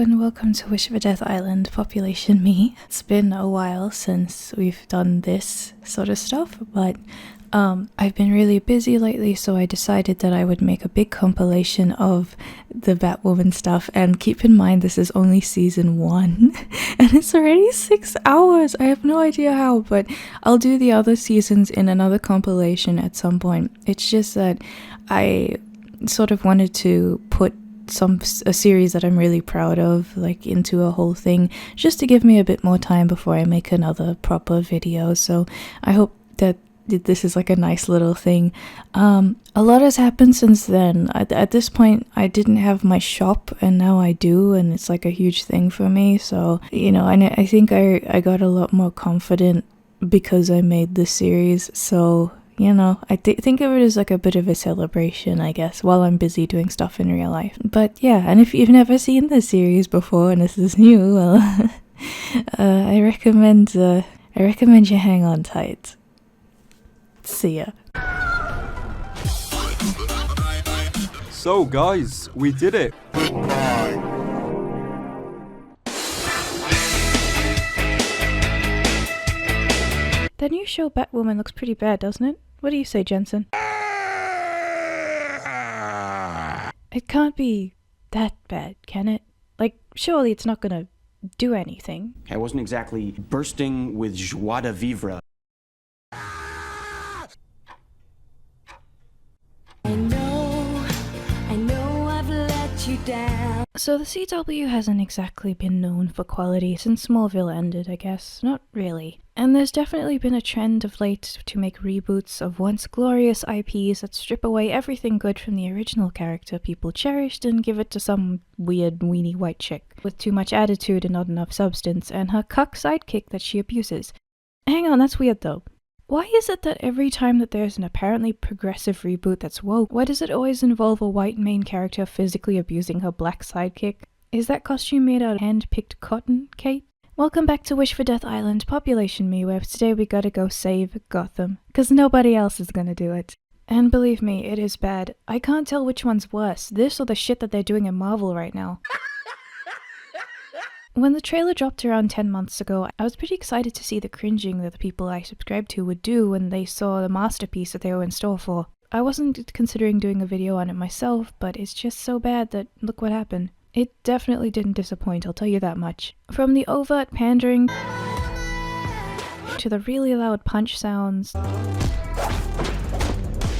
and welcome to Wish for Death Island, Population Me. It's been a while since we've done this sort of stuff, but I've been really busy lately, so I decided that I would make a big compilation of the Batwoman stuff. And keep in mind, this is only season 1 and it's already 6 hours. I have no idea how, but I'll do the other seasons in another compilation at some point. It's just that I sort of wanted to put a series that I'm really proud of like into a whole thing, just to give me a bit more time before I make another proper video. So I hope that this is like a nice little thing. A lot has happened since then. At this point I didn't have my shop, and now I do, and it's like a huge thing for me. So, you know, and I think I got a lot more confident because I made this series. So, you know, I think of it as like a bit of a celebration, I guess, while I'm busy doing stuff in real life. But yeah, and if you've never seen this series before and this is new, well, I recommend you hang on tight. See ya. So guys, we did it! The new show Batwoman looks pretty bad, doesn't it? What do you say, Jensen? It can't be that bad, can it? Like, surely it's not gonna do anything. I wasn't exactly bursting with joie de vivre. I know I've let you down. So the CW hasn't exactly been known for quality since Smallville ended, I guess. Not really. And there's definitely been a trend of late to make reboots of once glorious IPs that strip away everything good from the original character people cherished and give it to some weird weenie white chick with too much attitude and not enough substance, and her cuck sidekick that she abuses. Hang on, that's weird though. Why is it that every time that there's an apparently progressive reboot that's woke, why does it always involve a white main character physically abusing her black sidekick? Is that costume made out of hand-picked cotton, Kate? Welcome back to Wish for Death Island, Population Me, where today we gotta go save Gotham, cause nobody else is gonna do it. And believe me, it is bad. I can't tell which one's worse, this or the shit that they're doing in Marvel right now. When the trailer dropped around 10 months ago, I was pretty excited to see the cringing that the people I subscribed to would do when they saw the masterpiece that they were in store for. I wasn't considering doing a video on it myself, but it's just so bad that look what happened. It definitely didn't disappoint, I'll tell you that much. From the overt pandering to the really loud punch sounds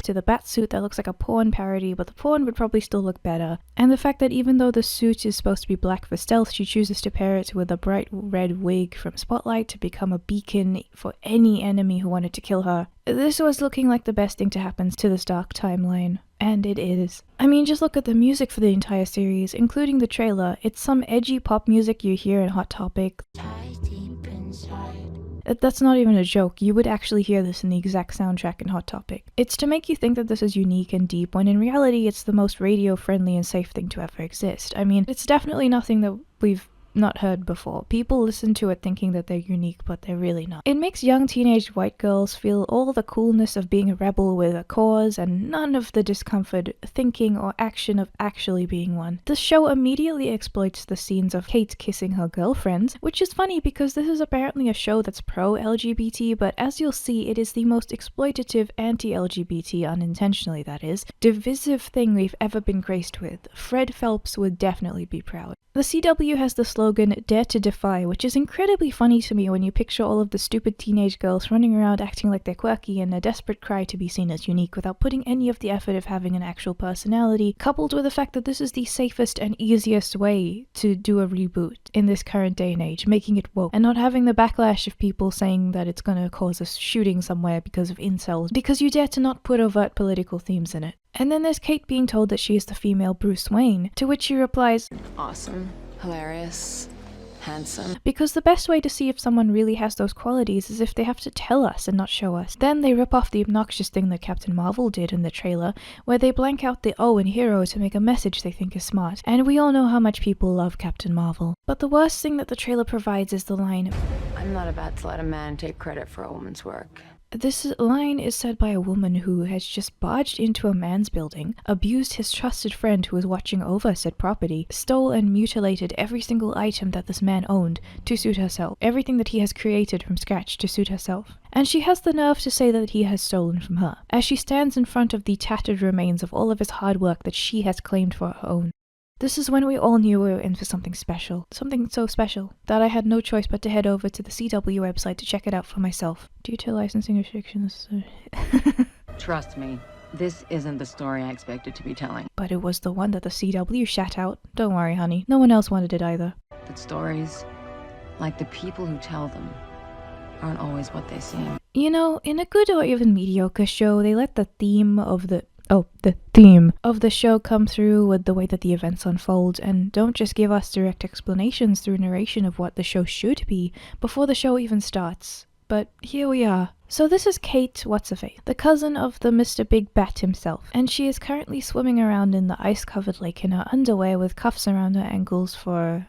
to the bat suit that looks like a porn parody, but the porn would probably still look better. And the fact that even though the suit is supposed to be black for stealth, she chooses to pair it with a bright red wig from Spotlight to become a beacon for any enemy who wanted to kill her. This was looking like the best thing to happen to this dark timeline. And it is. I mean, just look at the music for the entire series, including the trailer. It's some edgy pop music you hear in Hot Topic. That's not even a joke, you would actually hear this in the exact soundtrack in Hot Topic. It's to make you think that this is unique and deep, when in reality it's the most radio-friendly and safe thing to ever exist. I mean, it's definitely nothing that we've not heard before. People listen to it thinking that they're unique, but they're really not. It makes young teenage white girls feel all the coolness of being a rebel with a cause, and none of the discomfort, thinking, or action of actually being one. The show immediately exploits the scenes of Kate kissing her girlfriends, which is funny because this is apparently a show that's pro-LGBT, but as you'll see, it is the most exploitative anti-LGBT, unintentionally that is, divisive thing we've ever been graced with. Fred Phelps would definitely be proud. The CW has the slogan, Dare to Defy, which is incredibly funny to me when you picture all of the stupid teenage girls running around acting like they're quirky in a desperate cry to be seen as unique without putting any of the effort of having an actual personality, coupled with the fact that this is the safest and easiest way to do a reboot in this current day and age, making it woke, and not having the backlash of people saying that it's gonna cause a shooting somewhere because of incels, because you dare to not put overt political themes in it. And then there's Kate being told that she is the female Bruce Wayne, to which she replies, Awesome, hilarious, handsome. Because the best way to see if someone really has those qualities is if they have to tell us and not show us. Then they rip off the obnoxious thing that Captain Marvel did in the trailer, where they blank out the O in hero to make a message they think is smart. And we all know how much people love Captain Marvel. But the worst thing that the trailer provides is the line, I'm not about to let a man take credit for a woman's work. This line is said by a woman who has just barged into a man's building, abused his trusted friend who was watching over said property, stole and mutilated every single item that this man owned to suit herself, everything that he has created from scratch to suit herself. And she has the nerve to say that he has stolen from her, as she stands in front of the tattered remains of all of his hard work that she has claimed for her own. This is when we all knew we were in for something special. Something so special that I had no choice but to head over to the CW website to check it out for myself. Due to licensing restrictions. Trust me, this isn't the story I expected to be telling. But it was the one that the CW shat out. Don't worry, honey. No one else wanted it either. But stories, like the people who tell them, aren't always what they seem. You know, in a good or even mediocre show, they let the theme of the show come through with the way that the events unfold, and don't just give us direct explanations through narration of what the show should be before the show even starts. But here we are. So this is Kate What's-Her-Face, the cousin of the Mr. Big Bat himself, and she is currently swimming around in the ice-covered lake in her underwear with cuffs around her ankles for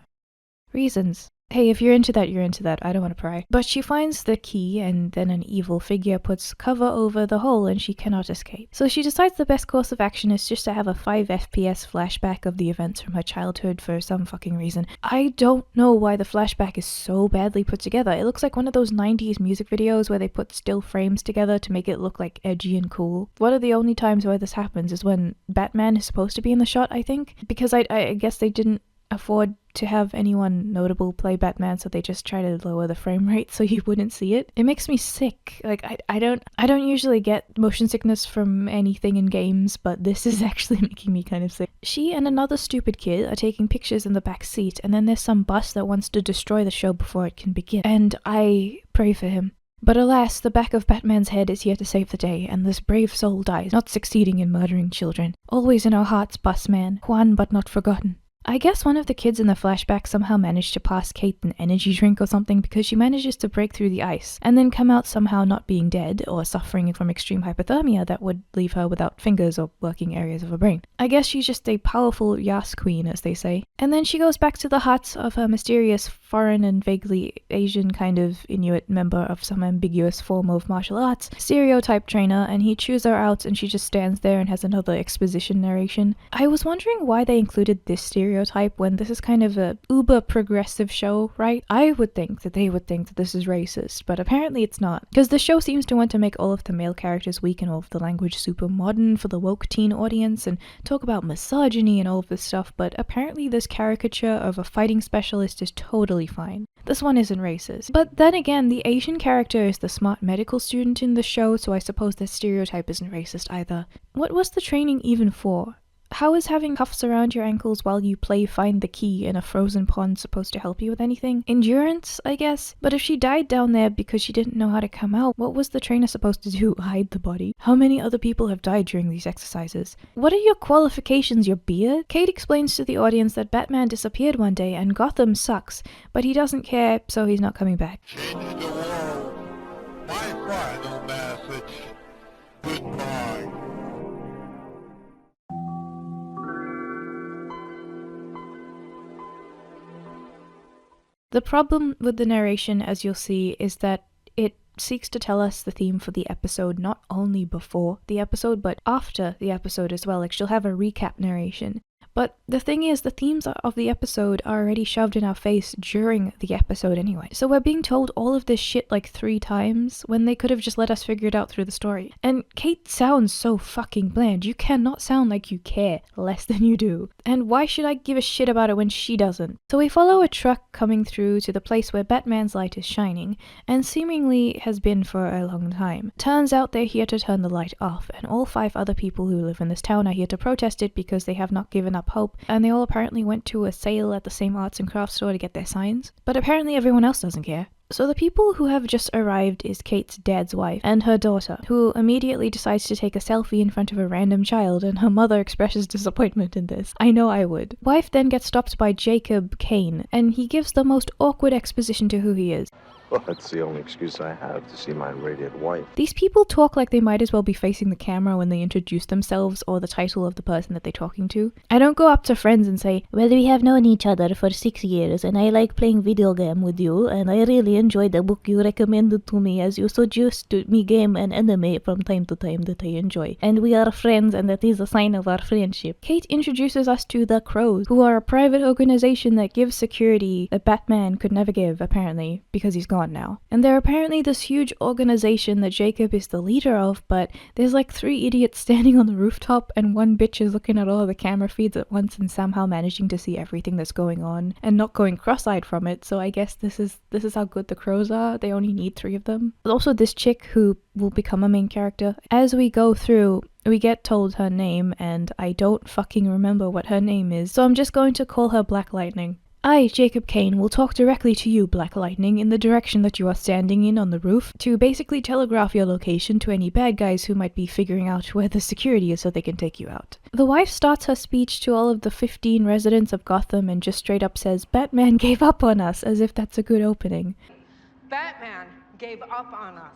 reasons. Hey, if you're into that, you're into that. I don't want to pry. But she finds the key, and then an evil figure puts cover over the hole and she cannot escape. So she decides the best course of action is just to have a 5 FPS flashback of the events from her childhood for some fucking reason. I don't know why the flashback is so badly put together. It looks like one of those 90s music videos where they put still frames together to make it look like edgy and cool. One of the only times where this happens is when Batman is supposed to be in the shot, I think. Because I guess they didn't afford to have anyone notable play Batman, so they just try to lower the frame rate so you wouldn't see it. It makes me sick. Like, I don't usually get motion sickness from anything in games, but this is actually making me kind of sick. She and another stupid kid are taking pictures in the back seat, and then there's some bus that wants to destroy the show before it can begin. And I pray for him. But alas, the back of Batman's head is here to save the day, and this brave soul dies, not succeeding in murdering children. Always in our hearts, Bus Man, Juan but not forgotten. I guess one of the kids in the flashback somehow managed to pass Kate an energy drink or something because she manages to break through the ice and then come out somehow not being dead or suffering from extreme hypothermia that would leave her without fingers or working areas of her brain. I guess she's just a powerful Yas queen, as they say. And then she goes back to the hut of her mysterious foreign and vaguely Asian kind of Inuit member of some ambiguous form of martial arts, stereotype trainer, and he chews her out and she just stands there and has another exposition narration. I was wondering why they included this stereotype when this is kind of a uber progressive show, right? I would think that they would think that this is racist, but apparently it's not. Because the show seems to want to make all of the male characters weak and all of the language super modern for the woke teen audience and talk about misogyny and all of this stuff, but apparently this caricature of a fighting specialist is totally fine. This one isn't racist. But then again, the Asian character is the smart medical student in the show, so I suppose that stereotype isn't racist either. What was the training even for? How is having cuffs around your ankles while you play find the key in a frozen pond supposed to help you with anything? Endurance, I guess? But if she died down there because she didn't know how to come out, what was the trainer supposed to do? Hide the body? How many other people have died during these exercises? What are your qualifications, your beard? Kate explains to the audience that Batman disappeared one day and Gotham sucks, but he doesn't care, so he's not coming back. Change the world. My final message. Goodbye. The problem with the narration, as you'll see, is that it seeks to tell us the theme for the episode not only before the episode, but after the episode as well. Like, she'll have a recap narration. But the thing is, the themes of the episode are already shoved in our face during the episode anyway. So we're being told all of this shit like 3 times when they could have just let us figure it out through the story. And Kate sounds so fucking bland. You cannot sound like you care less than you do. And why should I give a shit about it when she doesn't? So we follow a truck coming through to the place where Batman's light is shining, and seemingly has been for a long time. Turns out they're here to turn the light off, and all 5 other people who live in this town are here to protest it because they have not given up hope, and they all apparently went to a sale at the same arts and crafts store to get their signs. But apparently everyone else doesn't care. So the people who have just arrived is Kate's dad's wife and her daughter, who immediately decides to take a selfie in front of a random child, and her mother expresses disappointment in this. I know I would. Wife then gets stopped by Jacob Kane, and he gives the most awkward exposition to who he is. Well, that's the only excuse I have to see my radiant wife. These people talk like they might as well be facing the camera when they introduce themselves or the title of the person that they're talking to. I don't go up to friends and say, well, we have known each other for 6 years and I like playing video game with you and I really enjoyed the book you recommended to me as you suggested me game and anime from time to time that I enjoy. And we are friends and that is a sign of our friendship. Kate introduces us to the Crows, who are a private organization that gives security that Batman could never give, apparently, because he's gone now. And they're apparently this huge organization that Jacob is the leader of, but there's like 3 idiots standing on the rooftop and one bitch is looking at all the camera feeds at once and somehow managing to see everything that's going on and not going cross-eyed from it. So I guess this is how good the Crows are. They only need 3 of them. There's also this chick who will become a main character. As we go through, we get told her name and I don't fucking remember what her name is, so I'm just going to call her Black Lightning. I, Jacob Kane, will talk directly to you, Black Lightning, in the direction that you are standing in on the roof, to basically telegraph your location to any bad guys who might be figuring out where the security is so they can take you out. The wife starts her speech to all of the 15 residents of Gotham and just straight up says, Batman gave up on us, as if that's a good opening. Batman gave up on us.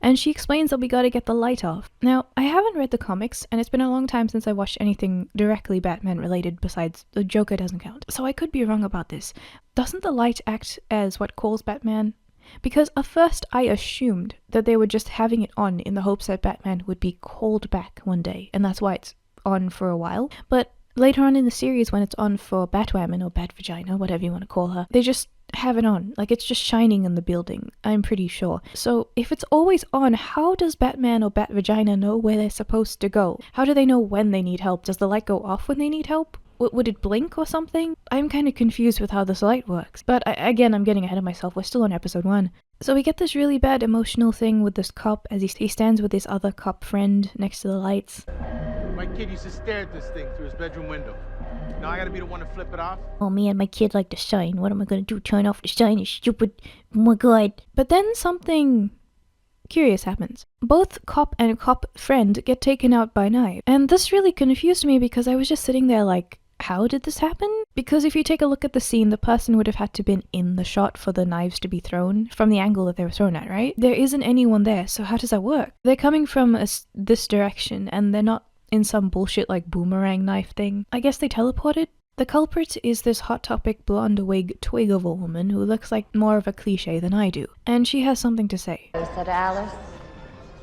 And she explains that we gotta get the light off. Now, I haven't read the comics, and it's been a long time since I watched anything directly Batman related besides the Joker doesn't count, so I could be wrong about this. Doesn't the light act as what calls Batman? Because at first I assumed that they were just having it on in the hopes that Batman would be called back one day, and that's why it's on for a while. But later on in the series, when it's on for Batwoman or Batvagina, whatever you want to call her, they just have it on, like it's just shining in the building, I'm pretty sure. So if it's always on, how does Batman or Batvagina know where they're supposed to go? How do they know when they need help? Does the light go off when they need help? Would it blink or something? I'm kind of confused with how this light works. But again, I'm getting ahead of myself. We're still on episode 1. So we get this really bad emotional thing with this cop as he stands with his other cop friend next to the lights. My kid used to stare at this thing through his bedroom window. Now I gotta be the one to flip it off? Oh man, my kid like the shine. What am I gonna do? Turn off the shine? It's stupid. Oh my god. But then something curious happens. Both cop and cop friend get taken out by knife. And this really confused me because I was just sitting there like, how did this happen? Because if you take a look at the scene, the person would have had to been in the shot for the knives to be thrown from the angle that they were thrown at, right? There isn't anyone there, so how does that work? They're coming from this direction and they're not in some bullshit like boomerang knife thing. I guess they teleported? The culprit is this Hot Topic blonde wig twig of a woman who looks like more of a cliche than I do. And she has something to say. They said, Alice,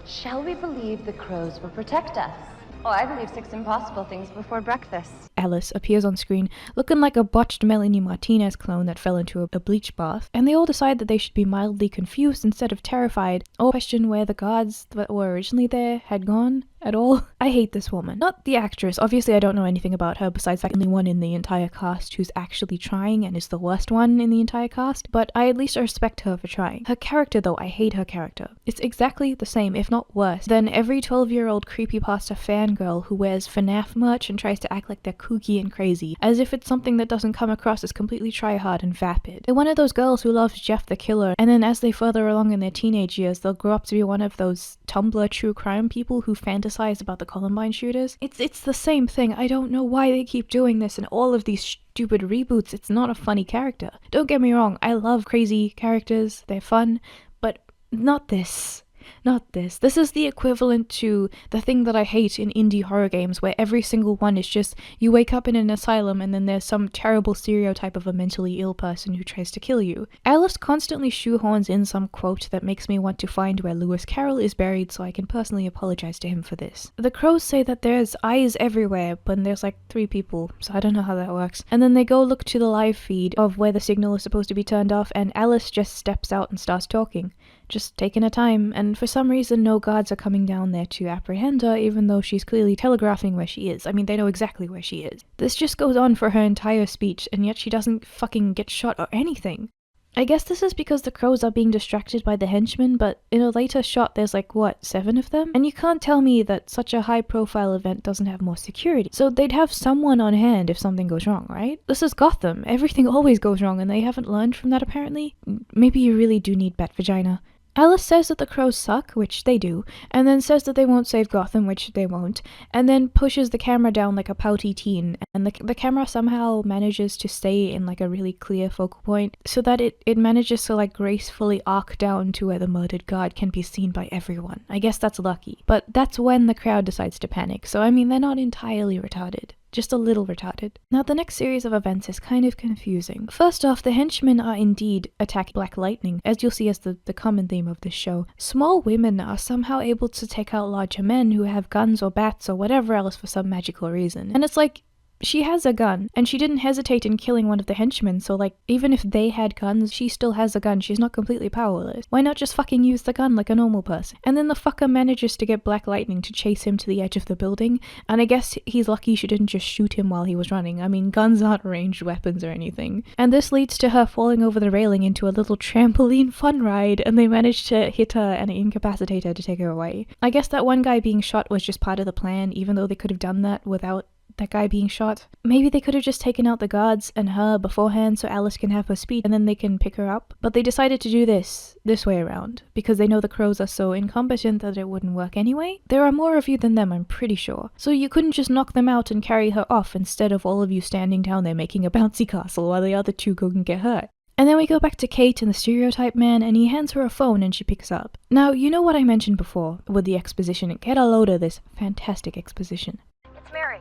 shall we believe the crows will protect us? Oh, I believe 6 impossible things before breakfast. Alice appears on screen looking like a botched Melanie Martinez clone that fell into a bleach bath, and they all decide that they should be mildly confused instead of terrified, or question where the guards that were originally there had gone at all. I hate this woman. Not the actress, obviously I don't know anything about her besides the only one in the entire cast who's actually trying and is the worst one in the entire cast, but I at least respect her for trying. Her character though, I hate her character. It's exactly the same, if not worse, than every 12-year-old creepypasta fangirl who wears FNAF merch and tries to act like they're kooky and crazy, as if it's something that doesn't come across as completely tryhard and vapid. They're one of those girls who loves Jeff the Killer, and then as they further along in their teenage years, they'll grow up to be one of those Tumblr true crime people who fantasize about the Columbine shooters. It's the same thing. I don't know why they keep doing this in all of these stupid reboots. It's not a funny character. Don't get me wrong, I love crazy characters, they're fun, but not this. Not this. This is the equivalent to the thing that I hate in indie horror games where every single one is just you wake up in an asylum and then there's some terrible stereotype of a mentally ill person who tries to kill you. Alice constantly shoehorns in some quote that makes me want to find where Lewis Carroll is buried so I can personally apologize to him for this. The crows say that there's eyes everywhere, but there's like 3 people, so I don't know how that works. And then they go look to the live feed of where the signal is supposed to be turned off and Alice just steps out and starts talking. Just taking her time, and for some reason no guards are coming down there to apprehend her even though she's clearly telegraphing where she is. I mean, they know exactly where she is. This just goes on for her entire speech, and yet she doesn't fucking get shot or anything. I guess this is because the crows are being distracted by the henchmen, but in a later shot there's like, what, 7 of them? And you can't tell me that such a high-profile event doesn't have more security. So they'd have someone on hand if something goes wrong, right? This is Gotham. Everything always goes wrong, and they haven't learned from that apparently. Maybe you really do need Batvagina. Alice says that the crows suck, which they do, and then says that they won't save Gotham, which they won't, and then pushes the camera down like a pouty teen, and the camera somehow manages to stay in like a really clear focal point, so that it manages to like gracefully arc down to where the murdered guard can be seen by everyone. I guess that's lucky. But that's when the crowd decides to panic, so I mean they're not entirely retarded. Just a little retarded. Now the next series of events is kind of confusing. First off, the henchmen are indeed attacking Black Lightning, as you'll see as the common theme of this show. Small women are somehow able to take out larger men who have guns or bats or whatever else for some magical reason. And it's like, she has a gun, and she didn't hesitate in killing one of the henchmen, so like, even if they had guns, she still has a gun, she's not completely powerless. Why not just fucking use the gun like a normal person? And then the fucker manages to get Black Lightning to chase him to the edge of the building, and I guess he's lucky she didn't just shoot him while he was running. I mean, guns aren't ranged weapons or anything. And this leads to her falling over the railing into a little trampoline fun ride, and they manage to hit her and incapacitate her to take her away. I guess that one guy being shot was just part of the plan, even though they could have done that without that guy being shot. Maybe they could have just taken out the guards and her beforehand so Alice can have her speed and then they can pick her up. But they decided to do this way around, because they know the crows are so incompetent that it wouldn't work anyway. There are more of you than them, I'm pretty sure. So you couldn't just knock them out and carry her off instead of all of you standing down there making a bouncy castle while the other two go and get hurt. And then we go back to Kate and the stereotype man, and he hands her a phone and she picks up. Now, you know what I mentioned before with the exposition. Get a load of this fantastic exposition. It's Mary.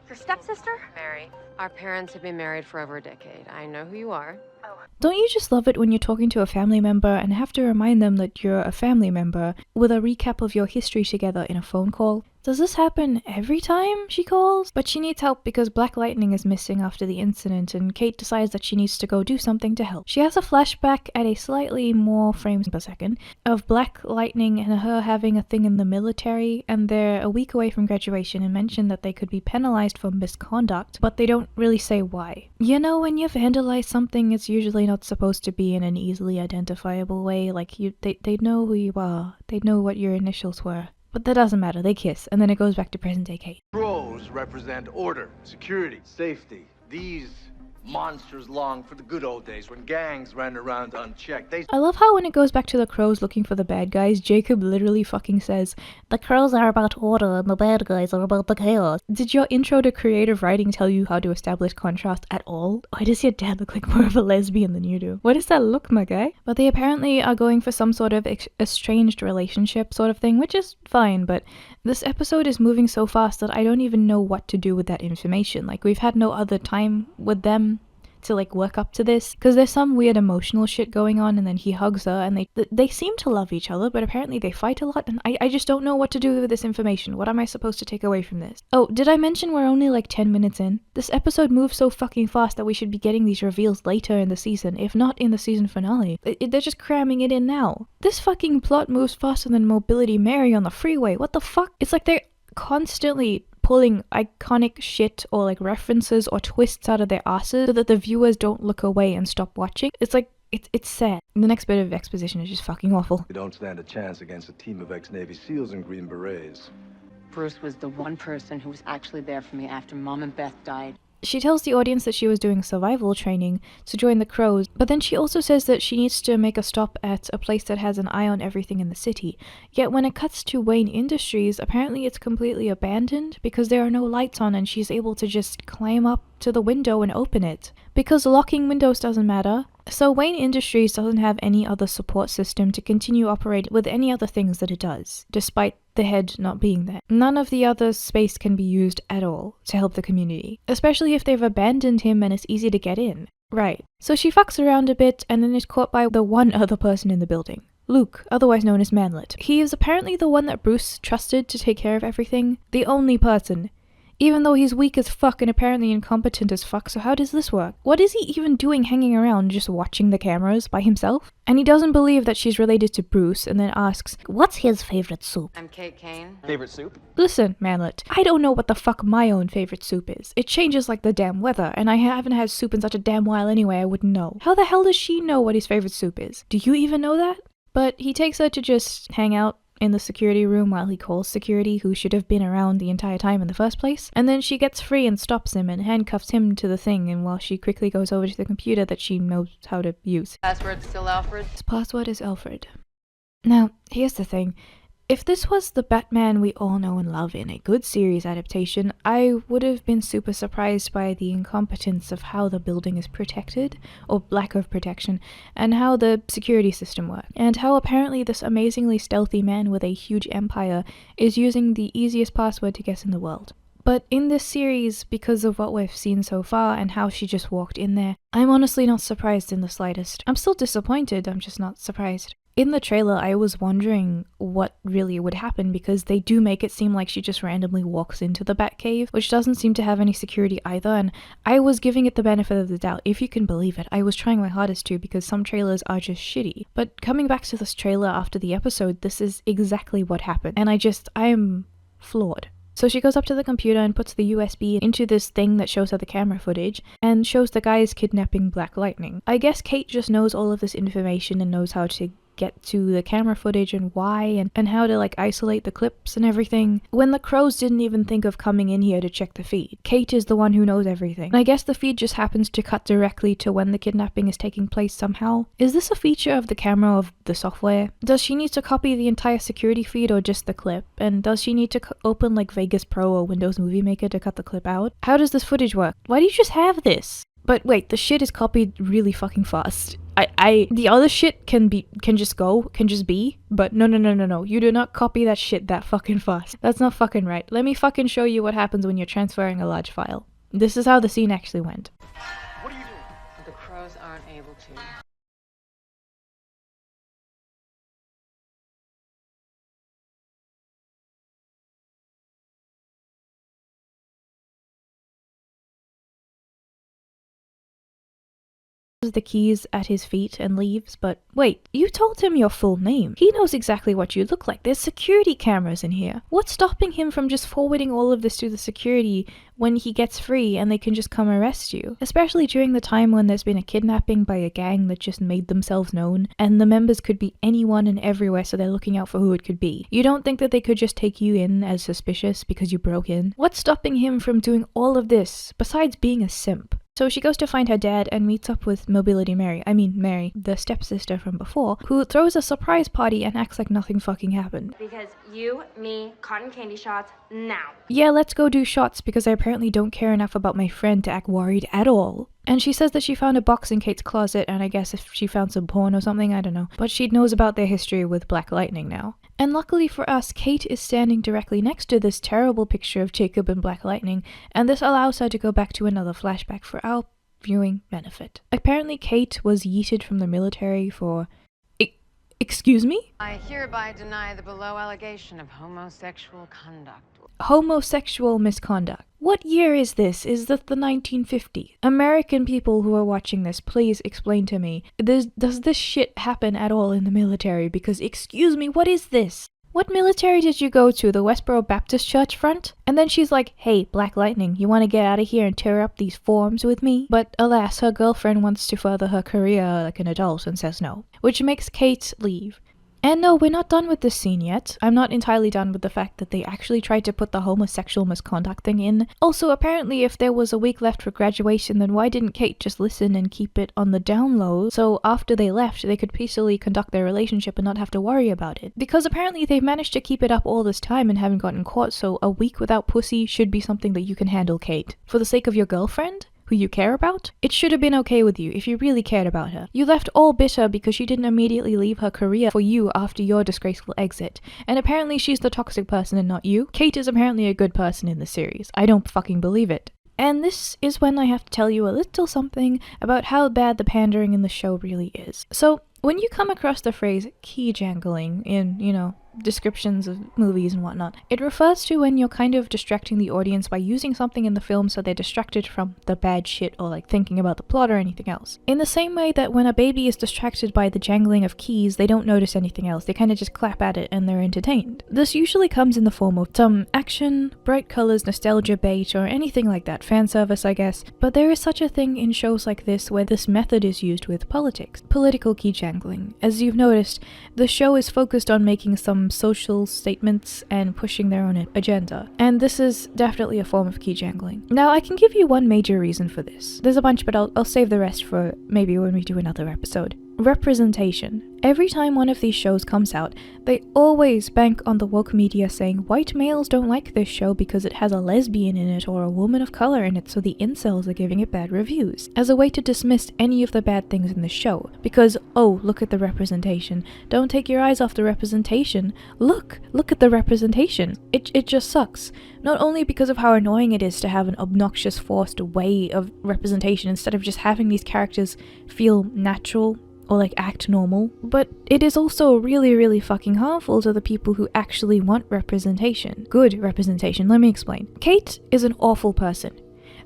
Your stepsister? Mary, our parents have been married for over a decade. I know who you are. Don't you just love it when you're talking to a family member and have to remind them that you're a family member with a recap of your history together in a phone call? Does this happen every time she calls? But she needs help because Black Lightning is missing after the incident, and Kate decides that she needs to go do something to help. She has a flashback at a slightly more frames per second of Black Lightning and her having a thing in the military, and they're a week away from graduation and mention that they could be penalized for misconduct, but they don't really say why. You know, when you vandalize something, it's usually not supposed to be in an easily identifiable way, like they'd know who you are, they'd know what your initials were. But that doesn't matter, they kiss, and then it goes back to present day Kate. Crows represent order, security, safety. These monsters long for the good old days when gangs ran around unchecked. I love how when it goes back to the crows looking for the bad guys, Jacob literally fucking says, "The crows are about order and the bad guys are about the chaos." Did your intro to creative writing tell you how to establish contrast at all? Why does your dad look like more of a lesbian than you do? What does that look, my guy? But they apparently are going for some sort of estranged relationship sort of thing, which is fine, but this episode is moving so fast that I don't even know what to do with that information. Like, we've had no other time with them to like work up to this, because there's some weird emotional shit going on, and then he hugs her and they seem to love each other, but apparently they fight a lot, and I just don't know what to do with this information. What am I supposed to take away from this? Oh, did I mention we're only like 10 minutes in? This episode moves so fucking fast that we should be getting these reveals later in the season, if not in the season finale. They're just cramming it in now. This fucking plot moves faster than Mobility Mary on the freeway. What the fuck? It's like they're constantly pulling iconic shit or like references or twists out of their asses so that the viewers don't look away and stop watching. It's like, it's sad. And the next bit of exposition is just fucking awful. You don't stand a chance against a team of ex-Navy SEALs and Green Berets. Bruce was the one person who was actually there for me after Mom and Beth died. She tells the audience that she was doing survival training to join the crows, but then she also says that she needs to make a stop at a place that has an eye on everything in the city. Yet when it cuts to Wayne Industries, apparently it's completely abandoned because there are no lights on and she's able to just climb up to the window and open it. Because locking windows doesn't matter. So Wayne Industries doesn't have any other support system to continue operating with any other things that it does, despite the head not being there. None of the other space can be used at all to help the community, especially if they've abandoned him and it's easy to get in. Right. So she fucks around a bit and then is caught by the one other person in the building. Luke, otherwise known as Manlet. He is apparently the one that Bruce trusted to take care of everything. The only person. Even though he's weak as fuck and apparently incompetent as fuck, so how does this work? What is he even doing hanging around just watching the cameras by himself? And he doesn't believe that she's related to Bruce and then asks, "What's his favorite soup?" I'm Kate Kane. Favorite soup? Listen, Manlet, I don't know what the fuck my own favorite soup is. It changes like the damn weather, and I haven't had soup in such a damn while anyway, I wouldn't know. How the hell does she know what his favorite soup is? Do you even know that? But he takes her to just hang out in the security room while he calls security, who should have been around the entire time in the first place. And then she gets free and stops him and handcuffs him to the thing, and while she quickly goes over to the computer that she knows how to use. Password still Alfred? His password is Alfred. Now, here's the thing. If this was the Batman we all know and love in a good series adaptation, I would have been super surprised by the incompetence of how the building is protected, or lack of protection, and how the security system works, and how apparently this amazingly stealthy man with a huge empire is using the easiest password to guess in the world. But in this series, because of what we've seen so far and how she just walked in there, I'm honestly not surprised in the slightest. I'm still disappointed, I'm just not surprised. In the trailer, I was wondering what really would happen because they do make it seem like she just randomly walks into the Batcave, which doesn't seem to have any security either, and I was giving it the benefit of the doubt, if you can believe it. I was trying my hardest to because some trailers are just shitty. But coming back to this trailer after the episode, this is exactly what happened, and I am floored. So she goes up to the computer and puts the USB into this thing that shows her the camera footage and shows the guys kidnapping Black Lightning. I guess Kate just knows all of this information and knows how to get to the camera footage and why and how to like isolate the clips and everything. When the Crows didn't even think of coming in here to check the feed. Kate is the one who knows everything. And I guess the feed just happens to cut directly to when the kidnapping is taking place somehow. Is this a feature of the camera of the software? Does she need to copy the entire security feed or just the clip? And does she need to open like Vegas Pro or Windows Movie Maker to cut the clip out? How does this footage work? Why do you just have this? But wait, the shit is copied really fucking fast. The other shit can just be, but no, you do not copy that shit that fucking fast. That's not fucking right. Let me fucking show you what happens when you're transferring a large file. This is how the scene actually went. What are you doing? The Crows aren't able to. The keys at his feet and leaves, but wait, you told him your full name. He knows exactly what you look like. There's security cameras in here. What's stopping him from just forwarding all of this to the security when he gets free and they can just come arrest you? Especially during the time when there's been a kidnapping by a gang that just made themselves known, and the members could be anyone and everywhere, so they're looking out for who it could be. You don't think that they could just take you in as suspicious because you broke in? What's stopping him from doing all of this, besides being a simp? So she goes to find her dad and meets up with Mobility Mary, the stepsister from before, who throws a surprise party and acts like nothing fucking happened. Because you, me, cotton candy shots, now. Yeah, let's go do shots because I apparently don't care enough about my friend to act worried at all. And she says that she found a box in Kate's closet, and I guess if she found some porn or something, I don't know. But she knows about their history with Black Lightning now. And luckily for us, Kate is standing directly next to this terrible picture of Jacob and Black Lightning, and this allows her to go back to another flashback for our viewing benefit. Apparently Kate was yeeted from the military for... Excuse me? I hereby deny the below allegation of homosexual conduct. Homosexual misconduct. What year is this? Is this the 1950s? American people who are watching this, please explain to me. Does this shit happen at all in the military? Because, excuse me, what is this? What military did you go to? The Westboro Baptist Church front? And then she's like, hey, Black Lightning, you want to get out of here and tear up these forms with me? But alas, her girlfriend wants to further her career like an adult and says no. Which makes Kate leave. And no, we're not done with this scene yet. I'm not entirely done with the fact that they actually tried to put the homosexual misconduct thing in. Also, apparently if there was a week left for graduation, then why didn't Kate just listen and keep it on the down low so after they left they could peacefully conduct their relationship and not have to worry about it? Because apparently they've managed to keep it up all this time and haven't gotten caught, so a week without pussy should be something that you can handle, Kate. For the sake of your girlfriend? Who you care about? It should have been okay with you if you really cared about her. You left all bitter because she didn't immediately leave her career for you after your disgraceful exit. And apparently she's the toxic person and not you. Kate is apparently a good person in the series. I don't fucking believe it. And this is when I have to tell you a little something about how bad the pandering in the show really is. So, when you come across the phrase key jangling in, descriptions of movies and whatnot, it refers to when you're kind of distracting the audience by using something in the film so they're distracted from the bad shit or like thinking about the plot or anything else. In the same way that when a baby is distracted by the jangling of keys, they don't notice anything else, they kind of just clap at it and they're entertained. This usually comes in the form of some action, bright colors, nostalgia bait, or anything like that, fan service I guess, but there is such a thing in shows like this where this method is used with politics. Political key jangling. As you've noticed, the show is focused on making some social statements and pushing their own agenda. And this is definitely a form of key jangling. Now, I can give you one major reason for this. There's a bunch, but I'll save the rest for maybe when we do another episode. Representation. Every time one of these shows comes out, they always bank on the woke media saying white males don't like this show because it has a lesbian in it or a woman of color in it, so the incels are giving it bad reviews, as a way to dismiss any of the bad things in the show. Because, oh, look at the representation. Don't take your eyes off the representation. Look at the representation. It just sucks. Not only because of how annoying it is to have an obnoxious, forced way of representation instead of just having these characters feel natural or like act normal, but it is also really, really fucking harmful to the people who actually want representation. Good representation, let me explain. Kate is an awful person.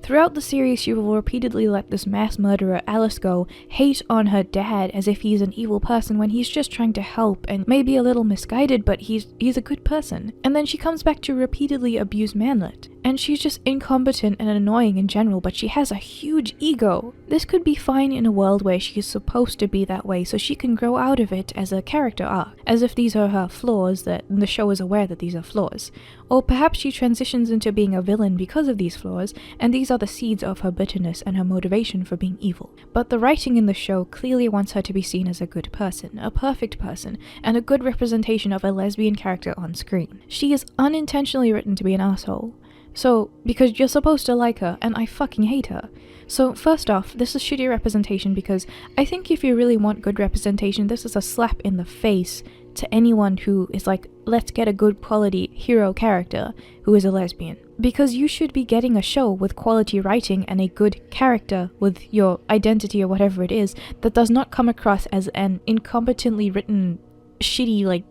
Throughout the series, she will repeatedly let this mass murderer, Alice, go hate on her dad as if he's an evil person when he's just trying to help and maybe a little misguided, but he's a good person. And then she comes back to repeatedly abuse Manlet. And she's just incompetent and annoying in general, but she has a huge ego. This could be fine in a world where she's supposed to be that way, so she can grow out of it as a character arc, as if these are her flaws, that the show is aware that these are flaws. Or perhaps she transitions into being a villain because of these flaws, and these are the seeds of her bitterness and her motivation for being evil. But the writing in the show clearly wants her to be seen as a good person, a perfect person, and a good representation of a lesbian character on screen. She is unintentionally written to be an asshole. So, because you're supposed to like her, and I fucking hate her. So, first off, this is shitty representation because I think if you really want good representation, this is a slap in the face to anyone who is like, let's get a good quality hero character who is a lesbian. Because you should be getting a show with quality writing and a good character with your identity or whatever it is that does not come across as an incompetently written, shitty, like,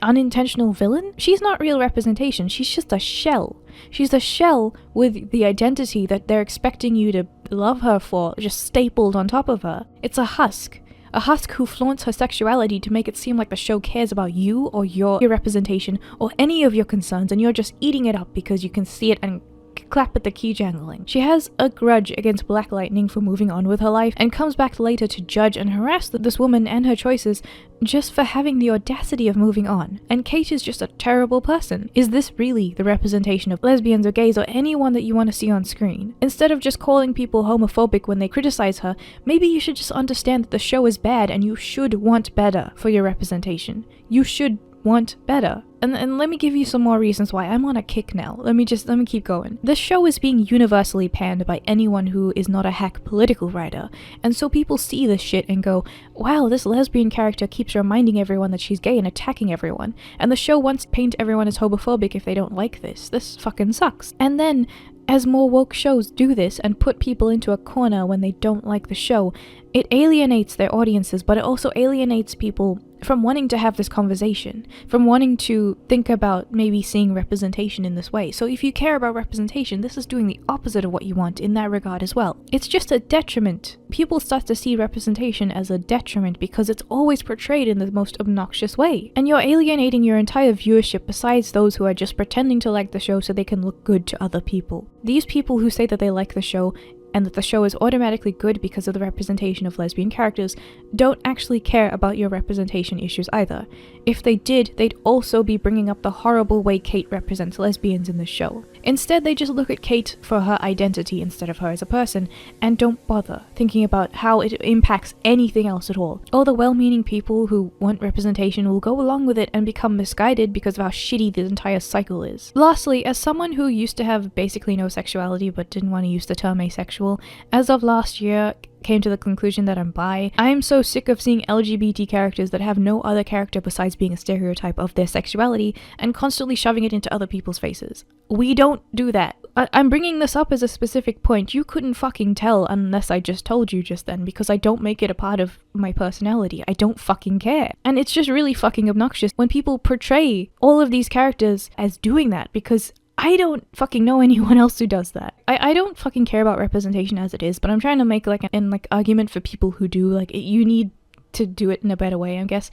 unintentional villain. She's not real representation, she's just a shell. She's a shell with the identity that they're expecting you to love her for just stapled on top of her. It's a husk. A husk who flaunts her sexuality to make it seem like the show cares about you or your representation or any of your concerns, and you're just eating it up because you can see it and clap at the key jangling. She has a grudge against Black Lightning for moving on with her life and comes back later to judge and harass this woman and her choices just for having the audacity of moving on. And Kate is just a terrible person. Is this really the representation of lesbians or gays or anyone that you want to see on screen? Instead of just calling people homophobic when they criticize her, maybe you should just understand that the show is bad and you should want better for your representation. You should want better. And let me give you some more reasons why. I'm on a kick now. Let me keep going. This show is being universally panned by anyone who is not a hack political writer, and so people see this shit and go, wow, this lesbian character keeps reminding everyone that she's gay and attacking everyone, and the show wants to paint everyone as homophobic if they don't like this. This fucking sucks. And then, as more woke shows do this and put people into a corner when they don't like the show, it alienates their audiences, but it also alienates people from wanting to have this conversation, from wanting to think about maybe seeing representation in this way. So if you care about representation, this is doing the opposite of what you want in that regard as well. It's just a detriment. People start to see representation as a detriment because it's always portrayed in the most obnoxious way. And you're alienating your entire viewership besides those who are just pretending to like the show so they can look good to other people. These people who say that they like the show and that the show is automatically good because of the representation of lesbian characters don't actually care about your representation issues either. If they did, they'd also be bringing up the horrible way Kate represents lesbians in the show. Instead, they just look at Kate for her identity instead of her as a person, and don't bother thinking about how it impacts anything else at all. All the well-meaning people who want representation will go along with it and become misguided because of how shitty the entire cycle is. Lastly, as someone who used to have basically no sexuality but didn't want to use the term asexual, as of last year, came to the conclusion that I'm bi. I am so sick of seeing LGBT characters that have no other character besides being a stereotype of their sexuality and constantly shoving it into other people's faces. We don't do that. I'm bringing this up as a specific point. You couldn't fucking tell unless I just told you just then, because I don't make it a part of my personality. I don't fucking care. And it's just really fucking obnoxious when people portray all of these characters as doing that, because I don't fucking know anyone else who does that. I don't fucking care about representation as it is, but I'm trying to make an argument for people who do. You need to do it in a better way, I guess.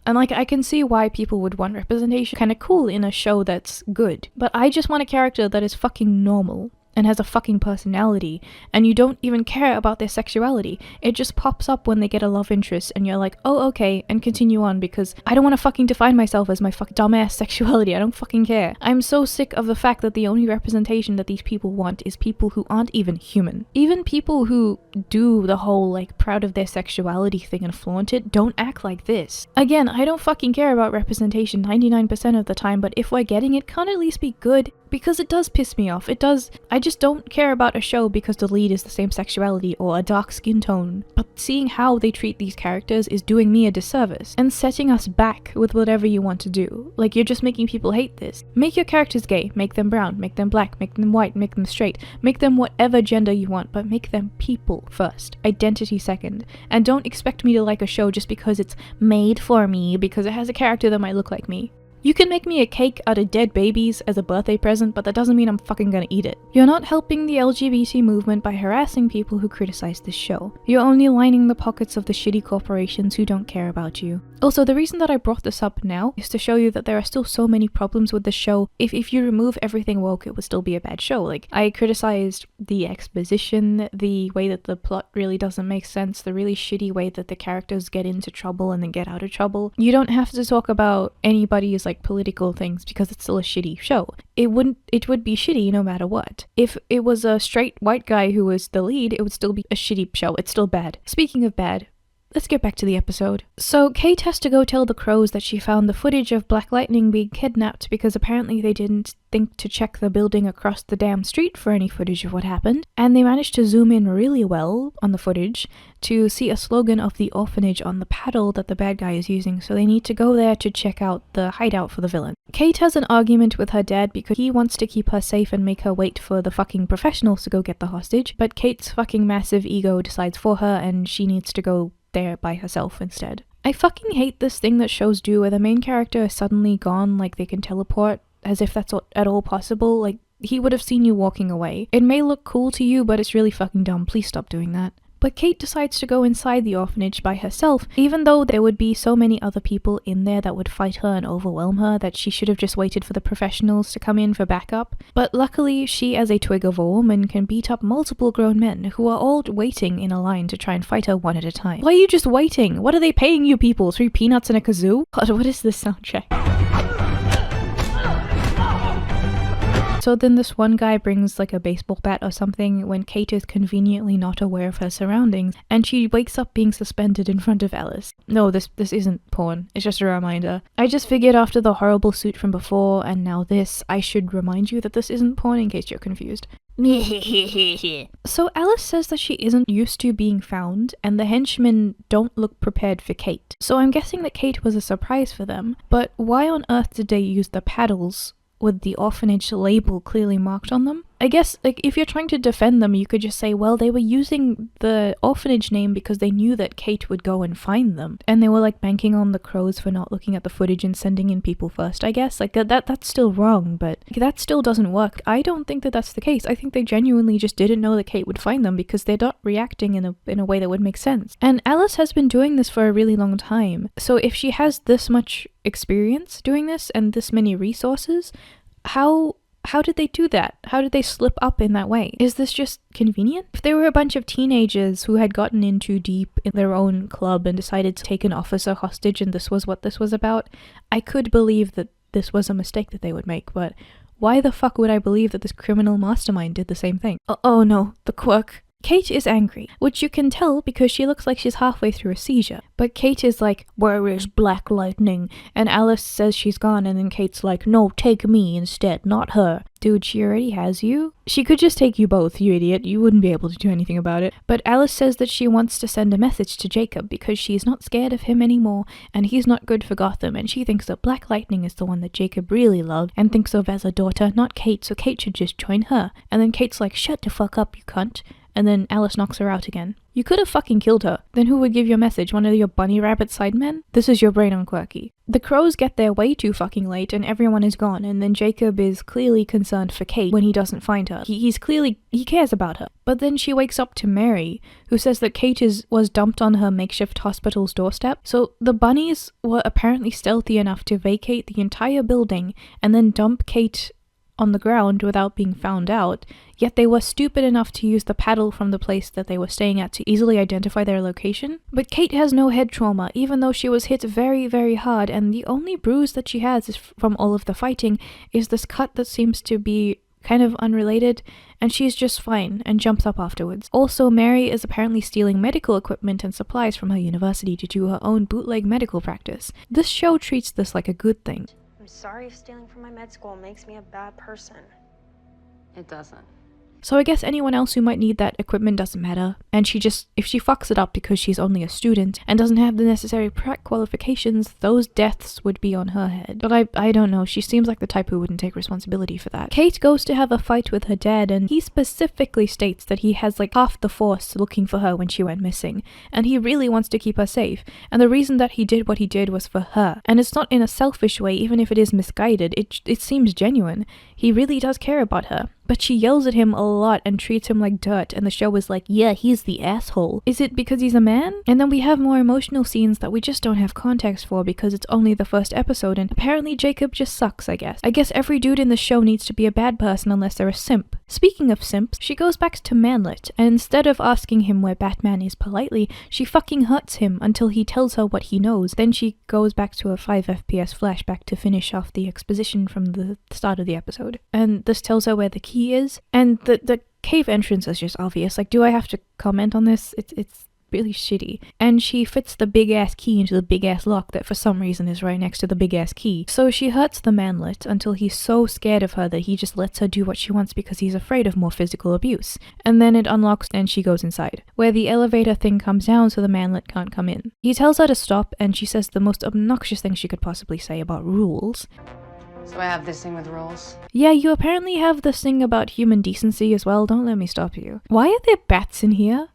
And I can see why people would want representation kind of cool in a show that's good. But I just want a character that is fucking normal. and has a fucking personality, and you don't even care about their sexuality. It just pops up when they get a love interest, and you're like, oh, okay, and continue on, because I don't want to fucking define myself as my fucking dumbass sexuality. I don't fucking care. I'm so sick of the fact that the only representation that these people want is people who aren't even human. Even people who do the whole, like, proud of their sexuality thing and flaunt it don't act like this. Again, I don't fucking care about representation 99% of the time, but if we're getting it, can't at least be good? Because it does piss me off. It does. I just don't care about a show because the lead is the same sexuality or a dark skin tone. But seeing how they treat these characters is doing me a disservice and setting us back with whatever you want to do. Like, you're just making people hate this. Make your characters gay, make them brown, make them black, make them white, make them straight, make them whatever gender you want, but make them people first, identity second. And don't expect me to like a show just because it's made for me, because it has a character that might look like me. You can make me a cake out of dead babies as a birthday present, but that doesn't mean I'm fucking gonna eat it. You're not helping the LGBT movement by harassing people who criticize this show. You're only lining the pockets of the shitty corporations who don't care about you. Also, the reason that I brought this up now is to show you that there are still so many problems with the show. If you remove everything woke, it would still be a bad show. Like, I criticized the exposition, the way that the plot really doesn't make sense, the really shitty way that the characters get into trouble and then get out of trouble. You don't have to talk about anybody's, like, political things because it's still a shitty show. It would be shitty no matter what. If it was a straight white guy who was the lead, it would still be a shitty show. It's still bad. Speaking of bad, let's get back to the episode. So Kate has to go tell the crows that she found the footage of Black Lightning being kidnapped because apparently they didn't think to check the building across the damn street for any footage of what happened, and they managed to zoom in really well on the footage to see a slogan of the orphanage on the paddle that the bad guy is using, so they need to go there to check out the hideout for the villain. Kate has an argument with her dad because he wants to keep her safe and make her wait for the fucking professionals to go get the hostage, but Kate's fucking massive ego decides for her and she needs to go there by herself instead. I fucking hate this thing that shows do where the main character is suddenly gone, like they can teleport, as if that's at all possible. Like, he would have seen you walking away. It may look cool to you, but it's really fucking dumb. Please stop doing that. But Kate decides to go inside the orphanage by herself, even though there would be so many other people in there that would fight her and overwhelm her that she should have just waited for the professionals to come in for backup. But luckily, she as a twig of a woman can beat up multiple grown men who are all waiting in a line to try and fight her one at a time. Why are you just waiting? What are they paying you people? 3 peanuts and a kazoo? God, what is this soundtrack? So then this one guy brings like a baseball bat or something when Kate is conveniently not aware of her surroundings, and she wakes up being suspended in front of Alice. No, this isn't porn, it's just a reminder. I just figured after the horrible suit from before and now this, I should remind you that this isn't porn in case you're confused. So Alice says that she isn't used to being found, and the henchmen don't look prepared for Kate. So I'm guessing that Kate was a surprise for them, but why on earth did they use the paddles with the orphanage label clearly marked on them? I guess, like, if you're trying to defend them, you could just say, well, they were using the orphanage name because they knew that Kate would go and find them, and they were, like, banking on the crows for not looking at the footage and sending in people first, I guess. Like, that's still wrong, but that still doesn't work. I don't think that that's the case. I think they genuinely just didn't know that Kate would find them because they're not reacting in a way that would make sense. And Alice has been doing this for a really long time, so if she has this much experience doing this and this many resources, how did they do that? How did they slip up in that way? Is this just convenient? If they were a bunch of teenagers who had gotten in too deep in their own club and decided to take an officer hostage and this was what this was about, I could believe that this was a mistake that they would make, but why the fuck would I believe that this criminal mastermind did the same thing? Oh no, the quirk. Kate is angry, which you can tell because she looks like she's halfway through a seizure. But Kate is like, where is Black Lightning? And Alice says she's gone, and then Kate's like, no, take me instead, not her. Dude, she already has you. She could just take you both, you idiot. You wouldn't be able to do anything about it. But Alice says that she wants to send a message to Jacob because she's not scared of him anymore, and he's not good for Gotham, and she thinks that Black Lightning is the one that Jacob really loved and thinks of as a daughter, not Kate, so Kate should just join her. And then Kate's like, shut the fuck up, you cunt. And then Alice knocks her out again. You could have fucking killed her. Then who would give your message? One of your bunny rabbit sidemen? This is your brain on quirky. The crows get there way too fucking late and everyone is gone, and then Jacob is clearly concerned for Kate when he doesn't find her. He cares about her. But then she wakes up to Mary, who says that Kate was dumped on her makeshift hospital's doorstep. So the bunnies were apparently stealthy enough to vacate the entire building and then dump Kate on the ground without being found out, yet they were stupid enough to use the paddle from the place that they were staying at to easily identify their location. But Kate has no head trauma, even though she was hit very, very hard, and the only bruise that she has is from all of the fighting is this cut that seems to be kind of unrelated, and she's just fine and jumps up afterwards. Also, Mary is apparently stealing medical equipment and supplies from her university to do her own bootleg medical practice. This show treats this like a good thing. I'm sorry if stealing from my med school makes me a bad person. It doesn't. So I guess anyone else who might need that equipment doesn't matter, and if she fucks it up because she's only a student and doesn't have the necessary prac qualifications, those deaths would be on her head. But I don't know, she seems like the type who wouldn't take responsibility for that. Kate goes to have a fight with her dad, and he specifically states that he has like half the force looking for her when she went missing, and he really wants to keep her safe, and the reason that he did what he did was for her. And it's not in a selfish way, even if it is misguided, it seems genuine. He really does care about her. But she yells at him a lot and treats him like dirt, and the show is like, yeah, he's the asshole. Is it because he's a man? And then we have more emotional scenes that we just don't have context for because it's only the first episode, and apparently Jacob just sucks, I guess. I guess every dude in the show needs to be a bad person unless they're a simp. Speaking of simps, she goes back to Manlet, and instead of asking him where Batman is politely, she fucking hurts him until he tells her what he knows. Then she goes back to a 5 FPS flashback to finish off the exposition from the start of the episode. And this tells her where the key is, and the cave entrance is just obvious. Like, do I have to comment on this? It's really shitty. And she fits the big ass key into the big ass lock that for some reason is right next to the big ass key. So she hurts the Manlet until he's so scared of her that he just lets her do what she wants because he's afraid of more physical abuse. And then it unlocks and she goes inside, where the elevator thing comes down so the Manlet can't come in. He tells her to stop, and she says the most obnoxious thing she could possibly say about rules. So I have this thing with rules. Yeah, you apparently have this thing about human decency as well. Don't let me stop you. Why are there bats in here?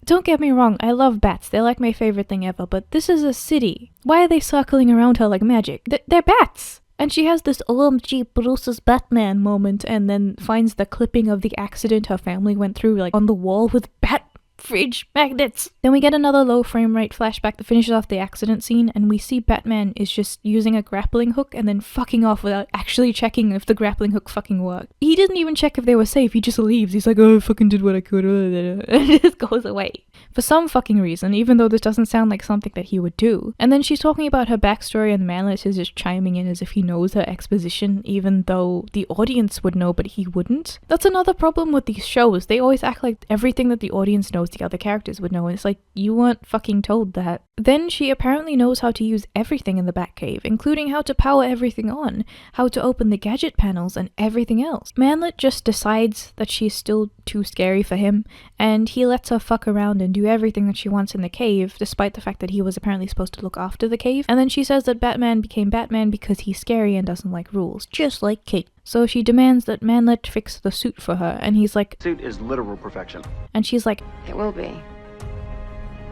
Don't get me wrong, I love bats. They're like my favorite thing ever, but this is a city. Why are they circling around her like magic? They're bats! And she has this OMG Bruce's Batman moment and then finds the clipping of the accident her family went through like on the wall with bat fridge magnets. Then we get another low frame rate flashback that finishes off the accident scene, and we see Batman is just using a grappling hook and then fucking off without actually checking if the grappling hook fucking worked. He didn't even check if they were safe, he just leaves. He's like, oh, I fucking did what I could, and just goes away. For some fucking reason, even though this doesn't sound like something that he would do. And then she's talking about her backstory, and Manlet is just chiming in as if he knows her exposition, even though the audience would know but he wouldn't. That's another problem with these shows. They always act like everything that the audience knows the other characters would know, and it's like, you weren't fucking told that. Then she apparently knows how to use everything in the Batcave, including how to power everything on, how to open the gadget panels, and everything else. Manlet just decides that she's still too scary for him, and he lets her fuck around and do everything that she wants in the cave, despite the fact that he was apparently supposed to look after the cave. And then she says that Batman became Batman because he's scary and doesn't like rules, just like Kate. So she demands that Manlet fix the suit for her, and he's like, Suit is literal perfection. And she's like, It will be.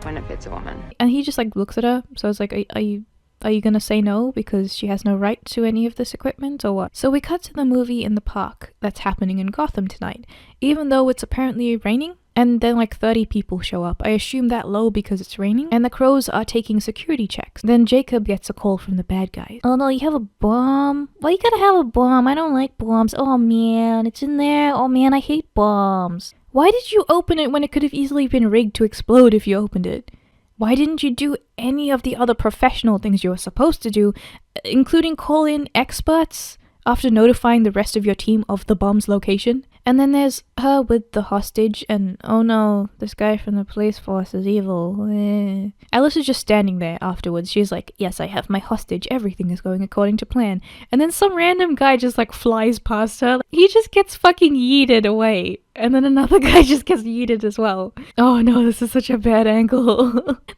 When it fits a woman. And he just like looks at her, so it's like, are you gonna say no because she has no right to any of this equipment or what? So we cut to the movie in the park that's happening in Gotham tonight, even though it's apparently raining. And then like 30 people show up. I assume that low because it's raining. And the crows are taking security checks. Then Jacob gets a call from the bad guys. Oh no, you have a bomb? Why you gotta have a bomb? I don't like bombs. Oh man, it's in there. Oh man, I hate bombs. Why did you open it when it could have easily been rigged to explode if you opened it? Why didn't you do any of the other professional things you were supposed to do, including call in experts after notifying the rest of your team of the bomb's location? And then there's her with the hostage, and oh no, this guy from the police force is evil. Alice is just standing there afterwards. She's like, yes, I have my hostage. Everything is going according to plan. And then some random guy just like flies past her. He just gets fucking yeeted away. And then another guy just gets yeeted as well. Oh no, this is such a bad angle.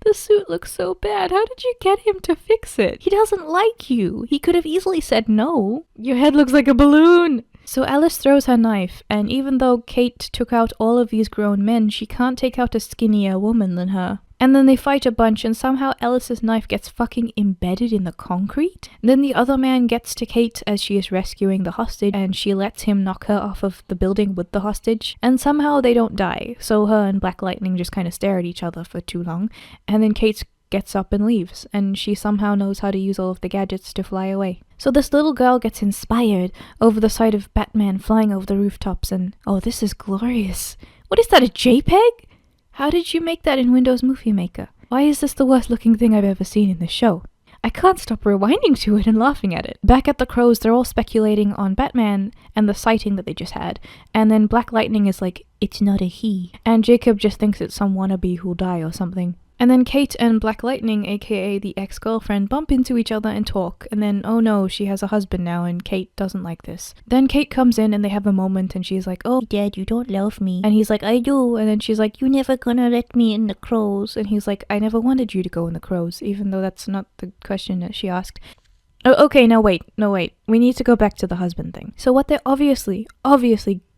The suit looks so bad. How did you get him to fix it? He doesn't like you. He could have easily said no. Your head looks like a balloon. So Alice throws her knife, and even though Kate took out all of these grown men, she can't take out a skinnier woman than her. And then they fight a bunch, and somehow Alice's knife gets fucking embedded in the concrete. Then the other man gets to Kate as she is rescuing the hostage, and she lets him knock her off of the building with the hostage. And somehow they don't die, so her and Black Lightning just kind of stare at each other for too long. And then Kate gets up and leaves, and she somehow knows how to use all of the gadgets to fly away. So this little girl gets inspired over the sight of Batman flying over the rooftops, and oh, this is glorious. What is that, a JPEG? How did you make that in Windows Movie Maker? Why is this the worst looking thing I've ever seen in this show? I can't stop rewinding to it and laughing at it. Back at the Crows, they're all speculating on Batman and the sighting that they just had, and then Black Lightning is like, it's not a he, and Jacob just thinks it's some wannabe who'll die or something. And then Kate and Black Lightning, aka the ex-girlfriend, bump into each other and talk, and then, oh no, she has a husband now and Kate doesn't like this. Then Kate comes in and they have a moment and she's like, oh, Dad, you don't love me. And he's like, I do. And then she's like, you never gonna let me in the Crows. And he's like, I never wanted you to go in the Crows, even though that's not the question that she asked. Oh, okay, no wait. We need to go back to the husband thing. So what they're obviously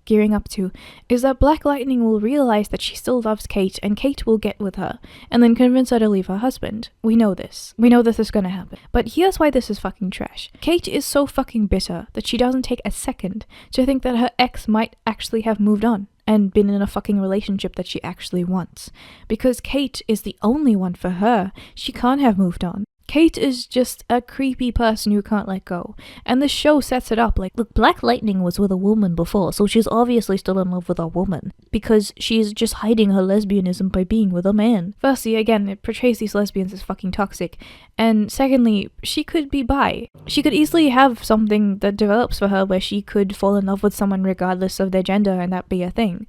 gearing up to is that Black Lightning will realize that she still loves Kate and Kate will get with her and then convince her to leave her husband. We know this. We know this is gonna happen. But here's why this is fucking trash. Kate is so fucking bitter that she doesn't take a second to think that her ex might actually have moved on and been in a fucking relationship that she actually wants. Because Kate is the only one for her. She can't have moved on. Kate is just a creepy person who can't let go. And the show sets it up like, look, Black Lightning was with a woman before, so she's obviously still in love with a woman. Because she's just hiding her lesbianism by being with a man. Firstly, again, it portrays these lesbians as fucking toxic. And secondly, she could be bi. She could easily have something that develops for her where she could fall in love with someone regardless of their gender and that be a thing.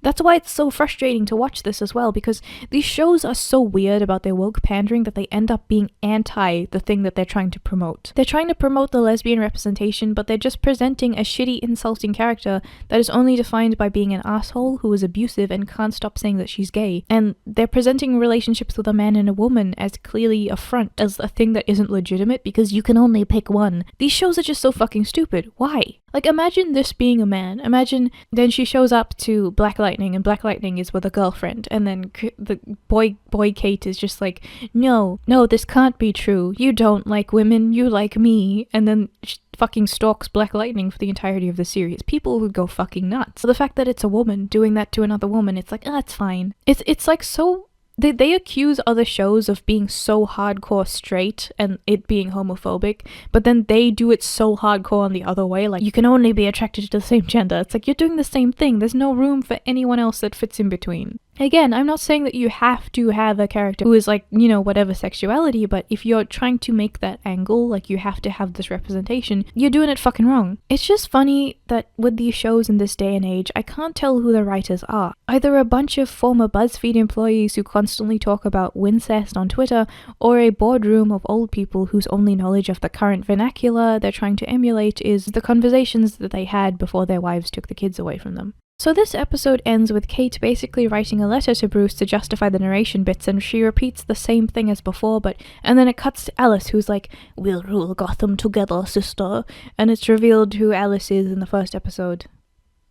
That's why it's so frustrating to watch this as well, because these shows are so weird about their woke pandering that they end up being anti the thing that they're trying to promote. They're trying to promote the lesbian representation, but they're just presenting a shitty, insulting character that is only defined by being an asshole who is abusive and can't stop saying that she's gay. And they're presenting relationships with a man and a woman as clearly a front, as a thing that isn't legitimate because you can only pick one. These shows are just so fucking stupid. Why? Like, imagine this being a man. Imagine then she shows up to Black Lightning and Black Lightning is with a girlfriend, and then the boy Kate is just like, no, this can't be true. You don't like women, you like me. And then she fucking stalks Black Lightning for the entirety of the series. People would go fucking nuts. So the fact that it's a woman doing that to another woman, it's like, it's fine. It's like so... They accuse other shows of being so hardcore straight and it being homophobic, but then they do it so hardcore on the other way, like you can only be attracted to the same gender. It's like you're doing the same thing. There's no room for anyone else that fits in between. Again, I'm not saying that you have to have a character who is like, you know, whatever sexuality, but if you're trying to make that angle, like you have to have this representation, you're doing it fucking wrong. It's just funny that with these shows in this day and age, I can't tell who the writers are. Either a bunch of former BuzzFeed employees who constantly talk about wincest on Twitter, or a boardroom of old people whose only knowledge of the current vernacular they're trying to emulate is the conversations that they had before their wives took the kids away from them. So this episode ends with Kate basically writing a letter to Bruce to justify the narration bits, and she repeats the same thing as before, and then it cuts to Alice, who's like, we'll rule Gotham together, sister, and it's revealed who Alice is in the first episode.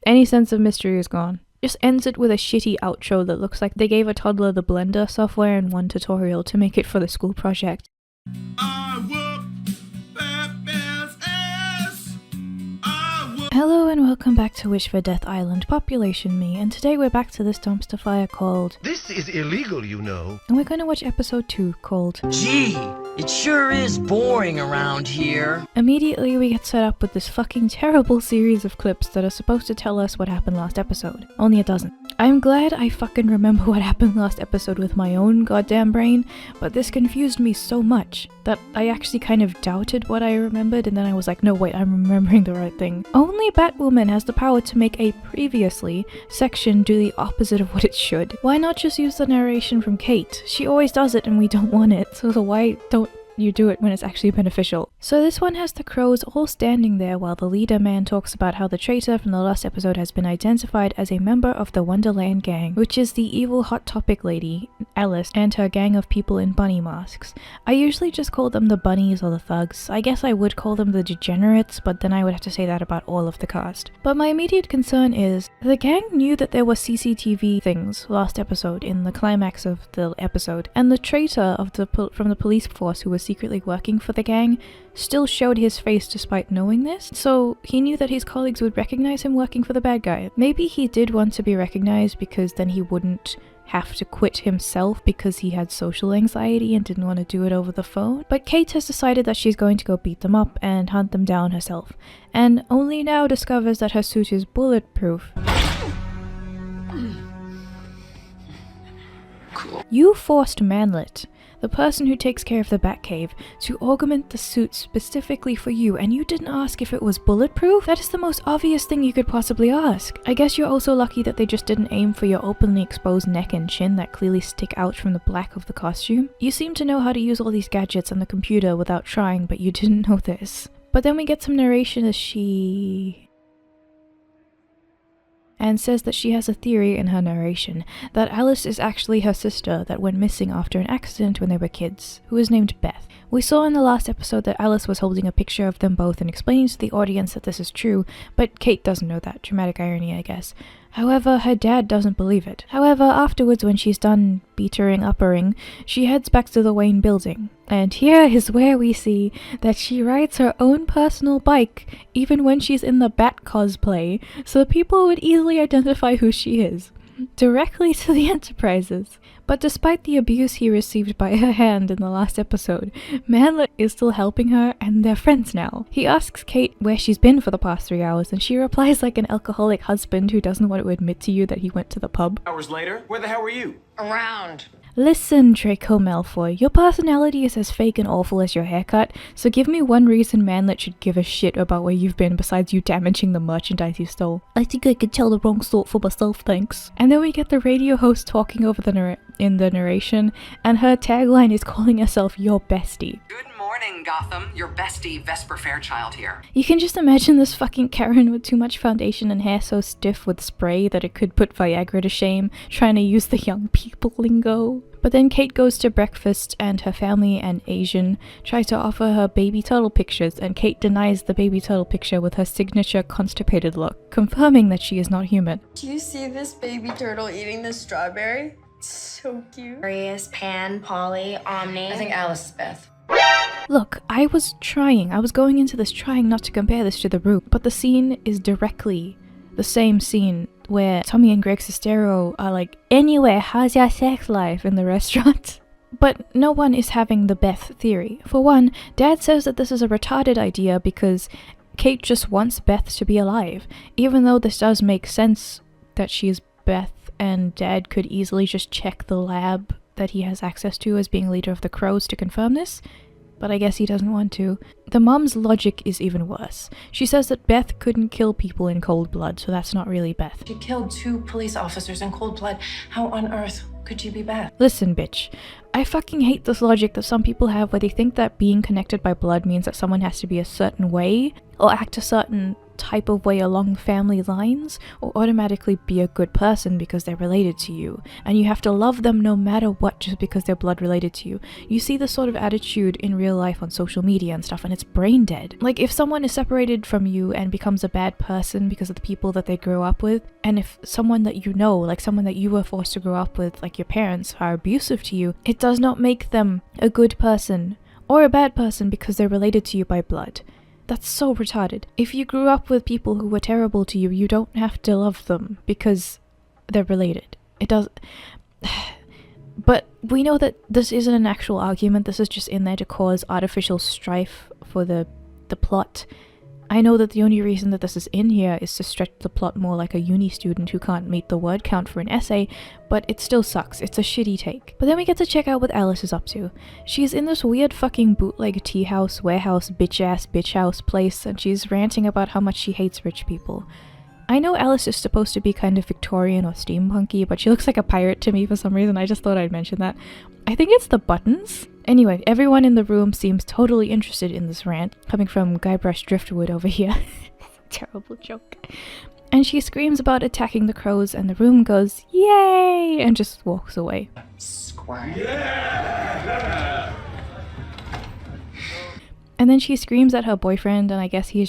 Any sense of mystery is gone. Just ends it with a shitty outro that looks like they gave a toddler the Blender software in one tutorial to make it for the school project. Hello and welcome back to Wish for Death Island, Population Me, and today we're back to this dumpster fire called... This is illegal, you know. And we're going to watch episode 2 called... Gee, it sure is boring around here. Immediately we get set up with this fucking terrible series of clips that are supposed to tell us what happened last episode. Only it doesn't. I'm glad I fucking remember what happened last episode with my own goddamn brain, but this confused me so much that I actually kind of doubted what I remembered, and then I was like, no wait, I'm remembering the right thing. Only Batwoman has the power to make a previously section do the opposite of what it should. Why not just use the narration from Kate? She always does it and we don't want it, so why don't you do it when it's actually beneficial? So this one has the Crows all standing there while the leader man talks about how the traitor from the last episode has been identified as a member of the Wonderland gang, which is the evil Hot Topic lady, Alice, and her gang of people in bunny masks. I usually just call them the bunnies or the thugs. I guess I would call them the degenerates, but then I would have to say that about all of the cast. But my immediate concern is, the gang knew that there were CCTV things last episode in the climax of the episode, and the traitor of from the police force who was secretly working for the gang still showed his face despite knowing this, so he knew that his colleagues would recognize him working for the bad guy. Maybe he did want to be recognized because then he wouldn't have to quit himself because he had social anxiety and didn't want to do it over the phone. But Kate has decided that she's going to go beat them up and hunt them down herself, and only now discovers that her suit is bulletproof. You forced Manlet, the person who takes care of the Batcave, to augment the suit specifically for you, and you didn't ask if it was bulletproof? That is the most obvious thing you could possibly ask. I guess you're also lucky that they just didn't aim for your openly exposed neck and chin that clearly stick out from the black of the costume. You seem to know how to use all these gadgets on the computer without trying, but you didn't know this. But then we get some narration as she... and says that she has a theory in her narration that Alice is actually her sister that went missing after an accident when they were kids, who is named Beth. We saw in the last episode that Alice was holding a picture of them both and explaining to the audience that this is true, but Kate doesn't know that. Dramatic irony, I guess. However, her dad doesn't believe it. However, afterwards when she's done beatering-uppering, she heads back to the Wayne building. And here is where we see that she rides her own personal bike even when she's in the Bat cosplay, so people would easily identify who she is. Directly to the Enterprises. But despite the abuse he received by her hand in the last episode, Manlet is still helping her and they're friends now. He asks Kate where she's been for the past 3 hours and she replies like an alcoholic husband who doesn't want to admit to you that he went to the pub. Hours later, where the hell were you? Around. Listen, Draco Malfoy, your personality is as fake and awful as your haircut, so give me one reason Manlet should give a shit about where you've been besides you damaging the merchandise you stole. I think I could tell the wrong sort for myself, thanks. And then we get the radio host talking over in the narration, and her tagline is calling herself your bestie. Good morning, Gotham. Your bestie, Vesper Fairchild here. You can just imagine this fucking Karen with too much foundation and hair so stiff with spray that it could put Viagra to shame, trying to use the young people lingo. But then Kate goes to breakfast and her family and Asian try to offer her baby turtle pictures, and Kate denies the baby turtle picture with her signature constipated look, confirming that she is not human. Do you see this baby turtle eating this strawberry? It's so cute. Arius, Pan, Polly, Omni. I think Alice is Beth. Look, I was going into this trying not to compare this to The Room, but the scene is directly the same scene where Tommy and Greg Sestero are like, anyway, how's your sex life in the restaurant? But no one is having the Beth theory. For one, Dad says that this is a retarded idea because Kate just wants Beth to be alive, even though this does make sense that she's Beth, and Dad could easily just check the lab that he has access to as being leader of the Crows to confirm this. But I guess he doesn't want to. The mom's logic is even worse. She says that Beth couldn't kill people in cold blood, so that's not really Beth. She killed 2 police officers in cold blood. How on earth could she be Beth? Listen, bitch. I fucking hate this logic that some people have where they think that being connected by blood means that someone has to be a certain way, or act a certain type of way along family lines, or automatically be a good person because they're related to you, and you have to love them no matter what just because they're blood related to you. You see this sort of attitude in real life on social media and stuff, and it's brain dead. Like, if someone is separated from you and becomes a bad person because of the people that they grew up with, and if someone that you know, like someone that you were forced to grow up with, like your parents, are abusive to you, it does not make them a good person or a bad person because they're related to you by blood. That's so retarded. If you grew up with people who were terrible to you, you don't have to love them because they're related. It does. But we know that this isn't an actual argument. This is just in there to cause artificial strife for the plot. I know that the only reason that this is in here is to stretch the plot more like a uni student who can't meet the word count for an essay, but it still sucks. It's a shitty take. But then we get to check out what Alice is up to. She's in this weird fucking bootleg tea house, warehouse, bitch house place, and she's ranting about how much she hates rich people. I know Alice is supposed to be kind of Victorian or steampunky, but she looks like a pirate to me for some reason. I just thought I'd mention that. I think it's the buttons. Anyway, everyone in the room seems totally interested in this rant, coming from Guybrush Driftwood over here. Terrible joke. And she screams about attacking the crows, and the room goes, yay, and just walks away. Squirm. Yeah! And then she screams at her boyfriend, and I guess he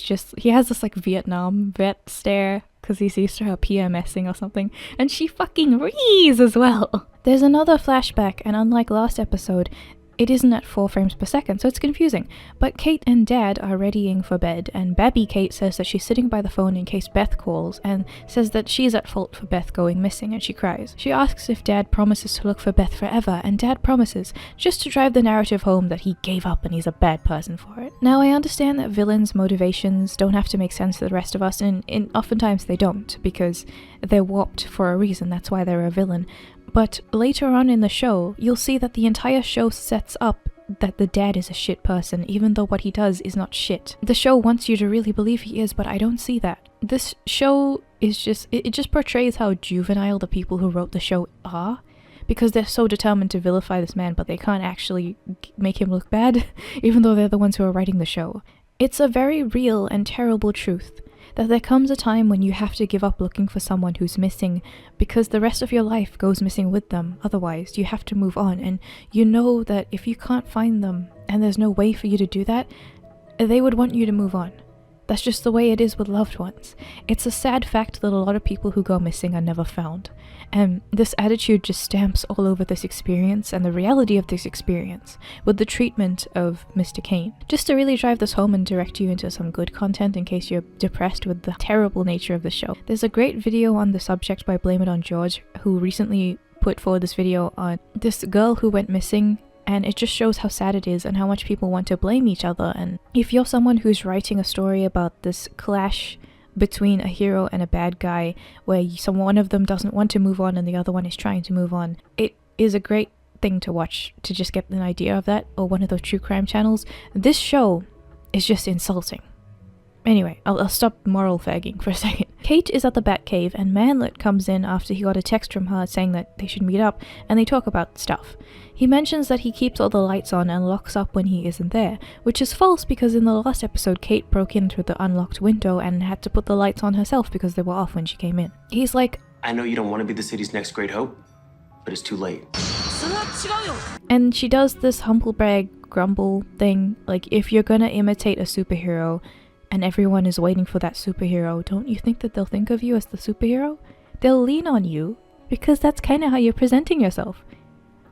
has this like Vietnam vet stare because he's used to her PMSing or something, and she fucking rees as well. There's another flashback, and unlike last episode, it isn't at 4 frames per second, so it's confusing. But Kate and Dad are readying for bed, and Babby Kate says that she's sitting by the phone in case Beth calls, and says that she's at fault for Beth going missing, and she cries. She asks if Dad promises to look for Beth forever, and Dad promises, just to drive the narrative home that he gave up and he's a bad person for it. Now, I understand that villains' motivations don't have to make sense to the rest of us, and oftentimes they don't, because they're warped for a reason, that's why they're a villain. But later on in the show, you'll see that the entire show sets up that the dad is a shit person, even though what he does is not shit. The show wants you to really believe he is, but I don't see that. This show is just, it just portrays how juvenile the people who wrote the show are, because they're so determined to vilify this man, but they can't actually make him look bad, even though they're the ones who are writing the show. It's a very real and terrible truth that there comes a time when you have to give up looking for someone who's missing, because the rest of your life goes missing with them. Otherwise, you have to move on, and you know that if you can't find them, and there's no way for you to do that, they would want you to move on. That's just the way it is with loved ones. It's a sad fact that a lot of people who go missing are never found. And this attitude just stamps all over this experience and the reality of this experience with the treatment of Mr. Kane. Just to really drive this home and direct you into some good content in case you're depressed with the terrible nature of the show. There's a great video on the subject by Blame It On George, who recently put forward this video on this girl who went missing, and it just shows how sad it is and how much people want to blame each other. And if you're someone who's writing a story about this clash between a hero and a bad guy, where one of them doesn't want to move on and the other one is trying to move on, it is a great thing to watch to just get an idea of that, or one of those true crime channels. This show is just insulting. Anyway, I'll stop moral fagging for a second. Kate is at the Batcave, and Manlet comes in after he got a text from her saying that they should meet up, and they talk about stuff. He mentions that he keeps all the lights on and locks up when he isn't there, which is false because in the last episode Kate broke into the unlocked window and had to put the lights on herself because they were off when she came in. He's like, I know you don't want to be the city's next great hope, but it's too late. And she does this humble brag grumble thing, like, if you're gonna imitate a superhero and everyone is waiting for that superhero, don't you think that they'll think of you as the superhero? They'll lean on you, because that's kind of how you're presenting yourself.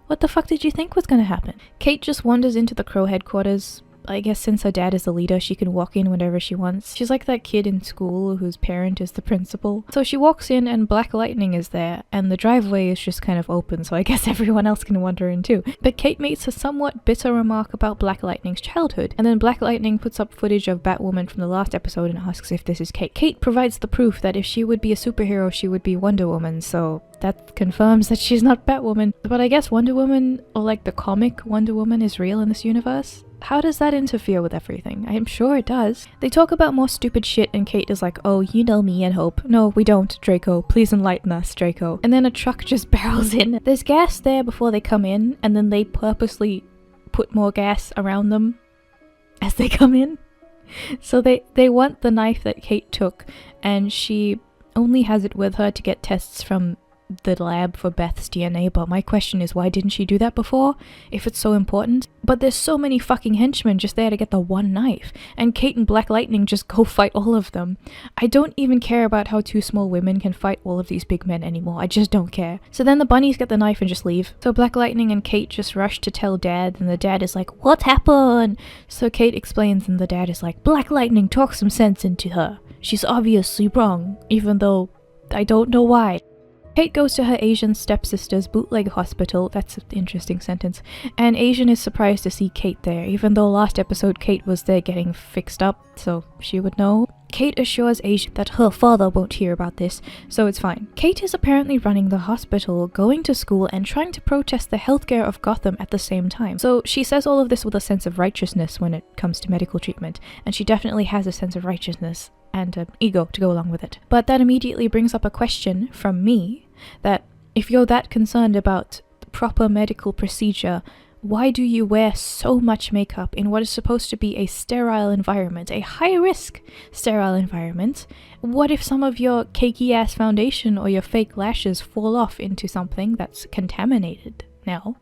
What the fuck did you think was gonna happen? Kate just wanders into the Crow headquarters. I guess since her dad is the leader, she can walk in whenever she wants. She's like that kid in school whose parent is the principal. So she walks in and Black Lightning is there, and the driveway is just kind of open, so I guess everyone else can wander in too. But Kate makes a somewhat bitter remark about Black Lightning's childhood, and then Black Lightning puts up footage of Batwoman from the last episode and asks if this is Kate. Kate provides the proof that if she would be a superhero, she would be Wonder Woman, so that confirms that she's not Batwoman. But I guess Wonder Woman, or like the comic Wonder Woman, is real in this universe? How does that interfere with everything? I'm sure it does. They talk about more stupid shit and Kate is like, oh, you know me and Hope. No, we don't, Draco. Please enlighten us, Draco. And then a truck just barrels in. There's gas there before they come in, and then they purposely put more gas around them as they come in. So they want the knife that Kate took, and she only has it with her to get tests from the lab for Beth's DNA, but my question is, why didn't she do that before, if it's so important? But there's so many fucking henchmen just there to get the one knife, and Kate and Black Lightning just go fight all of them. I don't even care about how 2 small women can fight all of these big men anymore, I just don't care. So then the bunnies get the knife and just leave. So Black Lightning and Kate just rush to tell Dad, and the dad is like, what happened? So Kate explains, and the dad is like, Black Lightning, talk some sense into her. She's obviously wrong, even though I don't know why. Kate goes to her Asian stepsister's bootleg hospital, that's an interesting sentence, and Asian is surprised to see Kate there, even though last episode Kate was there getting fixed up, so she would know. Kate assures Asian that her father won't hear about this, so it's fine. Kate is apparently running the hospital, going to school, and trying to protest the healthcare of Gotham at the same time. So she says all of this with a sense of righteousness when it comes to medical treatment, and she definitely has a sense of righteousness and an ego to go along with it. But that immediately brings up a question from me, that if you're that concerned about proper medical procedure, why do you wear so much makeup in what is supposed to be a sterile environment, a high-risk sterile environment? What if some of your cakey-ass foundation or your fake lashes fall off into something that's contaminated now?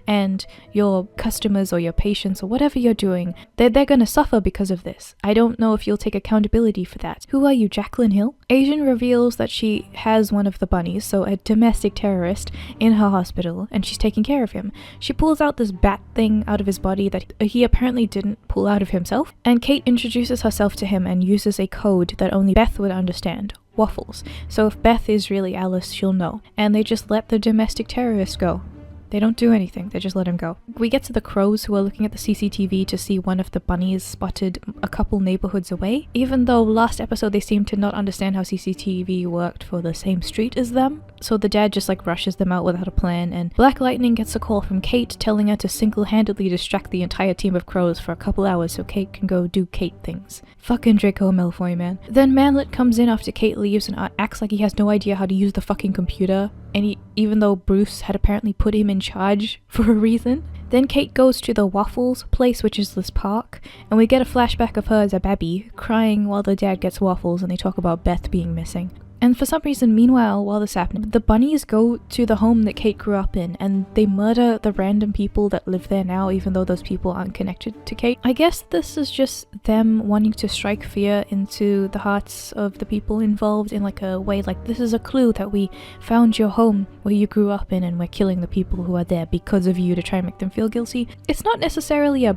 and your customers or your patients or whatever you're doing, they're gonna suffer because of this. I don't know if you'll take accountability for that. Who are you, Jacqueline Hill? Asian reveals that she has one of the bunnies, so a domestic terrorist, in her hospital, and she's taking care of him. She pulls out this bat thing out of his body that he apparently didn't pull out of himself, and Kate introduces herself to him and uses a code that only Beth would understand. Waffles. So if Beth is really Alice, she'll know. And they just let the domestic terrorist go. They don't do anything, they just let him go. We get to the crows who are looking at the CCTV to see one of the bunnies spotted a couple neighborhoods away, even though last episode they seemed to not understand how CCTV worked for the same street as them. So the dad just like rushes them out without a plan, and Black Lightning gets a call from Kate telling her to single-handedly distract the entire team of crows for a couple hours so Kate can go do Kate things. Fucking Draco Malfoy, man. Then Manlet comes in after Kate leaves and acts like he has no idea how to use the fucking computer, and even though Bruce had apparently put him in charge for a reason. Then Kate goes to the Waffles place, which is this park, and we get a flashback of her as a baby, crying while the dad gets waffles and they talk about Beth being missing. And for some reason, meanwhile, while this is happening, the bunnies go to the home that Kate grew up in, and they murder the random people that live there now, even though those people aren't connected to Kate. I guess this is just them wanting to strike fear into the hearts of the people involved in like a way like, this is a clue that we found your home where you grew up in and we're killing the people who are there because of you to try and make them feel guilty. It's not necessarily a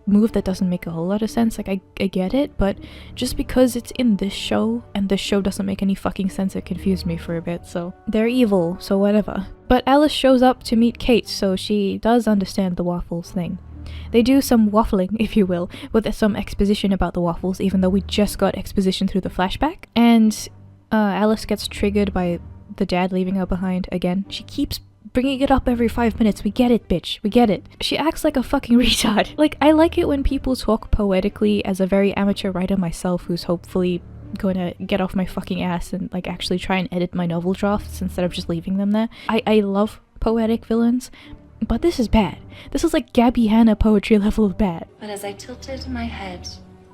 move that doesn't make a whole lot of sense, like I get it, but just because it's in this show and this show doesn't make any fucking sense, it confused me for a bit. So they're evil, so whatever. But Alice shows up to meet Kate, so she does understand the waffles thing. They do some waffling, if you will, with some exposition about the waffles, even though we just got exposition through the flashback. And Alice gets triggered by the dad leaving her behind again. She keeps bringing it up every 5 minutes. We get it, bitch. We get it. She acts like a fucking retard. Like, I like it when people talk poetically as a very amateur writer myself who's hopefully going to get off my fucking ass and like actually try and edit my novel drafts instead of just leaving them there. I love poetic villains, but this is bad. This is like Gabby Hanna poetry level of bad. But as I tilted my head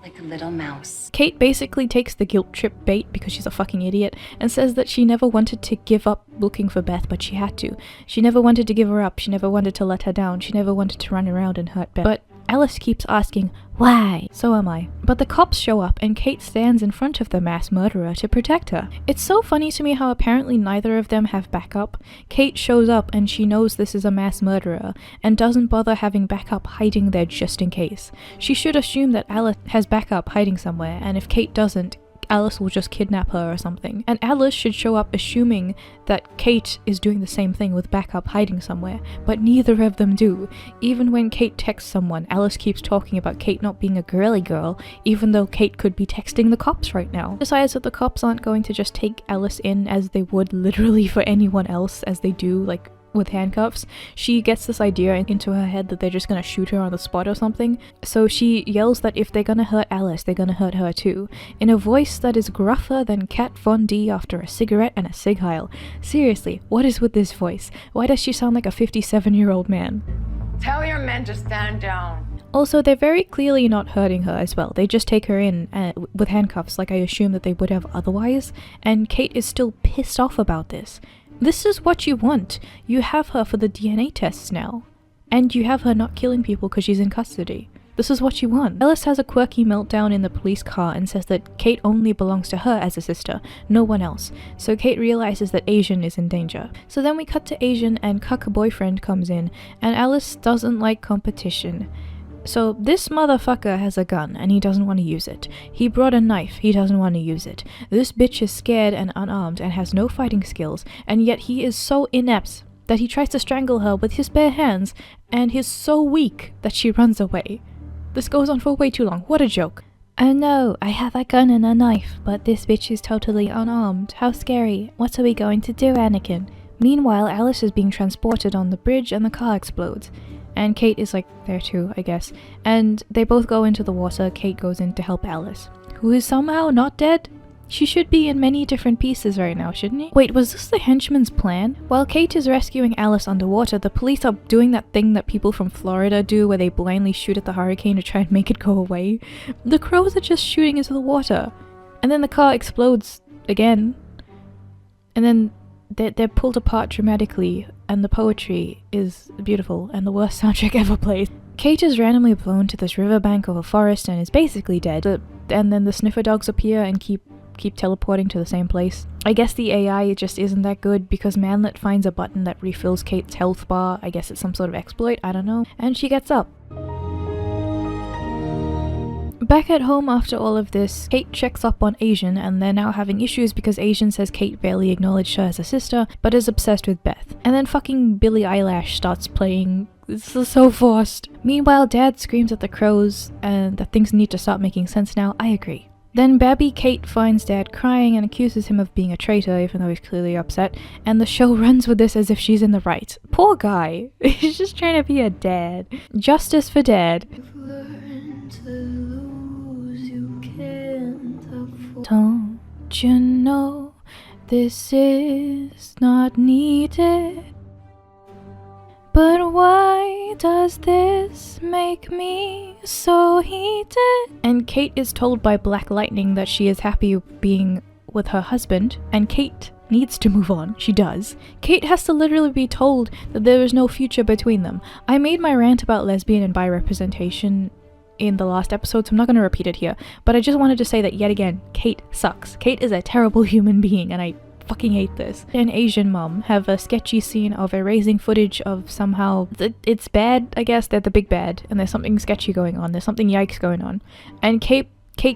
like a little mouse, Kate basically takes the guilt trip bait because she's a fucking idiot and says that she never wanted to give up looking for Beth, but she had to. She never wanted to give her up. She never wanted to let her down. She never wanted to run around and hurt Beth. But Alice keeps asking, why? So am I. But the cops show up and Kate stands in front of the mass murderer to protect her. It's so funny to me how apparently neither of them have backup. Kate shows up and she knows this is a mass murderer and doesn't bother having backup hiding there just in case. She should assume that Alice has backup hiding somewhere, and if Kate doesn't, Alice will just kidnap her or something. And Alice should show up assuming that Kate is doing the same thing with backup hiding somewhere, but neither of them do. Even when Kate texts someone, Alice keeps talking about Kate not being a girly girl, even though Kate could be texting the cops right now. Decides that the cops aren't going to just take Alice in as they would literally for anyone else, as they do, like, with handcuffs. She gets this idea into her head that they're just gonna shoot her on the spot or something, so she yells that if they're gonna hurt Alice, they're gonna hurt her too, in a voice that is gruffer than Kat Von D after a cigarette and a cig heil. Seriously, what is with this voice? Why does she sound like a 57-year-old man? Tell your men to stand down. Also, they're very clearly not hurting her as well. They just take her in with handcuffs like I assume that they would have otherwise, and Kate is still pissed off about this. This is what you want. You have her for the DNA tests now. And you have her not killing people because she's in custody. This is what you want. Alice has a quirky meltdown in the police car and says that Kate only belongs to her as a sister, no one else. So Kate realizes that Asian is in danger. So then we cut to Asian and Cuck boyfriend comes in, and Alice doesn't like competition. So this motherfucker has a gun and he doesn't want to use it. He brought a knife, he doesn't want to use it. This bitch is scared and unarmed and has no fighting skills, and yet he is so inept that he tries to strangle her with his bare hands, and he's so weak that she runs away. This goes on for way too long. What a joke. Oh no, I have a gun and a knife, but this bitch is totally unarmed. How scary. What are we going to do, Anakin? Meanwhile, Alice is being transported on the bridge and the car explodes. And Kate is like there too, I guess. And they both go into the water. Kate goes in to help Alice, who is somehow not dead. She should be in many different pieces right now, shouldn't he? Wait, was this the henchman's plan? While Kate is rescuing Alice underwater, the police are doing that thing that people from Florida do where they blindly shoot at the hurricane to try and make it go away. The crows are just shooting into the water. And then the car explodes again. And then they're pulled apart dramatically, and the poetry is beautiful and the worst soundtrack ever played. Kate is randomly blown to this riverbank of a forest and is basically dead. And then the sniffer dogs appear and keep teleporting to the same place. I guess the AI just isn't that good because Manlet finds a button that refills Kate's health bar. I guess it's some sort of exploit, I don't know. And she gets up. Back at home after all of this, Kate checks up on Asian, and they're now having issues because Asian says Kate barely acknowledged her as a sister, but is obsessed with Beth. And then fucking Billie Eilish starts playing. This is so forced. Meanwhile, Dad screams at the crows and that things need to start making sense now. I agree. Then Babby Kate finds Dad crying and accuses him of being a traitor, even though he's clearly upset, and the show runs with this as if she's in the right. Poor guy. He's just trying to be a dad. Justice for Dad. Don't you know this is not needed? But why does this make me so heated? And Kate is told by Black Lightning that she is happy being with her husband, and Kate needs to move on. She does. Kate has to literally be told that there is no future between them. I made my rant about lesbian and bi representation in the last episode, so I'm not going to repeat it here, but I just wanted to say that yet again, Kate sucks. Kate is a terrible human being, and I fucking hate this. An Asian mom have a sketchy scene of erasing footage of somehow it's bad, I guess. They're the big bad, and there's something sketchy going on. There's something yikes going on, and Kate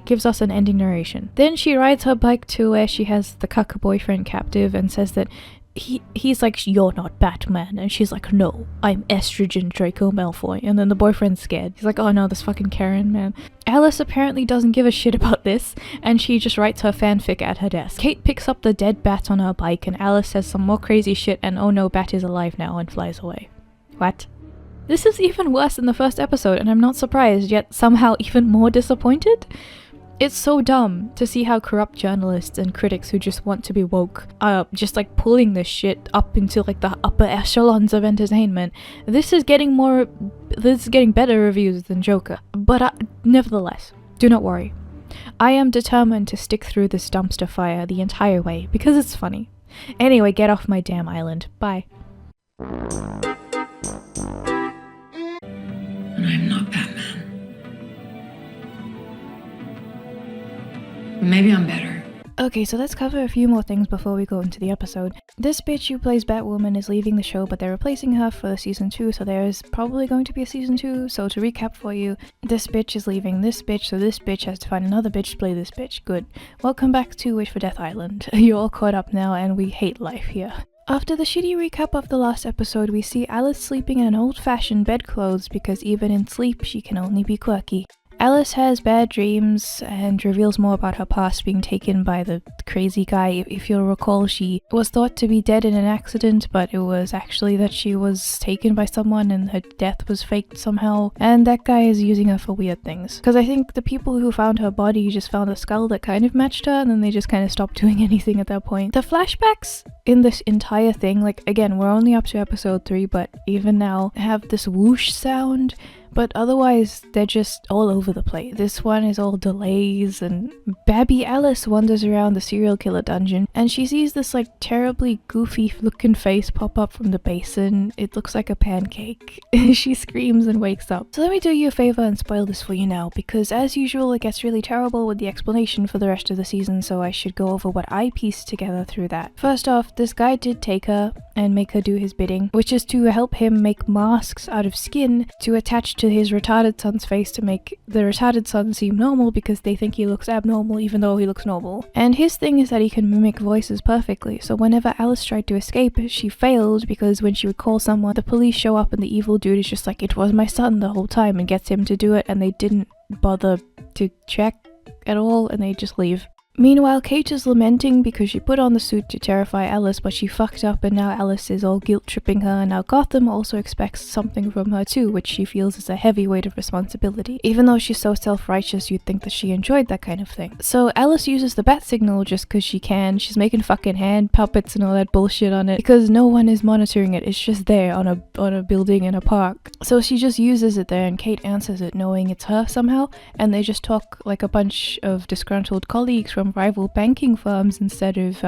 gives us an ending narration. Then she rides her bike to where she has the cuck boyfriend captive and says that he's like, "You're not Batman," and she's like, "No, I'm estrogen Draco Malfoy." And then the boyfriend's scared. He's like, "Oh no, this fucking Karen, man." Alice apparently doesn't give a shit about this, and she just writes her fanfic at her desk. Kate picks up the dead bat on her bike, and Alice says some more crazy shit, and oh no, Bat is alive now, and flies away. What? This is even worse than the first episode, and I'm not surprised, yet somehow even more disappointed? It's so dumb to see how corrupt journalists and critics who just want to be woke are just like pulling this shit up into like the upper echelons of entertainment. This is getting better reviews than Joker, but nevertheless, do not worry. I am determined to stick through this dumpster fire the entire way because it's funny. Anyway, get off my damn island. Bye. And I'm not Batman. Maybe I'm better. Okay, so let's cover a few more things before we go into the episode. This bitch who plays Batwoman is leaving the show, but they're replacing her for season 2, so there is probably going to be a season 2. So to recap for you, this bitch is leaving this bitch, so this bitch has to find another bitch to play this bitch. Good. Welcome back to Wish for Death Island. You're all caught up now, and we hate life here. After the shitty recap of the last episode, we see Alice sleeping in an old-fashioned bedclothes because even in sleep she can only be quirky. Alice has bad dreams and reveals more about her past being taken by the crazy guy. If you'll recall, she was thought to be dead in an accident, but it was actually that she was taken by someone and her death was faked somehow. And that guy is using her for weird things. Because I think the people who found her body just found a skull that kind of matched her, and then they just kind of stopped doing anything at that point. The flashbacks in this entire thing, like again, we're only up to episode 3, but even now, have this whoosh sound. But otherwise, they're just all over the place. This one is all delays, and Babby Alice wanders around the serial killer dungeon, and she sees this like terribly goofy looking face pop up from the basin. It looks like a pancake. She screams and wakes up. So let me do you a favor and spoil this for you now, because as usual it gets really terrible with the explanation for the rest of the season, so I should go over what I pieced together through that. First off, this guy did take her and make her do his bidding, which is to help him make masks out of skin to attach to his retarded son's face to make the retarded son seem normal because they think he looks abnormal even though he looks normal. And his thing is that he can mimic voices perfectly, so whenever Alice tried to escape, she failed because when she would call someone, the police show up and the evil dude is just like, "It was my son the whole time," and gets him to do it, and they didn't bother to check at all and they just leave. Meanwhile, Kate is lamenting because she put on the suit to terrify Alice, but she fucked up and now Alice is all guilt-tripping her, and now Gotham also expects something from her too, which she feels is a heavy weight of responsibility. Even though she's so self-righteous, you'd think that she enjoyed that kind of thing. So Alice uses the bat signal just because she can. She's making fucking hand puppets and all that bullshit on it because no one is monitoring it. It's just there on a building in a park. So she just uses it there, and Kate answers it knowing it's her somehow, and they just talk like a bunch of disgruntled colleagues from rival banking firms instead of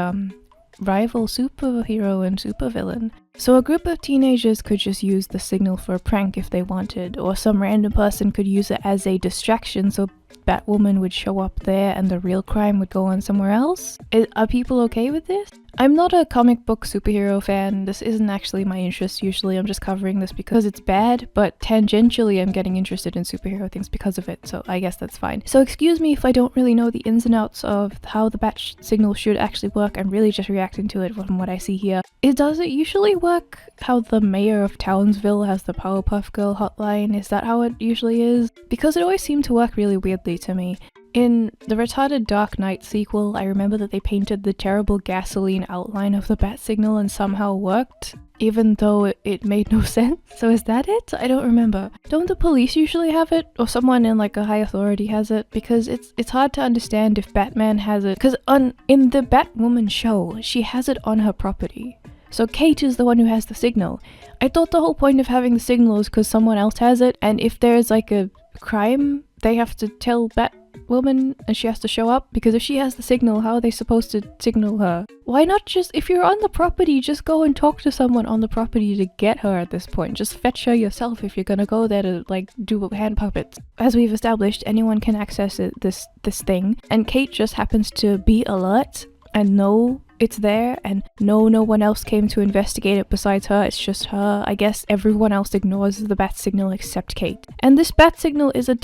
rival superhero and supervillain. So a group of teenagers could just use the signal for a prank if they wanted, or some random person could use it as a distraction so Batwoman would show up there and the real crime would go on somewhere else. Are people okay with this? I'm not a comic book superhero fan. This isn't actually my interest usually. I'm just covering this because it's bad, but tangentially I'm getting interested in superhero things because of it, so I guess that's fine. So excuse me if I don't really know the ins and outs of how the bat signal should actually work. I'm really just reacting to it from what I see here. Does it usually work how the mayor of Townsville has the Powerpuff Girl hotline? Is that how it usually is? Because it always seemed to work really weirdly to me. In the retarded Dark Knight sequel, I remember that they painted the terrible gasoline outline of the bat signal and somehow worked, even though it made no sense. So is that it? I don't remember. Don't the police usually have it? Or someone in like a high authority has it? Because it's hard to understand if Batman has it. Because in the Batwoman show, she has it on her property. So Kate is the one who has the signal. I thought the whole point of having the signal is because someone else has it, and if there's like a crime, they have to tell Batwoman and she has to show up, because if she has the signal, how are they supposed to signal her? Why not just, if you're on the property, just go and talk to someone on the property to get her at this point. Just fetch her yourself if you're gonna go there to like do hand puppets. As we've established, anyone can access this thing, and Kate just happens to be alert and know it's there, and no one else came to investigate it besides her. It's just her. I guess everyone else ignores the bat signal except Kate. And this bat signal is I'm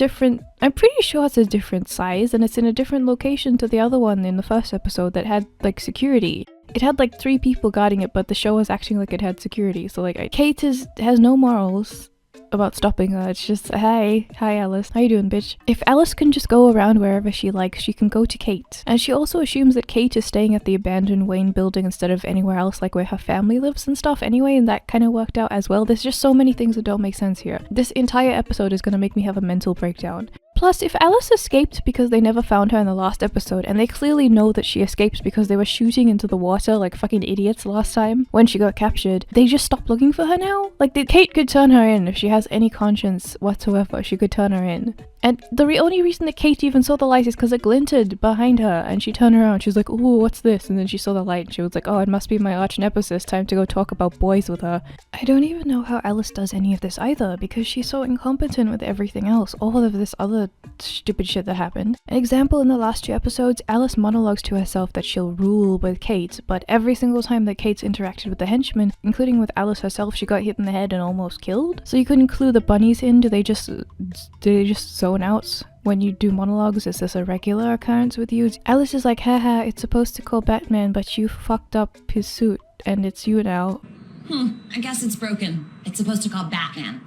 pretty sure it's a different size, and it's in a different location to the other one in the first episode that had like security. It had like 3 people guarding it, but the show was acting like it had security. So like Kate has no morals about stopping her. It's just, hi Alice, how you doing, bitch? If Alice can just go around wherever she likes, she can go to Kate. And she also assumes that Kate is staying at the abandoned Wayne building instead of anywhere else, like where her family lives and stuff anyway, and that kind of worked out as well. There's just so many things that don't make sense here. This entire episode is gonna make me have a mental breakdown. Plus, if Alice escaped because they never found her in the last episode, and they clearly know that she escaped because they were shooting into the water like fucking idiots last time when she got captured, they just stopped looking for her now? Like, Kate could turn her in if she has any conscience whatsoever. She could turn her in. And the only reason that Kate even saw the light is because it glinted behind her, and she turned around. She was like, ooh, what's this? And then she saw the light and she was like, oh, it must be my arch nemesis. Time to go talk about boys with her. I don't even know how Alice does any of this either, because she's so incompetent with everything else. All of this other stupid shit that happened. An example, in the last 2 episodes, Alice monologues to herself that she'll rule with Kate, but every single time that Kate's interacted with the henchmen, including with Alice herself, she got hit in the head and almost killed. So you couldn't clue the bunnies in? Do they just zone out when you do monologues? Is this a regular occurrence with you? Alice is like, haha, it's supposed to call Batman, but you fucked up his suit, and it's you now. I guess it's broken. It's supposed to call Batman.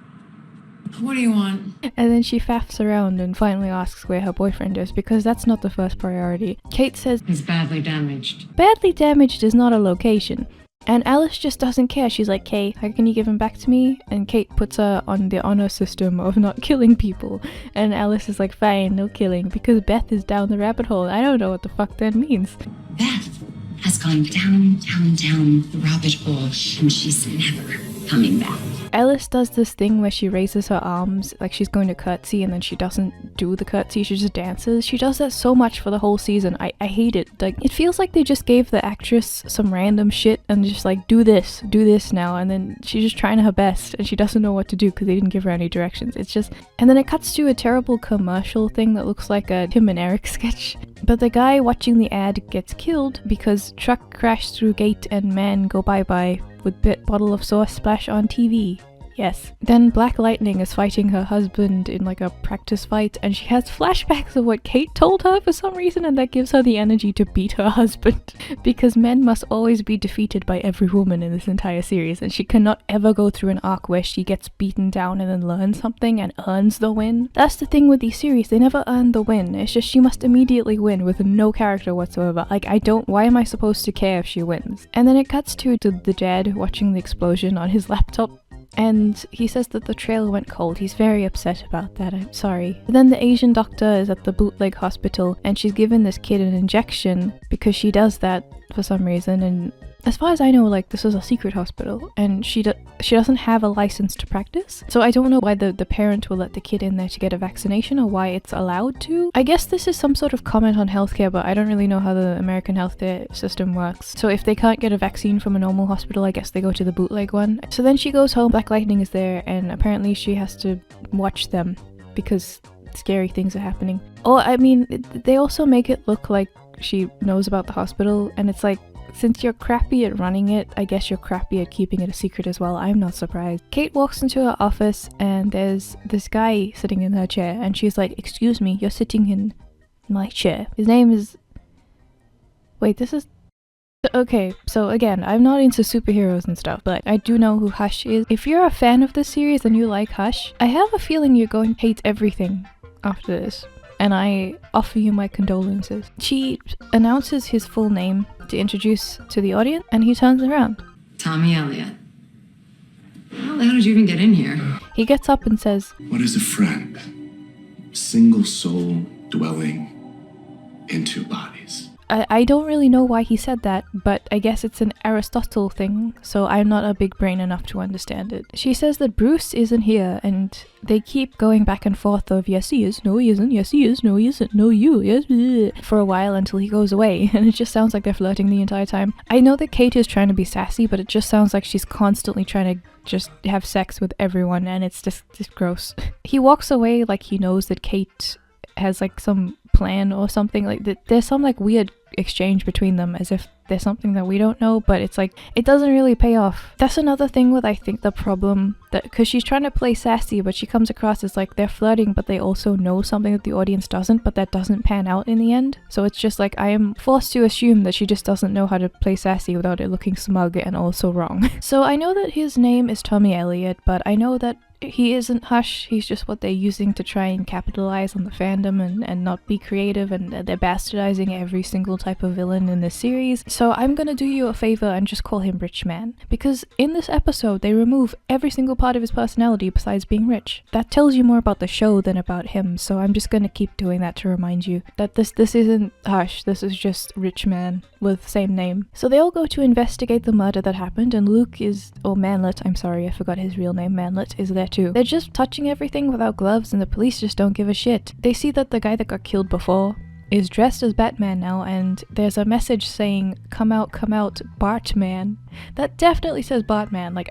What do you want? And then she faffs around and finally asks where her boyfriend is, because that's not the first priority. Kate says, he's badly damaged. Badly damaged is not a location. And Alice just doesn't care. She's like, Kate, how can you give him back to me? And Kate puts her on the honor system of not killing people. And Alice is like, fine, no killing, because Beth is down the rabbit hole. I don't know what the fuck that means. Beth has gone down the rabbit hole, and she's never coming back. Alice does this thing where she raises her arms like she's going to curtsy, and then she doesn't do the curtsy, she just dances. She does that so much for the whole season. I hate it. Like, it feels like they just gave the actress some random shit and just like, do this now, and then she's just trying her best and she doesn't know what to do because they didn't give her any directions. It's just, and then it cuts to a terrible commercial thing that looks like a Tim and Eric sketch. But the guy watching the ad gets killed because truck crashed through gate and man go bye-bye with bottle of sauce splash on TV. Yes. Then Black Lightning is fighting her husband in like a practice fight, and she has flashbacks of what Kate told her for some reason, and that gives her the energy to beat her husband. Because men must always be defeated by every woman in this entire series, and she cannot ever go through an arc where she gets beaten down and then learns something and earns the win. That's the thing with these series, they never earn the win. It's just she must immediately win with no character whatsoever. Like, why am I supposed to care if she wins? And then it cuts to the dad watching the explosion on his laptop. And he says that the trailer went cold. He's very upset about that. I'm sorry. But then the Asian doctor is at the bootleg hospital, and she's given this kid an injection because she does that for some reason, and as far as I know, like, this is a secret hospital, and she doesn't have a license to practice. So I don't know why the parent will let the kid in there to get a vaccination, or why it's allowed to. I guess this is some sort of comment on healthcare, but I don't really know how the American healthcare system works. So if they can't get a vaccine from a normal hospital, I guess they go to the bootleg one. So then she goes home, Black Lightning is there, and apparently she has to watch them because scary things are happening. Or, I mean, they also make it look like she knows about the hospital, and it's like, since you're crappy at running it, I guess you're crappy at keeping it a secret as well. I'm not surprised. Kate walks into her office and there's this guy sitting in her chair, and she's like, "Excuse me, you're sitting in my chair." His name is... Wait, this is... Okay, so again, I'm not into superheroes and stuff, but I do know who Hush is. If you're a fan of this series and you like Hush, I have a feeling you're going to hate everything after this, and I offer you my condolences. She announces his full name to introduce to the audience, and he turns around. Tommy Elliott. How the hell did you even get in here? He gets up and says, "What is a friend? Single soul dwelling in two bodies." I don't really know why he said that, but I guess it's an Aristotle thing, so I'm not a big brain enough to understand it. She says that Bruce isn't here, and they keep going back and forth of yes he is, no he isn't, yes he is, no he isn't, no you, yes, bleh, for a while until he goes away, and it just sounds like they're flirting the entire time. I know that Kate is trying to be sassy, but it just sounds like she's constantly trying to just have sex with everyone, and it's just gross. He walks away like he knows that Kate has like some plan or something, like there's some like weird exchange between them as if there's something that we don't know, but it's like it doesn't really pay off. That's another thing with I think the problem, that because she's trying to play sassy, but she comes across as like they're flirting but they also know something that the audience doesn't, but that doesn't pan out in the end. So it's just like I am forced to assume that she just doesn't know how to play sassy without it looking smug and also wrong. So I know that his name is Tommy Elliott, but I know that he isn't Hush, he's just what they're using to try and capitalize on the fandom and not be creative, and they're bastardizing every single type of villain in this series. So I'm gonna do you a favor and just call him Rich Man, because in this episode they remove every single part of his personality besides being rich. That tells you more about the show than about him, so I'm just gonna keep doing that to remind you that this isn't Hush, this is just Rich Man with same name. So they all go to investigate the murder that happened, and Luke is, or Manlet, I'm sorry, I forgot his real name, Manlet, is there too. They're just touching everything without gloves, and the police just don't give a shit. They see that the guy that got killed before is dressed as Batman now, and there's a message saying, come out, Bartman." That definitely says Bartman. Like,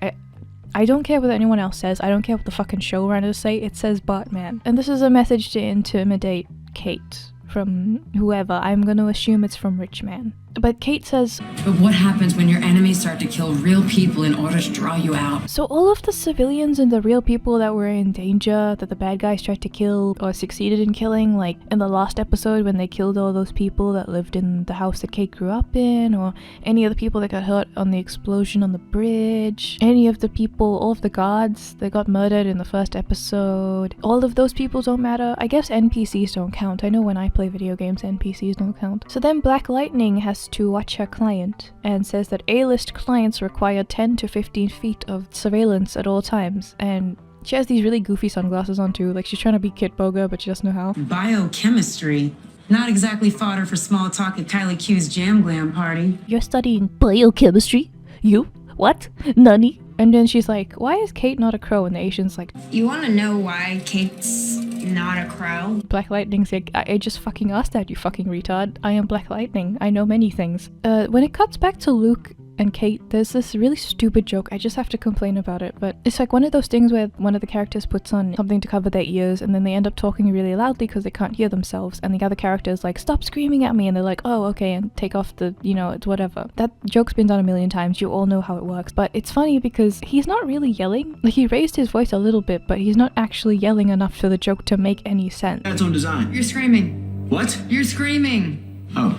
I don't care what anyone else says, I don't care what the fucking showrunners say, it says Bartman. And this is a message to intimidate Kate from whoever. I'm gonna assume it's from Rich Man. But Kate says, "But what happens when your enemies start to kill real people in order to draw you out?" So all of the civilians and the real people that were in danger, that the bad guys tried to kill or succeeded in killing, like in the last episode when they killed all those people that lived in the house that Kate grew up in, or any of the people that got hurt on the explosion on the bridge, any of the people, all of the guards that got murdered in the first episode, all of those people don't matter. I guess NPCs don't count. I know when I play video games, NPCs don't count. So then Black Lightning has to watch her client and says that A-list clients require 10 to 15 feet of surveillance at all times, and she has these really goofy sunglasses on too, like she's trying to be Kit Boga but she doesn't know how. Biochemistry. Not exactly fodder for small talk at Kylie Q's Jam Glam party. "You're studying biochemistry? You? What? Nani?" And then she's like, "Why is Kate not a crow?" And the Asian's like, "You want to know why Kate's not a crow?" Black Lightning's like, I just fucking asked that, you fucking retard. I am Black Lightning. I know many things. When it cuts back to Luke and Kate, there's this really stupid joke. I just have to complain about it, but it's like one of those things where one of the characters puts on something to cover their ears, and then they end up talking really loudly because they can't hear themselves, and the other character is like, "Stop screaming at me," and they're like, "Oh, okay," and take off the, it's whatever. That joke's been done a million times, you all know how it works, but it's funny because he's not really yelling. Like, he raised his voice a little bit, but he's not actually yelling enough for the joke to make any sense. That's on design. You're screaming. What? You're screaming. Oh,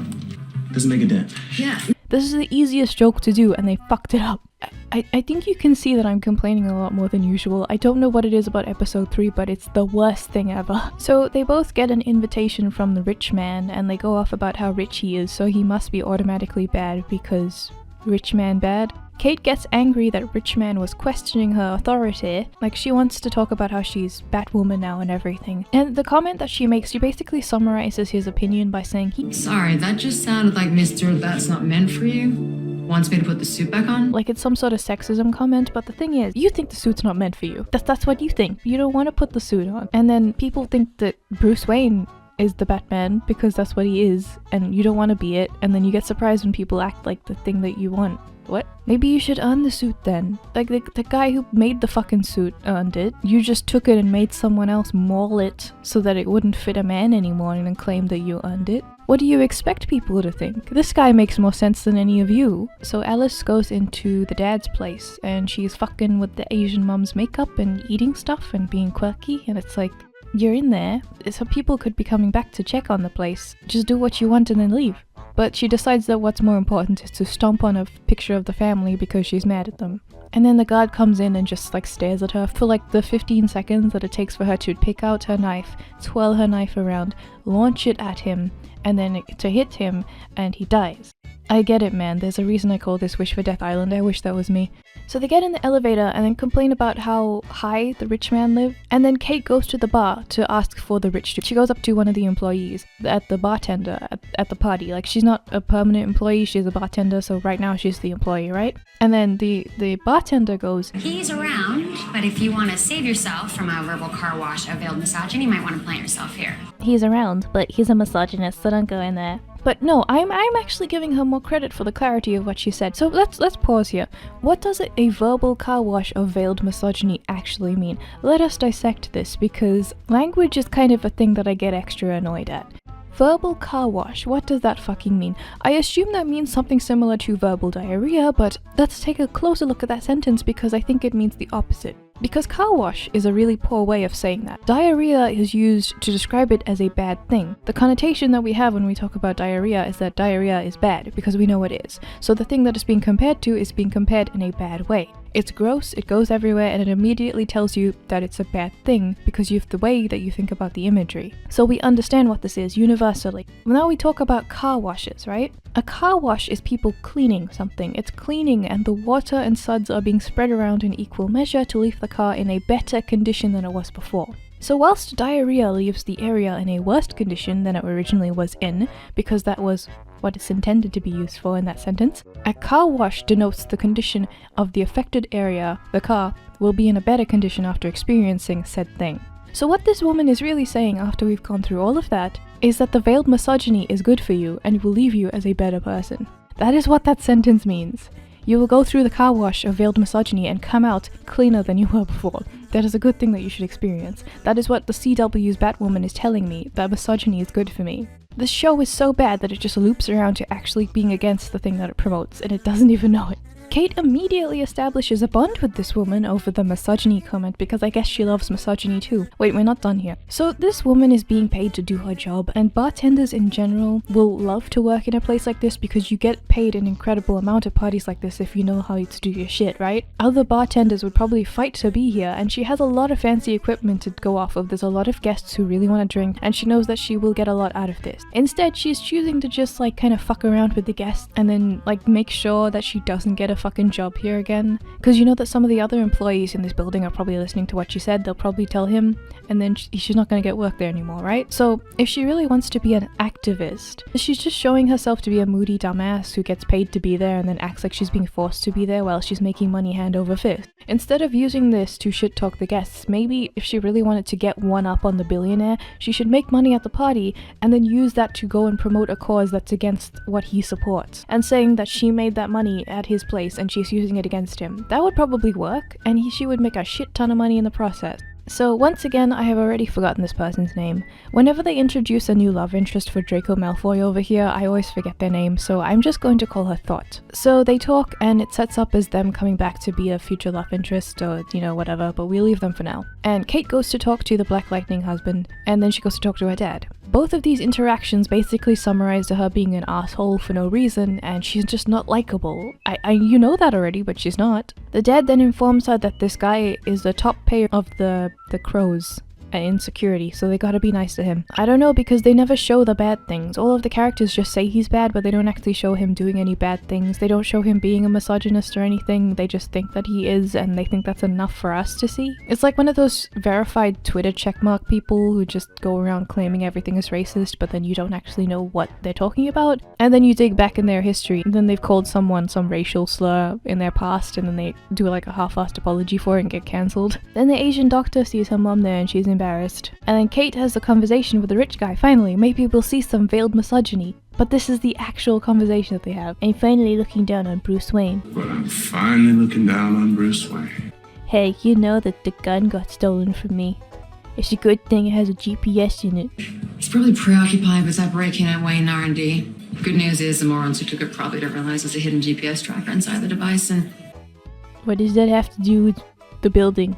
doesn't make a dent. Yeah. This is the easiest joke to do, and they fucked it up. I think you can see that I'm complaining a lot more than usual. I don't know what it is about episode 3, but it's the worst thing ever. So they both get an invitation from the Rich Man, and they go off about how rich he is, so he must be automatically bad because Rich Man bad. Kate gets angry that Rich Man was questioning her authority, like she wants to talk about how she's Batwoman now and everything. And the comment that she makes, she basically summarizes his opinion by saying Sorry, that just sounded like Mr. That's Not Meant For You. wants me to put the suit back on? Like it's some sort of sexism comment, but the thing is, you think the suit's not meant for you. That's what you think. You don't want to put the suit on. And then people think that Bruce Wayne is the Batman because that's what he is, and you don't want to be it, and then you get surprised when people act like the thing that you want. What? Maybe you should earn the suit then. Like the guy who made the fucking suit earned it. You just took it and made someone else maul it so that it wouldn't fit a man anymore and then claim that you earned it. What do you expect people to think? This guy makes more sense than any of you. So Alice goes into the dad's place and she's fucking with the Asian mom's makeup and eating stuff and being quirky, and it's like, you're in there, so people could be coming back to check on the place. Just do what you want and then leave. But she decides that what's more important is to stomp on a picture of the family because she's mad at them. And then the guard comes in and just like stares at her for like the 15 seconds that it takes for her to pick out her knife, twirl her knife around, launch it at him, and then to hit him, and he dies. I get it, man. There's a reason I call this Wish for Death Island. I wish that was me. So they get in the elevator and then complain about how high the rich man lived. And then Kate goes to the bar to ask for the rich dude. She goes up to one of the employees, the bartender at the party. Like, she's not a permanent employee, she's a bartender, so right now she's the employee, right? And then the bartender goes, He's around, but if you want to save yourself from a verbal car wash of veiled misogyny, you might want to plant yourself here. He's around, but he's a misogynist, so don't go in there. But no, I'm actually giving her more credit for the clarity of what she said. So let's pause here. What does a verbal car wash of veiled misogyny actually mean? Let us dissect this, because language is kind of a thing that I get extra annoyed at. Verbal car wash, what does that fucking mean? I assume that means something similar to verbal diarrhea, but let's take a closer look at that sentence because I think it means the opposite. Because car wash is a really poor way of saying that. Diarrhea is used to describe it as a bad thing. The connotation that we have when we talk about diarrhea is that diarrhea is bad, because we know it is. So the thing that it's being compared to is being compared in a bad way. It's gross, it goes everywhere, and it immediately tells you that it's a bad thing because of the way that you think about the imagery. So we understand what this is universally. Now we talk about car washes, right? A car wash is people cleaning something. It's cleaning, and the water and suds are being spread around in equal measure to leave the car in a better condition than it was before. So whilst diarrhea leaves the area in a worse condition than it originally was in, because that was what it's intended to be used for in that sentence, a car wash denotes the condition of the affected area. The car will be in a better condition after experiencing said thing. So what this woman is really saying after we've gone through all of that is that the veiled misogyny is good for you and will leave you as a better person. That is what that sentence means. You will go through the car wash of veiled misogyny and come out cleaner than you were before. That is a good thing that you should experience. That is what the CW's Batwoman is telling me, that misogyny is good for me. This show is so bad that it just loops around to actually being against the thing that it promotes, and it doesn't even know it. Kate immediately establishes a bond with this woman over the misogyny comment because I guess she loves misogyny too. Wait, we're not done here. So this woman is being paid to do her job, and bartenders in general will love to work in a place like this because you get paid an incredible amount at parties like this if you know how to do your shit, right? Other bartenders would probably fight to be here, and she has a lot of fancy equipment to go off of. There's a lot of guests who really want to drink, and she knows that she will get a lot out of this. Instead, she's choosing to just like kind of fuck around with the guests and then like make sure that she doesn't get a fucking job here again, because you know that some of the other employees in this building are probably listening to what she said. They'll probably tell him, and then she's not going to get work there anymore, right? So if she really wants to be an activist, she's just showing herself to be a moody dumbass who gets paid to be there and then acts like she's being forced to be there while she's making money hand over fist. Instead of using this to shit talk the guests, maybe if she really wanted to get one up on the billionaire, she should make money at the party and then use that to go and promote a cause that's against what he supports, and saying that she made that money at his place and she's using it against him. That would probably work, and she would make a shit ton of money in the process. So once again, I have already forgotten this person's name. Whenever they introduce a new love interest for Draco Malfoy over here, I always forget their name, so I'm just going to call her Thought. So they talk, and it sets up as them coming back to be a future love interest, or, you know, whatever, but we'll leave them for now. And Kate goes to talk to the Black Lightning husband, and then she goes to talk to her dad. Both of these interactions basically summarize to her being an asshole for no reason, and she's just not likable. You know that already, but she's not. The dad then informs her that this guy is the top payer of the crows. and insecurity, so they gotta be nice to him. I don't know, because they never show the bad things. All of the characters just say he's bad, but they don't actually show him doing any bad things. They don't show him being a misogynist or anything. They just think that he is, and they think that's enough for us to see. It's like one of those verified Twitter checkmark people who just go around claiming everything is racist, but then you don't actually know what they're talking about. And then you dig back in their history, and then they've called someone some racial slur in their past, and then they do like a half-assed apology for it and get cancelled. Then the Asian doctor sees her mom there and she's embarrassed. And then Kate has a conversation with the rich guy. Finally, maybe we'll see some veiled misogyny. But this is the actual conversation that they have. I'm finally looking down on Bruce Wayne. But I'm finally looking down on Bruce Wayne. Hey, you know that the gun got stolen from me. It's a good thing it has a GPS in it. It's probably preoccupied with that break-in at Wayne R&D. Good news is the morons who took it probably don't realize there's a hidden GPS tracker inside the device, and... What does that have to do with the building?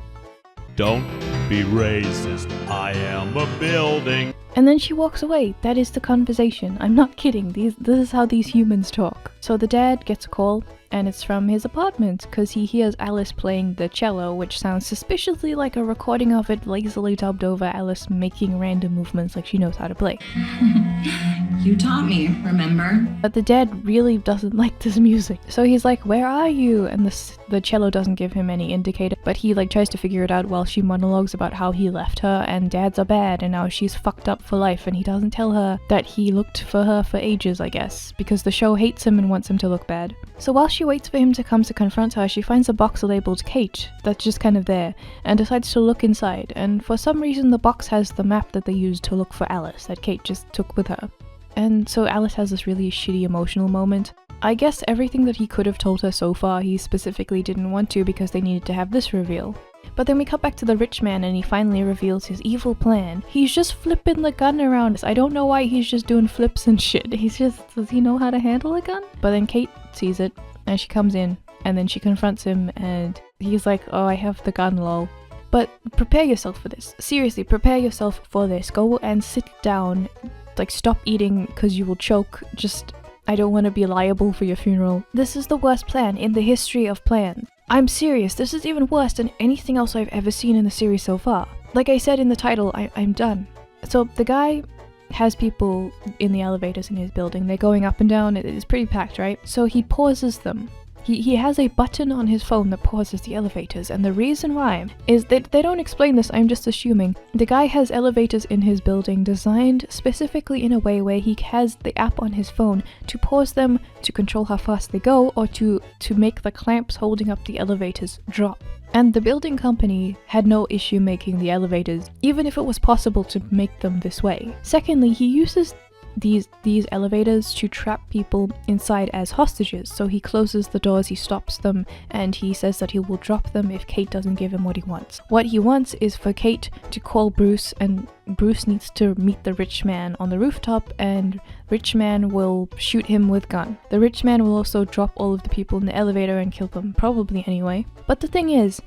Don't be racist. I am a building. And then she walks away. That is the conversation. I'm not kidding. This is how these humans talk. So the dad gets a call, and it's from his apartment, because he hears Alice playing the cello, which sounds suspiciously like a recording of it lazily dubbed over Alice making random movements like she knows how to play. You taught me, remember? But the dad really doesn't like this music. So he's like, where are you? And the cello doesn't give him any indicator, but he like tries to figure it out while she monologues about how he left her and dads are bad and now she's fucked up for life, and he doesn't tell her that he looked for her for ages, I guess, because the show hates him and wants him to look bad. So while she waits for him to come to confront her, she finds a box labeled Kate that's just kind of there and decides to look inside, and for some reason the box has the map that they used to look for Alice that Kate just took with her. And so Alice has this really shitty emotional moment. I guess everything that he could have told her so far he specifically didn't want to because they needed to have this reveal. But then we cut back to the rich man and he finally reveals his evil plan. He's just flipping the gun around. I don't know why he's just doing flips and shit. Does he know how to handle a gun? But then Kate sees it and she comes in and then she confronts him and he's like, oh, I have the gun, lol. But prepare yourself for this. Seriously, prepare yourself for this. Go and sit down. Like, stop eating because you will choke. Just, I don't want to be liable for your funeral. This is the worst plan in the history of plans. I'm serious, this is even worse than anything else I've ever seen in the series so far. Like I said in the title, I'm done. So the guy has people in the elevators in his building. They're going up and down. It is pretty packed, right? So he pauses them. He has a button on his phone that pauses the elevators, and the reason why is that they don't explain this, I'm just assuming. The guy has elevators in his building designed specifically in a way where he has the app on his phone to pause them to control how fast they go or to make the clamps holding up the elevators drop. And the building company had no issue making the elevators, even if it was possible to make them this way. Secondly, he uses these elevators to trap people inside as hostages. So he closes the doors, he stops them, and he says that he will drop them if Kate doesn't give him what he wants. What he wants is for Kate to call Bruce, and Bruce needs to meet the rich man on the rooftop, and rich man will shoot him with gun. The rich man will also drop all of the people in the elevator and kill them, probably anyway. But the thing is,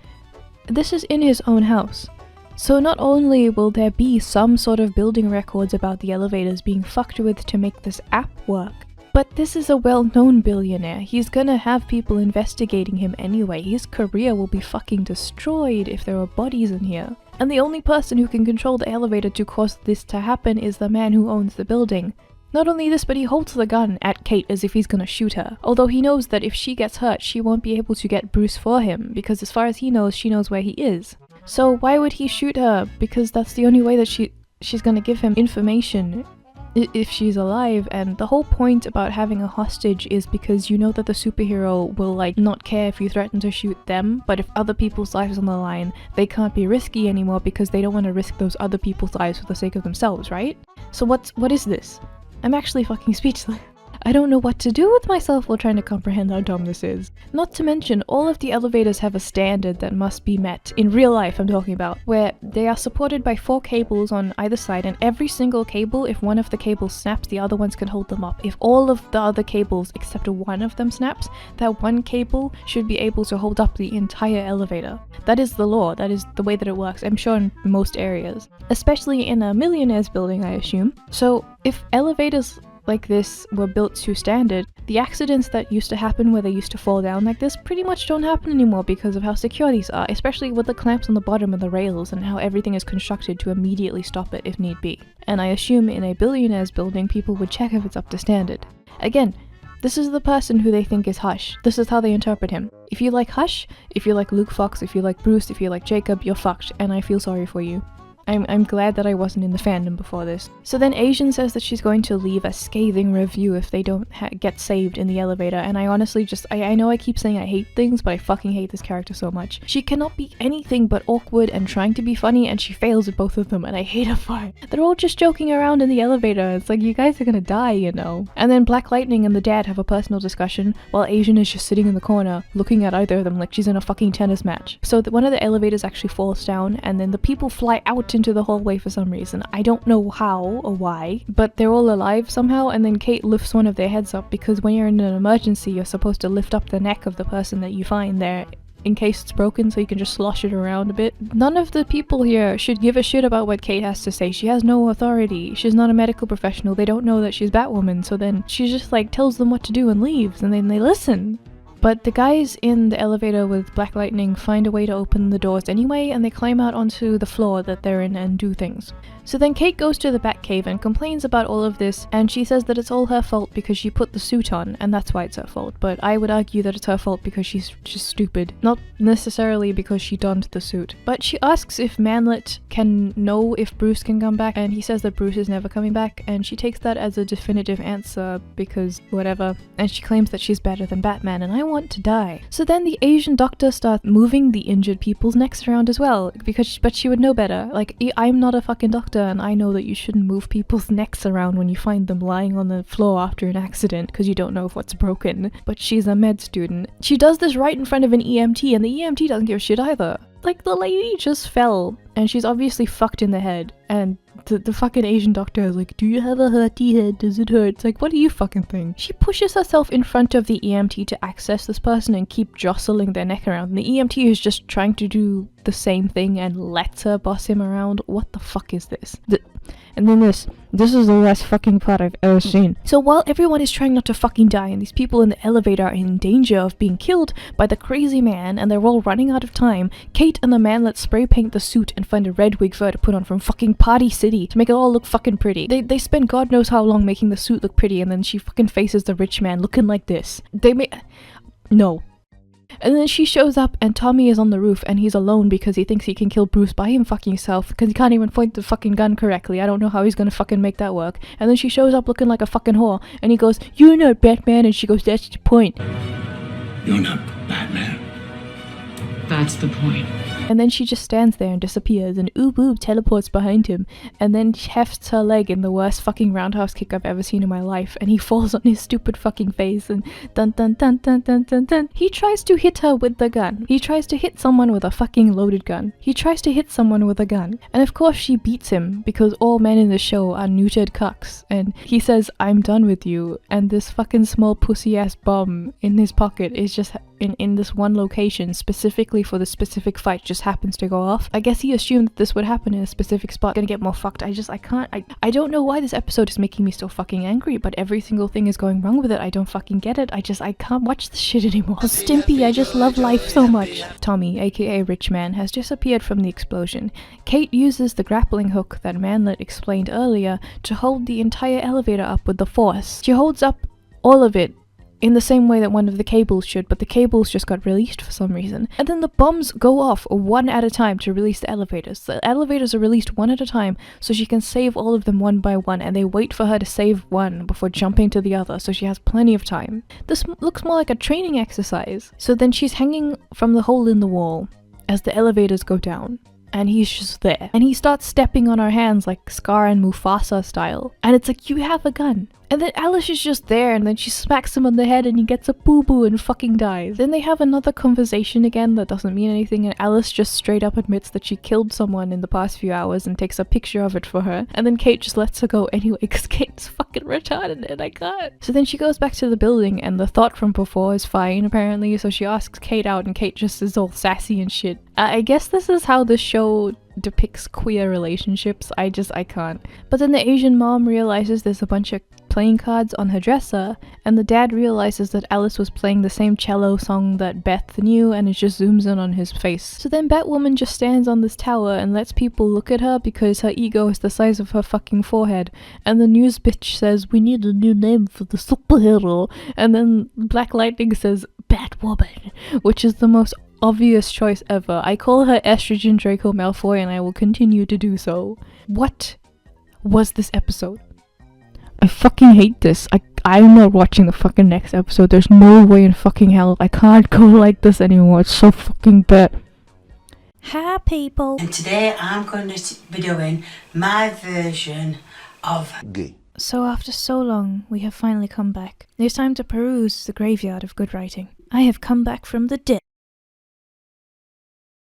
this is in his own house. So not only will there be some sort of building records about the elevators being fucked with to make this app work, but this is a well-known billionaire. He's gonna have people investigating him anyway. His career will be fucking destroyed if there are bodies in here. And the only person who can control the elevator to cause this to happen is the man who owns the building. Not only this, but he holds the gun at Kate as if he's gonna shoot her. Although he knows that if she gets hurt, she won't be able to get Bruce for him, because as far as he knows, she knows where he is. So why would he shoot her? Because that's the only way that she's gonna give him information if she's alive. And the whole point about having a hostage is because you know that the superhero will like not care if you threaten to shoot them, but if other people's lives on the line, they can't be risky anymore because they don't want to risk those other people's lives for the sake of themselves, right? So what is this? I'm actually fucking speechless. I don't know what to do with myself while trying to comprehend how dumb this is. Not to mention, all of the elevators have a standard that must be met, in real life I'm talking about, where they are supported by 4 cables on either side, and every single cable, if one of the cables snaps, the other ones can hold them up. If all of the other cables except one of them snaps, that one cable should be able to hold up the entire elevator. That is the law, that is the way that it works, I'm sure in most areas. Especially in a millionaire's building, I assume. So if elevators like this were built to standard, The accidents that used to happen where they used to fall down like this pretty much don't happen anymore because of how secure these are, especially with the clamps on the bottom of the rails and how everything is constructed to immediately stop it if need be. And I assume in a billionaire's building people would check if it's up to standard. Again, this is the person who they think is Hush. This is how they interpret him. If you like Hush, if you like Luke Fox, if you like Bruce, if you like Jacob, you're fucked, and I feel sorry for you. I'm glad that I wasn't in the fandom before this. So then Asian says that she's going to leave a scathing review if they don't get saved in the elevator, and I honestly just, I know I keep saying I hate things, but I fucking hate this character so much. She cannot be anything but awkward and trying to be funny, and she fails at both of them, and I hate her for it. They're all just joking around in the elevator. It's like, you guys are gonna die, you know. And then Black Lightning and the dad have a personal discussion, while Asian is just sitting in the corner, looking at either of them like she's in a fucking tennis match. So one of the elevators actually falls down, and then the people fly out into the hallway for some reason. I don't know how or why, but they're all alive somehow, and then Kate lifts one of their heads up because when you're in an emergency, you're supposed to lift up the neck of the person that you find there in case it's broken so you can just slosh it around a bit. None of the people here should give a shit about what Kate has to say. She has no authority. She's not a medical professional. They don't know that she's Batwoman, so then she just like tells them what to do and leaves, and then they listen. But the guys in the elevator with Black Lightning find a way to open the doors anyway, and they climb out onto the floor that they're in and do things. So then Kate goes to the Batcave and complains about all of this, and she says that it's all her fault because she put the suit on, and that's why it's her fault. But I would argue that it's her fault because she's just stupid, not necessarily because she donned the suit. But she asks if Manlet can know if Bruce can come back, and he says that Bruce is never coming back, and she takes that as a definitive answer because whatever, and she claims that she's better than Batman, and I want to die. So then the Asian doctor starts moving the injured people's necks around as well, but she would know better. Like, I'm not a fucking doctor, and I know that you shouldn't move people's necks around when you find them lying on the floor after an accident because you don't know if what's broken. But she's a med student. She does this right in front of an EMT, and the EMT doesn't give a shit either. Like, the lady just fell, and she's obviously fucked in the head, and the fucking Asian doctor is like, do you have a hurty head? Does it hurt? It's like, what do you fucking think? She pushes herself in front of the EMT to access this person and keep jostling their neck around, and the EMT is just trying to do the same thing and lets her boss him around. What the fuck is this? And then this is the worst fucking part I've ever seen. So while everyone is trying not to fucking die and these people in the elevator are in danger of being killed by the crazy man and they're all running out of time, Kate and the Manlet spray paint the suit and find a red wig for her to put on from fucking Party City to make it all look fucking pretty. They spend God knows how long making the suit look pretty, and then she fucking faces the rich man looking like this. No. And then she shows up and Tommy is on the roof and he's alone because he thinks he can kill Bruce by him fucking himself because he can't even point the fucking gun correctly. I don't know how he's gonna fucking make that work. And then she shows up looking like a fucking whore and he goes, "You're not Batman," and she goes, "That's the point." You're not Batman. That's the point. And then she just stands there and disappears, and Oob Oob teleports behind him, and then hefts her leg in the worst fucking roundhouse kick I've ever seen in my life, and he falls on his stupid fucking face, and dun dun dun dun dun dun dun. He tries to hit her with the gun. He tries to hit someone with a fucking loaded gun. He tries to hit someone with a gun. And of course she beats him, because all men in the show are neutered cucks, and he says, "I'm done with you," and this fucking small pussy ass bomb in his pocket is just in this one location, specifically for the specific fight, just happens to go off. I guess he assumed that this would happen in a specific spot. Gonna get more fucked. I don't know why this episode is making me so fucking angry, but every single thing is going wrong with it. I don't fucking get it. I can't watch this shit anymore. Stimpy, I just love life so much. Tommy, aka Rich Man, has disappeared from the explosion. Kate uses the grappling hook that Manlet explained earlier to hold the entire elevator up with the force. She holds up all of it in the same way that one of the cables should, but the cables just got released for some reason. And then the bombs go off one at a time to release the elevators. The elevators are released one at a time so she can save all of them one by one, and they wait for her to save one before jumping to the other, so she has plenty of time. This looks more like a training exercise. So then she's hanging from the hole in the wall as the elevators go down, and he's just there. And he starts stepping on her hands like Scar and Mufasa style. And it's like, you have a gun. And then Alice is just there, and then she smacks him on the head and he gets a boo-boo and fucking dies. Then they have another conversation again that doesn't mean anything, and Alice just straight up admits that she killed someone in the past few hours and takes a picture of it for her. And then Kate just lets her go anyway because Kate's fucking retarded and I can't. So then she goes back to the building and the thought from before is fine apparently, so she asks Kate out and Kate just is all sassy and shit. I guess this is how the show depicts queer relationships. I can't. But then the Asian mom realizes there's a bunch of playing cards on her dresser, and the dad realizes that Alice was playing the same cello song that Beth knew, and it just zooms in on his face. So then Batwoman just stands on this tower and lets people look at her because her ego is the size of her fucking forehead, and the news bitch says, "We need a new name for the superhero," and then Black Lightning says, "Batwoman," which is the most obvious choice ever. I call her Estrogen Draco Malfoy, and I will continue to do so. What was this episode? I fucking hate this. I'm not watching the fucking next episode. There's no way in fucking hell. I can't go like this anymore. It's so fucking bad. Hi people. And today I'm going to be doing my version of gay. So after so long, we have finally come back. It's time to peruse the graveyard of good writing. I have come back from the dead.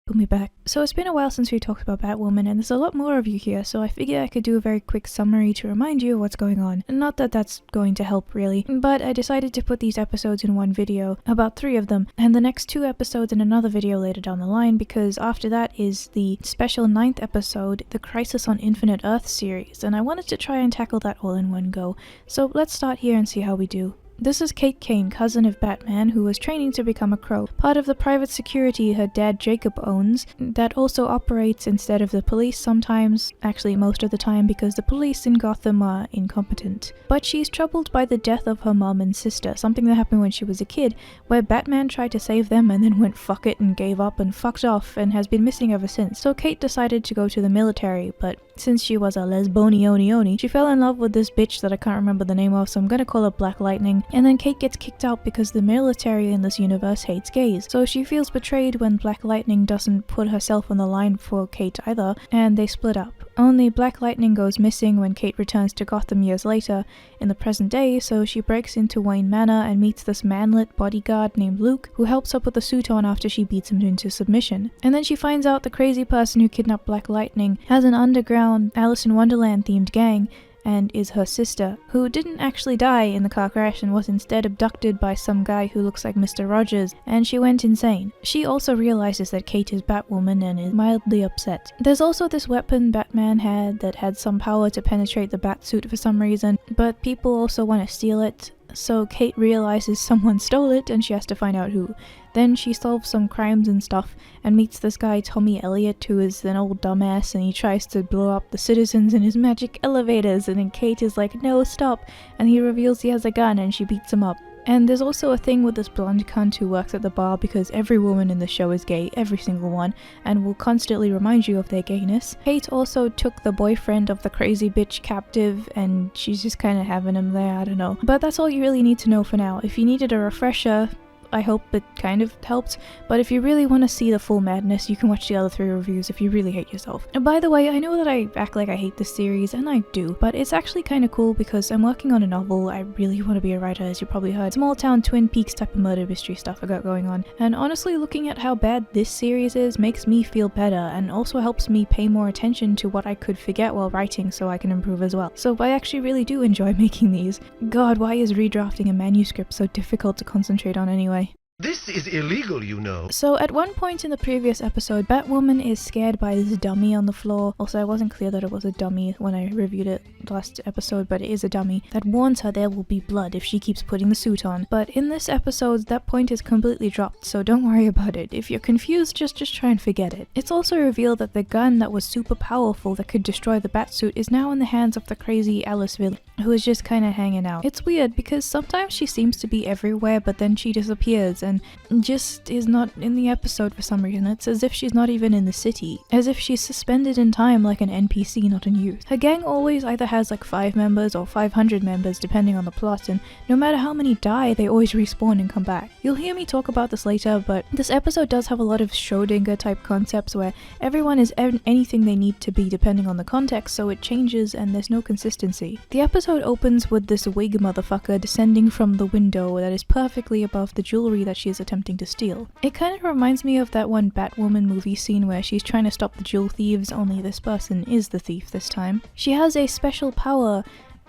Put me back. So it's been a while since we talked about Batwoman, and there's a lot more of you here, so I figured I could do a very quick summary to remind you of what's going on. Not that that's going to help really, but I decided to put these episodes in one video, about 3 of them, and the next 2 episodes in another video later down the line, because after that is the special 9th episode, the Crisis on Infinite Earth series, and I wanted to try and tackle that all in one go. So let's start here and see how we do. This is Kate Kane, cousin of Batman, who was training to become a crow, part of the private security her dad Jacob owns, that also operates instead of the police sometimes, actually most of the time, because the police in Gotham are incompetent. But she's troubled by the death of her mom and sister, something that happened when she was a kid, where Batman tried to save them and then went fuck it and gave up and fucked off and has been missing ever since. So Kate decided to go to the military, but since she was a lesbonioni, she fell in love with this bitch that I can't remember the name of, so I'm gonna call her Black Lightning. And then Kate gets kicked out because the military in this universe hates gays. So she feels betrayed when Black Lightning doesn't put herself on the line for Kate either, and they split up. Only Black Lightning goes missing when Kate returns to Gotham years later, in the present day, so she breaks into Wayne Manor and meets this manlet bodyguard named Luke, who helps her put the suit on after she beats him into submission. And then she finds out the crazy person who kidnapped Black Lightning has an underground Alice in Wonderland themed gang, and is her sister, who didn't actually die in the car crash and was instead abducted by some guy who looks like Mr. Rogers, and she went insane. She also realizes that Kate is Batwoman and is mildly upset. There's also this weapon Batman had that had some power to penetrate the Batsuit for some reason, but people also want to steal it. So Kate realizes someone stole it and she has to find out who. Then she solves some crimes and stuff and meets this guy Tommy Elliot, who is an old dumbass, and he tries to blow up the citizens in his magic elevators, and then Kate is like, "No, stop," and he reveals he has a gun and she beats him up. And there's also a thing with this blonde cunt who works at the bar, because every woman in the show is gay, every single one, and will constantly remind you of their gayness. Kate also took the boyfriend of the crazy bitch captive, and she's just kind of having him there, I don't know. But that's all you really need to know for now. If you needed a refresher, I hope it kind of helped, but if you really want to see the full madness, you can watch the other 3 reviews if you really hate yourself. And by the way, I know that I act like I hate this series, and I do, but it's actually kind of cool because I'm working on a novel. I really want to be a writer, as you probably heard. Small town Twin Peaks type of murder mystery stuff I got going on, and honestly looking at how bad this series is makes me feel better, and also helps me pay more attention to what I could forget while writing so I can improve as well. So I actually really do enjoy making these. God, why is redrafting a manuscript so difficult to concentrate on anyway? This is illegal, you know. So at one point in the previous episode, Batwoman is scared by this dummy on the floor. Also, I wasn't clear that it was a dummy when I reviewed it last episode, but it is a dummy that warns her there will be blood if she keeps putting the suit on. But in this episode, that point is completely dropped, so don't worry about it. If you're confused, just try and forget it. It's also revealed that the gun that was super powerful that could destroy the Batsuit is now in the hands of the crazy Alice villain, who is just kind of hanging out. It's weird because sometimes she seems to be everywhere, but then she disappears and just is not in the episode for some reason. It's as if she's not even in the city, as if she's suspended in time like an NPC, not in use. Her gang always either has like 5 members or 500 members depending on the plot, and no matter how many die, they always respawn and come back. You'll hear me talk about this later, but this episode does have a lot of Schrödinger type concepts where everyone is anything they need to be depending on the context, so it changes and there's no consistency. The episode opens with this wig motherfucker descending from the window that is perfectly above the jewelry that she is attempting to steal. It kind of reminds me of that one Batwoman movie scene where she's trying to stop the jewel thieves, only this person is the thief this time. She has a special power,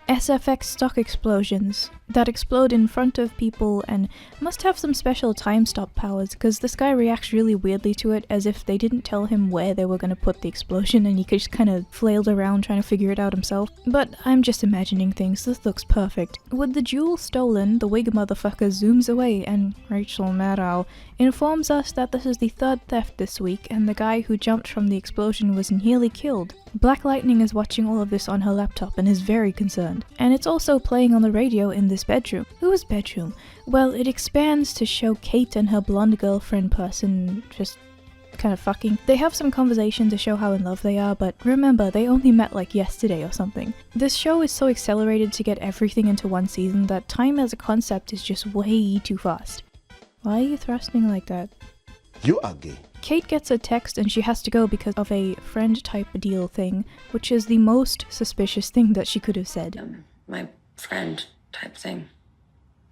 SFX stock explosions. that explode in front of people and must have some special time stop powers, because this guy reacts really weirdly to it, as if they didn't tell him where they were going to put the explosion and he could just kind of flailed around trying to figure it out himself. But I'm just imagining things, this looks perfect. With the jewel stolen, the wig motherfucker zooms away and Rachel Maddow informs us that this is the third theft this week and the guy who jumped from the explosion was nearly killed. Black Lightning is watching all of this on her laptop and is very concerned. And it's also playing on the radio in this bedroom. Whose bedroom? Well, it expands to show Kate and her blonde girlfriend person just kind of fucking. They have some conversation to show how in love they are, but remember, they only met like yesterday or something. This show is so accelerated to get everything into one season that time as a concept is just way too fast. Why are you thrusting like that? You are gay. Kate gets a text and she has to go because of a friend type deal thing, which is the most suspicious thing that she could have said. My friend type thing.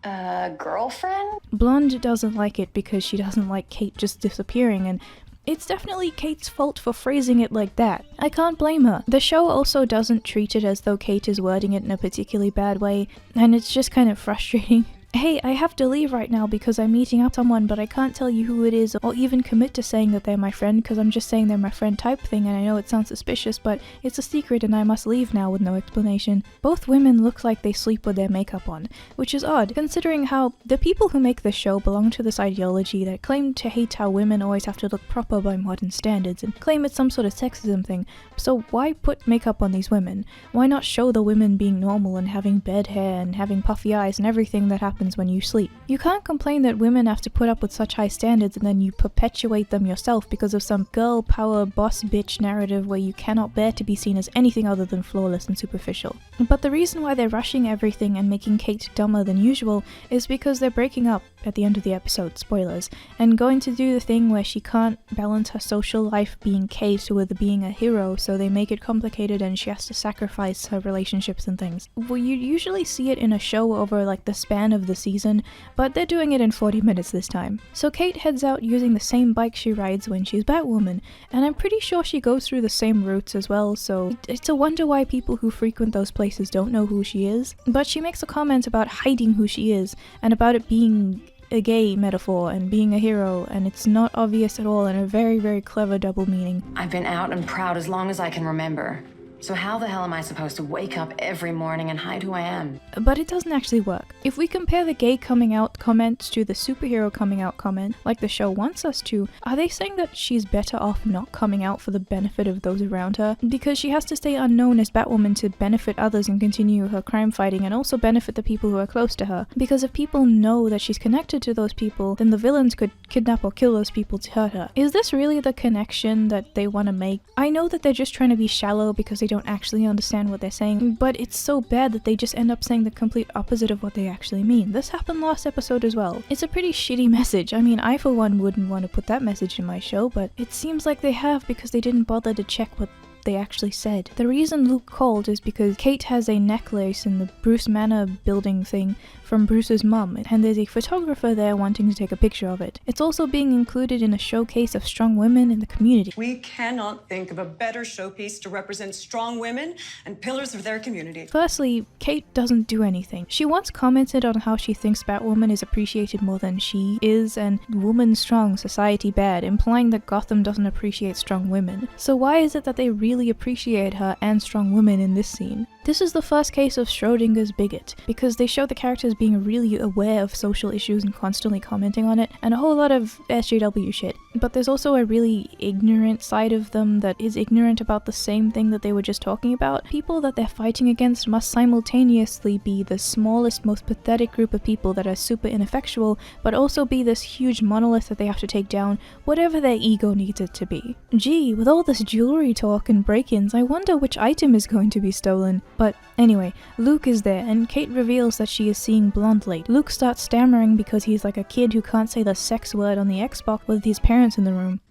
Girlfriend? Blonde doesn't like it because she doesn't like Kate just disappearing, and it's definitely Kate's fault for phrasing it like that. I can't blame her. The show also doesn't treat it as though Kate is wording it in a particularly bad way, and it's just kind of frustrating. Hey, I have to leave right now because I'm meeting up with someone, but I can't tell you who it is or even commit to saying that they're my friend because I'm just saying they're my friend type thing, and I know it sounds suspicious, but it's a secret and I must leave now with no explanation. Both women look like they sleep with their makeup on, which is odd considering how the people who make this show belong to this ideology that claim to hate how women always have to look proper by modern standards and claim it's some sort of sexism thing. So why put makeup on these women? Why not show the women being normal and having bed hair and having puffy eyes and everything that happens when you sleep? You can't complain that women have to put up with such high standards and then you perpetuate them yourself because of some girl power boss bitch narrative where you cannot bear to be seen as anything other than flawless and superficial. But the reason why they're rushing everything and making Kate dumber than usual is because they're breaking up at the end of the episode, spoilers, and going to do the thing where she can't balance her social life being Kate with being a hero, so they make it complicated and she has to sacrifice her relationships and things. Well, you usually see it in a show over like the span of the season, but they're doing it in 40 minutes this time. So Kate heads out using the same bike she rides when she's Batwoman, and I'm pretty sure she goes through the same routes as well, so it's a wonder why people who frequent those places don't know who she is. But she makes a comment about hiding who she is, and about it being a gay metaphor and being a hero, and it's not obvious at all, and a very, very clever double meaning. I've been out and proud as long as I can remember. So how the hell am I supposed to wake up every morning and hide who I am? But it doesn't actually work. If we compare the gay coming out comment to the superhero coming out comment, like the show wants us to, are they saying that she's better off not coming out for the benefit of those around her? Because she has to stay unknown as Batwoman to benefit others and continue her crime fighting and also benefit the people who are close to her. Because if people know that she's connected to those people, then the villains could kidnap or kill those people to hurt her. Is this really the connection that they want to make? I know that they're just trying to be shallow because they don't actually understand what they're saying, but it's so bad that they just end up saying the complete opposite of what they actually mean. This happened last episode as well. It's a pretty shitty message. I mean, I for one wouldn't want to put that message in my show, but it seems like they have because they didn't bother to check what they actually said. The reason Luke called is because Kate has a necklace in the Bruce Manor building thing from Bruce's mum, and there's a photographer there wanting to take a picture of it. It's also being included in a showcase of strong women in the community. We cannot think of a better showpiece to represent strong women and pillars of their community. Firstly, Kate doesn't do anything. She once commented on how she thinks Batwoman is appreciated more than she is, and woman strong, society bad, implying that Gotham doesn't appreciate strong women. So why is it that they really appreciate her and strong women in this scene? This is the first case of Schrodinger's bigot, because they show the characters being really aware of social issues and constantly commenting on it, and a whole lot of SJW shit. But there's also a really ignorant side of them that is ignorant about the same thing that they were just talking about. People that they're fighting against must simultaneously be the smallest, most pathetic group of people that are super ineffectual, but also be this huge monolith that they have to take down, whatever their ego needs it to be. Gee, with all this jewelry talk and break-ins, I wonder which item is going to be stolen. But anyway, Luke is there, and Kate reveals that she is seeing Blonde late. Luke starts stammering because he's like a kid who can't say the sex word on the Xbox with his parents in the room.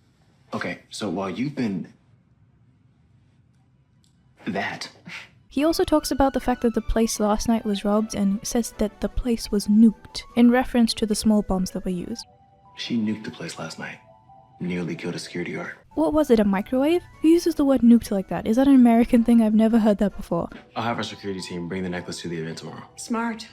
Okay, so while you've been... that... He also talks about the fact that the place last night was robbed and says that the place was nuked, in reference to the small bombs that were used. She nuked the place last night. Nearly killed a security guard. What was it, a microwave? Who uses the word nuked like that? Is that an American thing? I've never heard that before. I'll have our security team bring the necklace to the event tomorrow. Smart.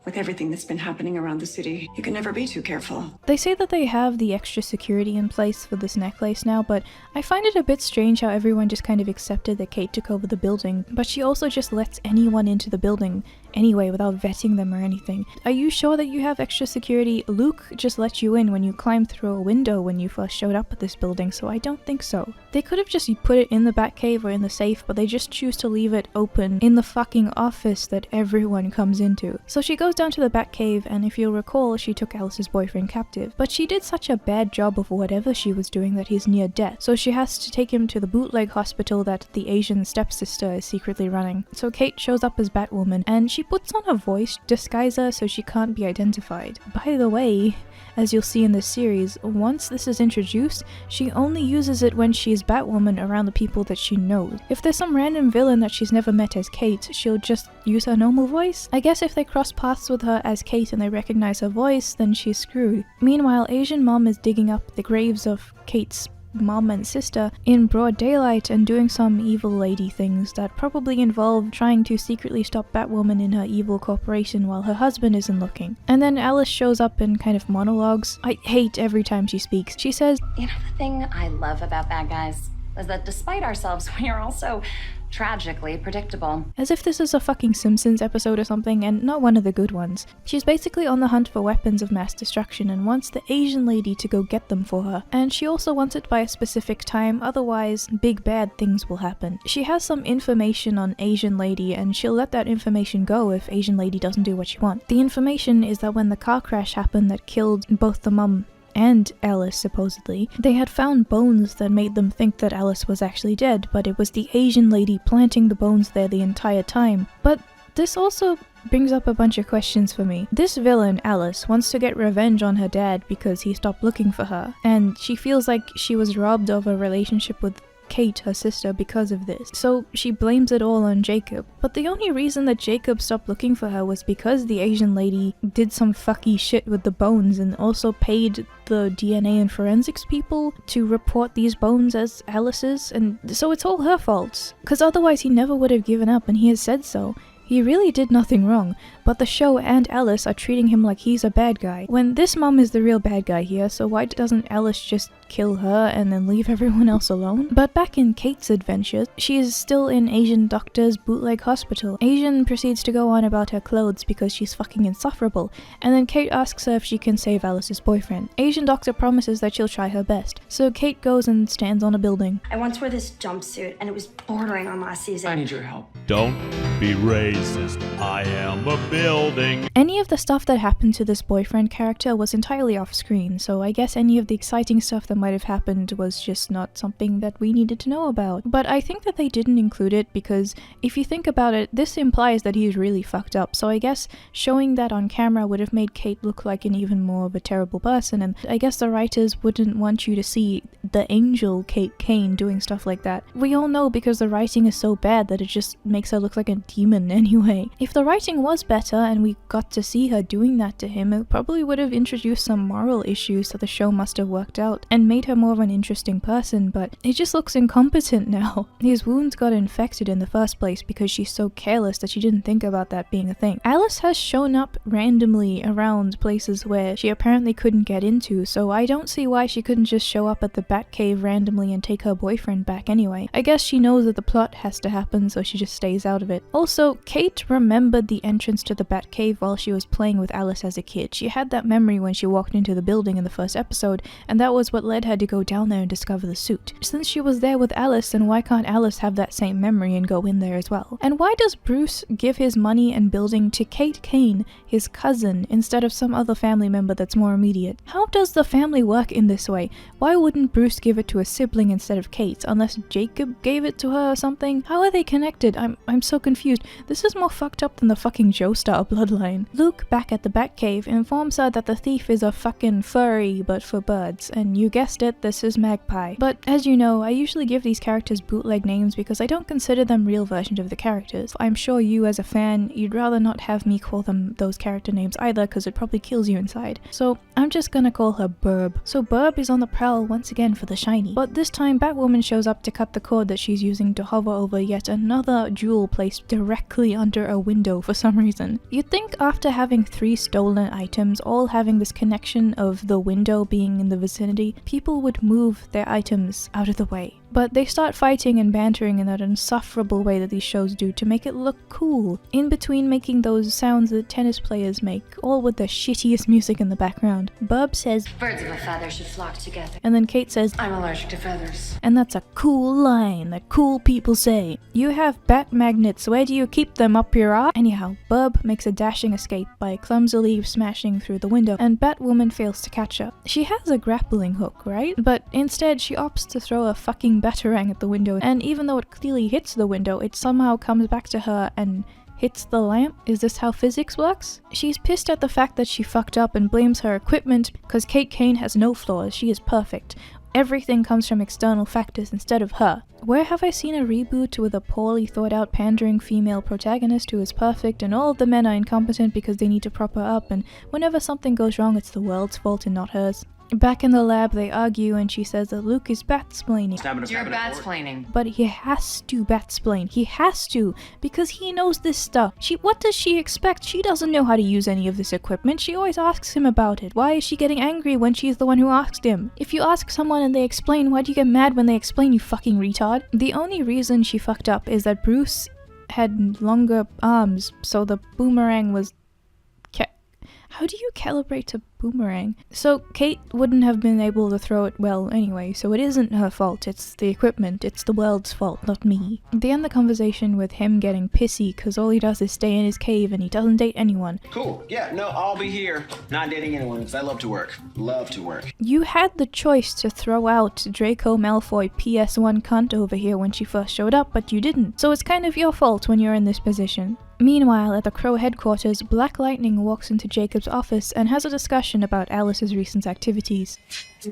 With everything that's been happening around the city, you can never be too careful. They say that they have the extra security in place for this necklace now, but I find it a bit strange how everyone just kind of accepted that Kate took over the building, but she also just lets anyone into the building anyway without vetting them or anything. Are you sure that you have extra security? Luke just let you in when you climbed through a window when you first showed up at this building, so I don't think so. They could have just put it in the Batcave or in the safe, but they just choose to leave it open in the fucking office that everyone comes into. So she goes down to the Batcave, and if you'll recall, she took Alice's boyfriend captive. But she did such a bad job of whatever she was doing that he's near death, so she has to take him to the bootleg hospital that the Asian stepsister is secretly running. So Kate shows up as Batwoman, and she puts on a voice disguiser so she can't be identified. By the way, as you'll see in this series, once this is introduced, she only uses it when she's Batwoman around the people that she knows. If there's some random villain that she's never met as Kate, she'll just use her normal voice. I guess if they cross paths with her as Kate and they recognize her voice, then she's screwed. Meanwhile, Asian Mom is digging up the graves of Kate's mom and sister in broad daylight and doing some evil lady things that probably involve trying to secretly stop Batwoman in her evil corporation while her husband isn't looking. And then Alice shows up in kind of monologues. I hate every time she speaks. She says, "You know, the thing I love about bad guys is that despite ourselves, we are also tragically predictable." As if this is a fucking Simpsons episode or something, and not one of the good ones. She's basically on the hunt for weapons of mass destruction and wants the Asian lady to go get them for her. And she also wants it by a specific time, otherwise big bad things will happen. She has some information on Asian lady and she'll let that information go if Asian lady doesn't do what she wants. The information is that when the car crash happened that killed both the mum and Alice, supposedly, they had found bones that made them think that Alice was actually dead, but it was the Asian lady planting the bones there the entire time. But this also brings up a bunch of questions for me. This villain, Alice, wants to get revenge on her dad because he stopped looking for her, and she feels like she was robbed of a relationship with Kate, her sister, because of this. So she blames it all on Jacob. But the only reason that Jacob stopped looking for her was because the Asian lady did some fucky shit with the bones and also paid the DNA and forensics people to report these bones as Alice's, and so it's all her fault. Because otherwise he never would have given up, and he has said so. He really did nothing wrong, but the show and Alice are treating him like he's a bad guy, when this mom is the real bad guy here, so why doesn't Alice just kill her and then leave everyone else alone? But back in Kate's adventures, she is still in Asian doctor's bootleg hospital. Asian proceeds to go on about her clothes because she's fucking insufferable, and then Kate asks her if she can save Alice's boyfriend. Asian doctor promises that she'll try her best, so Kate goes and stands on a building. I once wore this jumpsuit and it was bordering on last season. I need your help. Don't be racist. I am a building. Any of the stuff that happened to this boyfriend character was entirely off screen, so I guess any of the exciting stuff that might have happened was just not something that we needed to know about. But I think that they didn't include it because if you think about it, this implies that he's really fucked up, so I guess showing that on camera would have made Kate look like an even more of a terrible person, and I guess the writers wouldn't want you to see the angel Kate Kane doing stuff like that. We all know because the writing is so bad that it just makes her look like a demon anyway. If the writing was better and we got to see her doing that to him, it probably would have introduced some moral issues that the show must have worked out and made her more of an interesting person, but it just looks incompetent now. His wounds got infected in the first place because she's so careless that she didn't think about that being a thing. Alice has shown up randomly around places where she apparently couldn't get into, so I don't see why she couldn't just show up at the Batcave randomly and take her boyfriend back anyway. I guess she knows that the plot has to happen, so she just stays out of it. Also, Kate remembered the entrance to the Batcave while she was playing with Alice as a kid. She had that memory when she walked into the building in the first episode, and that was what led her to go down there and discover the suit. Since she was there with Alice, then why can't Alice have that same memory and go in there as well? And why does Bruce give his money and building to Kate Kane, his cousin, instead of some other family member that's more immediate? How does the family work in this way? Why wouldn't Bruce give it to a sibling instead of Kate, unless Jacob gave it to her or something? How are they connected? I'm so confused. This is more fucked up than the fucking Joestar bloodline. Luke, back at the Batcave, informs her that the thief is a fucking furry, but for birds, and you guessed it, this is Magpie. But as you know, I usually give these characters bootleg names because I don't consider them real versions of the characters. I'm sure you as a fan, you'd rather not have me call them those character names either because it probably kills you inside. So I'm just gonna call her Burb. So Burb is on the prowl once again for the shiny, but this time Batwoman shows up to cut the cord that she's using to hover over yet another jewel placed directly under a window for some reason. You'd think after having 3 stolen items, all having this connection of the window being in the vicinity, people would move their items out of the way. But they start fighting and bantering in that insufferable way that these shows do to make it look cool, in between making those sounds that tennis players make, all with the shittiest music in the background. Bub says, Birds of a feather should flock together. And then Kate says, I'm allergic to feathers. And that's a cool line that cool people say. You have bat magnets, where do you keep them, up your ass? Anyhow, Bub makes a dashing escape by clumsily smashing through the window, and Batwoman fails to catch her. She has a grappling hook, right? But instead she opts to throw a fucking batarang at the window, and even though it clearly hits the window, it somehow comes back to her and hits the lamp. Is this how physics works? She's pissed at the fact that she fucked up and blames her equipment because Kate Kane has no flaws, she is perfect. Everything comes from external factors instead of her. Where have I seen a reboot with a poorly thought out pandering female protagonist who is perfect and all of the men are incompetent because they need to prop her up, and whenever something goes wrong it's the world's fault and not hers? Back in the lab they argue and she says that Luke is batsplaining. You're batsplaining. But he has to batsplain. He has to, because he knows this stuff. What does she expect? She doesn't know how to use any of this equipment. She always asks him about it. Why is she getting angry when she's the one who asked him? If you ask someone and they explain, why do you get mad when they explain, you fucking retard? The only reason she fucked up is that Bruce had longer arms, so the boomerang was... How do you calibrate a boomerang? So Kate wouldn't have been able to throw it well anyway, so it isn't her fault, it's the equipment, it's the world's fault, not me. They end the conversation with him getting pissy because all he does is stay in his cave and he doesn't date anyone. Cool, yeah, no, I'll be here. Not dating anyone because I love to work. Love to work. You had the choice to throw out Draco Malfoy PS1 cunt over here when she first showed up, but you didn't. So it's kind of your fault when you're in this position. Meanwhile, at the Crow headquarters, Black Lightning walks into Jacob's office and has a discussion about Alice's recent activities. Do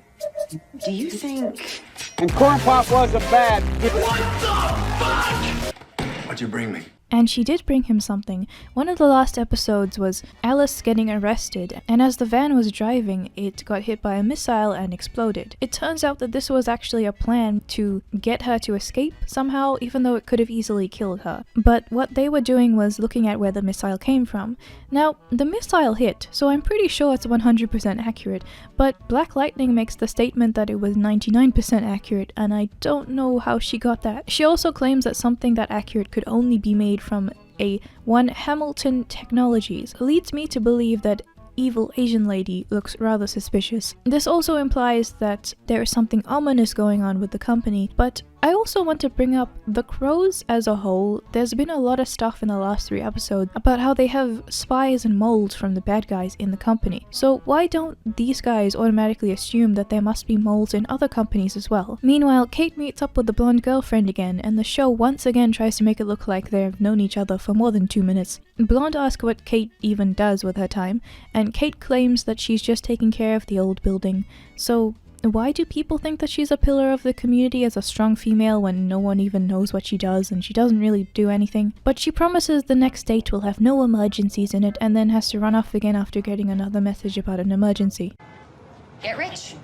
you think... And Corn Pop wasn't bad. What the fuck? What'd you bring me? And she did bring him something. One of the last episodes was Alice getting arrested, and as the van was driving, it got hit by a missile and exploded. It turns out that this was actually a plan to get her to escape somehow, even though it could have easily killed her. But what they were doing was looking at where the missile came from. Now, the missile hit, so I'm pretty sure it's 100% accurate, but Black Lightning makes the statement that it was 99% accurate, and I don't know how she got that. She also claims that something that accurate could only be made from a one Hamilton Technologies. Leads me to believe that evil Asian lady looks rather suspicious. This also implies that there is something ominous going on with the company, but I also want to bring up the Crows as a whole. There's been a lot of stuff in the last 3 episodes about how they have spies and moles from the bad guys in the company. So why don't these guys automatically assume that there must be moles in other companies as well? Meanwhile, Kate meets up with the blonde girlfriend again, and the show once again tries to make it look like they've known each other for more than 2 minutes. Blonde asks what Kate even does with her time, and Kate claims that she's just taking care of the old building. So why do people think that she's a pillar of the community as a strong female when no one even knows what she does and she doesn't really do anything? But she promises the next date will have no emergencies in it and then has to run off again after getting another message about an emergency. Get rich.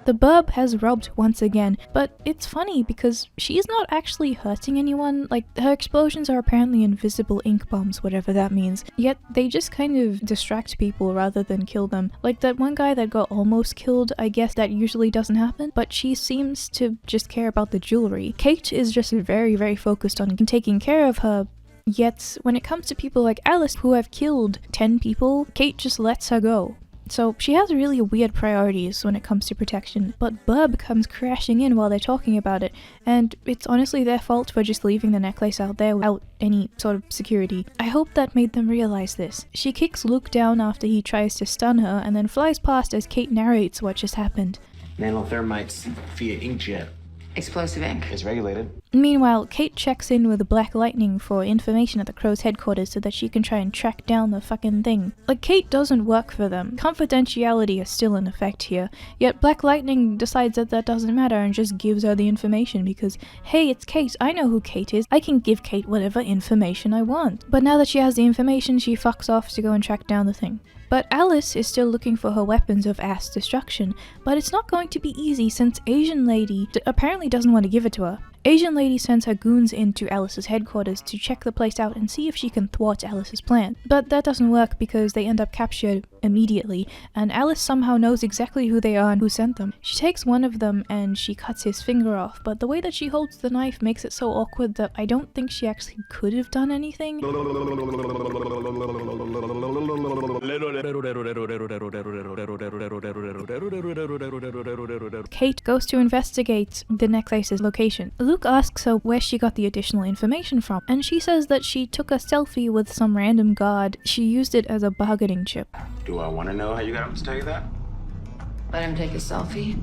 The Burb has robbed once again, but it's funny because she's not actually hurting anyone. Like, her explosions are apparently invisible ink bombs, whatever that means, yet they just kind of distract people rather than kill them. Like that one guy that got almost killed, I guess that usually doesn't happen, but she seems to just care about the jewelry. Kate is just very, very focused on taking care of her. Yet, when it comes to people like Alice, who have killed 10 people, Kate just lets her go. So she has really weird priorities when it comes to protection, but Burb comes crashing in while they're talking about it, and it's honestly their fault for just leaving the necklace out there without any sort of security. I hope that made them realize this. She kicks Luke down after he tries to stun her, and then flies past as Kate narrates what just happened. Nanothermites via inkjet. Explosive ink. It's regulated. Meanwhile, Kate checks in with Black Lightning for information at the Crow's headquarters so that she can try and track down the fucking thing. Like, Kate doesn't work for them. Confidentiality is still in effect here, yet Black Lightning decides that that doesn't matter and just gives her the information because, hey, it's Kate, I know who Kate is, I can give Kate whatever information I want. But now that she has the information, she fucks off to go and track down the thing. But Alice is still looking for her weapons of ass destruction, but it's not going to be easy since Asian Lady apparently doesn't want to give it to her. Asian lady sends her goons into Alice's headquarters to check the place out and see if she can thwart Alice's plan. But that doesn't work because they end up captured immediately, and Alice somehow knows exactly who they are and who sent them. She takes one of them and she cuts his finger off, but the way that she holds the knife makes it so awkward that I don't think she actually could have done anything. Kate goes to investigate the necklace's location. Luke asks her where she got the additional information from, and she says that she took a selfie with some random guard. She used it as a bargaining chip. Do I want to know how you got him to tell you that? Let him take a selfie.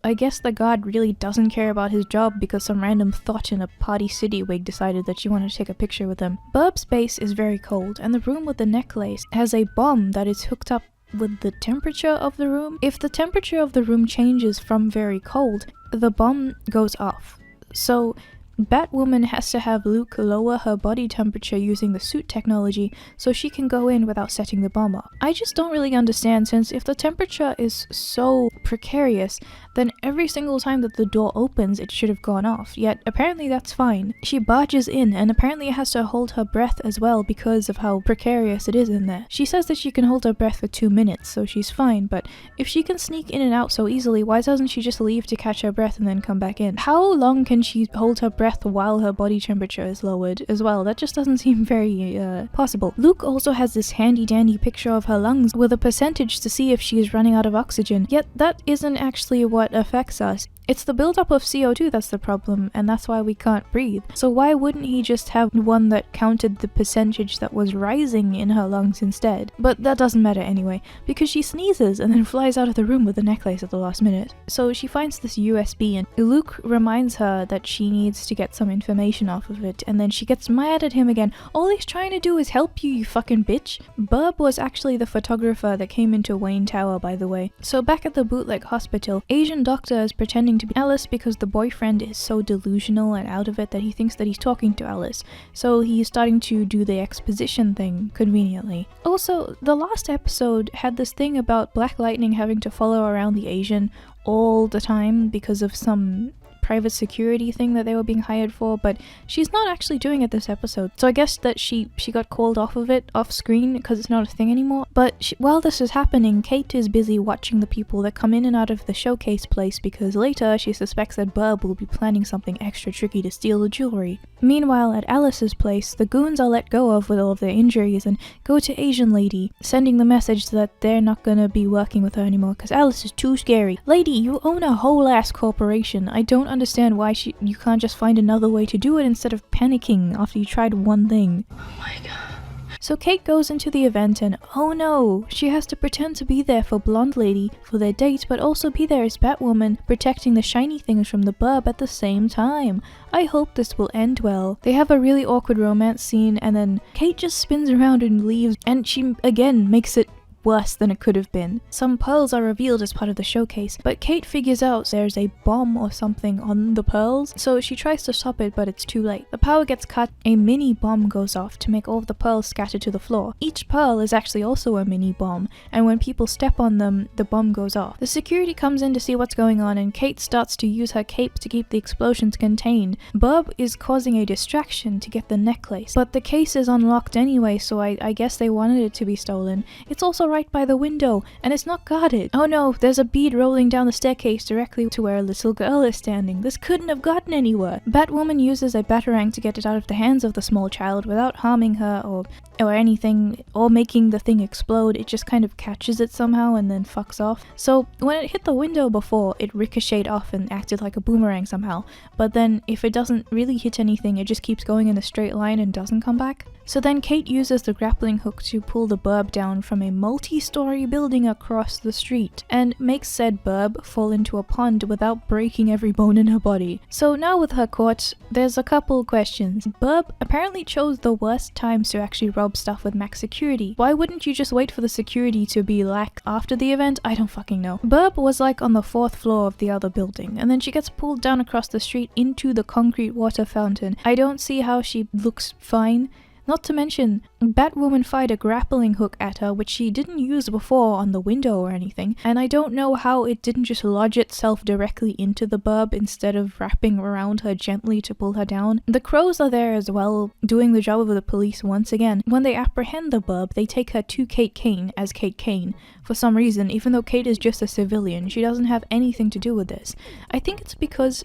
I guess the guard really doesn't care about his job because some random thought in a Party City wig decided that she wanted to take a picture with him. Burb's base is very cold, and the room with the necklace has a bomb that is hooked up with the temperature of the room. If the temperature of the room changes from very cold, the bomb goes off. So Batwoman has to have Luke lower her body temperature using the suit technology so she can go in without setting the bomb off. I just don't really understand, since if the temperature is so precarious, then every single time that the door opens it should have gone off, yet apparently that's fine. She barges in and apparently has to hold her breath as well because of how precarious it is in there. She says that she can hold her breath for 2 minutes, so she's fine, but if she can sneak in and out so easily, why doesn't she just leave to catch her breath and then come back in? How long can she hold her breath while her body temperature is lowered as well? That just doesn't seem very possible. Luke also has this handy dandy picture of her lungs with a percentage to see if she is running out of oxygen, yet that isn't actually what affects us. It's the buildup of CO2 that's the problem, and that's why we can't breathe. So why wouldn't he just have one that counted the percentage that was rising in her lungs instead? But that doesn't matter anyway, because she sneezes and then flies out of the room with the necklace at the last minute. So she finds this USB and Luke reminds her that she needs to get some information off of it, and then she gets mad at him again. All he's trying to do is help you, you fucking bitch. Burb was actually the photographer that came into Wayne Tower, by the way. So back at the bootleg hospital, Asian doctor is pretending to be Alice because the boyfriend is so delusional and out of it that he thinks that he's talking to Alice. So he's starting to do the exposition thing conveniently. Also, the last episode had this thing about Black Lightning having to follow around the Asian all the time because of some private security thing that they were being hired for, but she's not actually doing it this episode. So I guess that she got called off of it off screen because it's not a thing anymore. But while this is happening, Kate is busy watching the people that come in and out of the showcase place because later she suspects that Burb will be planning something extra tricky to steal the jewelry. Meanwhile, at Alice's place, the goons are let go of with all of their injuries and go to Asian Lady, sending the message that they're not gonna be working with her anymore because Alice is too scary. Lady, you own a whole ass corporation. I don't understand why you can't just find another way to do it instead of panicking after you tried one thing. Oh my god. So Kate goes into the event and oh no, she has to pretend to be there for Blonde Lady for their date, but also be there as Batwoman protecting the shiny things from the Burb at the same time. I hope this will end well. They have a really awkward romance scene and then Kate just spins around and leaves, and she again makes it worse than it could have been. Some pearls are revealed as part of the showcase, but Kate figures out there's a bomb or something on the pearls, so she tries to stop it, but it's too late. The power gets cut, a mini bomb goes off to make all of the pearls scatter to the floor. Each pearl is actually also a mini bomb, and when people step on them, the bomb goes off. The security comes in to see what's going on, and Kate starts to use her cape to keep the explosions contained. Burb is causing a distraction to get the necklace, but the case is unlocked anyway, so I guess they wanted it to be stolen. It's also right by the window, and it's not guarded. Oh no, there's a bead rolling down the staircase directly to where a little girl is standing. This couldn't have gotten anywhere. Batwoman uses a batarang to get it out of the hands of the small child without harming her or anything, or making the thing explode. It just kind of catches it somehow and then fucks off. So when it hit the window before, it ricocheted off and acted like a boomerang somehow, but then if it doesn't really hit anything, it just keeps going in a straight line and doesn't come back. So then Kate uses the grappling hook to pull the Burb down from a multi-story building across the street and makes said Burb fall into a pond without breaking every bone in her body. So now with her caught, there's a couple questions. Burb apparently chose the worst times to actually rob stuff with max security. Why wouldn't you just wait for the security to be lax after the event? I don't fucking know. Burb was like on the 4th floor of the other building, and then she gets pulled down across the street into the concrete water fountain. I don't see how she looks fine. Not to mention, Batwoman fired a grappling hook at her, which she didn't use before on the window or anything, and I don't know how it didn't just lodge itself directly into the burb instead of wrapping around her gently to pull her down. The crows are there as well, doing the job of the police once again. When they apprehend the burb, they take her to Kate Kane as Kate Kane. For some reason, even though Kate is just a civilian, she doesn't have anything to do with this. I think it's because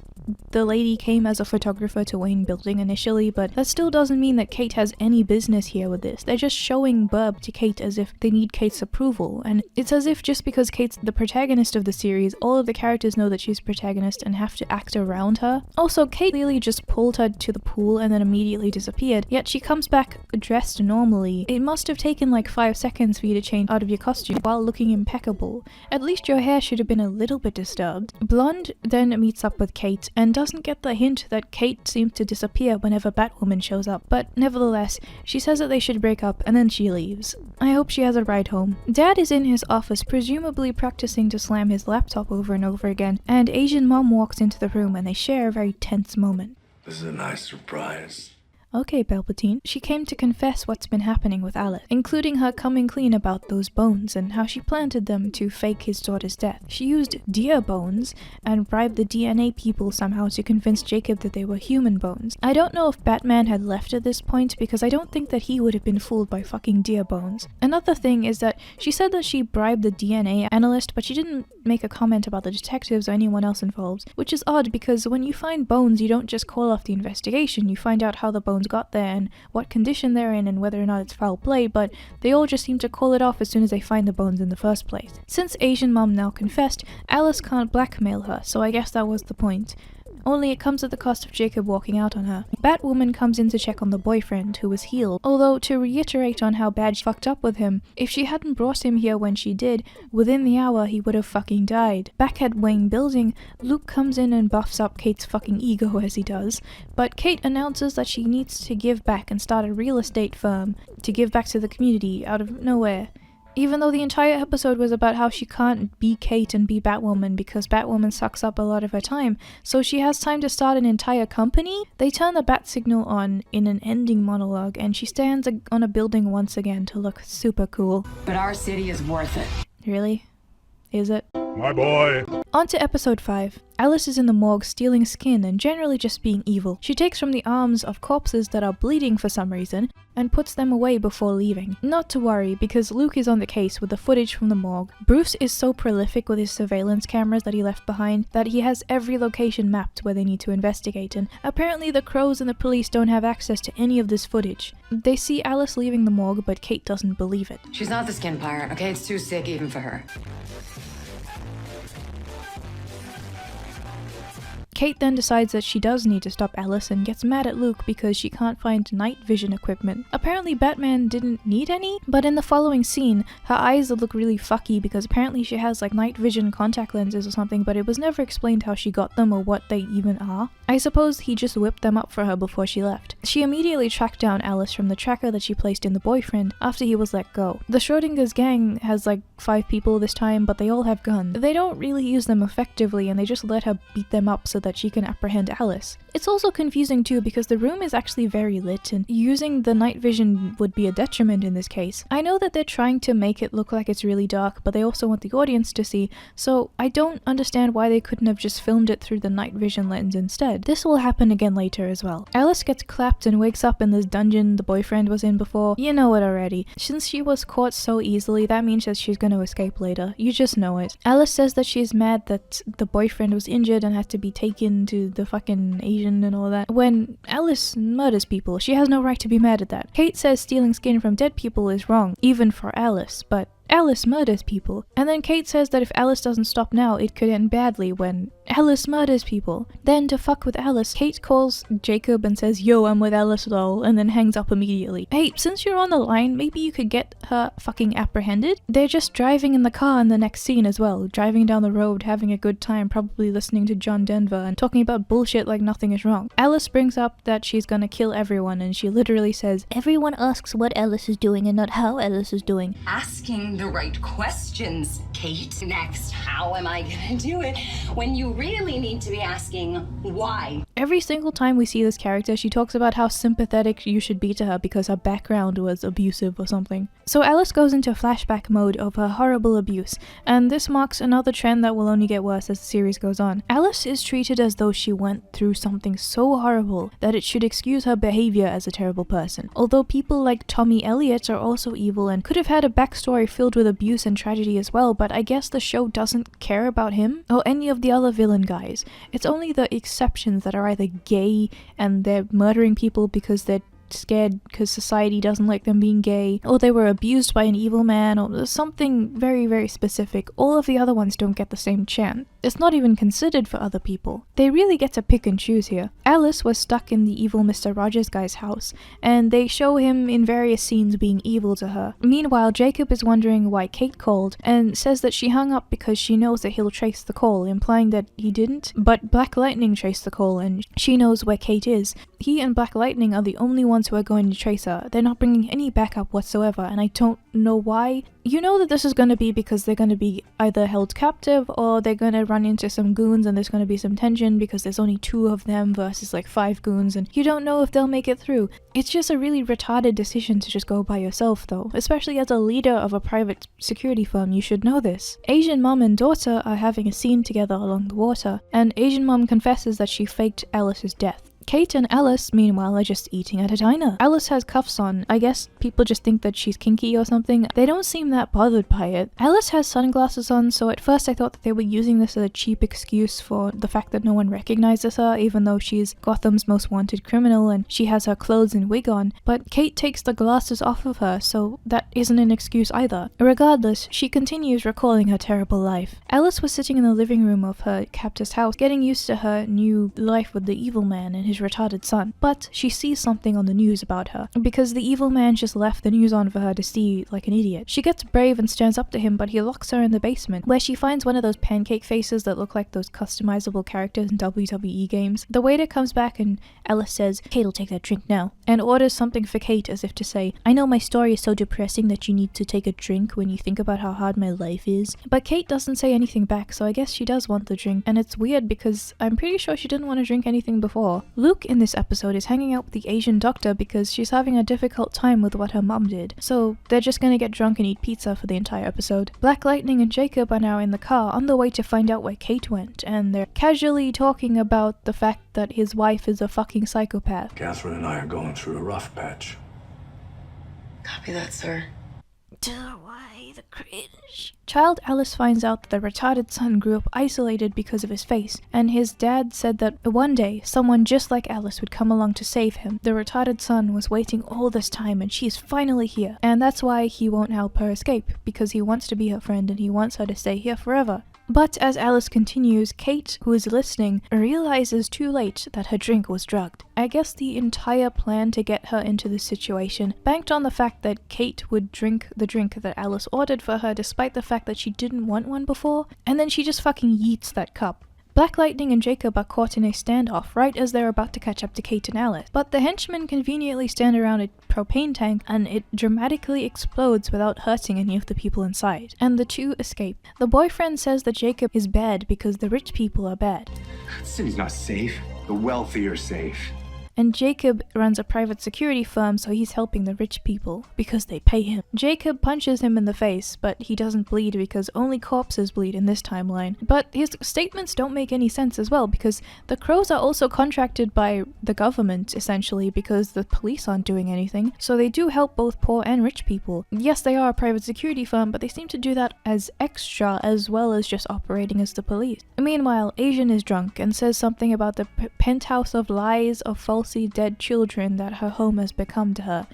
the lady came as a photographer to Wayne Building initially, but that still doesn't mean that Kate has any business here with this. They're just showing burb to Kate as if they need Kate's approval, and it's as if just because Kate's the protagonist of the series, all of the characters know that she's the protagonist and have to act around her. Also, Kate clearly just pulled her to the pool and then immediately disappeared, yet she comes back dressed normally. It must have taken like 5 seconds for you to change out of your costume while looking impeccable. At least your hair should have been a little bit disturbed. Blonde then meets up with Kate and doesn't get the hint that Kate seems to disappear whenever Batwoman shows up, but nevertheless, she says that they should break up and then she leaves. I hope she has a ride home. Dad is in his office, presumably practicing to slam his laptop over and over again, and Asian mom walks into the room and they share a very tense moment. This is a nice surprise. Okay, Palpatine. She came to confess what's been happening with Alice, including her coming clean about those bones and how she planted them to fake his daughter's death. She used deer bones and bribed the DNA people somehow to convince Jacob that they were human bones. I don't know if Batman had left at this point because I don't think that he would have been fooled by fucking deer bones. Another thing is that she said that she bribed the DNA analyst, but she didn't make a comment about the detectives or anyone else involved, which is odd because when you find bones, you don't just call off the investigation, you find out how the bones got there and what condition they're in and whether or not it's foul play, but they all just seem to call it off as soon as they find the bones in the first place. Since Asian mom now confessed, Alice can't blackmail her, so I guess that was the point. Only it comes at the cost of Jacob walking out on her. Batwoman comes in to check on the boyfriend, who was healed, although to reiterate on how bad she fucked up with him, if she hadn't brought him here when she did, within the hour he would have fucking died. Back at Wayne Building, Luke comes in and buffs up Kate's fucking ego as he does, but Kate announces that she needs to give back and start a real estate firm to give back to the community out of nowhere. Even though the entire episode was about how she can't be Kate and be Batwoman because Batwoman sucks up a lot of her time, so she has time to start an entire company? They turn the bat signal on in an ending monologue and she stands on a building once again to look super cool. But our city is worth it. Really? Is it? My boy! On to episode 5. Alice is in the morgue stealing skin and generally just being evil. She takes from the arms of corpses that are bleeding for some reason and puts them away before leaving. Not to worry, because Luke is on the case with the footage from the morgue. Bruce is so prolific with his surveillance cameras that he left behind that he has every location mapped where they need to investigate, and apparently the crows and the police don't have access to any of this footage. They see Alice leaving the morgue, but Kate doesn't believe it. She's not the skin pirate, okay? It's too sick even for her. Kate then decides that she does need to stop Alice and gets mad at Luke because she can't find night vision equipment. Apparently Batman didn't need any, but in the following scene, her eyes look really fucky because apparently she has like night vision contact lenses or something, but it was never explained how she got them or what they even are. I suppose he just whipped them up for her before she left. She immediately tracked down Alice from the tracker that she placed in the boyfriend after he was let go. The Schrodinger's gang has like 5 people this time, but they all have guns. They don't really use them effectively and they just let her beat them up so that she can apprehend Alice. It's also confusing too because the room is actually very lit and using the night vision would be a detriment in this case. I know that they're trying to make it look like it's really dark, but they also want the audience to see, so I don't understand why they couldn't have just filmed it through the night vision lens instead. This will happen again later as well. Alice gets clapped and wakes up in this dungeon the boyfriend was in before. You know it already. Since she was caught so easily, that means that she's gonna escape later. You just know it. Alice says that she's mad that the boyfriend was injured and had to be taken to the fucking Asian and all that. When Alice murders people, she has no right to be mad at that. Kate says stealing skin from dead people is wrong, even for Alice, but Alice murders people. And then Kate says that if Alice doesn't stop now, it could end badly when Alice murders people. Then to fuck with Alice, Kate calls Jacob and says, "Yo, I'm with Alice lol," and then hangs up immediately. Hey, since you're on the line, maybe you could get her fucking apprehended? They're just driving in the car in the next scene as well, driving down the road, having a good time, probably listening to John Denver and talking about bullshit like nothing is wrong. Alice brings up that she's gonna kill everyone and she literally says, "Everyone asks what Alice is doing and not how Alice is doing." Asking the right questions, Kate, next, how am I gonna do it when you really need to be asking why? Every single time we see this character, she talks about how sympathetic you should be to her because her background was abusive or something. So Alice goes into flashback mode of her horrible abuse, and this marks another trend that will only get worse as the series goes on. Alice is treated as though she went through something so horrible that it should excuse her behavior as a terrible person. Although people like Tommy Elliott are also evil and could have had a backstory filled with abuse and tragedy as well, but I guess the show doesn't care about him or any of the other villain guys. It's only the exceptions that are either gay and they're murdering people because they're scared because society doesn't like them being gay, or they were abused by an evil man, or something very, very specific. All of the other ones don't get the same chance. It's not even considered for other people. They really get to pick and choose here. Alice was stuck in the evil Mr. Rogers guy's house, and they show him in various scenes being evil to her. Meanwhile, Jacob is wondering why Kate called, and says that she hung up because she knows that he'll trace the call, implying that he didn't. But Black Lightning traced the call, and she knows where Kate is. He and Black Lightning are the only ones who are going to trace her. They're not bringing any backup whatsoever, and I don't know why. You know that this is going to be because they're going to be either held captive or they're going to run into some goons and there's going to be some tension because there's only 2 of them versus like 5 goons, and you don't know if they'll make it through. It's just a really retarded decision to just go by yourself though, especially as a leader of a private security firm. You should know this. Asian mom and daughter are having a scene together along the water, and Asian mom confesses that she faked Alice's death. Kate and Alice, meanwhile, are just eating at a diner. Alice has cuffs on. I guess people just think that she's kinky or something. They don't seem that bothered by it. Alice has sunglasses on, so at first I thought that they were using this as a cheap excuse for the fact that no one recognizes her, even though she's Gotham's most wanted criminal and she has her clothes and wig on. But Kate takes the glasses off of her, so that isn't an excuse either. Regardless, she continues recalling her terrible life. Alice was sitting in the living room of her captor's house, getting used to her new life with the evil man and his retarded son, but she sees something on the news about her, because the evil man just left the news on for her to see like an idiot. She gets brave and stands up to him, but he locks her in the basement, where she finds one of those pancake faces that look like those customizable characters in WWE games. The waiter comes back and Alice says, "Kate'll take that drink now," and orders something for Kate as if to say, "I know my story is so depressing that you need to take a drink when you think about how hard my life is." But Kate doesn't say anything back, so I guess she does want the drink, and it's weird because I'm pretty sure she didn't want to drink anything before. Luke in this episode is hanging out with the Asian doctor because she's having a difficult time with what her mom did, so they're just gonna get drunk and eat pizza for the entire episode. Black Lightning and Jacob are now in the car on the way to find out where Kate went, and they're casually talking about the fact that his wife is a fucking psychopath. Catherine and I are going through a rough patch. Copy that, sir. Why the cringe? Child Alice finds out that the retarded son grew up isolated because of his face, and his dad said that one day someone just like Alice would come along to save him. The retarded son was waiting all this time and she's finally here, and that's why he won't help her escape, because he wants to be her friend and he wants her to stay here forever. But as Alice continues, Kate, who is listening, realizes too late that her drink was drugged. I guess the entire plan to get her into this situation banked on the fact that Kate would drink the drink that Alice ordered for her despite the fact that she didn't want one before, and then she just fucking yeets that cup. Black Lightning and Jacob are caught in a standoff right as they're about to catch up to Kate and Alice, but the henchmen conveniently stand around a propane tank and it dramatically explodes without hurting any of the people inside, and the two escape. The boyfriend says that Jacob is bad because the rich people are bad. The city's not safe. The wealthy are safe. And Jacob runs a private security firm, so he's helping the rich people because they pay him. Jacob punches him in the face, but he doesn't bleed because only corpses bleed in this timeline. But his statements don't make any sense as well, because the Crows are also contracted by the government, essentially, because the police aren't doing anything. So they do help both poor and rich people. Yes, they are a private security firm, but they seem to do that as extra as well as just operating as the police. Meanwhile, Asian is drunk and says something about the penthouse of lies of falsely dead children that her home has become to her.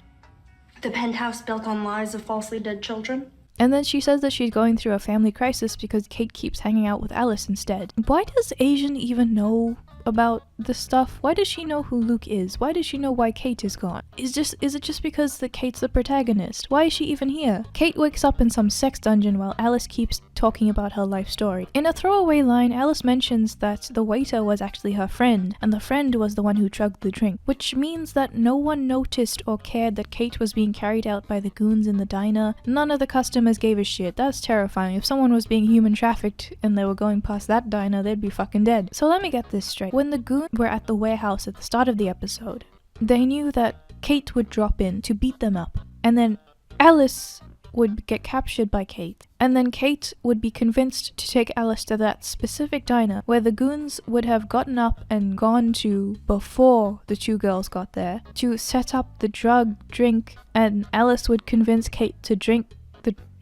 The penthouse built on lies of falsely dead children? And then she says that she's going through a family crisis because Kate keeps hanging out with Alice instead. Why does Asian even know about this stuff? Why does she know who Luke is? Why does she know why Kate is gone? Is it just because that Kate's the protagonist? Why is she even here? Kate wakes up in some sex dungeon while Alice keeps talking about her life story. In a throwaway line, Alice mentions that the waiter was actually her friend, and the friend was the one who chugged the drink, which means that no one noticed or cared that Kate was being carried out by the goons in the diner. None of the customers gave a shit. That's terrifying. If someone was being human trafficked and they were going past that diner, they'd be fucking dead. So let me get this straight. When the goons were at the warehouse at the start of the episode, they knew that Kate would drop in to beat them up, and then Alice would get captured by Kate, and then Kate would be convinced to take Alice to that specific diner where the goons would have gotten up and gone to before the two girls got there to set up the drink, and Alice would convince Kate to drink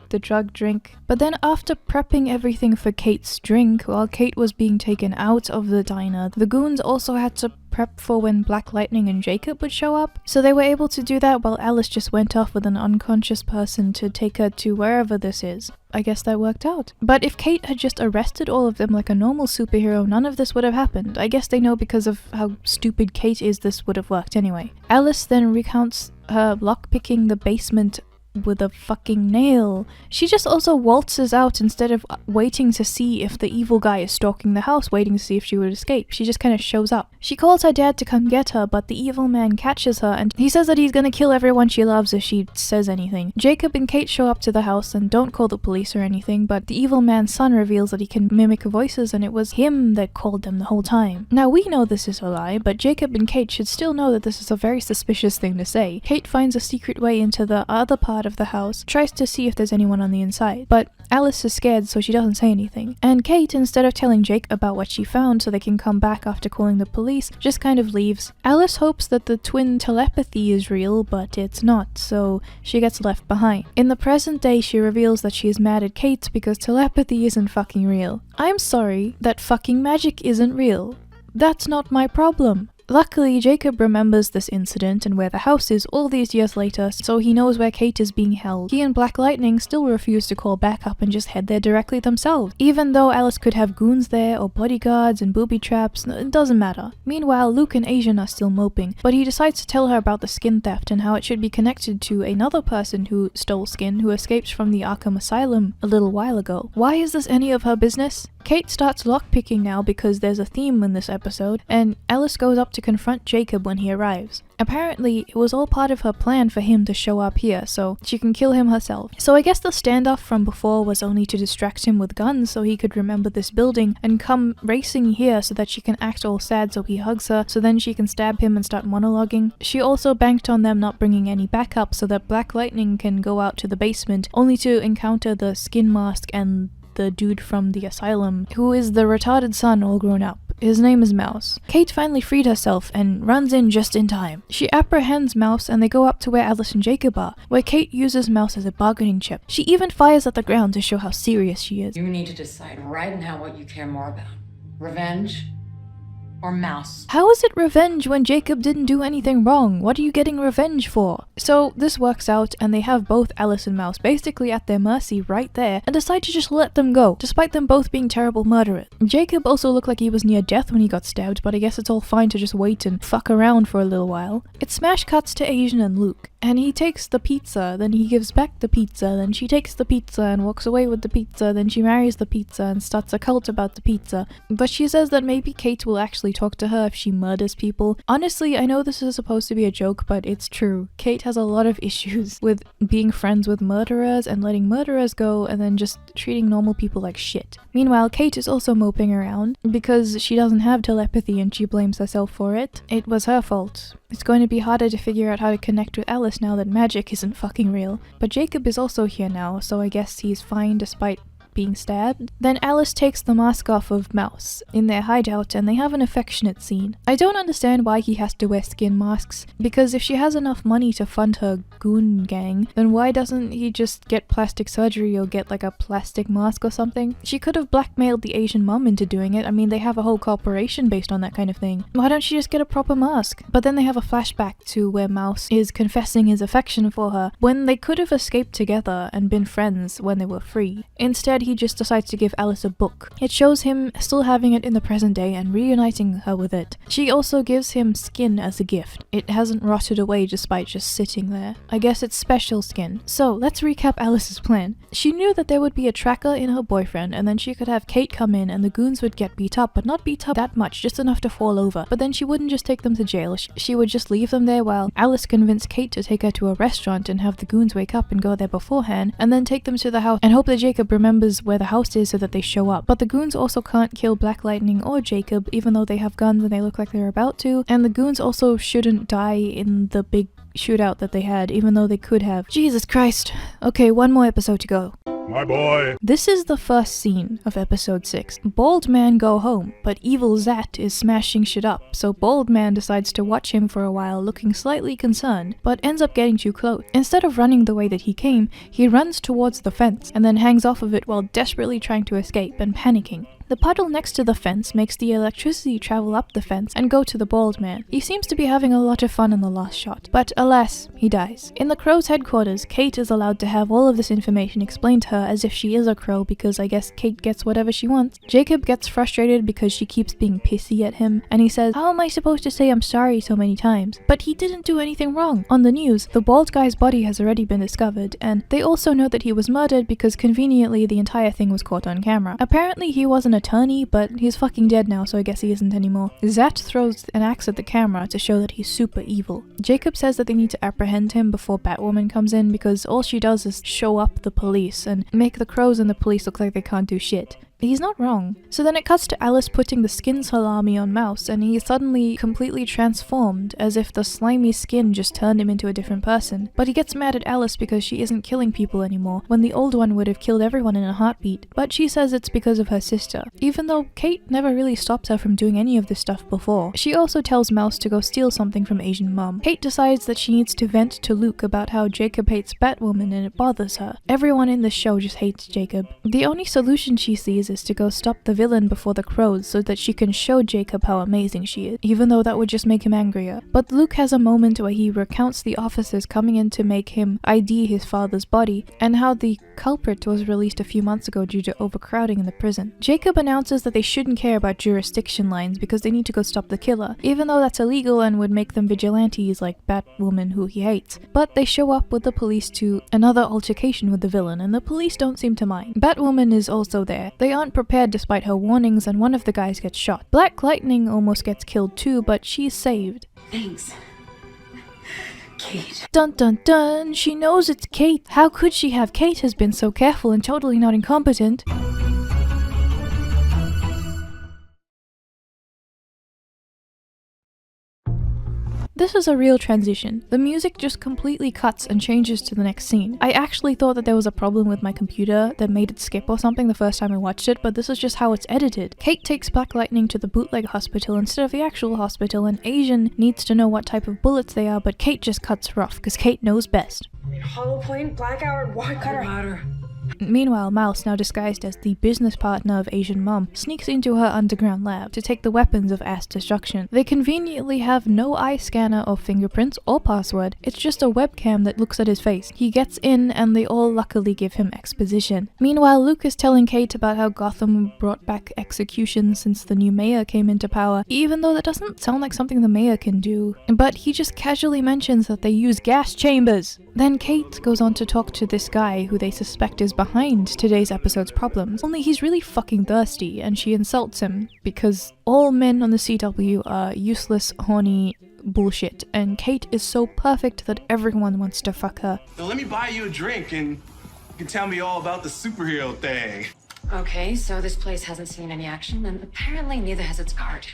the drink. But then after prepping everything for Kate's drink while Kate was being taken out of the diner, the goons also had to prep for when Black Lightning and Jacob would show up. So they were able to do that while Alice just went off with an unconscious person to take her to wherever this is. I guess that worked out. But if Kate had just arrested all of them like a normal superhero, none of this would have happened. I guess they know because of how stupid Kate is, this would have worked anyway. Alice then recounts her lockpicking the basement with a fucking nail. She just also waltzes out instead of waiting to see if the evil guy is stalking the house, waiting to see if she would escape. She just kind of shows up. She calls her dad to come get her, but the evil man catches her and he says that he's gonna kill everyone she loves if she says anything. Jacob and Kate show up to the house and don't call the police or anything, but the evil man's son reveals that he can mimic voices and it was him that called them the whole time. Now we know this is a lie, but Jacob and Kate should still know that this is a very suspicious thing to say. Kate finds a secret way into the other part of the house, tries to see if there's anyone on the inside, but Alice is scared so she doesn't say anything. And Kate, instead of telling Jake about what she found so they can come back after calling the police, just kind of leaves. Alice hopes that the twin telepathy is real, but it's not, so she gets left behind. In the present day, she reveals that she is mad at Kate because telepathy isn't fucking real. I'm sorry, that fucking magic isn't real. That's not my problem. Luckily, Jacob remembers this incident and where the house is all these years later, so he knows where Kate is being held. He and Black Lightning still refuse to call backup and just head there directly themselves. Even though Alice could have goons there or bodyguards and booby traps, it doesn't matter. Meanwhile, Luke and Asian are still moping, but he decides to tell her about the skin theft and how it should be connected to another person who stole skin who escaped from the Arkham Asylum a little while ago. Why is this any of her business? Kate starts lockpicking now because there's a theme in this episode, and Alice goes up to confront Jacob when he arrives. Apparently, it was all part of her plan for him to show up here, so she can kill him herself. So I guess the standoff from before was only to distract him with guns so he could remember this building and come racing here so that she can act all sad so he hugs her, so then she can stab him and start monologuing. She also banked on them not bringing any backup so that Black Lightning can go out to the basement, only to encounter the skin mask and the dude from the asylum, who is the retarded son all grown up. His name is Mouse. Kate finally freed herself and runs in just in time. She apprehends Mouse and they go up to where Alice and Jacob are, where Kate uses Mouse as a bargaining chip. She even fires at the ground to show how serious she is. You need to decide right now what you care more about. Revenge or Mouse? How is it revenge when Jacob didn't do anything wrong? What are you getting revenge for? So this works out and they have both Alice and Mouse basically at their mercy right there and decide to just let them go, despite them both being terrible murderers. Jacob also looked like he was near death when he got stabbed, but I guess it's all fine to just wait and fuck around for a little while. It smash cuts to Asian and Luke, and he takes the pizza, then he gives back the pizza, then she takes the pizza and walks away with the pizza, then she marries the pizza and starts a cult about the pizza. But she says that maybe Kate will actually talk to her if she murders people. Honestly, I know this is supposed to be a joke, but it's true. Kate has a lot of issues with being friends with murderers and letting murderers go and then just treating normal people like shit. Meanwhile, Kate is also moping around because she doesn't have telepathy and she blames herself for it. It was her fault. It's going to be harder to figure out how to connect with Alice now that magic isn't fucking real. But Jacob is also here now, so I guess he's fine despite being stabbed. Then Alice takes the mask off of Mouse in their hideout and they have an affectionate scene. I don't understand why he has to wear skin masks, because if she has enough money to fund her goon gang, then why doesn't he just get plastic surgery or get like a plastic mask or something? She could have blackmailed the Asian mom into doing it. I mean, they have a whole corporation based on that kind of thing. Why don't she just get a proper mask? But then they have a flashback to where Mouse is confessing his affection for her when they could have escaped together and been friends when they were free. Instead, he just decides to give Alice a book. It shows him still having it in the present day and reuniting her with it. She also gives him skin as a gift. It hasn't rotted away despite just sitting there. I guess it's special skin. So let's recap Alice's plan. She knew that there would be a tracker in her boyfriend, and then she could have Kate come in and the goons would get beat up, but not beat up that much, just enough to fall over. But then she wouldn't just take them to jail, she would just leave them there while Alice convinced Kate to take her to a restaurant and have the goons wake up and go there beforehand, and then take them to the house and hope that Jacob remembers where the house is so that they show up. But the goons also can't kill Black Lightning or Jacob, even though they have guns and they look like they're about to, and the goons also shouldn't die in the big shootout that they had, even though they could have. Jesus Christ. Okay, one more episode to go. My boy. This is the first scene of episode 6. Bald Man go home, but evil Zat is smashing shit up, so Bald Man decides to watch him for a while, looking slightly concerned, but ends up getting too close. Instead of running the way that he came, he runs towards the fence, and then hangs off of it while desperately trying to escape and panicking. The puddle next to the fence makes the electricity travel up the fence and go to the bald man. He seems to be having a lot of fun in the last shot, but alas, he dies. In the Crow's headquarters, Kate is allowed to have all of this information explained to her as if she is a crow, because I guess Kate gets whatever she wants. Jacob gets frustrated because she keeps being pissy at him, and he says, "How am I supposed to say I'm sorry so many times?" But he didn't do anything wrong. On the news, the bald guy's body has already been discovered, and they also know that he was murdered because conveniently the entire thing was caught on camera. Apparently he was an attorney, but he's fucking dead now, so I guess he isn't anymore. Zat throws an axe at the camera to show that he's super evil. Jacob says that they need to apprehend him before Batwoman comes in, because all she does is show up the police and make the crows and the police look like they can't do shit. He's not wrong. So then it cuts to Alice putting the skin salami on Mouse, and he's suddenly completely transformed, as if the slimy skin just turned him into a different person. But he gets mad at Alice because she isn't killing people anymore, when the old one would have killed everyone in a heartbeat. But she says it's because of her sister, even though Kate never really stopped her from doing any of this stuff before. She also tells Mouse to go steal something from Asian Mom. Kate decides that she needs to vent to Luke about how Jacob hates Batwoman and it bothers her. Everyone in this show just hates Jacob. The only solution she sees is to go stop the villain before the crows so that she can show Jacob how amazing she is, even though that would just make him angrier. But Luke has a moment where he recounts the officers coming in to make him ID his father's body, and how the culprit was released a few months ago due to overcrowding in the prison. Jacob announces that they shouldn't care about jurisdiction lines because they need to go stop the killer, even though that's illegal and would make them vigilantes like Batwoman, who he hates. But they show up with the police to another altercation with the villain, and the police don't seem to mind. Batwoman is also there. They aren't prepared despite her warnings, and one of the guys gets shot. Black Lightning almost gets killed too, but she's saved. Thanks, Kate. Dun dun dun! She knows it's Kate! How could she have? Kate has been so careful and totally not incompetent. This is a real transition. The music just completely cuts and changes to the next scene. I actually thought that there was a problem with my computer that made it skip or something the first time I watched it, but this is just how it's edited. Kate takes Black Lightning to the bootleg hospital instead of the actual hospital, and Asian needs to know what type of bullets they are, but Kate just cuts rough, because Kate knows best. Hollow point, black hour, wide cutter. Meanwhile, Mouse, now disguised as the business partner of Asian Mom, sneaks into her underground lab to take the weapons of mass destruction. They conveniently have no eye scanner or fingerprints or password, it's just a webcam that looks at his face. He gets in and they all luckily give him exposition. Meanwhile, Luke is telling Kate about how Gotham brought back executions since the new mayor came into power, even though that doesn't sound like something the mayor can do. But he just casually mentions that they use gas chambers. Then Kate goes on to talk to this guy who they suspect is behind today's episode's problems, only he's really fucking thirsty, and she insults him because all men on the CW are useless, horny bullshit, and Kate is so perfect that everyone wants to fuck her. So let me buy you a drink and you can tell me all about the superhero thing. Okay, so this place hasn't seen any action, and apparently neither has its guard.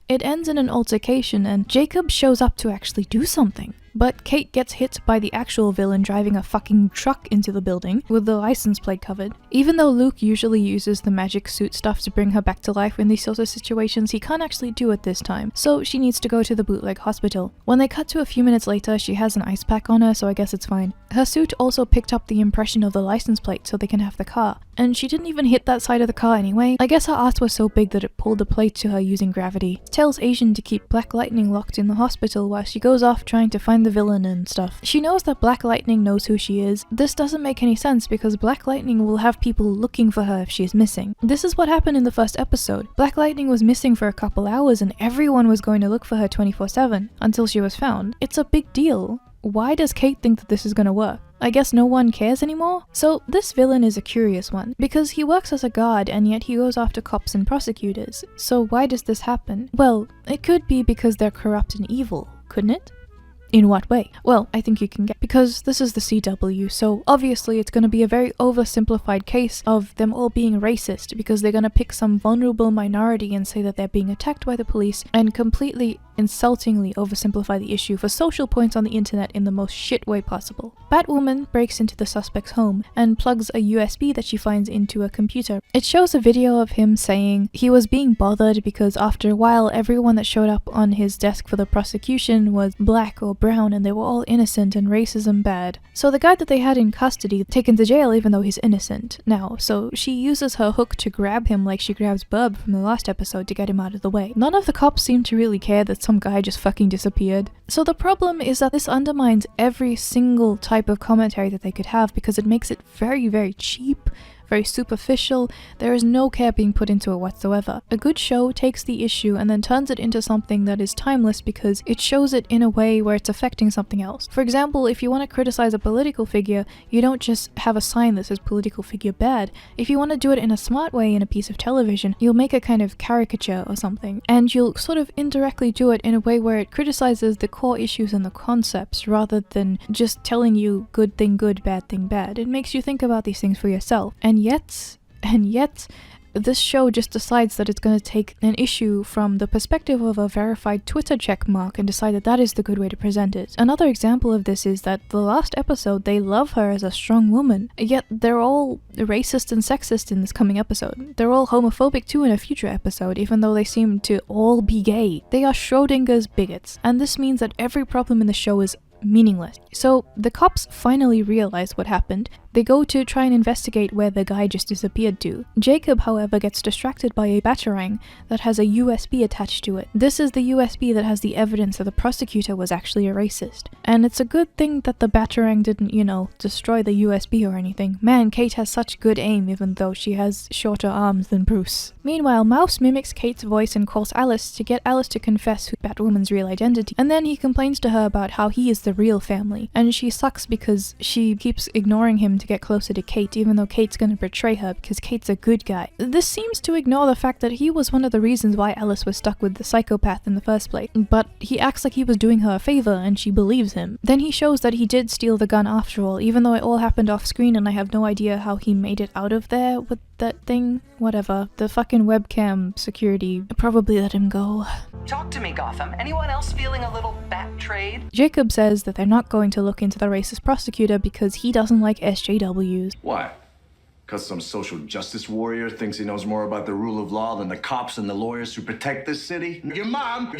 It ends in an altercation, and Jacob shows up to actually do something. But Kate gets hit by the actual villain driving a fucking truck into the building, with the license plate covered. Even though Luke usually uses the magic suit stuff to bring her back to life in these sorts of situations, he can't actually do it this time, so she needs to go to the bootleg hospital. When they cut to a few minutes later, she has an ice pack on her, so I guess it's fine. Her suit also picked up the impression of the license plate so they can have the car, and she didn't even hit that side of the car anyway. I guess her ass was so big that it pulled the plate to her using gravity. Tells Asian to keep Black Lightning locked in the hospital while she goes off trying to find find the villain and stuff. She knows that Black Lightning knows who she is. This doesn't make any sense because Black Lightning will have people looking for her if she is missing. This is what happened in the first episode. Black Lightning was missing for a couple hours and everyone was going to look for her 24/7 until she was found. It's a big deal. Why does Kate think that this is gonna work? I guess no one cares anymore? So this villain is a curious one, because he works as a guard and yet he goes after cops and prosecutors. So why does this happen? Well, it could be because they're corrupt and evil, couldn't it? In what way? Well, I think you can get, because this is the CW, so obviously it's going to be a very oversimplified case of them all being racist, because they're going to pick some vulnerable minority and say that they're being attacked by the police, and completely insultingly oversimplify the issue for social points on the internet in the most shit way possible. Batwoman breaks into the suspect's home and plugs a USB that she finds into a computer. It shows a video of him saying he was being bothered because after a while everyone that showed up on his desk for the prosecution was black or brown and they were all innocent and racism bad. So the guy that they had in custody taken to jail even though he's innocent now, so she uses her hook to grab him like she grabs Bub from the last episode to get him out of the way. None of the cops seem to really care that some guy just fucking disappeared. So the problem is that this undermines every single type of commentary that they could have because it makes it very, very cheap, very superficial. There is no care being put into it whatsoever. A good show takes the issue and then turns it into something that is timeless because it shows it in a way where it's affecting something else. For example, if you want to criticize a political figure, you don't just have a sign that says political figure bad. If you want to do it in a smart way in a piece of television, you'll make a kind of caricature or something, and you'll sort of indirectly do it in a way where it criticizes the core issues and the concepts rather than just telling you good thing good, bad thing bad. It makes you think about these things for yourself. And yet, this show just decides that it's going to take an issue from the perspective of a verified Twitter check mark and decide that that is the good way to present it. Another example of this is that the last episode, they love her as a strong woman, yet they're all racist and sexist in this coming episode. They're all homophobic too in a future episode, even though they seem to all be gay. They are Schrodinger's bigots, and this means that every problem in the show is meaningless. So the cops finally realize what happened. They go to try and investigate where the guy just disappeared to. Jacob, however, gets distracted by a batarang that has a USB attached to it. This is the USB that has the evidence that the prosecutor was actually a racist. And it's a good thing that the batarang didn't, you know, destroy the USB or anything. Man, Kate has such good aim even though she has shorter arms than Bruce. Meanwhile, Mouse mimics Kate's voice and calls Alice to get Alice to confess who Batwoman's real identity. And then he complains to her about how he is the real family. And she sucks because she keeps ignoring him to get closer to Kate, even though Kate's gonna betray her because Kate's a good guy. This seems to ignore the fact that he was one of the reasons why Alice was stuck with the psychopath in the first place, but he acts like he was doing her a favor and she believes him. Then he shows that he did steal the gun after all, even though it all happened off screen and I have no idea how he made it out of there with that thing. Whatever. The fucking webcam security probably let him go. Talk to me, Gotham. Anyone else feeling a little bat trade? Jacob says that they're not going to look into the racist prosecutor because he doesn't like SJWs. Why? Because some social justice warrior thinks he knows more about the rule of law than the cops and the lawyers who protect this city? Your mom!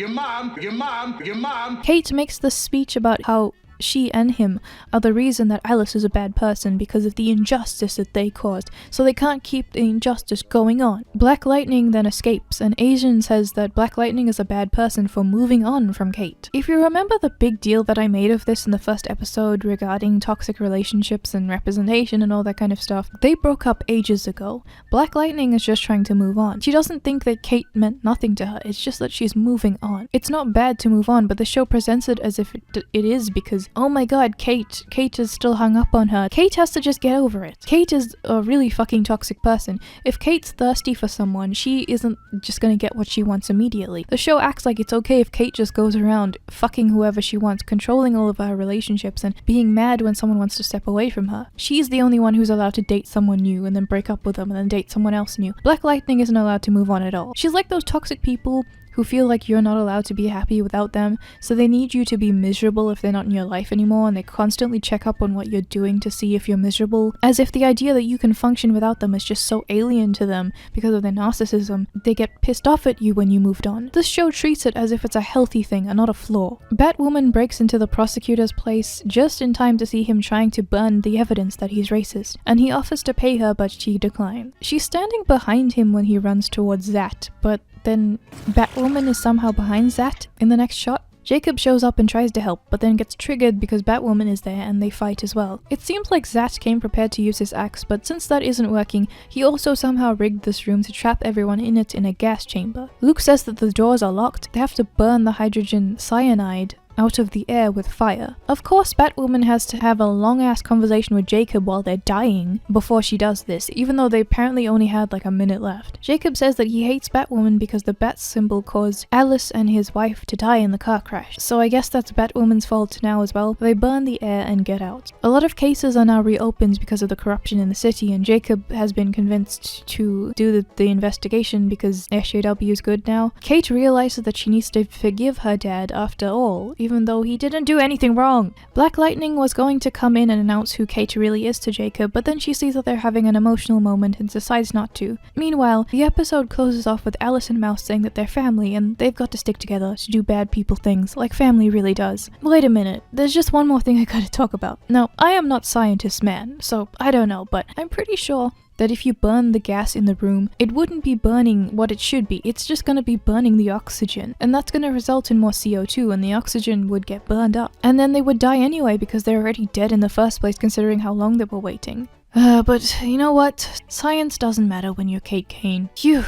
Kate makes this speech about how she and him are the reason that Alice is a bad person because of the injustice that they caused, so they can't keep the injustice going on. Black Lightning then escapes, and Asian says that Black Lightning is a bad person for moving on from Kate. If you remember the big deal that I made of this in the first episode regarding toxic relationships and representation and all that kind of stuff, they broke up ages ago. Black Lightning is just trying to move on. She doesn't think that Kate meant nothing to her, it's just that she's moving on. It's not bad to move on, but the show presents it as if it is because, oh my god, Kate is still hung up on her. Kate has to just get over it. Kate is a really fucking toxic person. If Kate's thirsty for someone, she isn't just gonna get what she wants immediately. The show acts like it's okay if Kate just goes around fucking whoever she wants, controlling all of her relationships and being mad when someone wants to step away from her. She's the only one who's allowed to date someone new and then break up with them and then date someone else new. Black Lightning isn't allowed to move on at all. She's like those toxic people who feel like you're not allowed to be happy without them, so they need you to be miserable if they're not in your life anymore, and they constantly check up on what you're doing to see if you're miserable, as if the idea that you can function without them is just so alien to them because of their narcissism. They get pissed off at you when you moved on. This show treats it as if it's a healthy thing and not a flaw. Batwoman breaks into the prosecutor's place just in time to see him trying to burn the evidence that he's racist, and he offers to pay her but she declines. She's standing behind him when he runs towards Zat, but then Batwoman is somehow behind Zat in the next shot. Jacob shows up and tries to help, but then gets triggered because Batwoman is there and they fight as well. It seems like Zat came prepared to use his axe, but since that isn't working, he also somehow rigged this room to trap everyone in it in a gas chamber. Luke says that the doors are locked, they have to burn the hydrogen cyanide out of the air with fire. Of course, Batwoman has to have a long-ass conversation with Jacob while they're dying before she does this, even though they apparently only had like a minute left. Jacob says that he hates Batwoman because the bat symbol caused Alice and his wife to die in the car crash, so I guess that's Batwoman's fault now as well. They burn the air and get out. A lot of cases are now reopened because of the corruption in the city, and Jacob has been convinced to do the investigation because SJW is good now. Kate realizes that she needs to forgive her dad after all, even though he didn't do anything wrong. Black Lightning was going to come in and announce who Kate really is to Jacob, but then she sees that they're having an emotional moment and decides not to. Meanwhile, the episode closes off with Alice and Mouse saying that they're family and they've got to stick together to do bad people things, like family really does. Wait a minute, there's just one more thing I gotta talk about. Now, I am not scientist man, so I don't know, but I'm pretty sure that if you burn the gas in the room, it wouldn't be burning what it should be, it's just gonna be burning the oxygen, and that's gonna result in more CO2 and the oxygen would get burned up. And then they would die anyway because they're already dead in the first place considering how long they were waiting. But you know what? Science doesn't matter when you're Kate Kane. Phew,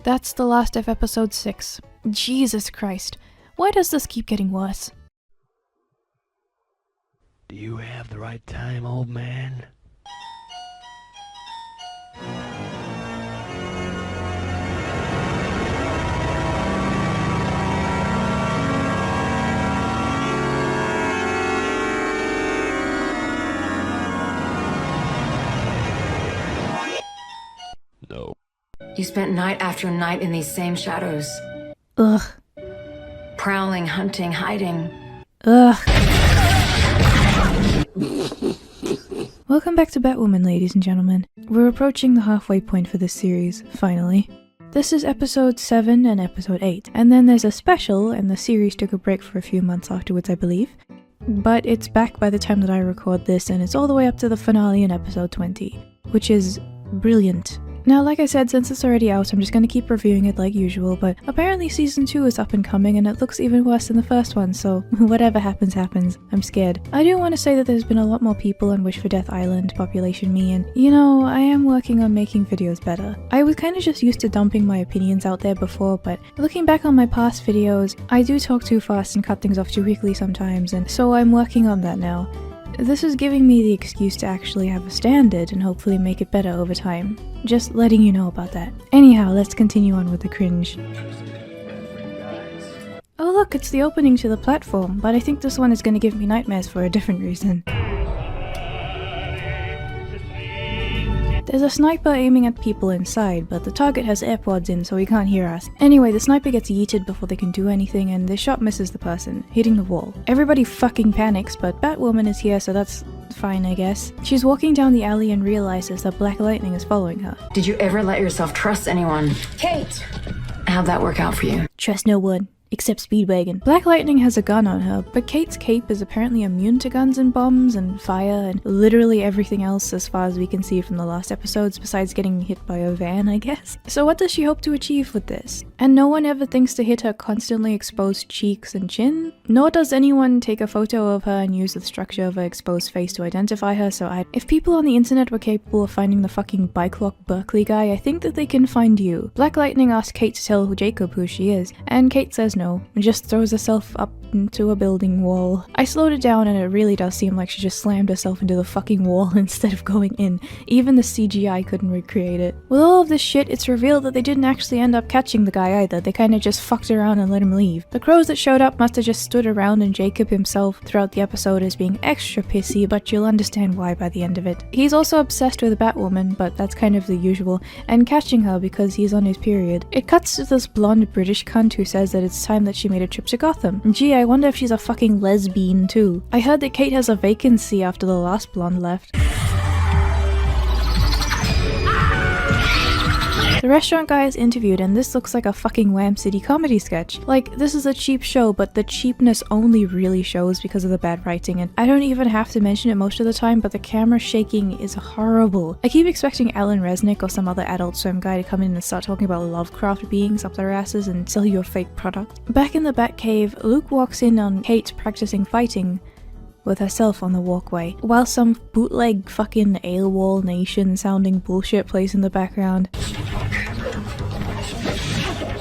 that's the last of episode 6. Jesus Christ, why does this keep getting worse? Do you have the right time, old man? No. You spent night after night in these same shadows. Ugh. Prowling, hunting, hiding. Ugh. Welcome back to Batwoman, ladies and gentlemen. We're approaching the halfway point for this series, finally. This is episode 7 and episode 8, and then there's a special, and the series took a break for a few months afterwards, I believe. But it's back by the time that I record this, and it's all the way up to the finale in episode 20, which is brilliant. Now, like I said, since it's already out, I'm just going to keep reviewing it like usual, but apparently season 2 is up and coming and it looks even worse than the first one, so whatever happens, happens. I'm scared. I do want to say that there's been a lot more people on Wish for Death Island, population me, and you know, I am working on making videos better. I was kind of just used to dumping my opinions out there before, but looking back on my past videos, I do talk too fast and cut things off too quickly sometimes, and so I'm working on that now. This is giving me the excuse to actually have a standard and hopefully make it better over time. Just letting you know about that. Anyhow, let's continue on with the cringe. Oh look, it's the opening to the platform, but I think this one is going to give me nightmares for a different reason. There's a sniper aiming at people inside, but the target has AirPods in so he can't hear us. Anyway, the sniper gets yeeted before they can do anything and the shot misses the person, hitting the wall. Everybody fucking panics, but Batwoman is here so that's fine, I guess. She's walking down the alley and realizes that Black Lightning is following her. Did you ever let yourself trust anyone? Kate! How'd that work out for you? Trust no one. Except Speedwagon. Black Lightning has a gun on her, but Kate's cape is apparently immune to guns and bombs and fire and literally everything else as far as we can see from the last episodes besides getting hit by a van, I guess. So what does she hope to achieve with this? And no one ever thinks to hit her constantly exposed cheeks and chin? Nor does anyone take a photo of her and use the structure of her exposed face to identify her, so if people on the internet were capable of finding the fucking Bike Lock Berkeley guy, I think that they can find you. Black Lightning asks Kate to tell Jacob who she is, and Kate says no, and just throws herself up into a building wall. I slowed it down and it really does seem like she just slammed herself into the fucking wall instead of going in. Even the CGI couldn't recreate it. With all of this shit, it's revealed that they didn't actually end up catching the guy either. They kinda just fucked around and let him leave. The crows that showed up must have just stood around, and Jacob himself throughout the episode is being extra pissy, but you'll understand why by the end of it. He's also obsessed with Batwoman, but that's kind of the usual, and catching her because he's on his period. It cuts to this blonde British cunt who says that it's time that she made a trip to Gotham. Gee, I wonder if she's a fucking lesbian too. I heard that Kate has a vacancy after the last blonde left. The restaurant guy is interviewed and this looks like a fucking Wham City comedy sketch. Like, this is a cheap show, but the cheapness only really shows because of the bad writing, and I don't even have to mention it most of the time, but the camera shaking is horrible. I keep expecting Alan Resnick or some other Adult Swim guy to come in and start talking about Lovecraft beings up their asses and sell you a fake product. Back in the Batcave, Luke walks in on Kate practicing fighting with herself on the walkway, while some bootleg fucking AWOL Nation sounding bullshit plays in the background.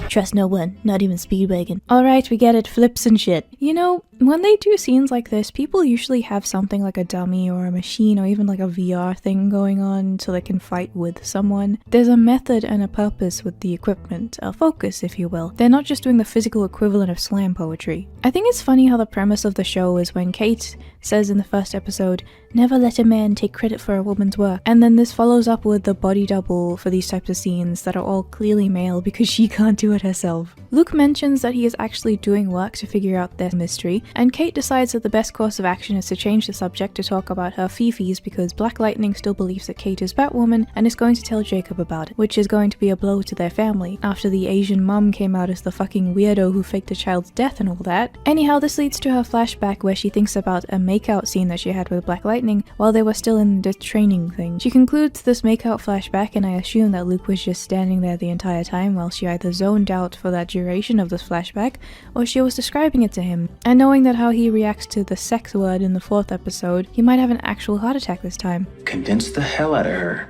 Trust no one, not even Speedwagon. Alright, we get it, flips and shit. You know, when they do scenes like this, people usually have something like a dummy or a machine or even like a VR thing going on so they can fight with someone. There's a method and a purpose with the equipment, a focus if you will. They're not just doing the physical equivalent of slam poetry. I think it's funny how the premise of the show is when Kate says in the first episode, "Never let a man take credit for a woman's work," and then this follows up with the body double for these types of scenes that are all clearly male because she can't do it herself. Luke mentions that he is actually doing work to figure out their mystery, and Kate decides that the best course of action is to change the subject to talk about her fifis because Black Lightning still believes that Kate is Batwoman and is going to tell Jacob about it, which is going to be a blow to their family after the Asian mum came out as the fucking weirdo who faked a child's death and all that. Anyhow, this leads to her flashback where she thinks about a makeout scene that she had with Black Lightning while they were still in the training thing. She concludes this makeout flashback, and I assume that Luke was just standing there the entire time while she either zoned out for that duration of this flashback or she was describing it to him. And knowing that how he reacts to the sex word in the 4th episode, he might have an actual heart attack this time. Convince the hell out of her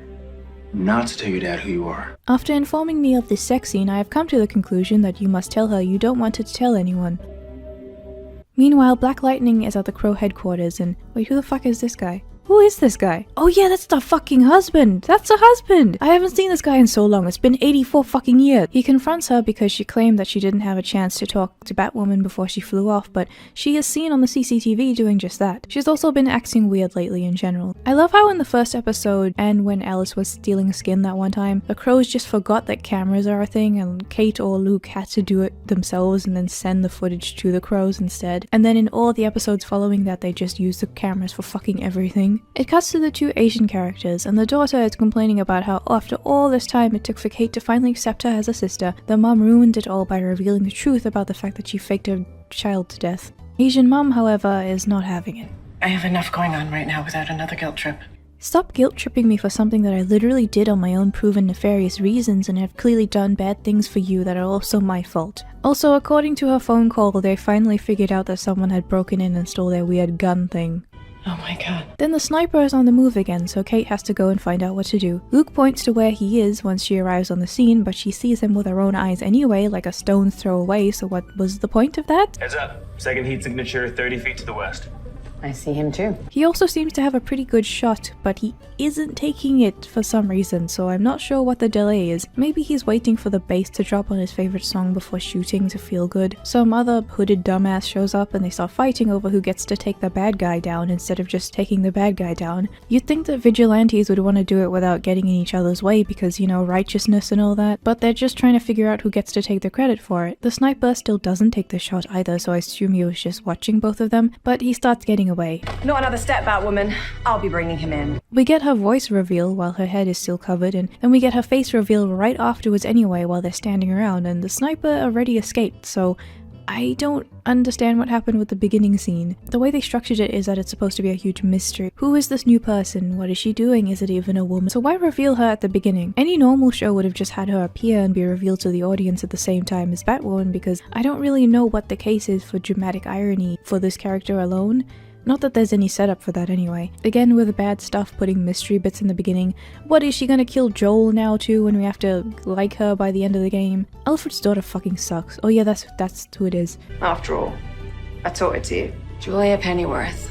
not to tell your dad who you are. After informing me of this sex scene, I have come to the conclusion that you must tell her you don't want her to tell anyone. Meanwhile, Black Lightning is at the Crow headquarters and wait, who the fuck is this guy? Who is this guy? Oh yeah, that's the fucking husband! That's the husband! I haven't seen this guy in so long, it's been 84 fucking years. He confronts her because she claimed that she didn't have a chance to talk to Batwoman before she flew off, but she is seen on the CCTV doing just that. She's also been acting weird lately in general. I love how in the first episode, and when Alice was stealing skin that one time, the Crows just forgot that cameras are a thing and Kate or Luke had to do it themselves and then send the footage to the Crows instead. And then in all the episodes following that, they just used the cameras for fucking everything. It cuts to the two Asian characters, and the daughter is complaining about how after all this time it took for Kate to finally accept her as a sister, the mum ruined it all by revealing the truth about the fact that she faked her child to death. Asian mum, however, is not having it. I have enough going on right now without another guilt trip. Stop guilt-tripping me for something that I literally did on my own proven nefarious reasons and have clearly done bad things for you that are also my fault. Also, according to her phone call, they finally figured out that someone had broken in and stole their weird gun thing. Oh my god. Then the sniper is on the move again, so Kate has to go and find out what to do. Luke points to where he is once she arrives on the scene, but she sees him with her own eyes anyway, like a stone's throw away, so what was the point of that? Heads up. Second heat signature 30 feet to the west. I see him too. He also seems to have a pretty good shot, but he isn't taking it for some reason, so I'm not sure what the delay is. Maybe he's waiting for the bass to drop on his favorite song before shooting to feel good. Some other hooded dumbass shows up and they start fighting over who gets to take the bad guy down instead of just taking the bad guy down. You'd think that vigilantes would want to do it without getting in each other's way because, you know, righteousness and all that, but they're just trying to figure out who gets to take the credit for it. The sniper still doesn't take the shot either, so I assume he was just watching both of them, but he starts getting away. Not another step, Batwoman. I'll be bringing him in. We get her voice reveal while her head is still covered, and then we get her face reveal right afterwards anyway while they're standing around, and the sniper already escaped, so I don't understand what happened with the beginning scene. The way they structured it is that it's supposed to be a huge mystery. Who is this new person? What is she doing? Is it even a woman? So why reveal her at the beginning? Any normal show would have just had her appear and be revealed to the audience at the same time as Batwoman, because I don't really know what the case is for dramatic irony for this character alone. Not that there's any setup for that anyway. Again, with the bad stuff, putting mystery bits in the beginning. What, is she gonna kill Joel now too when we have to like her by the end of the game? Alfred's daughter fucking sucks. Oh yeah, that's who it is. After all, I taught it to you. Julia Pennyworth.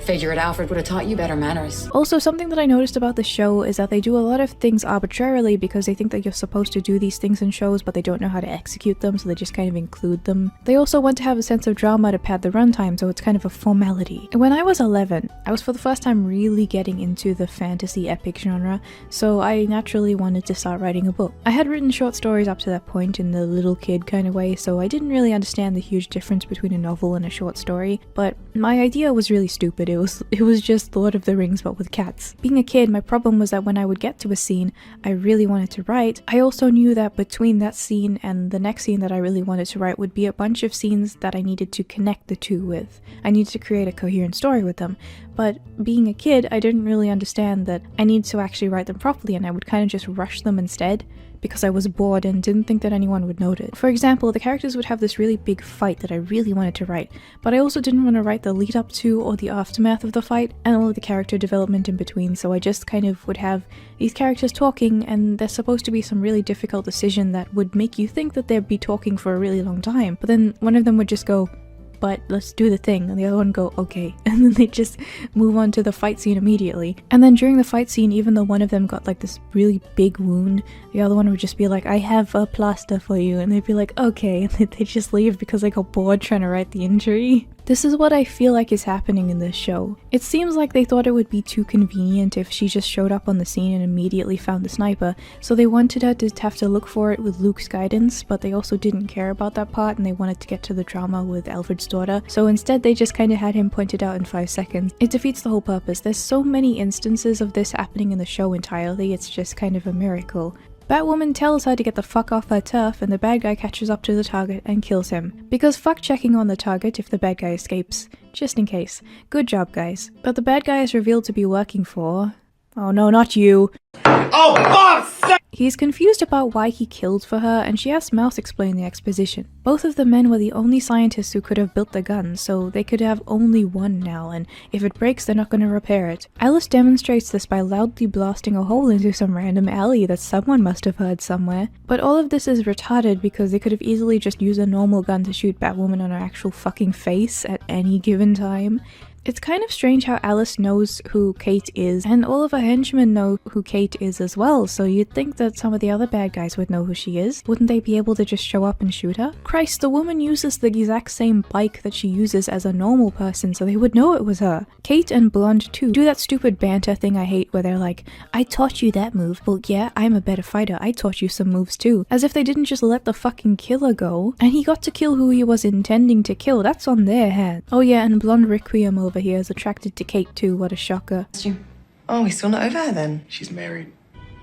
Figured Alfred would have taught you better manners. Also, something that I noticed about the show is that they do a lot of things arbitrarily because they think that you're supposed to do these things in shows, but they don't know how to execute them, so they just kind of include them. They also want to have a sense of drama to pad the runtime, so it's kind of a formality. When I was 11, I was for the first time really getting into the fantasy epic genre, so I naturally wanted to start writing a book. I had written short stories up to that point in the little kid kind of way, so I didn't really understand the huge difference between a novel and a short story, but my idea was really stupid. It It was just Lord of the Rings but with cats. Being a kid, my problem was that when I would get to a scene I really wanted to write, I also knew that between that scene and the next scene that I really wanted to write would be a bunch of scenes that I needed to connect the two with. I needed to create a coherent story with them. But being a kid, I didn't really understand that I needed to actually write them properly, and I would kind of just rush them instead because I was bored and didn't think that anyone would notice. For example, the characters would have this really big fight that I really wanted to write, but I also didn't want to write the lead up to or the aftermath of the fight and all of the character development in between, so I just kind of would have these characters talking, and there's supposed to be some really difficult decision that would make you think that they'd be talking for a really long time, but then one of them would just go, "But let's do the thing," and the other one go, "Okay," and then they just move on to the fight scene immediately. And then during the fight scene, even though one of them got like this really big wound, the other one would just be like, "I have a plaster for you," and they'd be like, "Okay," and they just leave because they got bored trying to write the injury. This is what I feel like is happening in this show. It seems like they thought it would be too convenient if she just showed up on the scene and immediately found the sniper, so they wanted her to have to look for it with Luke's guidance, but they also didn't care about that part and they wanted to get to the drama with Alfred's daughter, so instead they just kind of had him pointed out in 5 seconds. It defeats the whole purpose. There's so many instances of this happening in the show entirely, it's just kind of a miracle. Batwoman tells her to get the fuck off her turf, and the bad guy catches up to the target and kills him. Because fuck checking on the target if the bad guy escapes. Just in case. Good job, guys. But the bad guy is revealed to be working for... oh no, not you. Oh, fuck! He's confused about why he killed for her, and she has Mouse explain the exposition. Both of the men were the only scientists who could have built the gun, so they could have only one now, and if it breaks, they're not going to repair it. Alice demonstrates this by loudly blasting a hole into some random alley that someone must have heard somewhere. But all of this is retarded because they could have easily just used a normal gun to shoot Batwoman on her actual fucking face at any given time. It's kind of strange how Alice knows who Kate is, and all of her henchmen know who Kate is as well, so you'd think that some of the other bad guys would know who she is. Wouldn't they be able to just show up and shoot her? Christ, the woman uses the exact same bike that she uses as a normal person, so they would know it was her. Kate and Blonde too do that stupid banter thing I hate where they're like, "I taught you that move." Well, yeah, I'm a better fighter, I taught you some moves too. As if they didn't just let the fucking killer go. And he got to kill who he was intending to kill, that's on their hands. Oh yeah, and Blonde Requiem over here is attracted to Kate too, what a shocker. Oh, he's still not over her then? She's married.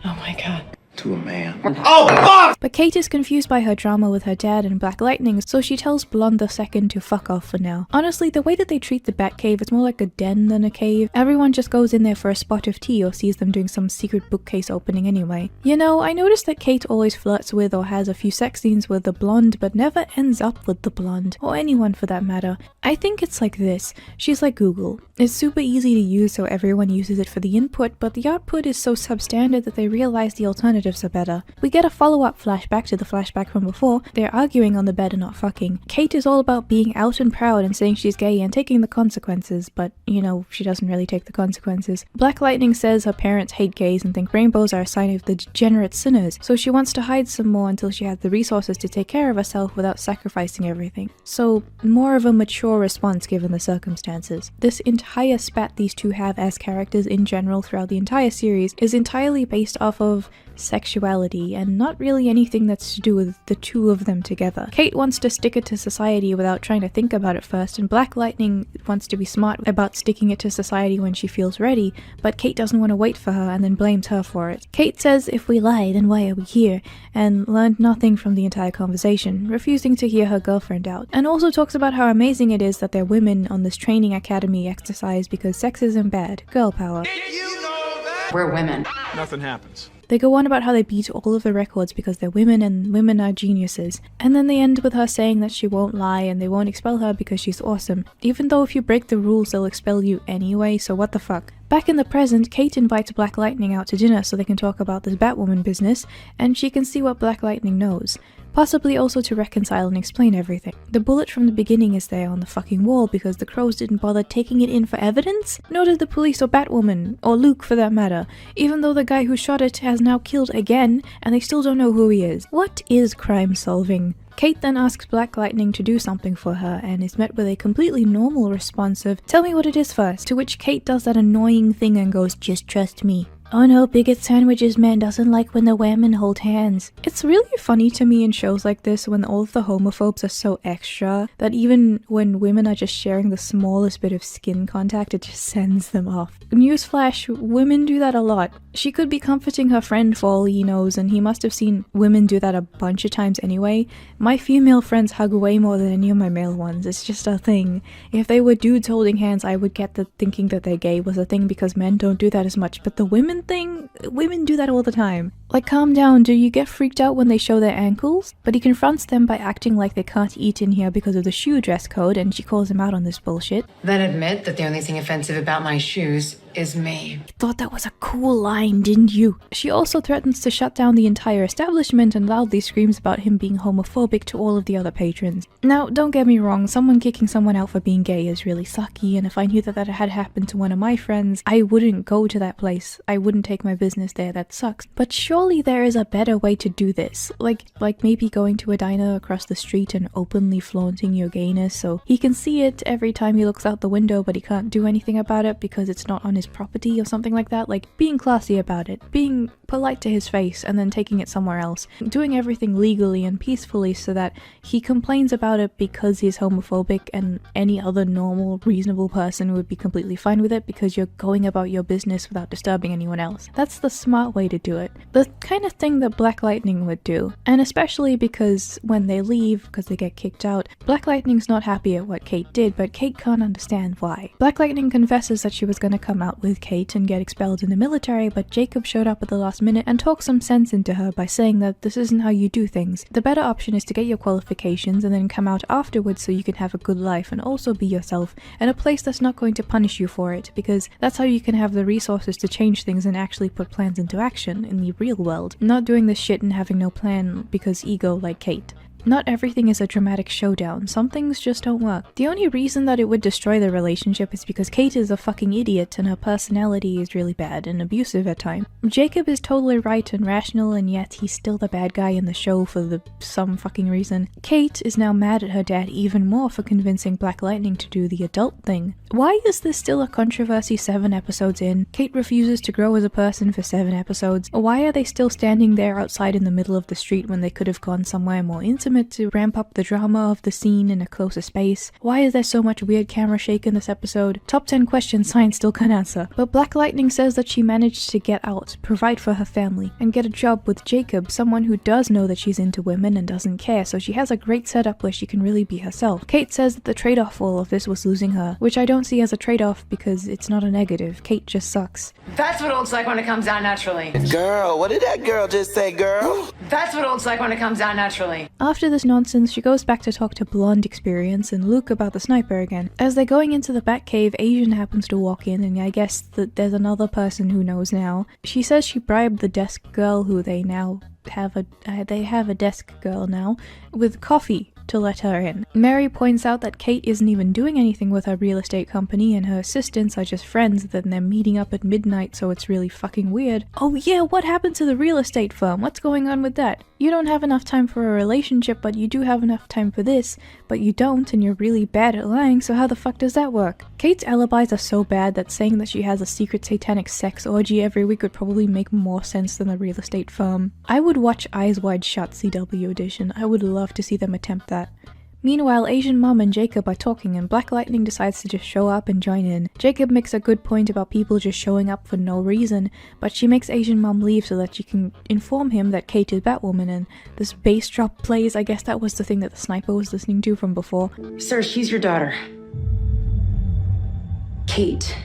Oh my god. To a man. Oh, fuck! But Kate is confused by her drama with her dad and Black Lightning, so she tells Blonde the Second to fuck off for now. Honestly, the way that they treat the Batcave is more like a den than a cave. Everyone just goes in there for a spot of tea or sees them doing some secret bookcase opening anyway. You know, I noticed that Kate always flirts with or has a few sex scenes with the Blonde, but never ends up with the Blonde, or anyone for that matter. I think it's like this. She's like Google. It's super easy to use, so everyone uses it for the input, but the output is so substandard that they realize the alternatives are better. We get a follow-up flashback to the flashback from before. They're arguing on the bed and not fucking. Kate is all about being out and proud and saying she's gay and taking the consequences, but, you know, she doesn't really take the consequences. Black Lightning says her parents hate gays and think rainbows are a sign of the degenerate sinners, so she wants to hide some more until she has the resources to take care of herself without sacrificing everything. So, more of a mature response given the circumstances. This entire spat these two have as characters in general throughout the entire series is entirely based off of sexuality and not really anything that's to do with the two of them together. Kate wants to stick it to society without trying to think about it first, and Black Lightning wants to be smart about sticking it to society when she feels ready, but Kate doesn't want to wait for her and then blames her for it. Kate says, "If we lie, then why are we here?" and learned nothing from the entire conversation, refusing to hear her girlfriend out, and also talks about how amazing it is that they're women on this training academy exercise because sex isn't bad. Girl power. We're women. Nothing happens. They go on about how they beat all of the records because they're women and women are geniuses. And then they end with her saying that she won't lie and they won't expel her because she's awesome. Even though if you break the rules they'll expel you anyway, so what the fuck. Back in the present, Kate invites Black Lightning out to dinner so they can talk about this Batwoman business, and she can see what Black Lightning knows. Possibly also to reconcile and explain everything. The bullet from the beginning is there on the fucking wall because the crows didn't bother taking it in for evidence? Nor did the police or Batwoman, or Luke for that matter, even though the guy who shot it has now killed again, and they still don't know who he is. What is crime solving? Kate then asks Black Lightning to do something for her and is met with a completely normal response of, "Tell me what it is first," to which Kate does that annoying thing and goes, "Just trust me." Oh no, bigot sandwiches man doesn't like when the women hold hands. It's really funny to me in shows like this when all of the homophobes are so extra that even when women are just sharing the smallest bit of skin contact, it just sends them off. Newsflash, women do that a lot. She could be comforting her friend for all he knows, and he must have seen women do that a bunch of times anyway. My female friends hug way more than any of my male ones. It's just a thing. If they were dudes holding hands, I would get that thinking that they're gay was a thing because men don't do that as much, but the women thing, women do that all the time. Like, calm down, do you get freaked out when they show their ankles? But he confronts them by acting like they can't eat in here because of the shoe dress code, and she calls him out on this bullshit. Then admit that the only thing offensive about my shoes is me. You thought that was a cool line, didn't you? She also threatens to shut down the entire establishment and loudly screams about him being homophobic to all of the other patrons. Now, don't get me wrong, someone kicking someone out for being gay is really sucky, and if I knew that that had happened to one of my friends, I wouldn't go to that place. I wouldn't take my business there, that sucks. But surely there is a better way to do this. Like maybe going to a diner across the street and openly flaunting your gayness so he can see it every time he looks out the window, but he can't do anything about it because it's not on his property or something like that. Like, being classy about it, being polite to his face and then taking it somewhere else, doing everything legally and peacefully so that he complains about it because he's homophobic and any other normal, reasonable person would be completely fine with it because you're going about your business without disturbing anyone else. That's the smart way to do it. The kind of thing that Black Lightning would do. And especially because when they leave, because they get kicked out, Black Lightning's not happy at what Kate did, but Kate can't understand why. Black Lightning confesses that she was going to come out with Kate and get expelled in the military, but Jacob showed up at the last minute and talked some sense into her by saying that this isn't how you do things. The better option is to get your qualifications and then come out afterwards so you can have a good life and also be yourself in a place that's not going to punish you for it, because that's how you can have the resources to change things and actually put plans into action in the real world. Not doing this shit and having no plan because ego like Kate. Not everything is a dramatic showdown, some things just don't work. The only reason that it would destroy the relationship is because Kate is a fucking idiot and her personality is really bad and abusive at times. Jacob is totally right and rational, and yet he's still the bad guy in the show for some fucking reason. Kate is now mad at her dad even more for convincing Black Lightning to do the adult thing. Why is this still a controversy 7 episodes in? Kate refuses to grow as a person for 7 episodes. Why are they still standing there outside in the middle of the street when they could have gone somewhere more intimate to ramp up the drama of the scene in a closer space? Why is there so much weird camera shake in this episode? Top 10 questions science still can't answer. But Black Lightning says that she managed to get out, provide for her family, and get a job with Jacob, someone who does know that she's into women and doesn't care, so she has a great setup where she can really be herself. Kate says that the trade-off for all of this was losing her, which I don't see as a trade-off because it's not a negative. Kate just sucks. That's what it looks like when it comes out naturally. Girl, what did that girl just say, girl? That's what it looks like when it comes out naturally. After this nonsense, she goes back to talk to Blonde Experience and Luke about the sniper again. As they're going into the Batcave, Asian happens to walk in, and I guess that there's another person who knows now. She says she bribed the desk girl, who they have a desk girl now, with coffee to let her in. Mary points out that Kate isn't even doing anything with her real estate company and her assistants are just friends, then they're meeting up at midnight, so it's really fucking weird. Oh yeah, what happened to the real estate firm? What's going on with that? You don't have enough time for a relationship, but you do have enough time for this, but you don't, and you're really bad at lying, so how the fuck does that work? Kate's alibis are so bad that saying that she has a secret satanic sex orgy every week would probably make more sense than the real estate firm. I would watch Eyes Wide Shut CW edition. I would love to see them attempt that. Meanwhile, Asian Mom and Jacob are talking and Black Lightning decides to just show up and join in. Jacob makes a good point about people just showing up for no reason, but she makes Asian Mom leave so that she can inform him that Kate is Batwoman, and this bass drop plays. I guess that was the thing that the sniper was listening to from before. Sir, she's your daughter. Kate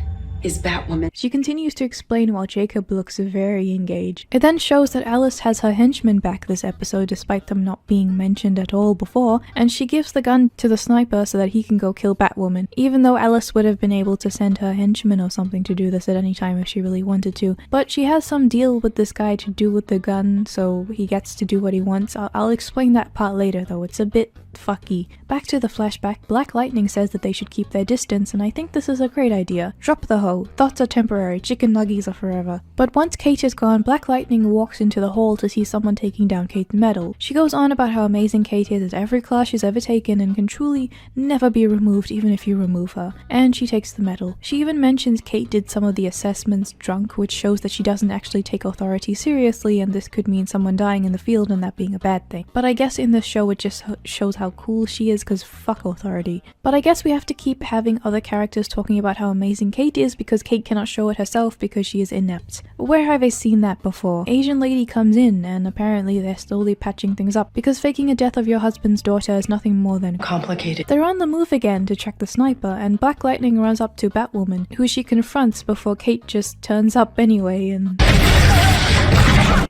is Batwoman. She continues to explain while Jacob looks very engaged. It then shows that Alice has her henchmen back this episode despite them not being mentioned at all before, and she gives the gun to the sniper so that he can go kill Batwoman, even though Alice would have been able to send her henchmen or something to do this at any time if she really wanted to. But she has some deal with this guy to do with the gun, so he gets to do what he wants. I'll explain that part later though, it's a bit fucky. Back to the flashback, Black Lightning says that they should keep their distance, and I think this is a great idea. Drop the hoe. ho, thoughts are temporary, chicken nuggies are forever. But once Kate is gone, Black Lightning walks into the hall to see someone taking down Kate's medal. She goes on about how amazing Kate is at every class she's ever taken and can truly never be removed even if you remove her. And she takes the medal. She even mentions Kate did some of the assessments drunk, which shows that she doesn't actually take authority seriously, and this could mean someone dying in the field and that being a bad thing. But I guess in this show it just shows how cool she is, because fuck authority. But I guess we have to keep having other characters talking about how amazing Kate is because Kate cannot show it herself because she is inept. Where have I seen that before? Asian lady comes in and apparently they're slowly patching things up because faking a death of your husband's daughter is nothing more than complicated. They're on the move again to track the sniper, and Black Lightning runs up to Batwoman, who she confronts before Kate just turns up anyway and...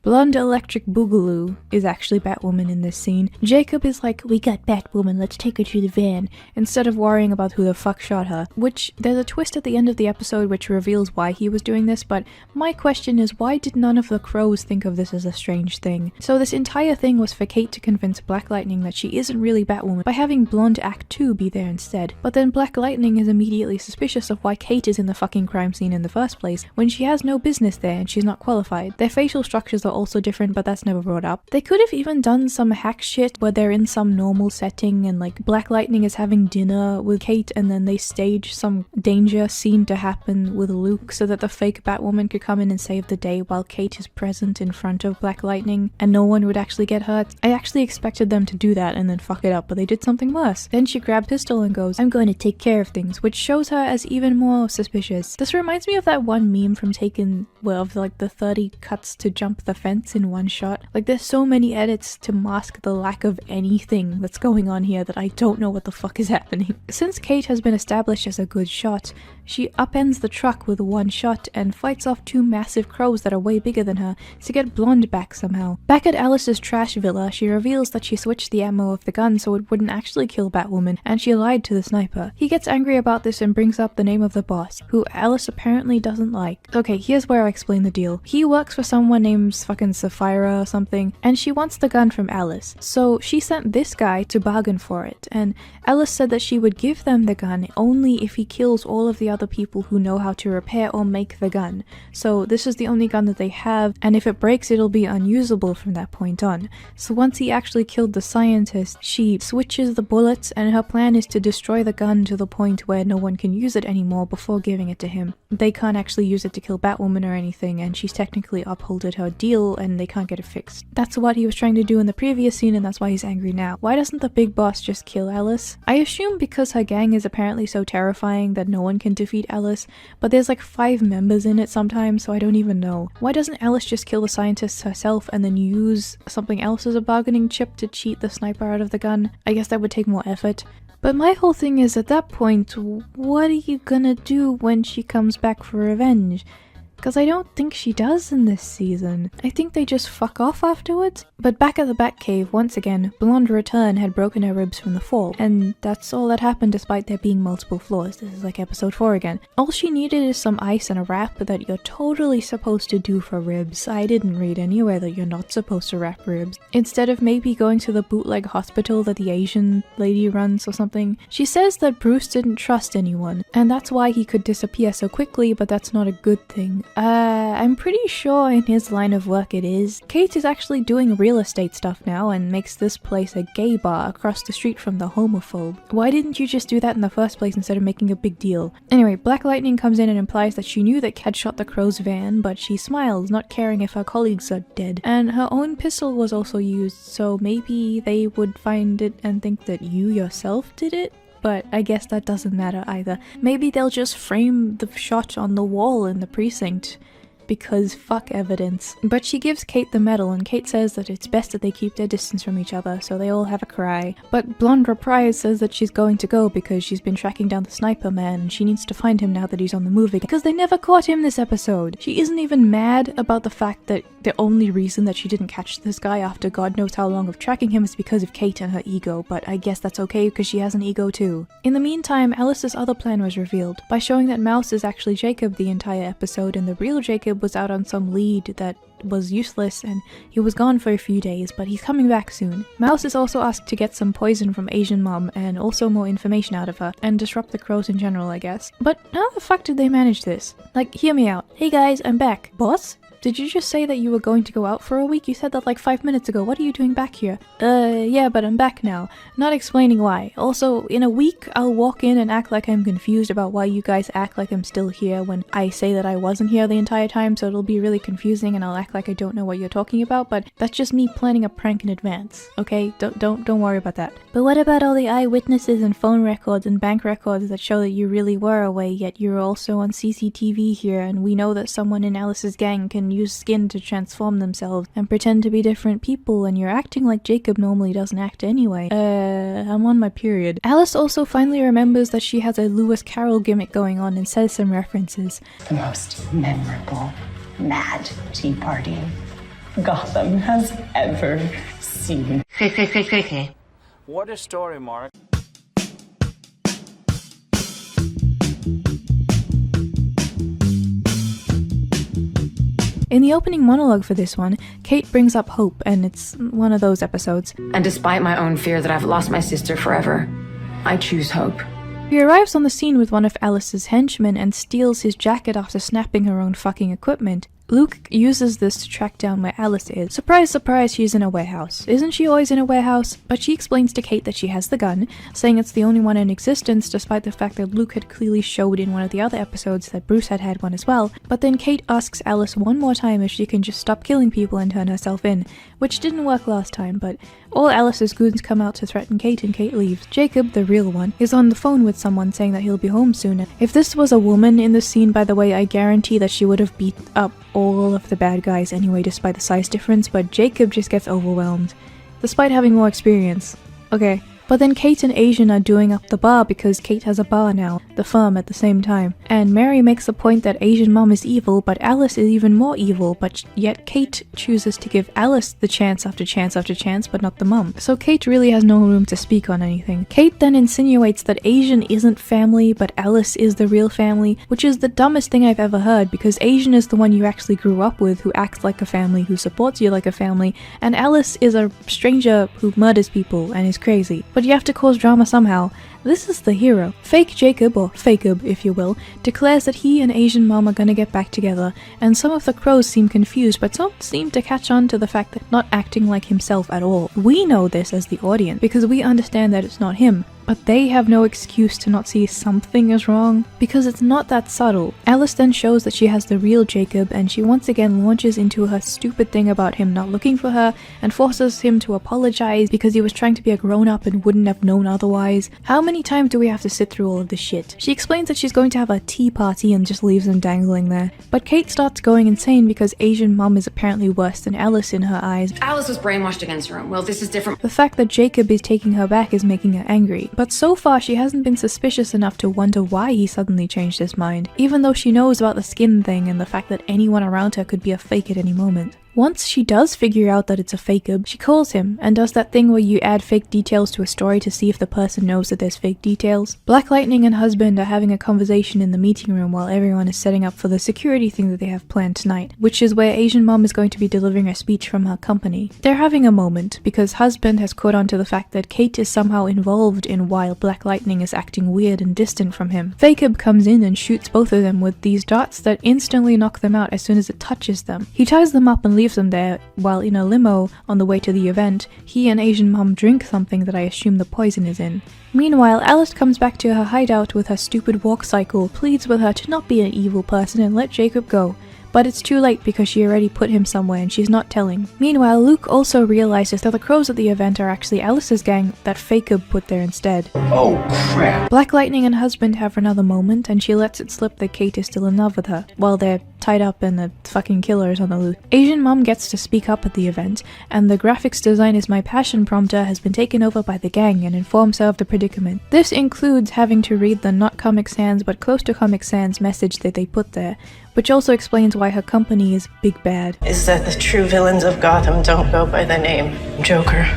Blonde Electric Boogaloo is actually Batwoman in this scene. Jacob is like, we got Batwoman, let's take her to the van, instead of worrying about who the fuck shot her. Which, there's a twist at the end of the episode which reveals why he was doing this, but my question is, why did none of the crows think of this as a strange thing? So this entire thing was for Kate to convince Black Lightning that she isn't really Batwoman by having Blonde Act 2 be there instead. But then Black Lightning is immediately suspicious of why Kate is in the fucking crime scene in the first place, when she has no business there and she's not qualified. Their facial structures are also different, but that's never brought up. They could have even done some hack shit where they're in some normal setting and like Black Lightning is having dinner with Kate and then they stage some danger scene to happen with Luke so that the fake Batwoman could come in and save the day while Kate is present in front of Black Lightning and no one would actually get hurt. I actually expected them to do that and then fuck it up, but they did something worse. Then she grabbed pistol and goes, I'm going to take care of things, which shows her as even more suspicious. This reminds me of that one meme from Taken, well, of like the 30 cuts to jump the fence in one shot. Like there's so many edits to mask the lack of anything that's going on here that I don't know what the fuck is happening. Since Kate has been established as a good shot, she upends the truck with one shot and fights off two massive crows that are way bigger than her to get Blonde back somehow. Back at Alice's trash villa, she reveals that she switched the ammo of the gun so it wouldn't actually kill Batwoman, and she lied to the sniper. He gets angry about this and brings up the name of the boss, who Alice apparently doesn't like. Okay, here's where I explain the deal. He works for someone named fucking Sapphira or something, and she wants the gun from Alice. So she sent this guy to bargain for it, and Alice said that she would give them the gun only if he kills all of the other people who know how to repair or make the gun. So this is the only gun that they have, and if it breaks it'll be unusable from that point on. So once he actually killed the scientist, she switches the bullets and her plan is to destroy the gun to the point where no one can use it anymore before giving it to him. They can't actually use it to kill Batwoman or anything, and she's technically upholded her deal and they can't get it fixed. That's what he was trying to do in the previous scene and that's why he's angry now. Why doesn't the big boss just kill Alice? I assume because her gang is apparently so terrifying that no one can defeat Alice, but there's like 5 members in it sometimes, so I don't even know. Why doesn't Alice just kill the scientists herself and then use something else as a bargaining chip to cheat the sniper out of the gun? I guess that would take more effort. But my whole thing is, at that point, what are you gonna do when she comes back for revenge? Because I don't think she does in this season. I think they just fuck off afterwards. But back at the Batcave, once again, Blonde Return had broken her ribs from the fall, and that's all that happened despite there being multiple floors. This is like episode 4 again. All she needed is some ice and a wrap that you're totally supposed to do for ribs. I didn't read anywhere that you're not supposed to wrap ribs. Instead of maybe going to the bootleg hospital that the Asian lady runs or something. She says that Bruce didn't trust anyone, and that's why he could disappear so quickly, but that's not a good thing. I'm pretty sure in his line of work it is. Kate is actually doing real estate stuff now and makes this place a gay bar across the street from the homophobe. Why didn't you just do that in the first place instead of making a big deal? Anyway, Black Lightning comes in and implies that she knew that Kat shot the crow's van, but she smiles, not caring if her colleagues are dead. And her own pistol was also used, so maybe they would find it and think that you yourself did it? But I guess that doesn't matter either. Maybe they'll just frame the shot on the wall in the precinct. Because fuck evidence. But she gives Kate the medal and Kate says that it's best that they keep their distance from each other, so they all have a cry. But Blonde Reprise says that she's going to go because she's been tracking down the sniper man and she needs to find him now that he's on the move again. Because they never caught him this episode. She isn't even mad about the fact that the only reason that she didn't catch this guy after God knows how long of tracking him is because of Kate and her ego, but I guess that's okay because she has an ego too. In the meantime, Alice's other plan was revealed by showing that Mouse is actually Jacob the entire episode and the real Jacob was out on some lead that was useless and he was gone for a few days, but he's coming back soon. Mouse is also asked to get some poison from Asian Mom and also more information out of her, and disrupt the crows in general, I guess. But how the fuck did they manage this? Like, hear me out. Hey guys, I'm back. Boss? Did you just say that you were going to go out for a week? You said that like 5 minutes ago. What are you doing back here? Yeah, but I'm back now. Not explaining why. Also, in a week, I'll walk in and act like I'm confused about why you guys act like I'm still here when I say that I wasn't here the entire time, so it'll be really confusing and I'll act like I don't know what you're talking about, but that's just me planning a prank in advance, okay? Don't worry about that. But what about all the eyewitnesses and phone records and bank records that show that you really were away, yet you're also on CCTV here, and we know that someone in Alice's gang can use skin to transform themselves and pretend to be different people, and you're acting like Jacob normally doesn't act anyway. I'm on my period. Alice also finally remembers that she has a Lewis Carroll gimmick going on and says some references. The most memorable mad tea party Gotham has ever seen. What a story, Mark. In the opening monologue for this one, Kate brings up hope, and it's one of those episodes. And despite my own fear that I've lost my sister forever, I choose hope. He arrives on the scene with one of Alice's henchmen and steals his jacket after snapping her own fucking equipment. Luke uses this to track down where Alice is. Surprise, surprise, she's in a warehouse. Isn't she always in a warehouse? But she explains to Kate that she has the gun, saying it's the only one in existence despite the fact that Luke had clearly showed in one of the other episodes that Bruce had one as well. But then Kate asks Alice one more time if she can just stop killing people and turn herself in, which didn't work last time, but all Alice's goons come out to threaten Kate and Kate leaves. Jacob, the real one, is on the phone with someone saying that he'll be home soon. If this was a woman in the scene, by the way, I guarantee that she would have beat up all of the bad guys anyway despite the size difference, but Jacob just gets overwhelmed, despite having more experience. Okay. But then Kate and Asian are doing up the bar because Kate has a bar now, the firm at the same time. And Mary makes the point that Asian Mom is evil, but Alice is even more evil, but yet Kate chooses to give Alice the chance after chance after chance, but not the mum. So Kate really has no room to speak on anything. Kate then insinuates that Asian isn't family, but Alice is the real family, which is the dumbest thing I've ever heard, because Asian is the one you actually grew up with, who acts like a family, who supports you like a family, and Alice is a stranger who murders people and is crazy. But you have to cause drama somehow. This is the hero. Fake Jacob, or Fakeub if you will, declares that he and Asian Mom are gonna get back together, and some of the crows seem confused, but some seem to catch on to the fact that not acting like himself at all. We know this as the audience, because we understand that it's not him. But they have no excuse to not see something is wrong, because it's not that subtle. Alice then shows that she has the real Jacob, and she once again launches into her stupid thing about him not looking for her, and forces him to apologize because he was trying to be a grown-up and wouldn't have known otherwise. How many times do we have to sit through all of this shit? She explains that she's going to have a tea party and just leaves him dangling there. But Kate starts going insane because Asian Mom is apparently worse than Alice in her eyes. Alice was brainwashed against her own will. This is different. The fact that Jacob is taking her back is making her angry. But so far she hasn't been suspicious enough to wonder why he suddenly changed his mind, even though she knows about the skin thing and the fact that anyone around her could be a fake at any moment. Once she does figure out that it's a Fakeub, she calls him and does that thing where you add fake details to a story to see if the person knows that there's fake details. Black Lightning and husband are having a conversation in the meeting room while everyone is setting up for the security thing that they have planned tonight, which is where Asian Mom is going to be delivering a speech from her company. They're having a moment because husband has caught on to the fact that Kate is somehow involved in why Black Lightning is acting weird and distant from him. Fakeub comes in and shoots both of them with these darts that instantly knock them out as soon as it touches them. He ties them up and leaves them there, while in a limo on the way to the event, he and Asian Mom drink something that I assume the poison is in. Meanwhile, Alice comes back to her hideout with her stupid walk cycle, pleads with her to not be an evil person and let Jacob go. But it's too late because she already put him somewhere and she's not telling. Meanwhile, Luke also realizes that the crows at the event are actually Alice's gang that Fakeub put there instead. Oh crap. Black Lightning and husband have another moment and she lets it slip that Kate is still in love with her, while they're tied up and the fucking killer is on the loose. Asian Mom gets to speak up at the event, and the graphics design is my passion prompter has been taken over by the gang and informs her of the predicament. This includes having to read the not Comic Sans but close to Comic Sans message that they put there, which also explains why her company is Big Bad. Is that the true villains of Gotham don't go by the name Joker,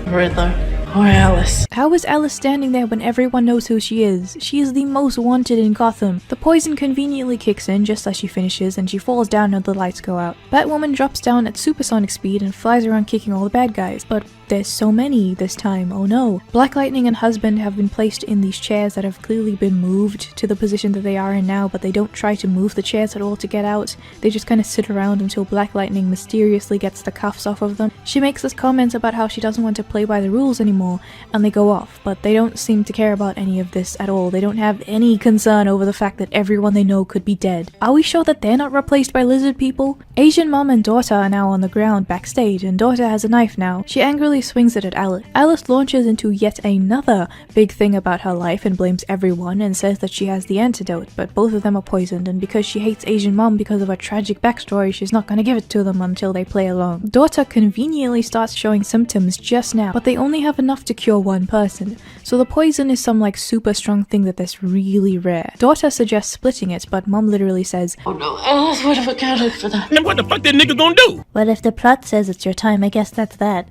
Riddler, Or Alice. How is Alice standing there when everyone knows who she is? She is the most wanted in Gotham. The poison conveniently kicks in just as she finishes and she falls down and the lights go out. Batwoman drops down at supersonic speed and flies around kicking all the bad guys, but there's so many this time, oh no. Black Lightning and husband have been placed in these chairs that have clearly been moved to the position that they are in now, but they don't try to move the chairs at all to get out. They just kind of sit around until Black Lightning mysteriously gets the cuffs off of them. She makes this comment about how she doesn't want to play by the rules anymore, and they go off, but they don't seem to care about any of this at all. They don't have any concern over the fact that everyone they know could be dead. Are we sure that they're not replaced by lizard people? Asian mom and daughter are now on the ground backstage, and daughter has a knife now. She angrily swings it at Alice. Alice launches into yet another big thing about her life and blames everyone and says that she has the antidote, but both of them are poisoned, and because she hates Asian mom because of her tragic backstory, she's not gonna give it to them until they play along. Daughter conveniently starts showing symptoms just now, but they only have enough to cure one person, so the poison is some like super strong thing that's really rare. Daughter suggests splitting it, but mom literally says, Oh no, Alice would have accounted for that. Then what the fuck that nigga gonna do? well, if the plot says it's your time, I guess that's that.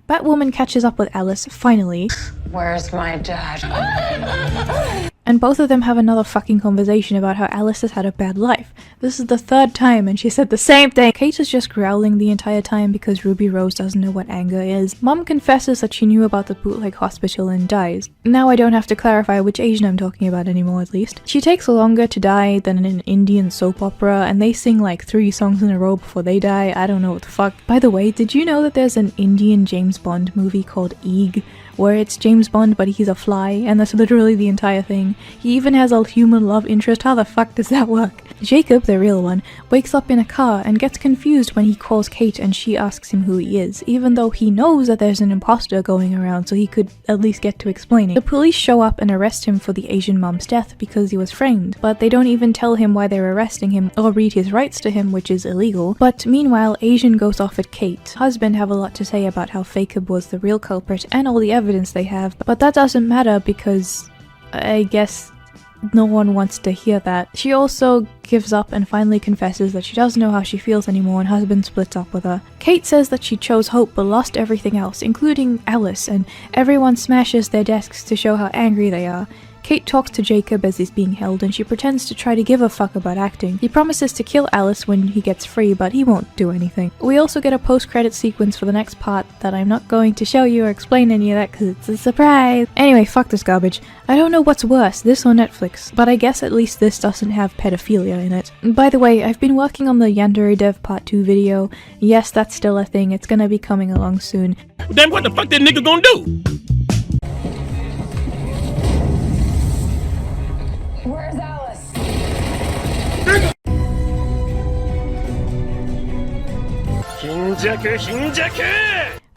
Batwoman catches up with Alice, finally. Where's my dad? And both of them have another fucking conversation about how Alice has had a bad life. This is the third time and she said the same thing. Kate is just growling the entire time because Ruby Rose doesn't know what anger is. Mom confesses that she knew about the bootleg hospital and dies. Now I don't have to clarify which Asian I'm talking about anymore, at least. She takes longer to die than in an Indian soap opera, and they sing like 3 songs in a row before they die. I don't know what the fuck. By the way, did you know that there's an Indian James Bond movie called Eeg, where it's James Bond but he's a fly, and that's literally the entire thing. He even has a human love interest. How the fuck does that work? Jacob, the real one, wakes up in a car and gets confused when he calls Kate and she asks him who he is, even though he knows that there's an imposter going around, so he could at least get to explaining. The police show up and arrest him for the Asian mom's death because he was framed, but they don't even tell him why they're arresting him or read his rights to him, which is illegal. But meanwhile, Asian goes off at Kate. Husband have a lot to say about how Jacob was the real culprit and all the evidence they have, but that doesn't matter because I guess no one wants to hear that. She also gives up and finally confesses that she doesn't know how she feels anymore, and husband splits up with her. Kate says that she chose hope but lost everything else, including Alice, and everyone smashes their desks to show how angry they are. Kate talks to Jacob as he's being held, and she pretends to try to give a fuck about acting. He promises to kill Alice when he gets free, but he won't do anything. We also get a post-credit sequence for the next part that I'm not going to show you or explain any of that because it's a surprise. Anyway, fuck this garbage. I don't know what's worse, this or Netflix, but I guess at least this doesn't have pedophilia in it. By the way, I've been working on the Yandere Dev Part 2 video. Yes, that's still a thing. It's gonna be coming along soon. Then what the fuck that nigga gonna do? Where's Alice?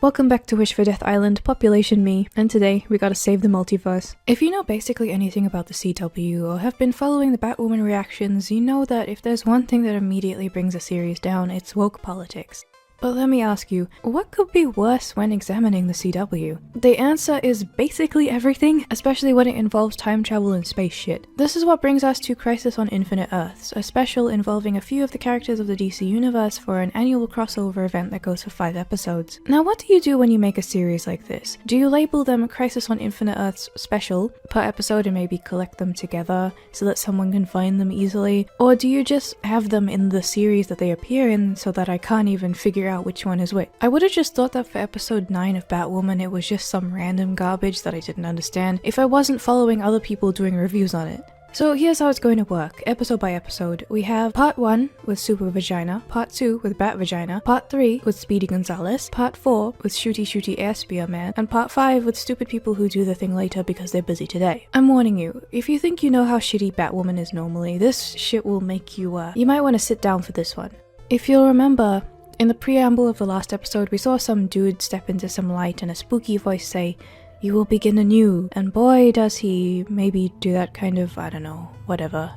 Welcome back to Wish for Death Island, Population Me, and today we gotta save the multiverse. If you know basically anything about the CW or have been following the Batwoman reactions, you know that if there's one thing that immediately brings a series down, it's woke politics. But let me ask you, what could be worse when examining the CW? The answer is basically everything, especially when it involves time travel and space shit. This is what brings us to Crisis on Infinite Earths, a special involving a few of the characters of the DC universe for an annual crossover event that goes for 5 episodes. Now, what do you do when you make a series like this? Do you label them Crisis on Infinite Earths special per episode and maybe collect them together so that someone can find them easily? Or do you just have them in the series that they appear in so that I can't even figure out which one is which? I would have just thought that for episode 9 of Batwoman it was just some random garbage that I didn't understand if I wasn't following other people doing reviews on it. So here's how it's going to work, episode by episode. We have part 1 with Super Vagina, part 2 with Bat Vagina, part 3 with Speedy Gonzales, part 4 with Shooty Shooty Air Spear Man, and part 5 with stupid people who do the thing later because they're busy today. I'm warning you, if you think you know how shitty Batwoman is normally, this shit will make you might want to sit down for this one. If you'll remember, in the preamble of the last episode, we saw some dude step into some light and a spooky voice say, "You will begin anew," and boy does he maybe do that kind of, I don't know, whatever.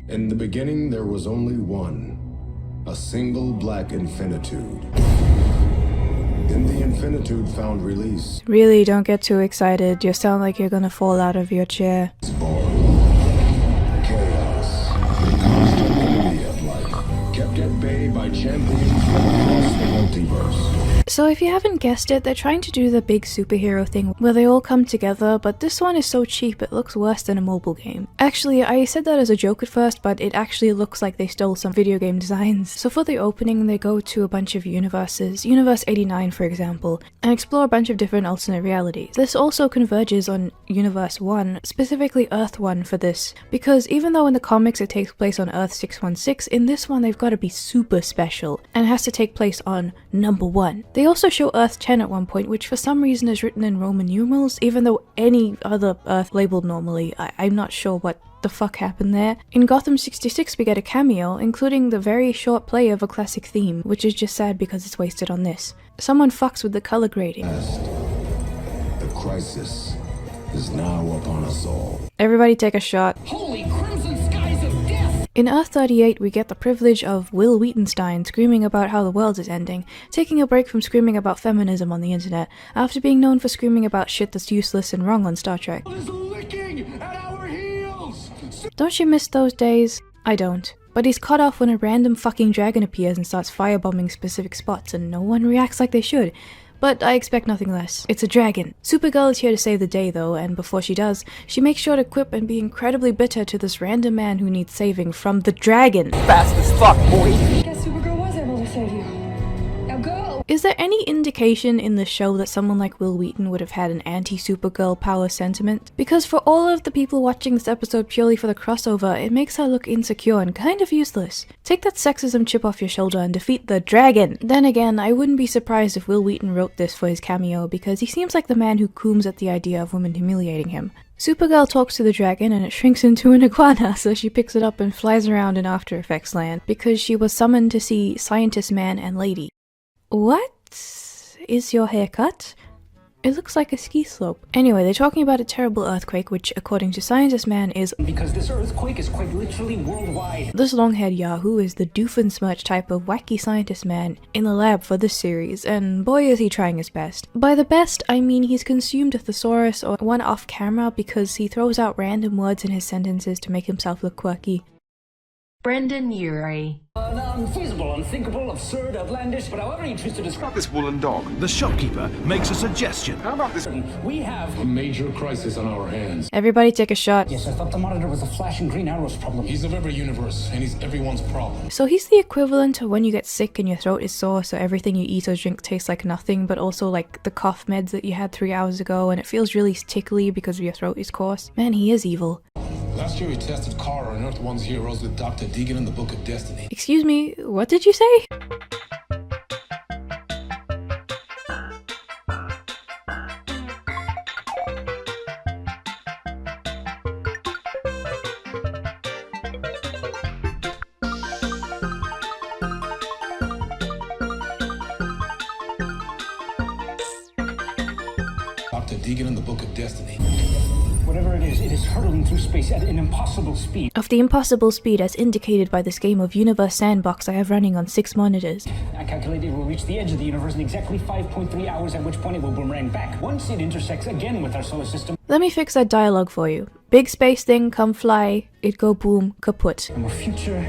In the beginning there was only one, a single black infinitude. In the infinitude found release. Really, don't get too excited, you sound like you're gonna fall out of your chair. Chaos. bay by champions from across the multiverse. So if you haven't guessed it, they're trying to do the big superhero thing where they all come together, but this one is so cheap it looks worse than a mobile game. Actually, I said that as a joke at first, but it actually looks like they stole some video game designs. So for the opening, they go to a bunch of universes, Universe 89 for example, and explore a bunch of different alternate realities. This also converges on Universe 1, specifically Earth 1 for this, because even though in the comics it takes place on Earth 616, in this one they've got to be super special, and has to take place on number 1. They also show Earth 10 at one point, which for some reason is written in Roman numerals, even though any other Earth labeled normally. I'm not sure what the fuck happened there. In Gotham 66 we get a cameo, including the very short play of a classic theme, which is just sad because it's wasted on this. Someone fucks with the color grading. The crisis is now upon us all. Everybody take a shot. Holy crimson skies of death! In Earth 38, we get the privilege of Will Wheatonstein screaming about how the world is ending, taking a break from screaming about feminism on the internet, after being known for screaming about shit that's useless and wrong on Star Trek. Don't you miss those days? I don't. But he's cut off when a random fucking dragon appears and starts firebombing specific spots, and no one reacts like they should. But I expect nothing less. It's a dragon. Supergirl is here to save the day though, and before she does, she makes sure to quip and be incredibly bitter to this random man who needs saving from the dragon. Fast as fuck, boy! I guess Supergirl was able to save you. Now go! Is there any indication in the show that someone like Will Wheaton would have had an anti-Supergirl power sentiment? Because for all of the people watching this episode purely for the crossover, it makes her look insecure and kind of useless. Take that sexism chip off your shoulder and defeat the dragon! Then again, I wouldn't be surprised if Will Wheaton wrote this for his cameo, because he seems like the man who cooms at the idea of women humiliating him. Supergirl talks to the dragon and it shrinks into an iguana, so she picks it up and flies around in After Effects land, because she was summoned to see Scientist Man and Lady. What is your haircut? It looks like a ski slope. Anyway, they're talking about a terrible earthquake, which according to Scientist Man is because this earthquake is quite literally worldwide. This long-haired yahoo is the Doofenshmirtz type of wacky Scientist Man in the lab for this series, and boy is he trying his best. By the best, I mean he's consumed a thesaurus or one off camera because he throws out random words in his sentences to make himself look quirky. Brendan Urie. Unfeasible, unthinkable, absurd, outlandish, but however you choose to describe this woolen dog. The shopkeeper makes a suggestion. How about this? We have a major crisis on our hands. Everybody take a shot. Yes, I thought the monitor was a flashing green arrows problem. He's of every universe, and he's everyone's problem. So he's the equivalent of when you get sick and your throat is sore, so everything you eat or drink tastes like nothing, but also like the cough meds that you had 3 hours ago, and it feels really tickly because your throat is coarse. Man, he is evil. Last year we tested Kara and Earth One's heroes with Dr. Deegan in the Book of Destiny. Excuse me, what did you say? Dr. Deegan in the Book of Destiny. Whatever it is hurtling through space at an impossible speed. Of the impossible speed as indicated by this game of Universe Sandbox I have running on 6 monitors. I calculate it will reach the edge of the universe in exactly 5.3 hours, at which point it will boomerang back. Once it intersects again with our solar system. Let me fix that dialogue for you. Big space thing, come fly, it go boom, kaput. No more future,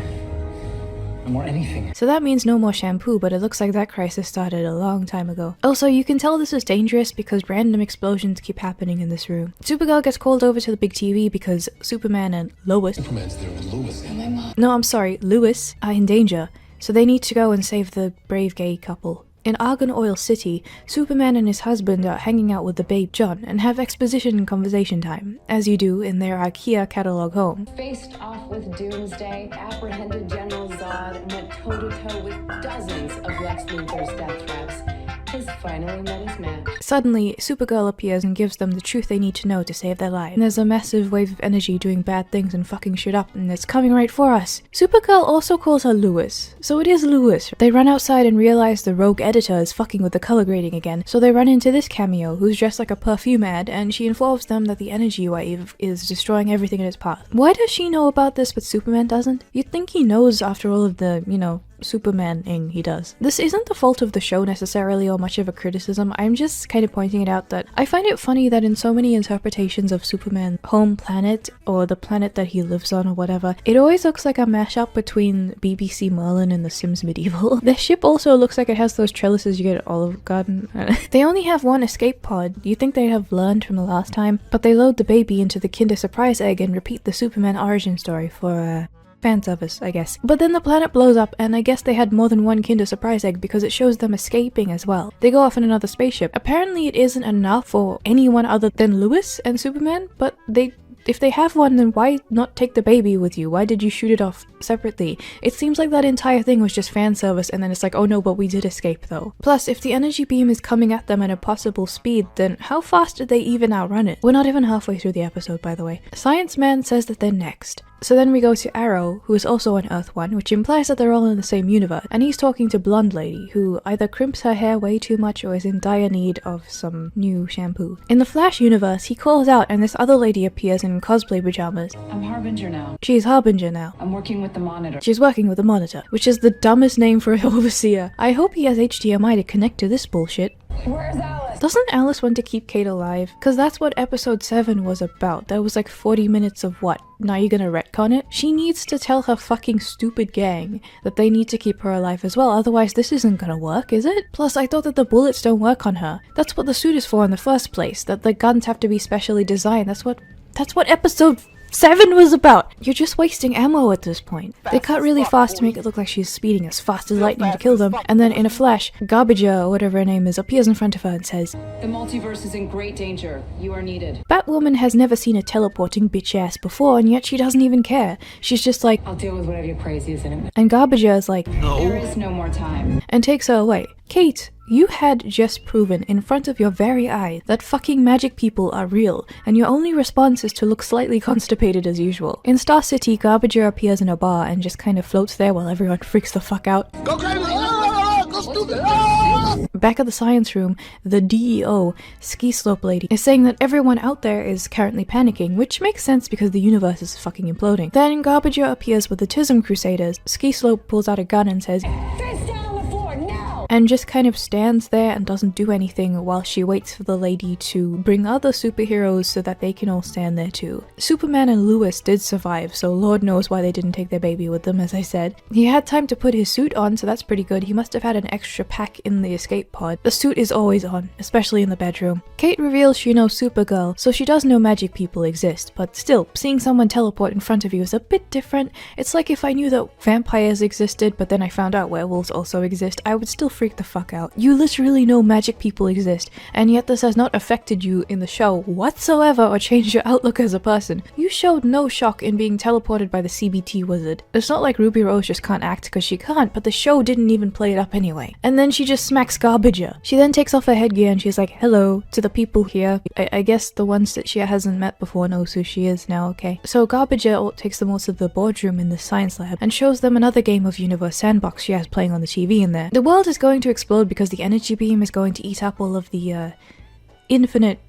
no more anything. So that means no more shampoo, but it looks like that crisis started a long time ago. Also, you can tell this is dangerous because random explosions keep happening in this room. Supergirl gets called over to the big TV because Superman and Lois— Superman's there with Lois. And my mom. No, I'm sorry, Lois are in danger, so they need to go and save the brave gay couple. In Argon Oil City, Superman and his husband are hanging out with the babe John and have exposition and conversation time, as you do in their IKEA catalog home. Faced off with Doomsday, apprehended General Zod, and went toe-to-toe with dozens of Lex Luthor's death threats. Has finally met his match. Suddenly, Supergirl appears and gives them the truth they need to know to save their lives. And there's a massive wave of energy doing bad things and fucking shit up, and it's coming right for us. Supergirl also calls her Lois, so it is Lois. They run outside and realize the rogue editor is fucking with the color grading again, so they run into this cameo, who's dressed like a perfume ad, and she informs them that the energy wave is destroying everything in its path. Why does she know about this but Superman doesn't? You'd think he knows after all of the, Superman-ing he does. This isn't the fault of the show necessarily or much of a criticism, I'm just kind of pointing it out that I find it funny that in so many interpretations of Superman's home planet, or the planet that he lives on or whatever, it always looks like a mashup between BBC Merlin and The Sims Medieval. Their ship also looks like it has those trellises you get at Olive Garden. They only have one escape pod. You'd think they'd have learned from the last time, but they load the baby into the Kinder Surprise egg and repeat the Superman origin story for, fan service, I guess. But then the planet blows up, and I guess they had more than one Kinder Surprise egg because it shows them escaping as well. They go off in another spaceship. Apparently it isn't enough for anyone other than Lois and Superman, but if they have one, then why not take the baby with you? Why did you shoot it off separately? It seems like that entire thing was just fan service, and then it's like, oh no, but we did escape though. Plus, if the energy beam is coming at them at a possible speed, then how fast did they even outrun it? We're not even halfway through the episode, by the way. Science Man says that they're next. So then we go to Arrow, who is also on Earth 1, which implies that they're all in the same universe, and he's talking to Blonde Lady, who either crimps her hair way too much or is in dire need of some new shampoo. In the Flash universe, he calls out and this other lady appears in cosplay pajamas. I'm Harbinger now. She's Harbinger now. I'm working with the Monitor. She's working with the Monitor, which is the dumbest name for an overseer. I hope he has HDMI to connect to this bullshit. Where's Alice? Doesn't Alice want to keep Kate alive? Because that's what episode 7 was about. That was like 40 minutes of what? Now you're gonna retcon it? She needs to tell her fucking stupid gang that they need to keep her alive as well, otherwise this isn't gonna work, is it? Plus, I thought that the bullets don't work on her. That's what the suit is for in the first place, that the guns have to be specially designed. That's what episode 7 was about! You're just wasting ammo at this point. They cut really fast to make it look like she's speeding as fast as lightning to kill them, and then in a flash, Garbager, or whatever her name is, appears in front of her and says, The multiverse is in great danger. You are needed. Batwoman has never seen a teleporting bitch ass before, and yet she doesn't even care. She's just like, I'll deal with whatever your crazy is in it. And Garbager is like, No. There is no more time. And takes her away. Kate, you had just proven in front of your very eye that fucking magic people are real, and your only response is to look slightly constipated as usual. In Star City, Garbager appears in a bar and just kind of floats there while everyone freaks the fuck out. Go crazy! Go stupid! Back at the science room, the DEO, Ski Slope Lady, is saying that everyone out there is currently panicking, which makes sense because the universe is fucking imploding. Then Garbager appears with the Tism Crusaders. Ski Slope pulls out a gun and says, Face down on the floor now! And just kind of stands there and doesn't do anything while she waits for the lady to bring other superheroes so that they can all stand there too. Superman and Lois did survive, so Lord knows why they didn't take their baby with them, as I said. He had time to put his suit on, so that's pretty good. He must have had an extra pack in the escape pod. The suit is always on, especially in the bedroom. Kate reveals she knows Supergirl, so she does know magic people exist, but still, seeing someone teleport in front of you is a bit different. It's like if I knew that vampires existed, but then I found out werewolves also exist, I would still freak the fuck out. You literally know magic people exist, and yet this has not affected you in the show whatsoever or changed your outlook as a person. You showed no shock in being teleported by the CBT wizard. It's not like Ruby Rose just can't act because she can't, but the show didn't even play it up anyway. And then she just smacks Garbager. She then takes off her headgear and she's like, hello to the people here. I guess the ones that she hasn't met before knows who she is now, okay. So Garbager takes them all to the boardroom in the science lab and shows them another game of Universe Sandbox she has playing on the TV in there. The world is going to explode because the energy beam is going to eat up all of the infinite,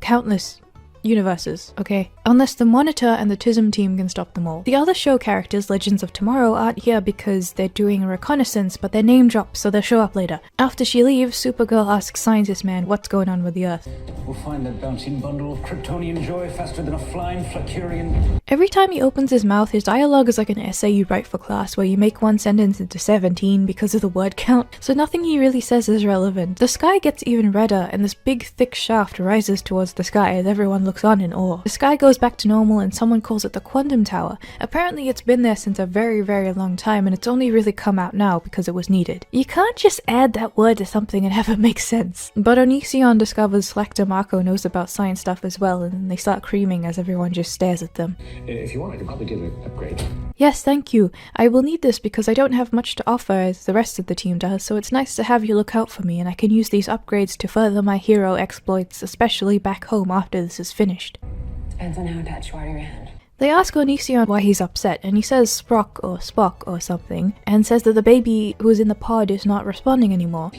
countless universes, okay? Unless the Monitor and the Tism team can stop them all. The other show characters, Legends of Tomorrow, aren't here because they're doing a reconnaissance, but their name drops, so they'll show up later. After she leaves, Supergirl asks Scientist Man what's going on with the Earth. We'll find that bouncing bundle of Kryptonian joy faster than a flying Flacurian. Every time he opens his mouth, his dialogue is like an essay you write for class where you make one sentence into 17 because of the word count, so nothing he really says is relevant. The sky gets even redder, and this big thick shaft rises towards the sky as everyone looks on in awe. The sky goes back to normal and someone calls it the Quantum Tower. Apparently it's been there since a very, very long time, and it's only really come out now because it was needed. You can't just add that word to something and have it make sense. But Onision discovers Slactor Marco knows about science stuff as well, and they start creaming as everyone just stares at them. If you want, I could probably give it an upgrade. Yes, thank you. I will need this because I don't have much to offer as the rest of the team does, so it's nice to have you look out for me, and I can use these upgrades to further my hero exploits, especially back home after this is finished. Depends on how attached you are to your hand. They ask Onision why he's upset, and he says Sprock or Spock or something, and says that the baby who is in the pod is not responding anymore.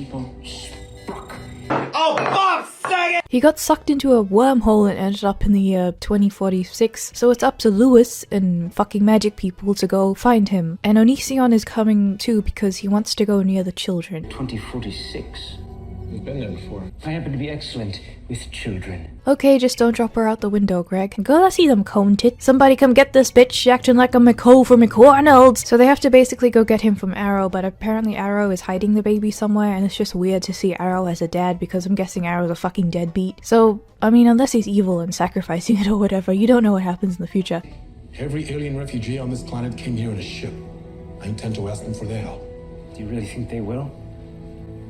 Oh, Bob, say it! He got sucked into a wormhole and ended up in the year 2046, so it's up to Lewis and fucking magic people to go find him. And Onision is coming too because he wants to go near the children. 2046. We've been there before. I happen to be excellent with children. Okay, just don't drop her out the window, Greg. Go see them, cone tit. Somebody come get this bitch, she acting like a McCall for McCornelds. So they have to basically go get him from Arrow, but apparently Arrow is hiding the baby somewhere, and it's just weird to see Arrow as a dad because I'm guessing Arrow's a fucking deadbeat. So, I mean, unless he's evil and sacrificing it or whatever, you don't know what happens in the future. Every alien refugee on this planet came here in a ship. I intend to ask them for their help. Do you really think they will?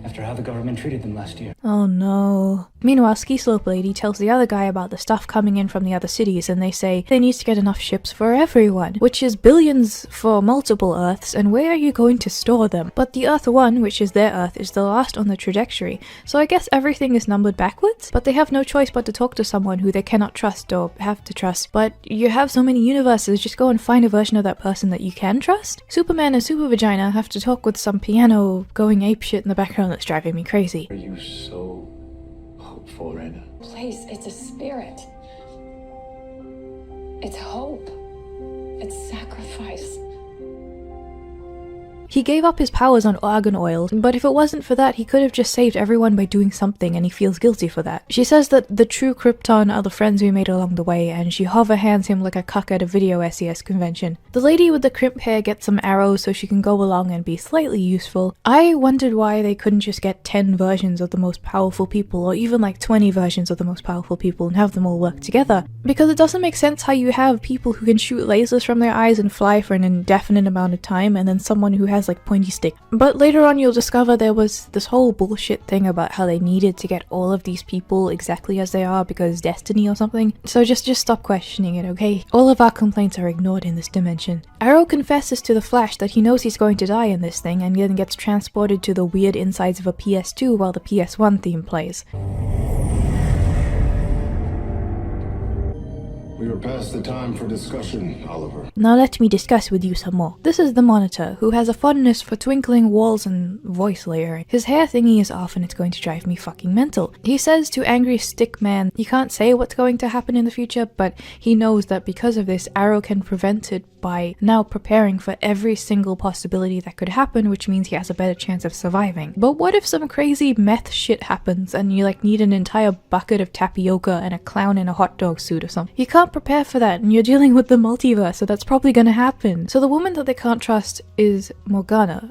After how the government treated them last year. Oh no. Meanwhile, Ski Slope Lady tells the other guy about the stuff coming in from the other cities, and they say they need to get enough ships for everyone, which is billions for multiple Earths, and where are you going to store them? But the Earth 1, which is their Earth, is the last on the trajectory, so I guess everything is numbered backwards? But they have no choice but to talk to someone who they cannot trust or have to trust. But you have so many universes, just go and find a version of that person that you can trust? Superman and Super Vagina have to talk with some piano going apeshit in the background that's driving me crazy. Are you so hopeful, Rena? Place, it's a spirit. It's hope. It's sacrifice. He gave up his powers on argan oil, but if it wasn't for that, he could have just saved everyone by doing something, and he feels guilty for that. She says that the true Krypton are the friends we made along the way, and she hover hands him like a cuck at a video SES convention. The lady with the crimp hair gets some arrows so she can go along and be slightly useful. I wondered why they couldn't just get 10 versions of the most powerful people, or even like 20 versions of the most powerful people, and have them all work together. Because it doesn't make sense how you have people who can shoot lasers from their eyes and fly for an indefinite amount of time, and then someone who has like pointy stick. But later on you'll discover there was this whole bullshit thing about how they needed to get all of these people exactly as they are because destiny or something. So just stop questioning it, okay? All of our complaints are ignored in this dimension. Arrow confesses to the Flash that he knows he's going to die in this thing, and then gets transported to the weird insides of a PS2 while the PS1 theme plays. We are past the time for discussion, Oliver. Now let me discuss with you some more. This is the Monitor, who has a fondness for twinkling walls and voice layering. His hair thingy is off and it's going to drive me fucking mental. He says to Angry Stick Man, he can't say what's going to happen in the future, but he knows that because of this, Arrow can prevent it by now preparing for every single possibility that could happen, which means he has a better chance of surviving. But what if some crazy meth shit happens and you like need an entire bucket of tapioca and a clown in a hot dog suit or something? You can't prepare for that, and you're dealing with the multiverse, so that's probably gonna happen. So the woman that they can't trust is Lena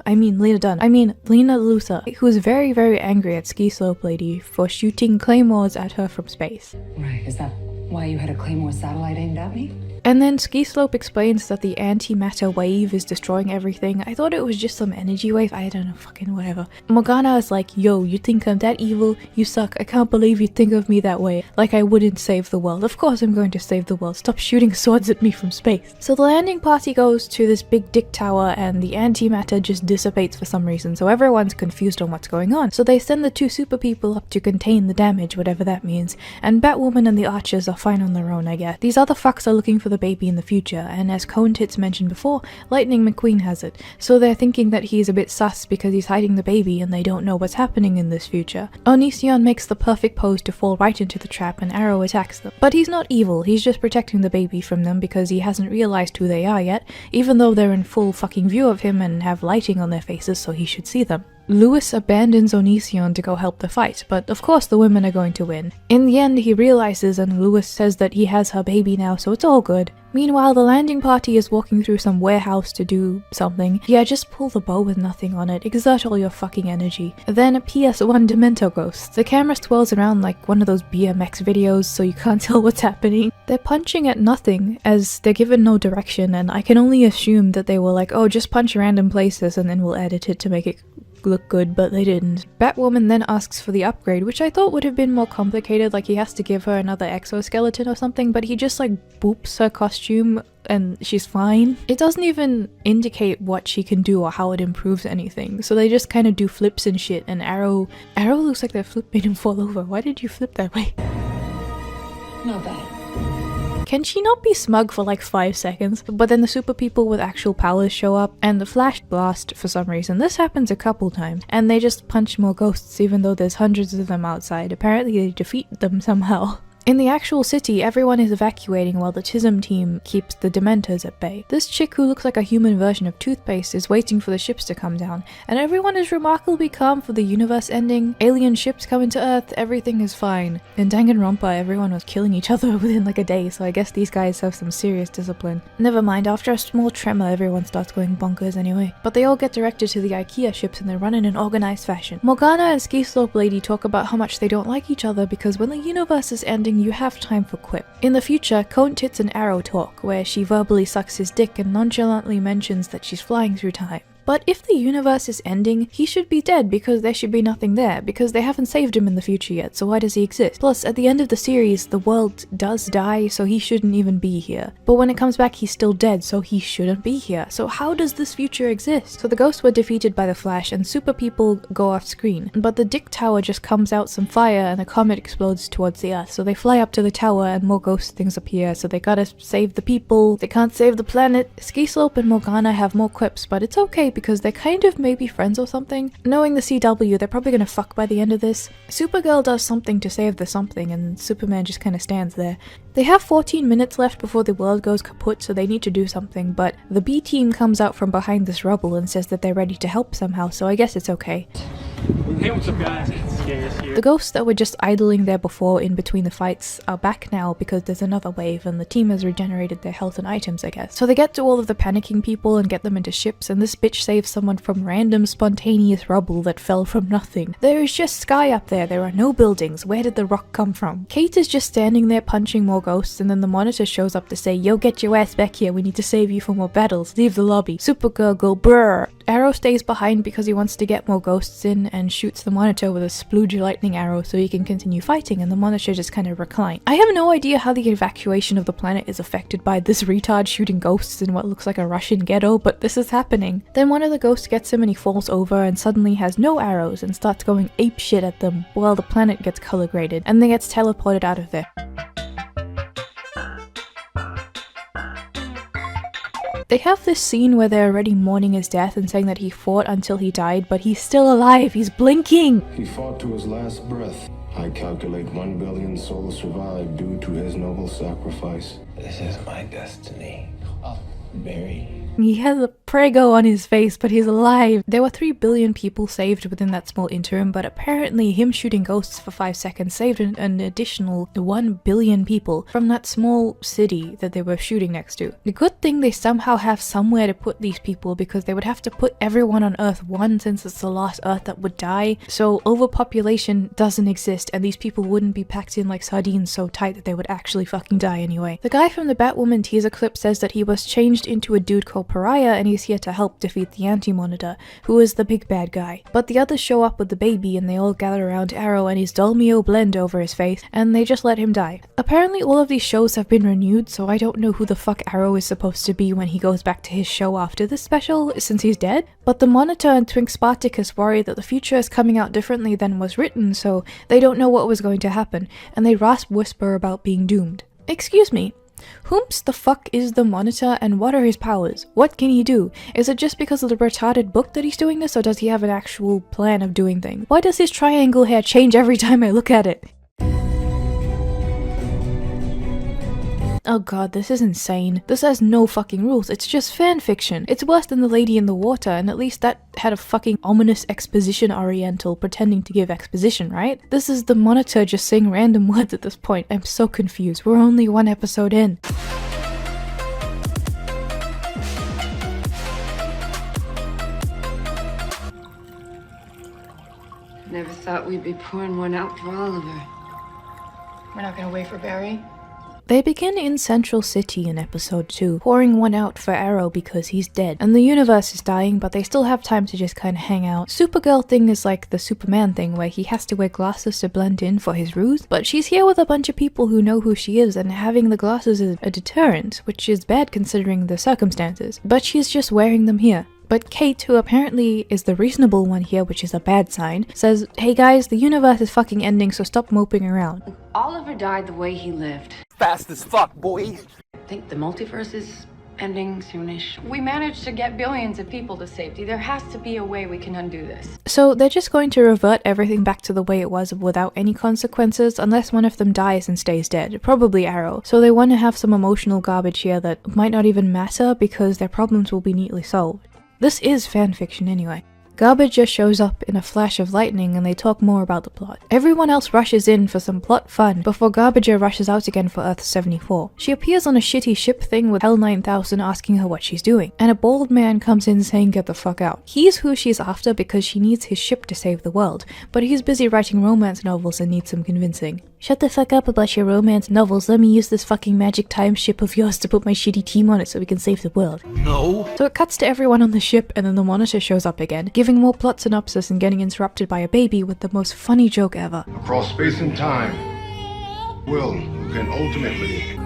Luthor, who is very, very angry at Ski Slope Lady for shooting claymores at her from space. Right, is that why you had a Claymore satellite aimed at me? And then Ski Slope explains that the antimatter wave is destroying everything. I thought it was just some energy wave, I don't know, fucking whatever. Morgana is like, yo, you think I'm that evil? You suck, I can't believe you think of me that way. Like I wouldn't save the world. Of course I'm going to save the world, stop shooting swords at me from space. So the landing party goes to this big dick tower and the antimatter just dissipates for some reason, so everyone's confused on what's going on. So they send the two super people up to contain the damage, whatever that means, and Batwoman and the Archers are fine on their own, I guess. These other fucks are looking for the baby in the future, and as Cone Tits mentioned before, Lightning McQueen has it, so they're thinking that he's a bit sus because he's hiding the baby and they don't know what's happening in this future. Onision makes the perfect pose to fall right into the trap and Arrow attacks them. But he's not evil, he's just protecting the baby from them because he hasn't realized who they are yet, even though they're in full fucking view of him and have lighting on their faces so he should see them. Lewis abandons Onision to go help the fight, but of course the women are going to win. In the end, he realizes and Lewis says that he has her baby now, so it's all good. Meanwhile, the landing party is walking through some warehouse to do something. Yeah, just pull the bow with nothing on it, exert all your fucking energy. Then a PS1 Demento ghost. The camera swirls around like one of those BMX videos so you can't tell what's happening. They're punching at nothing as they're given no direction, and I can only assume that they were like, oh, just punch random places and then we'll edit it to make it look good, but they didn't. Batwoman then asks for the upgrade, which I thought would have been more complicated, like he has to give her another exoskeleton or something, but he just like boops her costume and she's fine. It doesn't even indicate what she can do or how it improves anything, so they just kind of do flips and shit, and Arrow looks like that flip made him fall over. Why did you flip that way? Not bad. Can she not be smug for like 5 seconds? But then the super people with actual powers show up and the Flash blast for some reason. This happens a couple times and they just punch more ghosts even though there's hundreds of them outside. Apparently they defeat them somehow. In the actual city, everyone is evacuating while the TISM team keeps the Dementors at bay. This chick who looks like a human version of toothpaste is waiting for the ships to come down, and everyone is remarkably calm for the universe ending. Alien ships coming to Earth, everything is fine. In Danganronpa, everyone was killing each other within like a day, so I guess these guys have some serious discipline. Never mind, after a small tremor, everyone starts going bonkers anyway. But they all get directed to the IKEA ships and they run in an organized fashion. Morgana and Ski Slope Lady talk about how much they don't like each other because when the universe is ending, you have time for quip. In the future, Cone Tits and Arrow talk, where she verbally sucks his dick and nonchalantly mentions that she's flying through time. But if the universe is ending, he should be dead because there should be nothing there, because they haven't saved him in the future yet, so why does he exist? Plus, at the end of the series, the world does die, so he shouldn't even be here. But when it comes back, he's still dead, so he shouldn't be here. So how does this future exist? So the ghosts were defeated by the Flash, and super people go off screen. But the Dick Tower just comes out some fire, and a comet explodes towards the Earth. So they fly up to the tower, and more ghost things appear, so they gotta save the people. They can't save the planet. Ski Slope and Morgana have more quips, but it's okay, because they're kind of maybe friends or something. Knowing the CW, they're probably gonna fuck by the end of this. Supergirl does something to save the something and Superman just kinda stands there. They have 14 minutes left before the world goes kaput, so they need to do something, but the B team comes out from behind this rubble and says that they're ready to help somehow, so I guess it's okay. Hey, what's up guys? It's Gaius here. The ghosts that were just idling there before in between the fights are back now because there's another wave and the team has regenerated their health and items, I guess. So they get to all of the panicking people and get them into ships, and this bitch saves someone from random spontaneous rubble that fell from nothing. There is just sky up there, there are no buildings, where did the rock come from? Kate is just standing there punching more ghosts, and then the monitor shows up to say, yo, get your ass back here, we need to save you from more battles, leave the lobby. Supergirl go brrr. Arrow stays behind because he wants to get more ghosts in and shoots the monitor with a splooge lightning arrow so he can continue fighting, and the monitor just kind of reclines. I have no idea how the evacuation of the planet is affected by this retard shooting ghosts in what looks like a Russian ghetto, but this is happening. Then one of the ghosts gets him and he falls over and suddenly has no arrows and starts going apeshit at them while the planet gets color graded and then gets teleported out of there. They have this scene where they're already mourning his death and saying that he fought until he died, but he's still alive, he's blinking! He fought to his last breath. I calculate 1 billion souls survived due to his noble sacrifice. This is my destiny. Barry. He has a prego on his face, but he's alive. There were 3 billion people saved within that small interim, but apparently him shooting ghosts for 5 seconds saved an additional 1 billion people from that small city that they were shooting next to. The good thing they somehow have somewhere to put these people, because they would have to put everyone on Earth 1 since it's the last Earth that would die, so overpopulation doesn't exist and these people wouldn't be packed in like sardines so tight that they would actually fucking die anyway. The guy from the Batwoman teaser clip says that he was changed into a dude called Pariah and he's here to help defeat the Anti-Monitor, who is the big bad guy. But the others show up with the baby and they all gather around Arrow and his Dolmio blend over his face and they just let him die. Apparently all of these shows have been renewed, so I don't know who the fuck Arrow is supposed to be when he goes back to his show after this special, since he's dead. But the Monitor and Twink Spartacus worry that the future is coming out differently than was written, so they don't know what was going to happen, and they rasp whisper about being doomed. Excuse me. Whomst the fuck is the Monitor and what are his powers? What can he do? Is it just because of the retarded book that he's doing this, or does he have an actual plan of doing things? Why does his triangle hair change every time I look at it? Oh god, this is insane. This has no fucking rules, it's just fanfiction. It's worse than The Lady in the Water, and at least that had a fucking ominous exposition oriental pretending to give exposition, right? This is the Monitor just saying random words at this point. I'm so confused. We're only 1 episode in. Never thought we'd be pouring one out for Oliver. We're not gonna wait for Barry? They begin in Central City in episode 2, pouring one out for Arrow because he's dead, and the universe is dying, but they still have time to just kinda hang out. Supergirl thing is like the Superman thing where he has to wear glasses to blend in for his ruse, but she's here with a bunch of people who know who she is, and having the glasses is a deterrent, which is bad considering the circumstances, but she's just wearing them here. But Kate, who apparently is the reasonable one here, which is a bad sign, says, hey guys, the universe is fucking ending, so stop moping around. Oliver died the way he lived. fast as fuck, boy. I think the multiverse is ending soonish. We managed to get billions of people to safety. There has to be a way we can undo this. So they're just going to revert everything back to the way it was without any consequences, unless one of them dies and stays dead, probably Arrow. So they want to have some emotional garbage here that might not even matter because their problems will be neatly solved. This is fanfiction anyway. Garbage just shows up in a flash of lightning and they talk more about the plot. Everyone else rushes in for some plot fun before Garbager rushes out again for Earth 74. She appears on a shitty ship thing with Hell 9000 asking her what she's doing, and a bald man comes in saying get the fuck out. He's who she's after because she needs his ship to save the world, but he's busy writing romance novels and needs some convincing. Shut the fuck up about your romance novels, let me use this fucking magic time ship of yours to put my shitty team on it so we can save the world. No. So it cuts to everyone on the ship and then the monitor shows up again, giving more plot synopsis and getting interrupted by a baby with the most funny joke ever. Across space and time, Will, who can ultimately...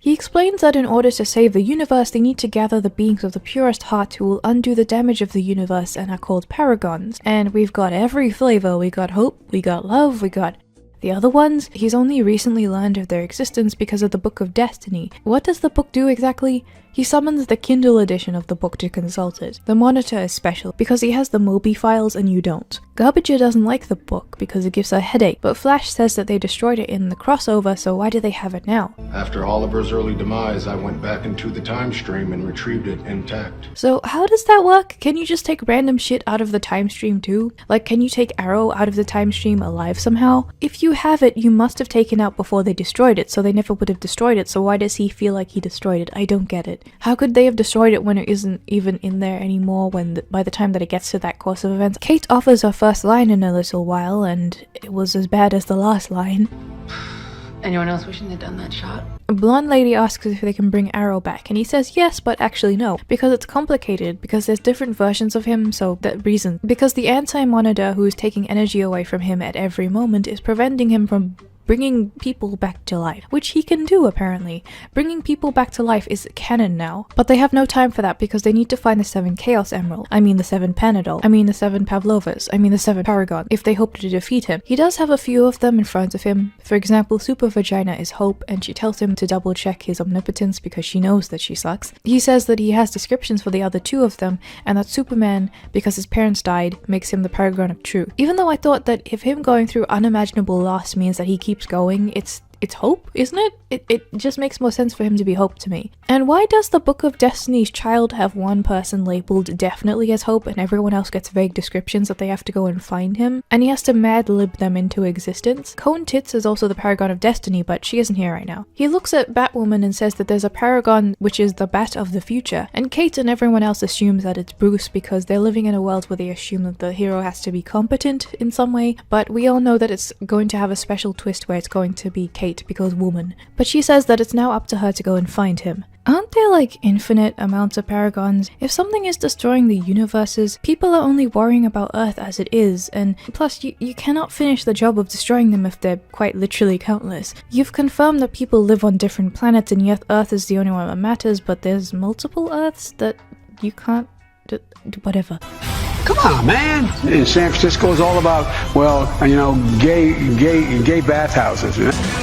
He explains that in order to save the universe, they need to gather the beings of the purest heart who will undo the damage of the universe and are called paragons. And we've got every flavor. We got hope, we got love, we got... The other ones, he's only recently learned of their existence because of the Book of Destiny. What does the book do exactly? He summons the Kindle edition of the book to consult it. The monitor is special because he has the Moby files and you don't. Garbager doesn't like the book because it gives her a headache, but Flash says that they destroyed it in the crossover, so why do they have it now? After Oliver's early demise, I went back into the time stream and retrieved it intact. So how does that work? Can you just take random shit out of the time stream too? Like, can you take Arrow out of the time stream alive somehow? If you have it, you must have taken out before they destroyed it, so they never would have destroyed it, so why does he feel like he destroyed it? I don't get it. How could they have destroyed it when it isn't even in there anymore by the time that it gets to that course of events? Kate offers her first line in a little while, and it was as bad as the last line. Anyone else wishing they'd done that shot? A blonde lady asks if they can bring Arrow back, and he says yes, but actually no, because it's complicated, because there's different versions of him, so that reason. Because the anti-monitor who is taking energy away from him at every moment is preventing him from bringing people back to life, which he can do apparently. Bringing people back to life is canon now, but they have no time for that because they need to find the 7 Chaos Emerald, I mean the 7 Panadol, I mean the 7 Pavlovas, I mean the 7 Paragon, if they hope to defeat him. He does have a few of them in front of him. For example, Super Vagina is Hope, and she tells him to double check his omnipotence because she knows that she sucks. He says that he has descriptions for the other 2 of them, and that Superman, because his parents died, makes him the Paragon of Truth. Even though I thought that if him going through unimaginable loss means that he keeps going, it's Hope, isn't it? It just makes more sense for him to be Hope to me. And why does the Book of Destiny's child have one person labeled definitely as Hope and everyone else gets vague descriptions that they have to go and find him? And he has to mad lib them into existence? Cone Tits is also the Paragon of Destiny, but she isn't here right now. He looks at Batwoman and says that there's a Paragon which is the Bat of the future, and Kate and everyone else assumes that it's Bruce because they're living in a world where they assume that the hero has to be competent in some way, but we all know that it's going to have a special twist where it's going to be Kate because woman. But she says that it's now up to her to go and find him. Aren't there like infinite amounts of paragons? If something is destroying the universes, people are only worrying about Earth as it is, and plus you cannot finish the job of destroying them if they're quite literally countless. You've confirmed that people live on different planets and yet Earth is the only one that matters, but there's multiple Earths that you can't whatever. Come on, man! In San Francisco is all about, well, you know, gay bathhouses. You know?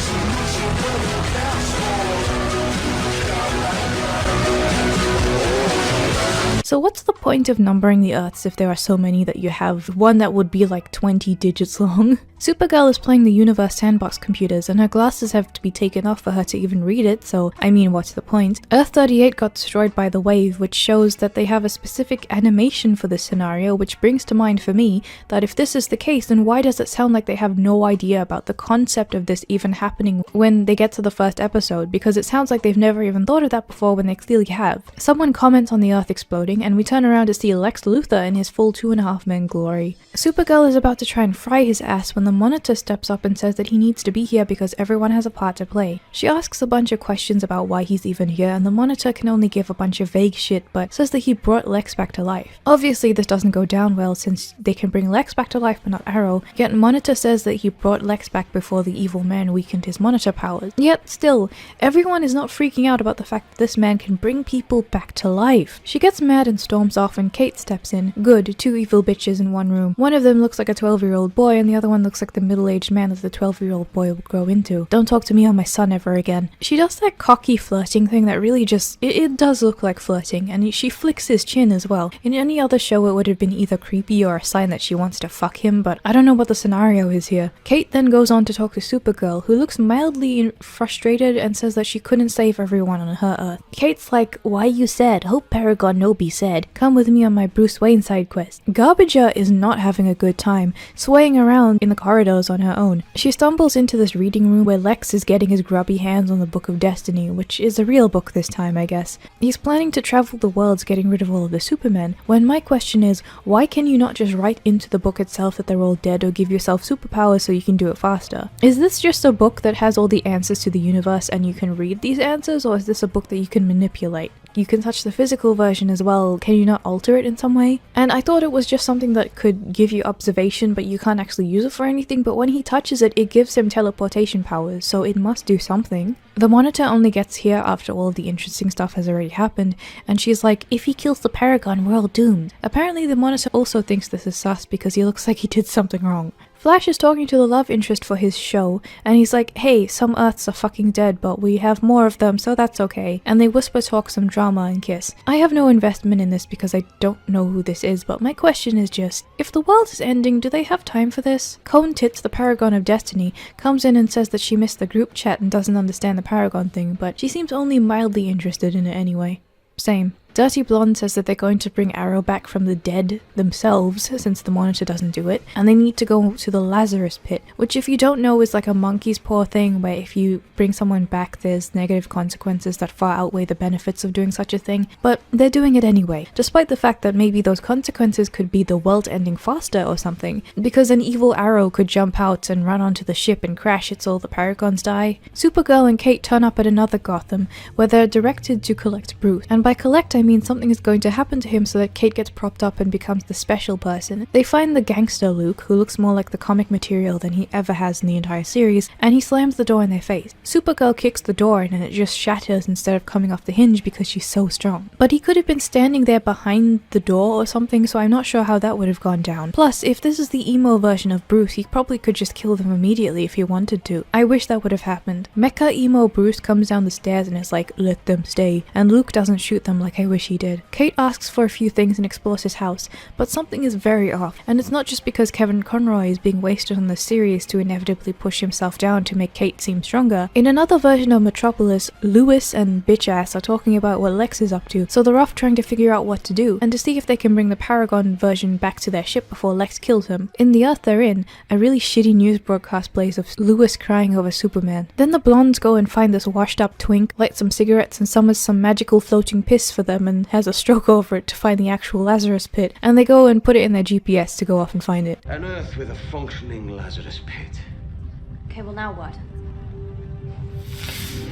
So what's the point of numbering the Earths if there are so many that you have one that would be like 20 digits long? Supergirl is playing the Universe Sandbox computers and her glasses have to be taken off for her to even read it, so I mean, what's the point? Earth 38 got destroyed by the wave, which shows that they have a specific animation for this scenario, which brings to mind for me that if this is the case, then why does it sound like they have no idea about the concept of this even happening when they get to the first episode? Because it sounds like they've never even thought of that before when they clearly have. Someone comments on the Earth exploding, and we turn around to see Lex Luthor in his full 2.5 men glory. Supergirl is about to try and fry his ass when the monitor steps up and says that he needs to be here because everyone has a part to play. She asks a bunch of questions about why he's even here, and the monitor can only give a bunch of vague shit, but says that he brought Lex back to life. Obviously this doesn't go down well since they can bring Lex back to life but not Arrow, yet Monitor says that he brought Lex back before the evil man weakened his monitor powers. Yet still, everyone is not freaking out about the fact that this man can bring people back to life. She gets mad and storms storms off and Kate steps in. Good, 2 evil bitches in one room. One of them looks like a 12-year-old boy and the other one looks like the middle-aged man that the 12-year-old boy would grow into. Don't talk to me or my son ever again. She does that cocky flirting thing that really just, it does look like flirting, and she flicks his chin as well. In any other show it would have been either creepy or a sign that she wants to fuck him, but I don't know what the scenario is here. Kate then goes on to talk to Supergirl, who looks mildly frustrated and says that she couldn't save everyone on her Earth. Kate's like, why you said, hope Paragon no be said, come with me on my Bruce Wayne side quest. Garbager is not having a good time, swaying around in the corridors on her own. She stumbles into this reading room where Lex is getting his grubby hands on the Book of Destiny, which is a real book this time, I guess. He's planning to travel the worlds getting rid of all of the Supermen, when my question is, why can you not just write into the book itself that they're all dead or give yourself superpowers so you can do it faster? Is this just a book that has all the answers to the universe and you can read these answers, or is this a book that you can manipulate? You can touch the physical version as well, can you not alter it in some way? And I thought it was just something that could give you observation but you can't actually use it for anything, but when he touches it, it gives him teleportation powers, so it must do something. The Monitor only gets here after all of the interesting stuff has already happened, and she's like, if he kills the Paragon, we're all doomed. Apparently the Monitor also thinks this is sus because he looks like he did something wrong. Flash is talking to the love interest for his show, and he's like, hey, some Earths are fucking dead, but we have more of them, so that's okay. And they whisper talk some drama and kiss. I have no investment in this because I don't know who this is, but my question is just, if the world is ending, do they have time for this? Cone Tits, the Paragon of Destiny, comes in and says that she missed the group chat and doesn't understand the Paragon thing, but she seems only mildly interested in it anyway. Same. Dirty Blonde says that they're going to bring Arrow back from the dead themselves, since the Monitor doesn't do it, and they need to go to the Lazarus Pit, which if you don't know is like a monkey's paw thing where if you bring someone back there's negative consequences that far outweigh the benefits of doing such a thing, but they're doing it anyway, despite the fact that maybe those consequences could be the world ending faster or something, because an evil Arrow could jump out and run onto the ship and crash it so all the Paragons die. Supergirl and Kate turn up at another Gotham, where they're directed to collect Bruce, and by collect I mean something is going to happen to him so that Kate gets propped up and becomes the special person. They find the gangster Luke, who looks more like the comic material than he ever has in the entire series, and he slams the door in their face. Supergirl kicks the door in and it just shatters instead of coming off the hinge because she's so strong. But he could have been standing there behind the door or something, so I'm not sure how that would have gone down. Plus, if this is the emo version of Bruce, he probably could just kill them immediately if he wanted to. I wish that would have happened. Mecha emo Bruce comes down the stairs and is like, let them stay, and Luke doesn't shoot them like I wish he did. Kate asks for a few things and explores his house, but something is very off, and it's not just because Kevin Conroy is being wasted on the series to inevitably push himself down to make Kate seem stronger. In another version of Metropolis, Lewis and bitch-ass are talking about what Lex is up to, so they're off trying to figure out what to do, and to see if they can bring the Paragon version back to their ship before Lex kills him. In the Earth they're in, a really shitty news broadcast plays of Lewis crying over Superman. Then the blondes go and find this washed up twink, light some cigarettes and summons some magical floating piss for them and has a stroke over it to find the actual Lazarus Pit, and they go and put it in their GPS to go off and find it. An Earth with a functioning Lazarus Pit. Okay, well now what?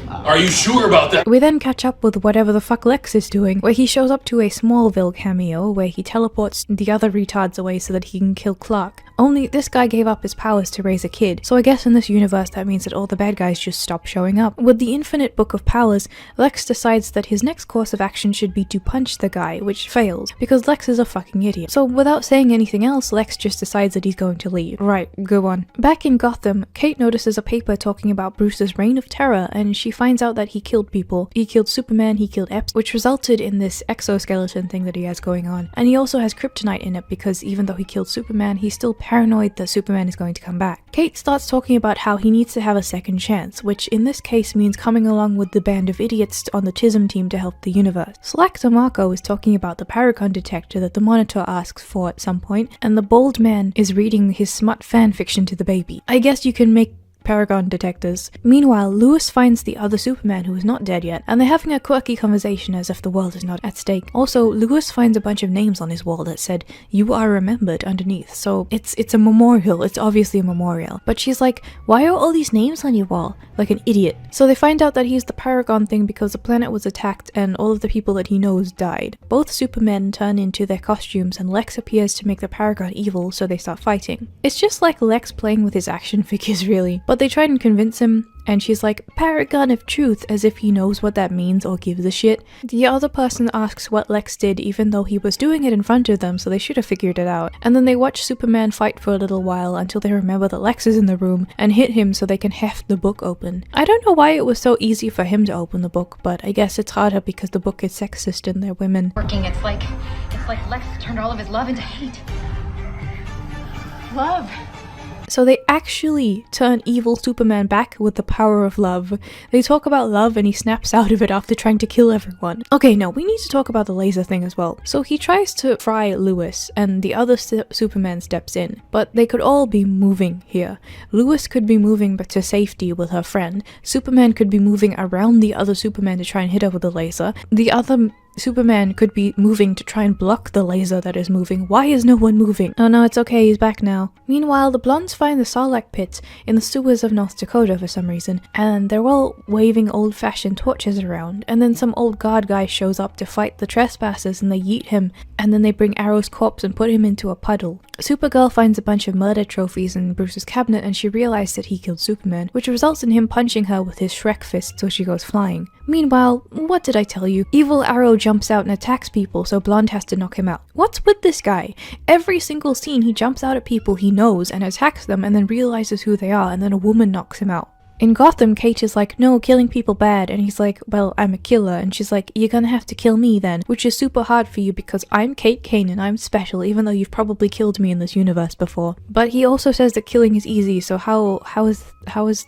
Are you sure about that? We then catch up with whatever the fuck Lex is doing, where he shows up to a Smallville cameo where he teleports the other retards away so that he can kill Clark. Only this guy gave up his powers to raise a kid, so I guess in this universe that means that all the bad guys just stop showing up. With the infinite book of powers, Lex decides that his next course of action should be to punch the guy, which fails, because Lex is a fucking idiot. So without saying anything else, Lex just decides that he's going to leave. Right, go on. Back in Gotham, Kate notices a paper talking about Bruce's reign of terror, and she finds out that he killed people. He killed Superman, he killed Epps, which resulted in this exoskeleton thing that he has going on. And he also has kryptonite in it because even though he killed Superman, he's still paranoid that Superman is going to come back. Kate starts talking about how he needs to have a second chance, which in this case means coming along with the band of idiots on the TISM team to help the universe. Slack DeMarco is talking about the Paragon detector that the Monitor asks for at some point, and the bald man is reading his smut fanfiction to the baby. I guess you can make Paragon detectors. Meanwhile, Lewis finds the other Superman who is not dead yet, and they're having a quirky conversation as if the world is not at stake. Also, Lewis finds a bunch of names on his wall that said, "You are remembered" underneath, so it's a memorial, it's obviously a memorial. But she's like, why are all these names on your wall? Like an idiot. So they find out that he's the Paragon thing because the planet was attacked and all of the people that he knows died. Both Supermen turn into their costumes and Lex appears to make the Paragon evil, so they start fighting. It's just like Lex playing with his action figures really. But they try and convince him, And she's like, paragon of truth, as if he knows what that means or gives a shit. The other person asks what Lex did even though he was doing it in front of them, so they should have figured it out. And then they watch Superman fight for a little while until they remember that Lex is in the room and hit him so they can heft the book open. I don't know why it was so easy for him to open the book, but I guess it's harder because the book is sexist and they're women. It's like Lex turned all of his love into hate. Love. So they actually turn evil Superman back with the power of love. They talk about love and he snaps out of it after trying to kill everyone. Okay, no, we need to talk about the laser thing as well. So he tries to fry Lewis and the other Superman steps in, but they could all be moving here. Lewis could be moving back to safety with her friend. Superman could be moving around the other Superman to try and hit her with a laser. The other Superman could be moving to try and block the laser that is moving. Why is no one moving? Oh no, it's okay, he's back now. Meanwhile, the blondes find the Sarlacc pit in the sewers of North Dakota for some reason, and they're all waving old-fashioned torches around, and then some old guard guy shows up to fight the trespassers and they yeet him, and then they bring Arrow's corpse and put him into a puddle. Supergirl finds a bunch of murder trophies in Bruce's cabinet and she realizes that he killed Superman, which results in him punching her with his Shrek fist so she goes flying. Meanwhile, what did I tell you? Evil Arrow jumps out and attacks people, so Blonde has to knock him out. What's with this guy? Every single scene he jumps out at people he knows and attacks them and then realizes who they are, and then a woman knocks him out. In Gotham, Kate is like, no, killing people bad, and he's like, well, I'm a killer, and she's like, you're gonna have to kill me then, which is super hard for you because I'm Kate Kane and I'm special, even though you've probably killed me in this universe before. But he also says that killing is easy, so how is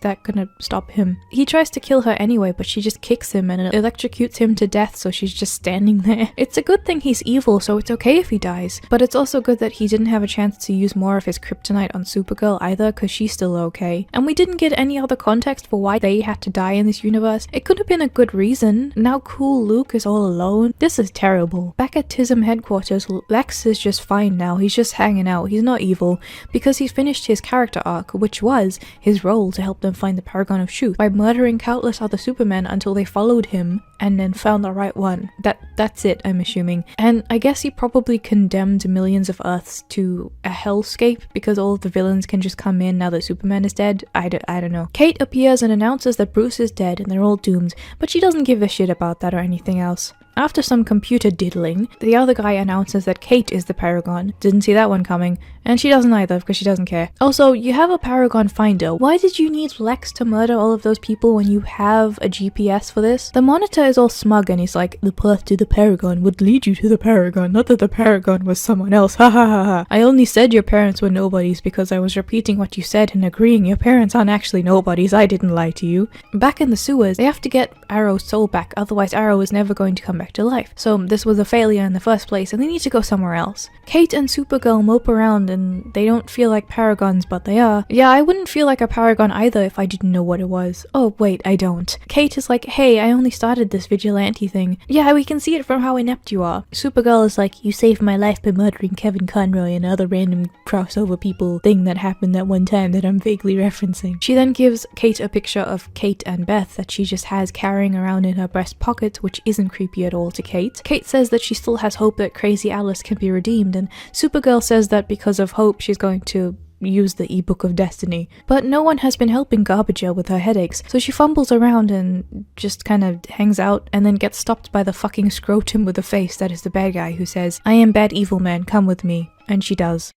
that gonna stop him? He tries to kill her anyway, but she just kicks him and it electrocutes him to death, so she's just standing there. It's a good thing he's evil, so it's okay if he dies, but it's also good that he didn't have a chance to use more of his kryptonite on Supergirl either, because she's still okay. And we didn't get any other context for why they had to die in this universe. It could have been a good reason. Now cool Luke is all alone. This is terrible. Back at TISM headquarters, Lex is just fine now. He's just hanging out. He's not evil because he's finished his character arc, which was his role to help them find the Paragon of Truth by murdering countless other Supermen until they followed him and then found the right one. That's it, I'm assuming. And I guess he probably condemned millions of Earths to a hellscape because all of the villains can just come in now that Superman is dead. I don't know. Kate appears and announces that Bruce is dead and they're all doomed, but she doesn't give a shit about that or anything else. After some computer diddling, the other guy announces that Kate is the Paragon. Didn't see that one coming. And she doesn't either, because she doesn't care. Also, you have a Paragon finder. Why did you need Lex to murder all of those people when you have a GPS for this? The Monitor is all smug and he's like, the path to the Paragon would lead you to the Paragon, not that the Paragon was someone else, ha ha ha ha. I only said your parents were nobodies because I was repeating what you said and agreeing your parents aren't actually nobodies, I didn't lie to you. Back in the sewers, they have to get Arrow's soul back, otherwise Arrow is never going to come back to life. So this was a failure in the first place and they need to go somewhere else. Kate and Supergirl mope around and they don't feel like Paragons, but they are. Yeah, I wouldn't feel like a Paragon either if I didn't know what it was. Oh wait, I don't. Kate is like, hey, I only started this vigilante thing. Yeah, we can see it from how inept you are. Supergirl is like, you saved my life by murdering Kevin Conroy and other random crossover people thing that happened that one time that I'm vaguely referencing. She then gives Kate a picture of Kate and Beth that she just has carrying around in her breast pocket, which isn't creepy at all to Kate. Kate says that she still has hope that Crazy Alice can be redeemed, and Supergirl says that because of hope she's going to use the ebook of destiny. But no one has been helping Garbager with her headaches, so she fumbles around and just kind of hangs out and then gets stopped by the fucking scrotum with a face that is the bad guy who says, I am bad evil man, come with me. And she does.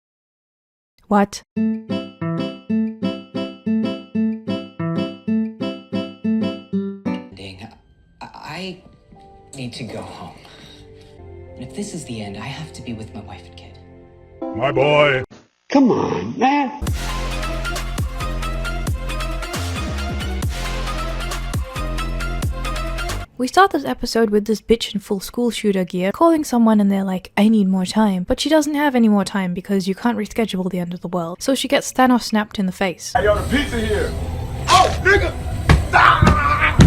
What? I need to go home. And if this is the end, I have to be with my wife and kid. My boy. Come on, man. We start this episode with this bitch in full school shooter gear calling someone and they're like, I need more time. But she doesn't have any more time because you can't reschedule the end of the world. So she gets Thanos snapped in the face. Hey, yo, the pizza here. Oh, nigga! Ah!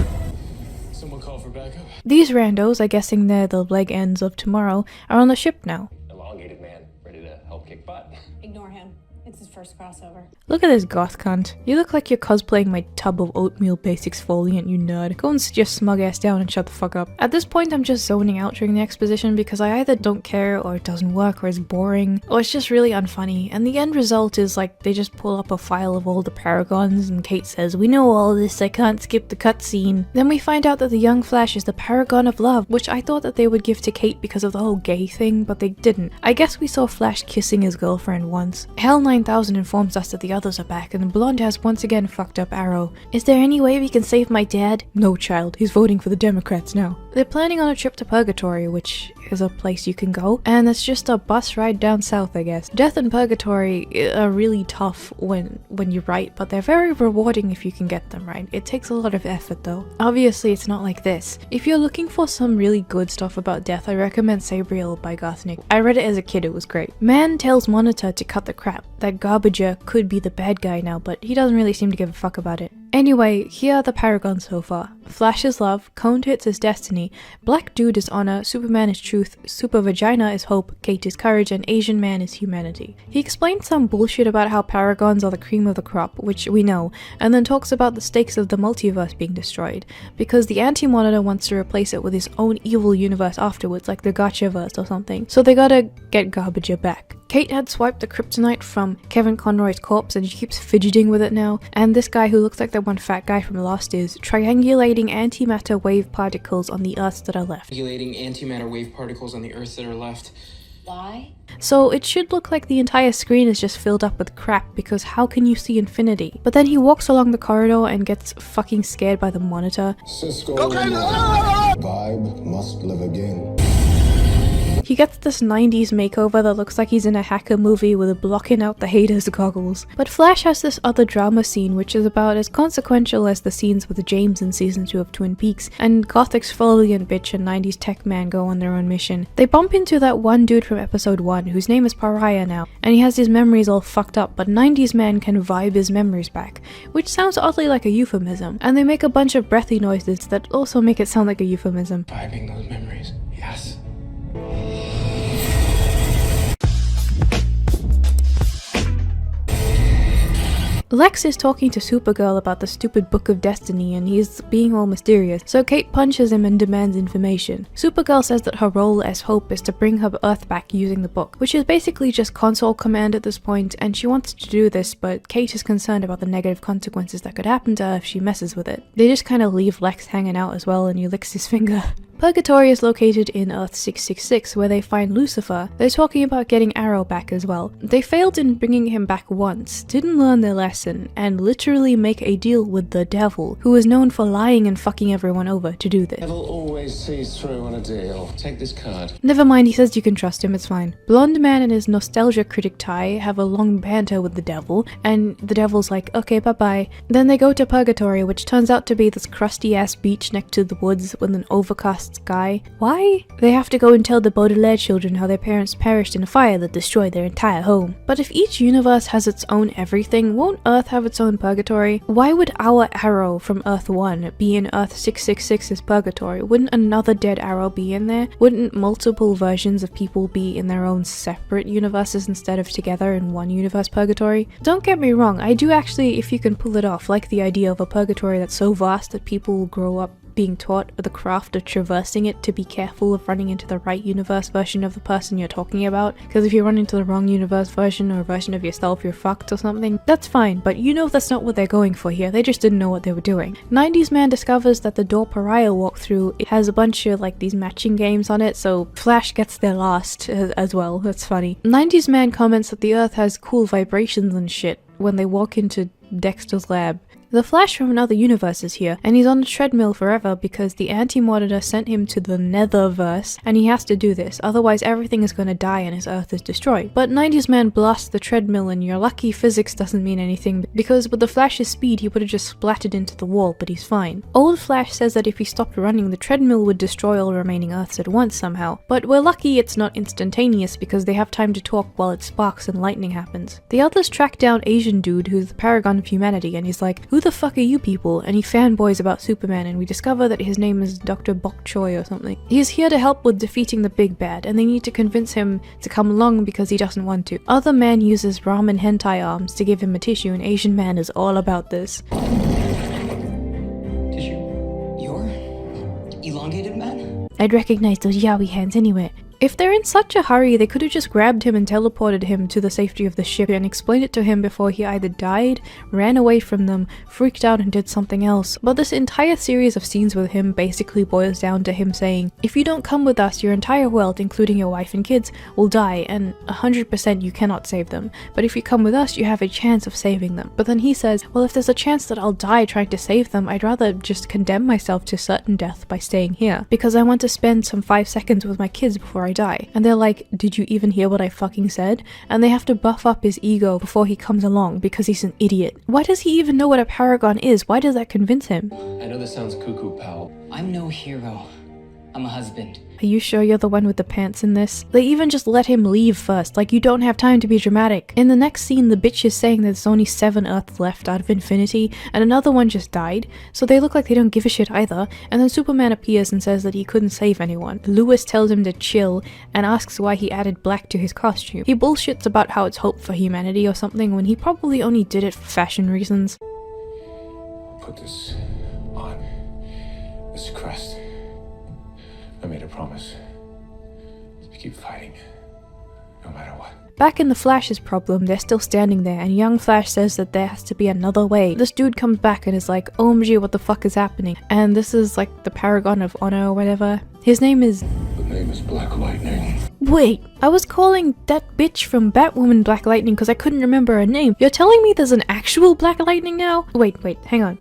Someone call for backup? These randos, I'm guessing they're the leg ends of tomorrow, are on the ship now. Elongated man, ready to help kick butt. Ignore him. It's It's his first crossover. Look at this goth cunt. You look like you're cosplaying my tub of oatmeal based exfoliant, you nerd. Go and sit your smug ass down and shut the fuck up. At this point I'm just zoning out during the exposition because I either don't care or it doesn't work or it's boring or it's just really unfunny, and the end result is like they just pull up a file of all the paragons and Kate says, "We know all this, I can't skip the cutscene." Then we find out that the young Flash is the paragon of love, which I thought that they would give to Kate because of the whole gay thing, but they didn't. I guess we saw Flash kissing his girlfriend once. Hell 9000 informs us that the others are back and the blonde has once again fucked up Arrow. "Is there any way we can save my dad?" "No, child, he's voting for the Democrats now." They're planning on a trip to Purgatory, which is a place you can go, and it's just a bus ride down south, I guess. Death and Purgatory are really tough when you write, but they're very rewarding if you can get them right. It takes a lot of effort though. Obviously it's not like this. If you're looking for some really good stuff about death, I recommend Sabriel by Gothnik. I read it as a kid, it was great. Man tells Monitor to cut the crap. That Garbager could be the bad guy now, but he doesn't really seem to give a fuck about it. Anyway, here are the paragons so far. Flash is love, Cone Tits is destiny, Black Dude is honor, Superman is truth, Super Vagina is hope, Kate is courage, and Asian Man is humanity. He explains some bullshit about how paragons are the cream of the crop, which we know, and then talks about the stakes of the multiverse being destroyed, because the Anti-Monitor wants to replace it with his own evil universe afterwards, like the Gotchaverse or something, so they gotta get Garbager back. Kate had swiped the kryptonite from Kevin Conroy's corpse and she keeps fidgeting with it now, and this guy who looks like the one fat guy from Lost is triangulating antimatter wave particles on the Earths that are left. Triangulating antimatter wave particles on the Earths that are left. Why? So it should look like the entire screen is just filled up with crap, because how can you see infinity? But then he walks along the corridor and gets fucking scared by the Monitor. Cisco, vibe must live again. He gets this 90s makeover that looks like he's in a hacker movie with blocking out the haters goggles. But Flash has this other drama scene which is about as consequential as the scenes with James in season 2 of Twin Peaks, and Goth exfoliant bitch and 90s tech man go on their own mission. They bump into that one dude from episode 1 whose name is Pariah now, and he has his memories all fucked up, but 90s man can vibe his memories back, which sounds oddly like a euphemism, and they make a bunch of breathy noises that also make it sound like a euphemism. Vibing those memories, yes. Lex is talking to Supergirl about the stupid Book of Destiny and he's being all mysterious, so Kate punches him and demands information. Supergirl says that her role as Hope is to bring her Earth back using the book, which is basically just console command at this point, and she wants to do this, but Kate is concerned about the negative consequences that could happen to her if she messes with it. They just kind of leave Lex hanging out as well and he licks his finger. Purgatory is located in Earth 666 where they find Lucifer. They're talking about getting Arrow back as well. They failed in bringing him back once, didn't learn their lesson, and literally make a deal with the devil, who is known for lying and fucking everyone over to do this. Devil always sees through on a deal. Take this card. Never mind, he says you can trust him, it's fine. Blonde Man and his nostalgia critic Ty have a long banter with the devil, and the devil's like, okay, bye-bye. Then they go to Purgatory, which turns out to be this crusty ass beach next to the woods with an overcast sky. Why? They have to go and tell the Baudelaire children how their parents perished in a fire that destroyed their entire home. But if each universe has its own everything, won't Earth have its own Purgatory? Why would our Arrow from Earth 1 be in Earth 666's Purgatory? Wouldn't another dead Arrow be in there? Wouldn't multiple versions of people be in their own separate universes instead of together in one universe Purgatory? Don't get me wrong, I do actually, if you can pull it off, like the idea of a Purgatory that's so vast that people will grow up being taught the craft of traversing it to be careful of running into the right universe version of the person you're talking about, because if you run into the wrong universe version or a version of yourself, you're fucked or something. That's fine, but you know that's not what they're going for here, they just didn't know what they were doing. 90s Man discovers that the door Pariah walked through, it has a bunch of like these matching games on it, so Flash gets there last as well, that's funny. 90s Man comments that the Earth has cool vibrations and shit when they walk into Dexter's lab. The Flash from another universe is here, and he's on a treadmill forever because the Anti-Monitor sent him to the Netherverse, and he has to do this, otherwise everything is gonna die and his Earth is destroyed. But 90s Man blasts the treadmill and you're lucky physics doesn't mean anything, because with the Flash's speed he would have just splattered into the wall, but he's fine. Old Flash says that if he stopped running, the treadmill would destroy all remaining Earths at once somehow, but we're lucky it's not instantaneous because they have time to talk while it sparks and lightning happens. The others track down Asian dude who's the paragon of humanity, and he's like, who who the fuck are you people? And he fanboys about Superman, and we discover that his name is Dr. Bok Choy or something. He is here to help with defeating the big bad, and they need to convince him to come along because he doesn't want to. Other man uses ramen hentai arms to give him a tissue, and Asian man is all about this. You're elongated man? I'd recognize those yaoi hands anywhere. If they're in such a hurry, they could have just grabbed him and teleported him to the safety of the ship and explained it to him before he either died, ran away from them, freaked out and did something else. But this entire series of scenes with him basically boils down to him saying, if you don't come with us, your entire world, including your wife and kids, will die, and 100% you cannot save them. But if you come with us, you have a chance of saving them. But then he says, well, if there's a chance that I'll die trying to save them, I'd rather just condemn myself to certain death by staying here, because I want to spend some 5 seconds with my kids before I die. And they're like, did you even hear what I fucking said? And they have to buff up his ego before he comes along because he's an idiot. Why does he even know what a paragon is? Why does that convince him? I know this sounds cuckoo, pal. I'm no hero. I'm a husband. Are you sure you're the one with the pants in this? They even just let him leave first, like you don't have time to be dramatic. In the next scene, the bitch is saying there's only 7 Earths left out of infinity, and another one just died, so they look like they don't give a shit either, and then Superman appears and says that he couldn't save anyone. Lewis tells him to chill, and asks why he added black to his costume. He bullshits about how it's hope for humanity or something, when he probably only did it for fashion reasons. Put this on this crest. I made a promise to keep fighting, no matter what. Back in the Flash's problem, they're still standing there, and young Flash says that there has to be another way. This dude comes back and is like, OMG, what the fuck is happening? And this is like the Paragon of Honor or whatever. His name is... The name is Black Lightning. Wait, I was calling that bitch from Batwoman Black Lightning because I couldn't remember her name. You're telling me there's an actual Black Lightning now? Wait, hang on.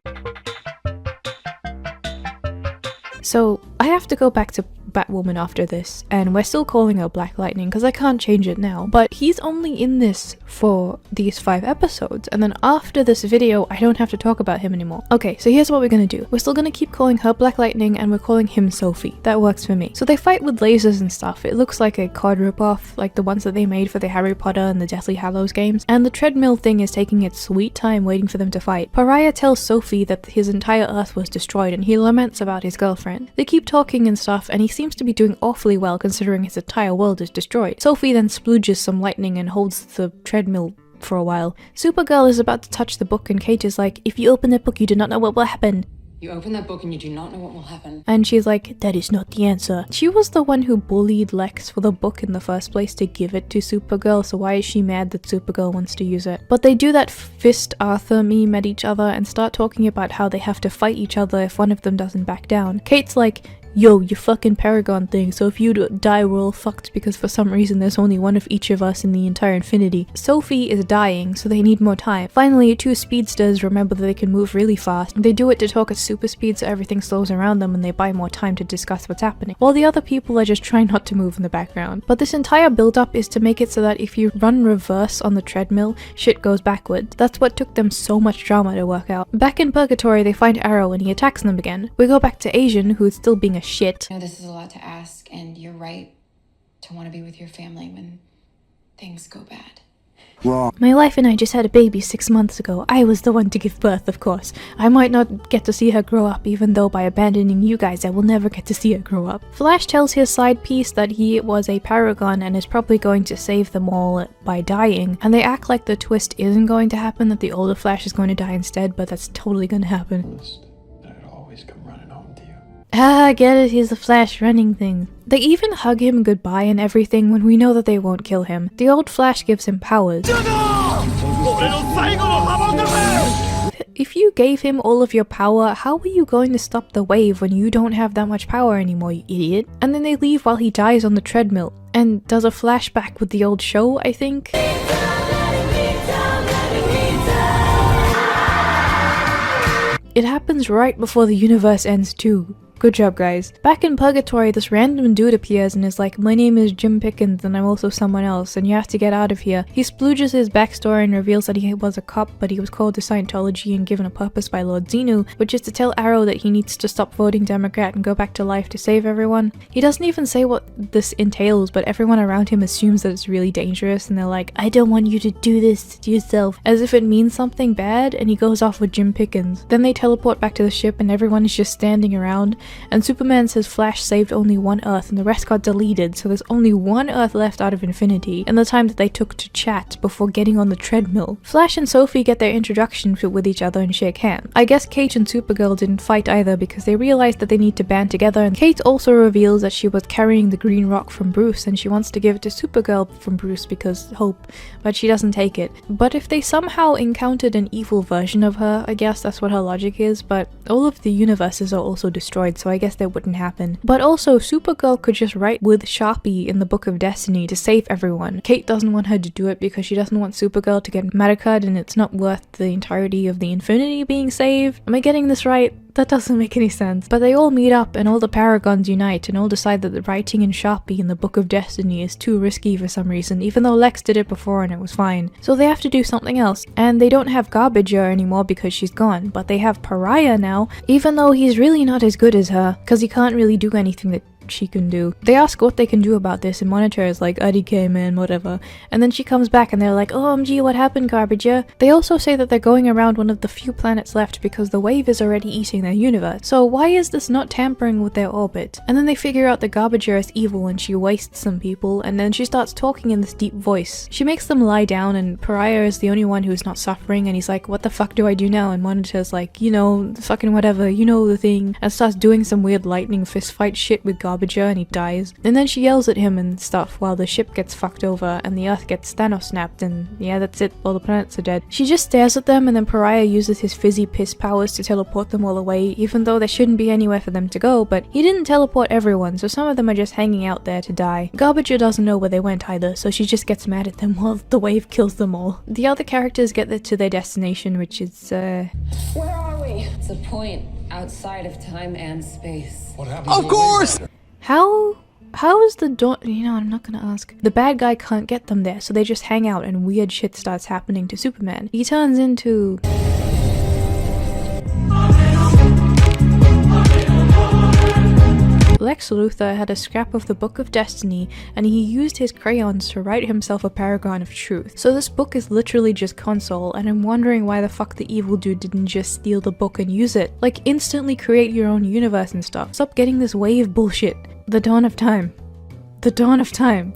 So, I have to go back to Batwoman after this, and we're still calling her Black Lightning because I can't change it now, but he's only in this for these 5 episodes, and then after this video I don't have to talk about him anymore. Okay, so here's what we're gonna do. We're still gonna keep calling her Black Lightning, and we're calling him Sophie. That works for me. So they fight with lasers and stuff. It looks like a COD ripoff, like the ones that they made for the Harry Potter and the Deathly Hallows games, and the treadmill thing is taking its sweet time waiting for them to fight. Pariah tells Sophie that his entire Earth was destroyed, and he laments about his girlfriend. They keep talking and stuff, and he seems to be doing awfully well considering his entire world is destroyed. Sophie then splooges some lightning and holds the treadmill for a while. Supergirl is about to touch the book, and Kate is like, if you open that book you do not know what will happen. You open that book and you do not know what will happen. And she's like, that is not the answer. She was the one who bullied Lex for the book in the first place to give it to Supergirl, so why is she mad that Supergirl wants to use it? But they do that fist Arthur meme at each other and start talking about how they have to fight each other if one of them doesn't back down. Kate's like, yo, you fucking Paragon thing, so if you die we're all fucked because for some reason there's only one of each of us in the entire infinity. Sophie is dying, so they need more time. Finally, 2 speedsters remember that they can move really fast. They do it to talk at super speed so everything slows around them and they buy more time to discuss what's happening, while the other people are just trying not to move in the background. But this entire build-up is to make it so that if you run reverse on the treadmill, shit goes backwards. That's what took them so much drama to work out. Back in Purgatory, they find Arrow and he attacks them again. We go back to Asian, who's still being a shit. I know this is a lot to ask, and you're right to want to be with your family when things go bad. Wrong. My wife and I just had a baby 6 months ago. I was the one to give birth, of course. I might not get to see her grow up, even though by abandoning you guys I will never get to see her grow up. Flash tells his side piece that he was a Paragon and is probably going to save them all by dying, and they act like the twist isn't going to happen, that the older Flash is going to die instead, but that's totally going to happen. Ah, get it, he's the Flash running thing. They even hug him goodbye and everything when we know that they won't kill him. The old Flash gives him powers. If you gave him all of your power, how are you going to stop the wave when you don't have that much power anymore, you idiot? And then they leave while he dies on the treadmill, and does a flashback with the old show, I think? It happens right before the universe ends too. Good job, guys. Back in Purgatory, this random dude appears and is like, my name is Jim Pickens and I'm also someone else and you have to get out of here. He splooges his backstory and reveals that he was a cop, but he was called to Scientology and given a purpose by Lord Xenu, which is to tell Arrow that he needs to stop voting Democrat and go back to life to save everyone. He doesn't even say what this entails, but everyone around him assumes that it's really dangerous and they're like, I don't want you to do this to yourself, as if it means something bad, and he goes off with Jim Pickens. Then they teleport back to the ship and everyone is just standing around, and Superman says Flash saved only one Earth and the rest got deleted, so there's only one Earth left out of infinity, and the time that they took to chat before getting on the treadmill. Flash and Sophie get their introduction with each other and shake hands. I guess Kate and Supergirl didn't fight either because they realized that they need to band together, and Kate also reveals that she was carrying the green rock from Bruce and she wants to give it to Supergirl from Bruce because hope, but she doesn't take it. But if they somehow encountered an evil version of her, I guess that's what her logic is, but all of the universes are also destroyed, so I guess that wouldn't happen. But also, Supergirl could just write with Sharpie in the Book of Destiny to save everyone. Kate doesn't want her to do it because she doesn't want Supergirl to get massacred and it's not worth the entirety of the Infinity being saved. Am I getting this right? That doesn't make any sense. But they all meet up and all the Paragons unite and all decide that the writing in Sharpie in the Book of Destiny is too risky for some reason, even though Lex did it before and it was fine. So they have to do something else. And they don't have Garbager anymore because she's gone, but they have Pariah now, even though he's really not as good as her, because he can't really do anything that she can do. They ask what they can do about this and Monitor is like, IDK man, whatever. And then she comes back and they're like, OMG, what happened, Garbager? They also say that they're going around one of the few planets left because the wave is already eating their universe. So why is this not tampering with their orbit? And then they figure out that Garbager is evil and she wastes some people, and then she starts talking in this deep voice. She makes them lie down and Pariah is the only one who's not suffering, and he's like, what the fuck do I do now? And Monitor's like, you know, fucking whatever, you know the thing, and starts doing some weird lightning fist fight shit with Garbager and he dies. And then she yells at him and stuff while the ship gets fucked over and the Earth gets Thanos snapped, and yeah, that's it, all the planets are dead. She just stares at them and then Pariah uses his fizzy piss powers to teleport them all away, even though there shouldn't be anywhere for them to go, but he didn't teleport everyone, so some of them are just hanging out there to die. Garbager doesn't know where they went either, so she just gets mad at them while the wave kills them all. The other characters get to their destination, which is Where are we? It's a point outside of time and space. What happened? Of course! How is the dawn? You know, I'm not gonna ask. The bad guy can't get them there, so they just hang out and weird shit starts happening to Superman. He turns into... Lex Luthor had a scrap of the Book of Destiny and he used his crayons to write himself a paragon of truth. So this book is literally just console, and I'm wondering why the fuck the evil dude didn't just steal the book and use it. Like, instantly create your own universe and stuff. Stop getting this wave bullshit. The dawn of time. The dawn of time.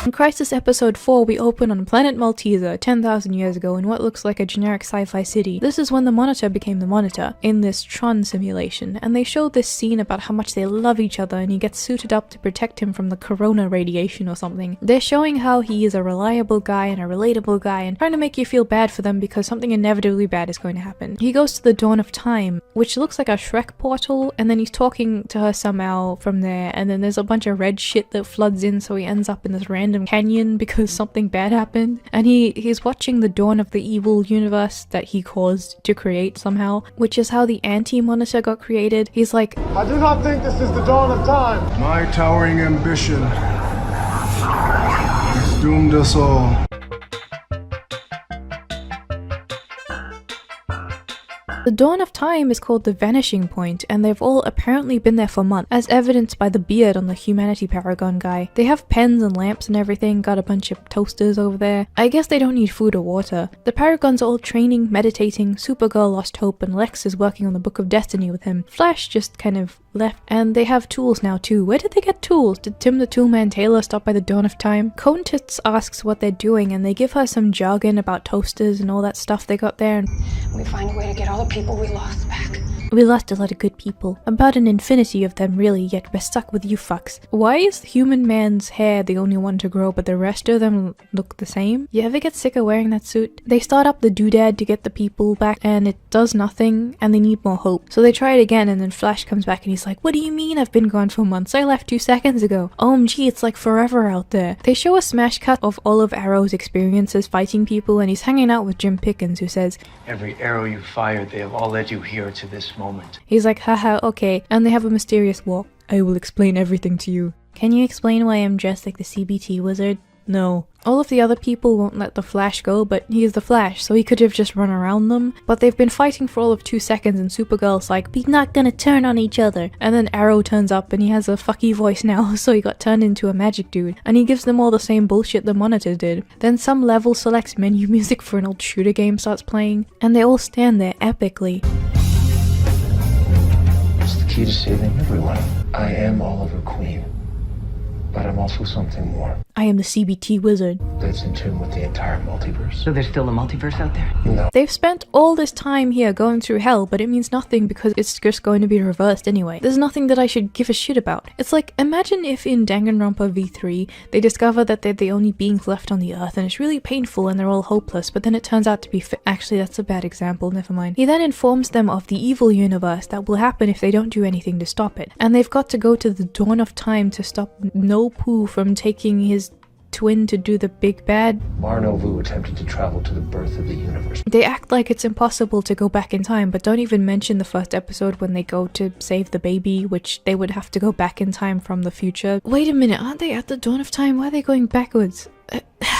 In Crisis Episode 4, we open on planet Malteser 10,000 years ago in what looks like a generic sci-fi city. This is when the Monitor became the Monitor, in this Tron simulation, and they show this scene about how much they love each other and he gets suited up to protect him from the corona radiation or something. They're showing how he is a reliable guy and a relatable guy and trying to make you feel bad for them because something inevitably bad is going to happen. He goes to the Dawn of Time, which looks like a Shrek portal, and then he's talking to her somehow from there, and then there's a bunch of red shit that floods in, so he ends up in this random canyon because something bad happened, and he's watching the dawn of the evil universe that he caused to create somehow, which is how the anti-Monitor got created. He's like, I do not think this is the dawn of time. My towering ambition has doomed us all. The dawn of time is called the vanishing point, and they've all apparently been there for months, as evidenced by the beard on the humanity paragon guy. They have pens and lamps and everything, got a bunch of toasters over there. I guess they don't need food or water. The paragons are all training, meditating, Supergirl lost hope, and Lex is working on the Book of Destiny with him. Flash just kind of left, and they have tools now too. Where did they get tools? Did Tim the Toolman Taylor stop by the dawn of time? Countess asks what they're doing, and they give her some jargon about toasters and all that stuff they got there. We find a way to get all the people we lost back. We lost a lot of good people. About an infinity of them really, yet we're stuck with you fucks. Why is human man's hair the only one to grow but the rest of them look the same? You ever get sick of wearing that suit? They start up the doodad to get the people back and it does nothing and they need more hope. So they try it again and then Flash comes back and he's like, what do you mean I've been gone for months? I left 2 seconds ago. OMG, it's like forever out there. They show a smash cut of all of Arrow's experiences fighting people and he's hanging out with Jim Pickens who says, every arrow you fired, they have all led you here to this moment. He's like, haha, okay. And they have a mysterious walk. I will explain everything to you. Can you explain why I'm dressed like the CBT wizard? No. All of the other people won't let the Flash go, but he's the Flash, so he could have just run around them. But they've been fighting for all of 2 seconds and Supergirl's like, we're not gonna turn on each other. And then Arrow turns up and he has a fucky voice now, so he got turned into a magic dude. And he gives them all the same bullshit the Monitor did. Then some level selects menu music for an old shooter game starts playing, and they all stand there epically. It's the key to saving everyone. I am Oliver Queen, but I'm also something more. I am the CBT wizard. That's in tune with the entire multiverse. So there's still a multiverse out there? No. They've spent all this time here going through hell, but it means nothing because it's just going to be reversed anyway. There's nothing that I should give a shit about. It's like, imagine if in Danganronpa V3, they discover that they're the only beings left on the earth and it's really painful and they're all hopeless, but then it turns out to be actually, that's a bad example, never mind. He then informs them of the evil universe that will happen if they don't do anything to stop it. And they've got to go to the dawn of time to stop No Poo from taking his twin to do the big bad. Marnovu attempted to travel to the birth of the universe. They act like it's impossible to go back in time, but don't even mention the first episode when they go to save the baby, which they would have to go back in time from the future. Wait a minute, aren't they at the dawn of time? Why are they going backwards?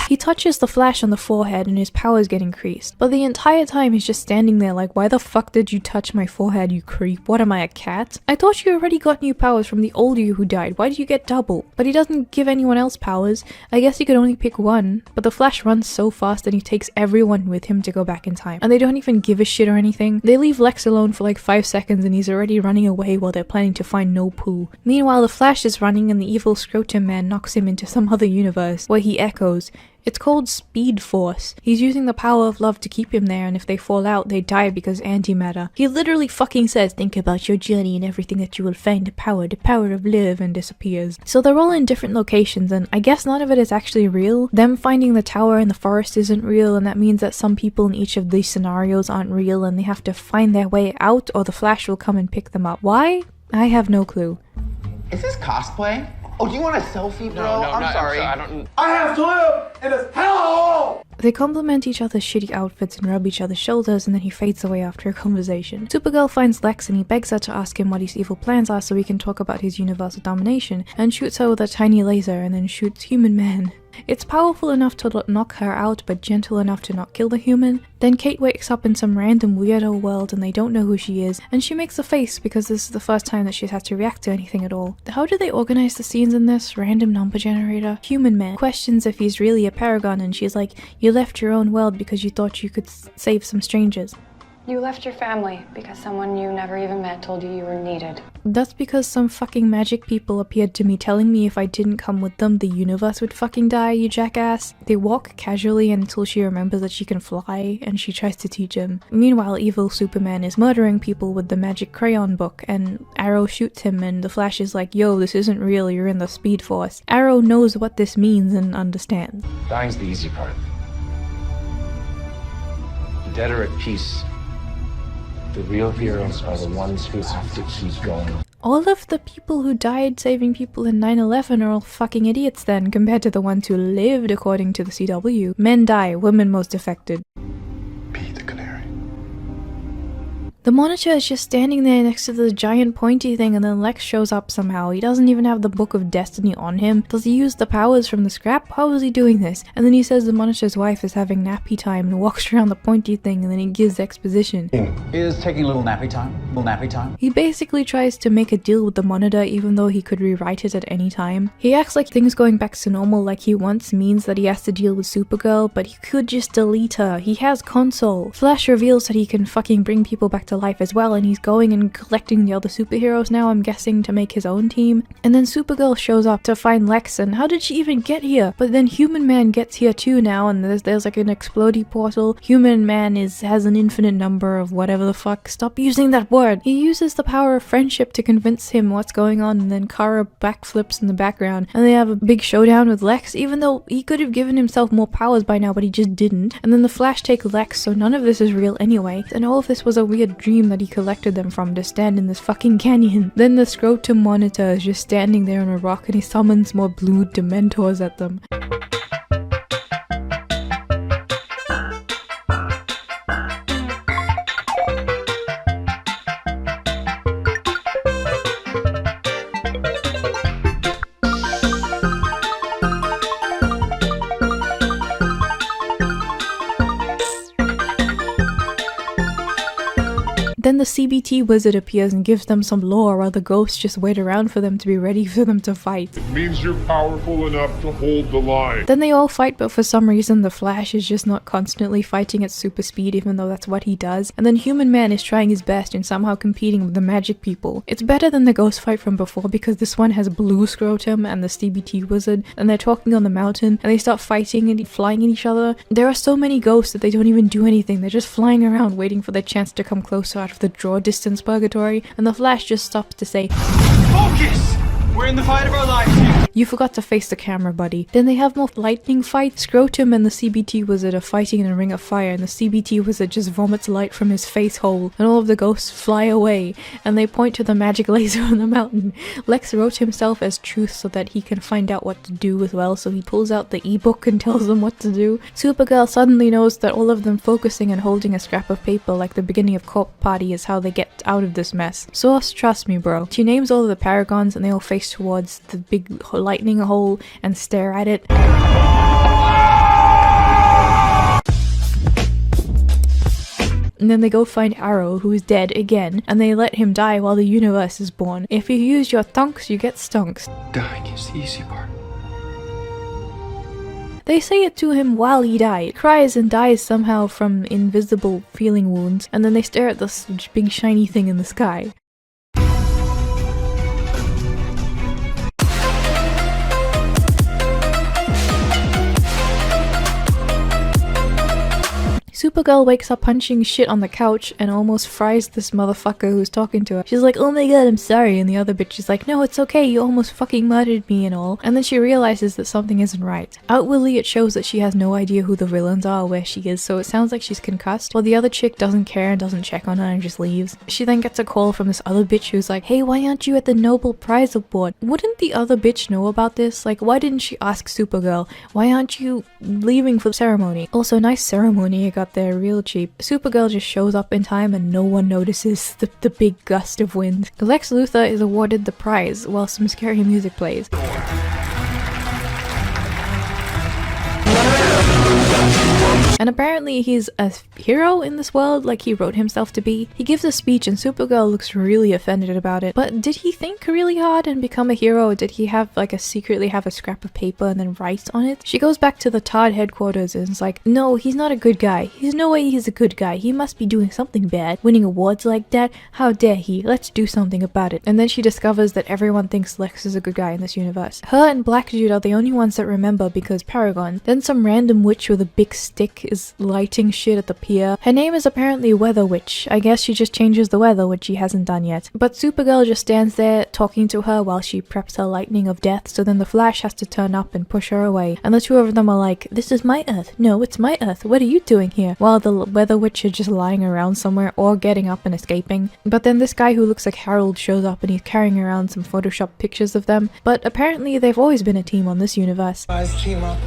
He touches the Flash on the forehead and his powers get increased, but the entire time he's just standing there like, why the fuck did you touch my forehead, you creep? What am I, a cat? I thought you already got new powers from the old you who died. Why do you get double? But he doesn't give anyone else powers. I guess he could only pick one, but the Flash runs so fast that he takes everyone with him to go back in time, and they don't even give a shit or anything. They leave Lex alone for like 5 seconds and he's already running away while they're planning to find No Poo. Meanwhile, the Flash is running and the evil Scrotum Man knocks him into some other universe where he echoes. It's called Speed Force. He's using the power of love to keep him there, and if they fall out, they die because antimatter. He literally fucking says, think about your journey and everything that you will find the power of love, and disappears. So they're all in different locations, and I guess none of it is actually real. Them finding the tower in the forest isn't real, and that means that some people in each of these scenarios aren't real, and they have to find their way out, or the Flash will come and pick them up. Why? I have no clue. Is this cosplay? Oh, do you want a selfie, bro? No, I'm sorry. I have time, and it's hell. They compliment each other's shitty outfits and rub each other's shoulders, and then he fades away after a conversation. Supergirl finds Lex and he begs her to ask him what his evil plans are so he can talk about his universal domination, and shoots her with a tiny laser and then shoots Human Man. It's powerful enough to knock her out, but gentle enough to not kill the human. Then Kate wakes up in some random weirdo world and they don't know who she is, and she makes a face because this is the first time that she's had to react to anything at all. How do they organize the scenes in this? Random number generator? Human Man questions if he's really a paragon, and she's like, you left your own world because you thought you could save some strangers. You left your family because someone you never even met told you you were needed. That's because some fucking magic people appeared to me telling me if I didn't come with them, the universe would fucking die, you jackass. They walk casually until she remembers that she can fly, and she tries to teach him. Meanwhile, evil Superman is murdering people with the magic crayon book, and Arrow shoots him, and the Flash is like, yo, this isn't real, you're in the Speed Force. Arrow knows what this means and understands. Dying's the easy part. The dead are at peace. The real heroes are the ones who have to keep going. All of the people who died saving people in 9/11 are all fucking idiots then, compared to the ones who lived according to the CW. Men die, women most affected. The Monitor is just standing there next to the giant pointy thing, and then Lex shows up somehow. He doesn't even have the Book of Destiny on him. Does he use the powers from the scrap? How is he doing this? And then he says the Monitor's wife is having nappy time and walks around the pointy thing, and then he gives exposition. Is taking a little nappy time? He basically tries to make a deal with the Monitor even though he could rewrite it at any time. He acts like things going back to normal like he wants means that he has to deal with Supergirl, but he could just delete her. He has console. Flash reveals that he can fucking bring people back to life as well, and he's going and collecting the other superheroes now, I'm guessing, to make his own team. And then Supergirl shows up to find Lex, and how did she even get here? But then Human Man gets here too now, and there's like an explodey portal. Human Man has an infinite number of whatever the fuck. Stop using that word. He uses the power of friendship to convince him what's going on, and then Kara backflips in the background, and they have a big showdown with Lex, even though he could have given himself more powers by now, but he just didn't. And then the Flash take Lex, so none of this is real anyway, and all of this was a weird dream that he collected them from to stand in this fucking canyon. Then the Scrotum Monitor is just standing there on a rock, and he summons more blue Dementors at them. Then the CBT wizard appears and gives them some lore while the ghosts just wait around for them to be ready for them to fight. It means you're powerful enough to hold the line. Then they all fight, but for some reason the Flash is just not constantly fighting at super speed, even though that's what he does. And then Human Man is trying his best and somehow competing with the magic people. It's better than the ghost fight from before because this one has Blue Scrotum and the CBT wizard, and they're talking on the mountain and they start fighting and flying at each other. There are so many ghosts that they don't even do anything. They're just flying around waiting for their chance to come closer out of the draw distance purgatory, and the Flash just stops to say, Focus! We're in the fight of our lives here. You forgot to face the camera, buddy. Then they have more lightning fight. Scrotum and the CBT wizard are fighting in a ring of fire, and the CBT wizard just vomits light from his face hole, and all of the ghosts fly away, and they point to the magic laser on the mountain. Lex wrote himself as Truth so that he can find out what to do as well, so he pulls out the ebook and tells them what to do. Supergirl suddenly knows that all of them focusing and holding a scrap of paper like the beginning of Corp Party is how they get out of this mess. Source, trust me, bro. She names all of the paragons, and they all face towards the big lightning hole and stare at it. And then they go find Arrow, who is dead again, and they let him die while the universe is born. If you use your thunks, you get stunks. Dying is the easy part. They say it to him while he dies. He cries and dies somehow from invisible feeling wounds, and then they stare at this big shiny thing in the sky. Supergirl wakes up punching shit on the couch and almost fries this motherfucker who's talking to her. She's like, oh my god, I'm sorry, and the other bitch is like, no, it's okay, you almost fucking murdered me and all. And then she realizes that something isn't right. Outwardly it shows that she has no idea who the villains are or where she is, so it sounds like she's concussed, while the other chick doesn't care and doesn't check on her and just leaves. She then gets a call from this other bitch who's like, hey, why aren't you at the Nobel Prize Award? Wouldn't the other bitch know about this? Like, why didn't she ask Supergirl? Why aren't you leaving for the ceremony? Also, nice ceremony you got there, real cheap. Supergirl just shows up in time and no one notices the big gust of wind. Lex Luthor is awarded the prize while some scary music plays. And apparently he's a hero in this world, like he wrote himself to be. He gives a speech and Supergirl looks really offended about it. But did he think really hard and become a hero, or did he have secretly have a scrap of paper and then write on it? She goes back to the Todd headquarters and is like, no, he's not a good guy. There's no way he's a good guy. He must be doing something bad. Winning awards like that? How dare he? Let's do something about it. And then she discovers that everyone thinks Lex is a good guy in this universe. Her and Black Dude are the only ones that remember because Paragon. Then some random witch with a big stick is lighting shit at the pier. Her name is apparently Weather Witch. I guess she just changes the weather, which she hasn't done yet. But Supergirl just stands there talking to her while she preps her lightning of death, so then the Flash has to turn up and push her away. And the two of them are like, this is my Earth. No, it's my Earth. What are you doing here? While the Weather Witch is just lying around somewhere or getting up and escaping. But then this guy who looks like Harold shows up and he's carrying around some Photoshop pictures of them. But apparently they've always been a team on this universe. Guys, team up.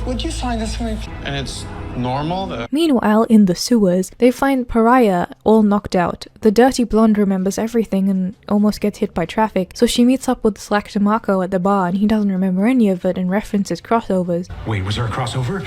Would you sign this for me? And it's normal? Meanwhile, in the sewers, they find Pariah all knocked out. The dirty blonde remembers everything and almost gets hit by traffic, so she meets up with Slack DeMarco at the bar and he doesn't remember any of it and references crossovers. Wait, was there a crossover?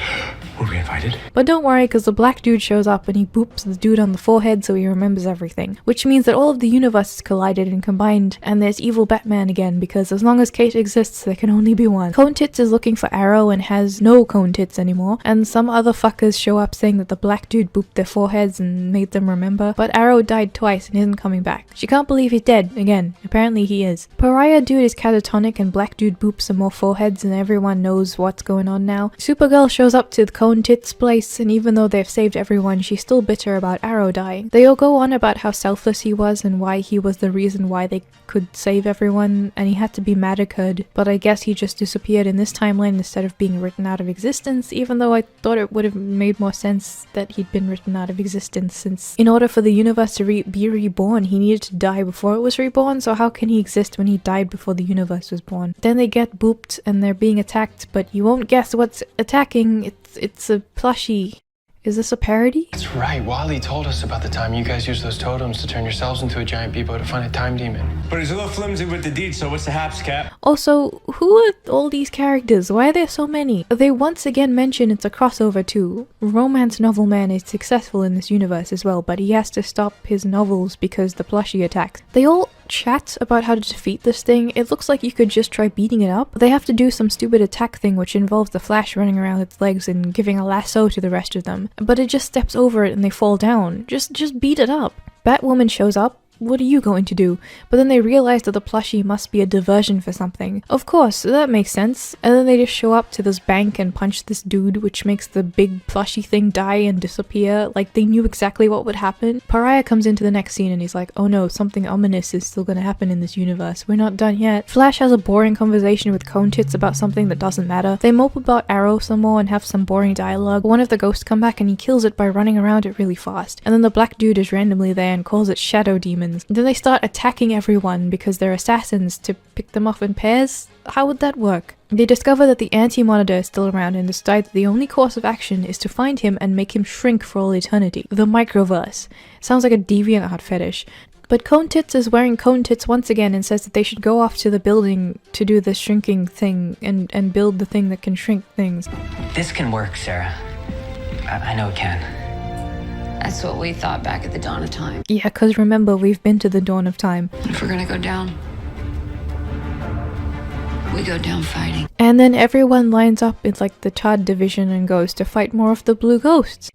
Were we invited? But don't worry, because the black dude shows up and he boops the dude on the forehead so he remembers everything. Which means that all of the universes collided and combined, and there's evil Batman again, because as long as Kate exists, there can only be one. Cone Tits is looking for Arrow and has no Cone Tits anymore, and some other fuckers show up saying that the black dude booped their foreheads and made them remember, but Arrow died twice and isn't coming back. She can't believe he's dead again. Apparently he is. Pariah dude is catatonic and black dude boops some more foreheads and everyone knows what's going on now. Supergirl shows up to the Cone Tits place, and even though they've saved everyone, she's still bitter about Arrow dying. They all go on about how selfless he was and why he was the reason why they could save everyone, and he had to be massacred, but I guess he just disappeared in this timeline instead of being written out of existence, even though I thought it would have made more sense that he'd been written out of existence, since in order for the universe to be reborn, he needed to die before it was reborn, so how can he exist when he died before the universe was born? Then they get booped and they're being attacked, but you won't guess what's attacking. It's a plushie. Is this a parody? That's right. Wally told us about the time you guys used those totems to turn yourselves into a giant Bebo to find a time demon. But he's a little flimsy with the deed, so what's the haps, Cap? Also, who are all these characters? Why are there so many? They once again mention it's a crossover too. Romance Novel Man is successful in this universe as well, but he has to stop his novels because the plushie attacks. They all chat about how to defeat this thing. It looks like you could just try beating it up. They have to do some stupid attack thing which involves the Flash running around its legs and giving a lasso to the rest of them. But it just steps over it and they fall down. Just beat it up. Batwoman shows up. What are you going to do? But then they realize that the plushie must be a diversion for something. Of course, that makes sense. And then they just show up to this bank and punch this dude, which makes the big plushie thing die and disappear. Like they knew exactly what would happen. Pariah comes into the next scene and he's like, oh no, something ominous is still gonna happen in this universe. We're not done yet. Flash has a boring conversation with Cone Tits about something that doesn't matter. They mope about Arrow some more and have some boring dialogue. One of the ghosts come back and he kills it by running around it really fast. And then the black dude is randomly there and calls it Shadow Demon. Then they start attacking everyone because they're assassins to pick them off in pairs? How would that work? They discover that the Anti-Monitor is still around and decide that the only course of action is to find him and make him shrink for all eternity. The Microverse. Sounds like a DeviantArt fetish. But Cone Tits is wearing Cone Tits once again and says that they should go off to the building to do the shrinking thing and build the thing that can shrink things. This can work, Sarah. I know it can. That's what we thought back at the dawn of time. Yeah, because remember, we've been to the dawn of time. If we're gonna go down, we go down fighting. And then everyone lines up in like the Todd division and goes to fight more of the blue ghosts,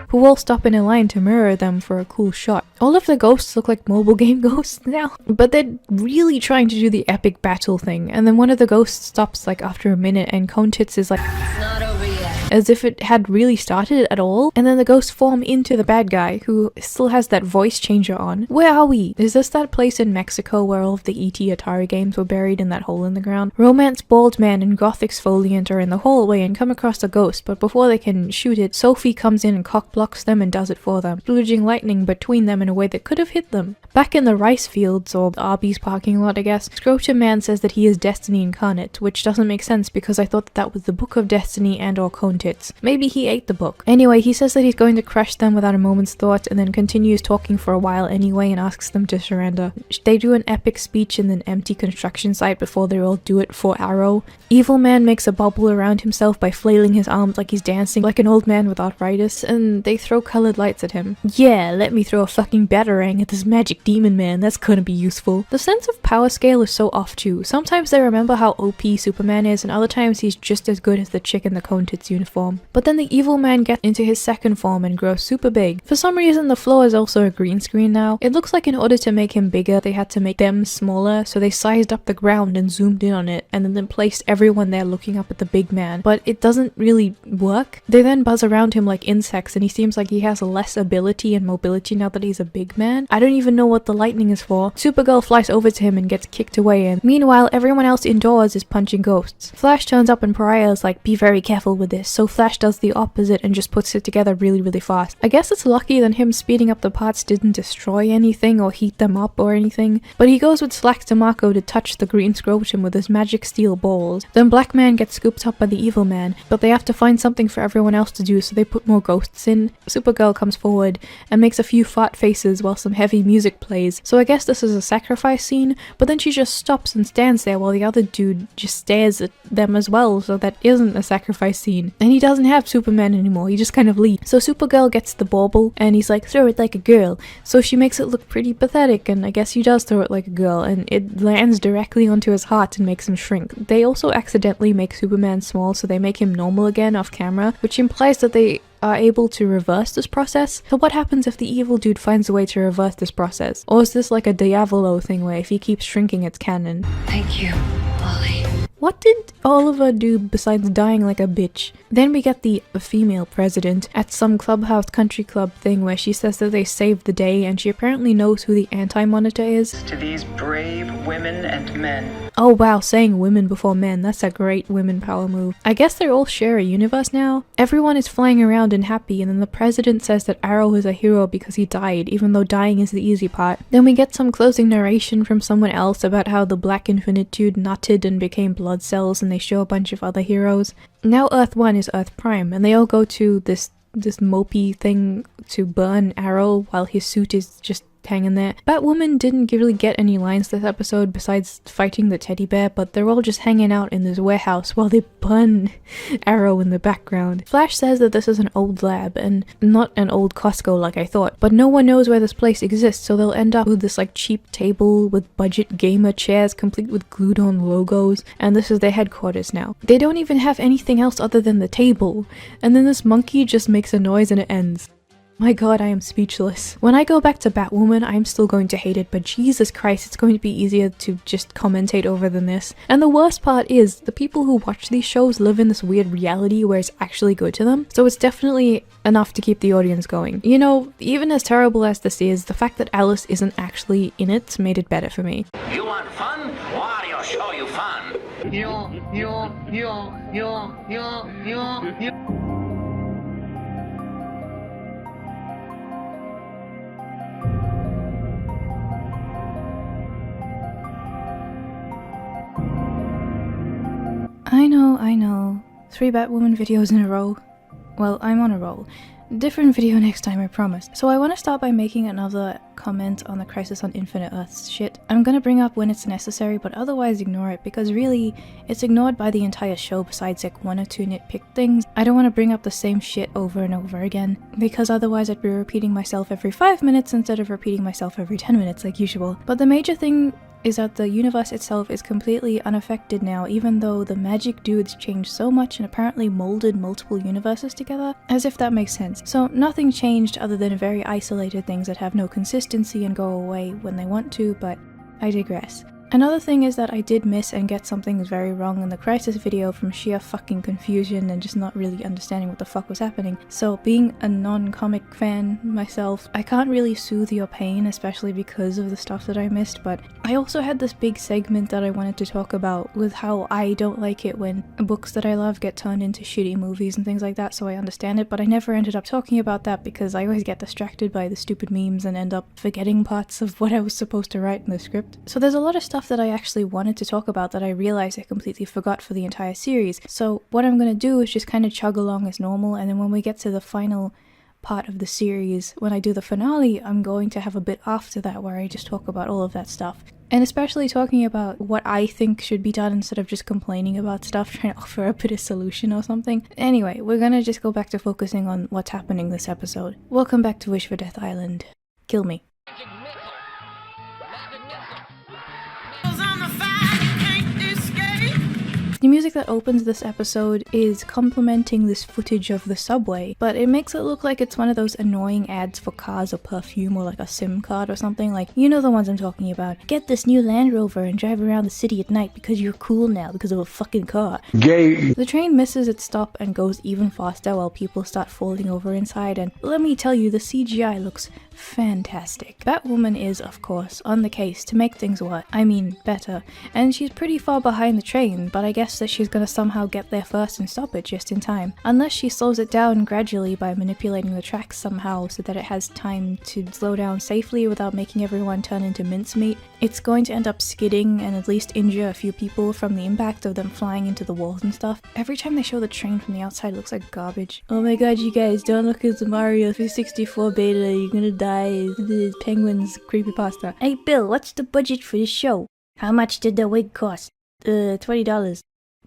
who all stop in a line to mirror them for a cool shot. All of the ghosts look like mobile game ghosts now, but they're really trying to do the epic battle thing, and then one of the ghosts stops like after a minute and Cone Tits is like, It's not over yet. as if it had really started at all, and then the ghosts form into the bad guy, who still has that voice changer on. Where are we? Is this that place in Mexico where all of the E.T. Atari games were buried in that hole in the ground? Romance Bald Man and Goth Exfoliant are in the hallway and come across a ghost, but before they can shoot it, Sophie comes in and cockblocks them and does it for them, splurging lightning between them in a way that could have hit them. Back in the rice fields, or the Arby's parking lot I guess, Scrotum Man says that he is Destiny incarnate, which doesn't make sense because I thought that was the Book of Destiny and or Cone Tits. Maybe he ate the book. Anyway, he says that he's going to crush them without a moment's thought and then continues talking for a while anyway and asks them to surrender. They do an epic speech in an empty construction site before they all do it for Arrow. Evil Man makes a bubble around himself by flailing his arms like he's dancing like an old man with arthritis, and they throw colored lights at him. Yeah, let me throw a fucking batarang at this magic demon man, that's gonna be useful. The sense of power scale is so off too. Sometimes they remember how OP Superman is and other times he's just as good as the chick in the Cone Tits uniform. But then the evil man gets into his second form and grows super big. For some reason the floor is also a green screen now. It looks like in order to make him bigger they had to make them smaller, so they sized up the ground and zoomed in on it and then placed everyone there looking up at the big man. But it doesn't really work. They then buzz around him like insects and he seems like he has less ability and mobility now that he's a big man. I don't even know what the lightning is for. Supergirl flies over to him and gets kicked away, and meanwhile everyone else indoors is punching ghosts. Flash turns up and Pariah is like, be very careful with this. so Flash does the opposite and just puts it together really, really fast. I guess it's lucky that him speeding up the parts didn't destroy anything or heat them up or anything, but he goes with Slack DeMarco to touch the green scrotum with his magic steel balls. Then Black Man gets scooped up by the evil man, but they have to find something for everyone else to do, so they put more ghosts in. Supergirl comes forward and makes a few fart faces while some heavy music plays, so I guess this is a sacrifice scene, but then she just stops and stands there while the other dude just stares at them as well, so that isn't a sacrifice scene. And he doesn't have Superman anymore, he just kind of leaves. So Supergirl gets the bauble and he's like, throw it like a girl. So she makes it look pretty pathetic, and I guess she does throw it like a girl, and it lands directly onto his heart and makes him shrink. They also accidentally make Superman small, so they make him normal again off camera, which implies that they are able to reverse this process. So what happens if the evil dude finds a way to reverse this process? Or is this like a Diavolo thing where if he keeps shrinking it's canon? Thank you, Ollie. What did Oliver do besides dying like a bitch? Then we get the female president at some clubhouse country club thing where she says that they saved the day, and she apparently knows who the anti-monitor is. To these brave women and men. Oh wow, saying women before men, that's a great women power move. I guess they all share a universe now. Everyone is flying around and happy, and then the president says that Arrow is a hero because he died, even though dying is the easy part. Then we get some closing narration from someone else about how the Black Infinitude nutted and became blood cells, and they show a bunch of other heroes. Now Earth 1 is Earth Prime, and they all go to this mopey thing to burn Arrow while his suit is just hanging there. Batwoman didn't really get any lines this episode besides fighting the teddy bear, but they're all just hanging out in this warehouse while they burn Arrow in the background. Flash says that this is an old lab and not an old Costco like I thought, but no one knows where this place exists, so they'll end up with this like cheap table with budget gamer chairs complete with glued on logos, and this is their headquarters now. They don't even have anything else other than the table, and then this monkey just makes a noise and it ends. My god, I am speechless. When I go back to Batwoman, I'm still going to hate it, but Jesus Christ, it's going to be easier to just commentate over than this. And the worst part is, the people who watch these shows live in this weird reality where it's actually good to them, so it's definitely enough to keep the audience going. You know, even as terrible as this is, the fact that Alice isn't actually in it made it better for me. You want fun? Wario show you fun. I know. 3 Batwoman videos in a row. Well, I'm on a roll. Different video next time, I promise. So I want to start by making another comment on the Crisis on Infinite Earths shit. I'm gonna bring up when it's necessary, but otherwise ignore it, because really, it's ignored by the entire show besides like 1 or 2 nitpick things. I don't want to bring up the same shit over and over again, because otherwise I'd be repeating myself every 5 minutes instead of repeating myself every 10 minutes like usual. But the major thing is that the universe itself is completely unaffected now, even though the magic dudes changed so much and apparently molded multiple universes together, as if that makes sense. So nothing changed other than very isolated things that have no consistency and go away when they want to, but I digress. Another thing is that I did miss and get some things very wrong in the Crisis video from sheer fucking confusion and just not really understanding what the fuck was happening. So being a non-comic fan myself, I can't really soothe your pain, especially because of the stuff that I missed, but I also had this big segment that I wanted to talk about with how I don't like it when books that I love get turned into shitty movies and things like that, so I understand it, but I never ended up talking about that because I always get distracted by the stupid memes and end up forgetting parts of what I was supposed to write in the script. So there's a lot of stuff that I actually wanted to talk about that I realized I completely forgot for the entire series. So what I'm gonna do is just kind of chug along as normal, and then when we get to the final part of the series, when I do the finale, I'm going to have a bit after that where I just talk about all of that stuff. And especially talking about what I think should be done instead of just complaining about stuff, trying to offer a bit of solution or something. Anyway, we're gonna just go back to focusing on what's happening this episode. Welcome back to Wish for Death Island. Kill me. The music that opens this episode is complementing this footage of the subway, but it makes it look like it's one of those annoying ads for cars or perfume or like a SIM card or something, like, you know the ones I'm talking about. Get this new Land Rover and drive around the city at night because you're cool now because of a fucking car. Gay. The train misses its stop and goes even faster while people start falling over inside, and let me tell you, the CGI looks fantastic. Batwoman is, of course, on the case to make things better, and she's pretty far behind the train, but I guess that she's gonna somehow get there first and stop it just in time. Unless she slows it down gradually by manipulating the tracks somehow so that it has time to slow down safely without making everyone turn into mincemeat. It's going to end up skidding and at least injure a few people from the impact of them flying into the walls and stuff. Every time they show the train from the outside, it looks like garbage. Oh my god, you guys, don't look at the Mario 64 beta, you're gonna die. The Penguins creepypasta. Hey Bill, what's the budget for this show? How much did the wig cost? $20.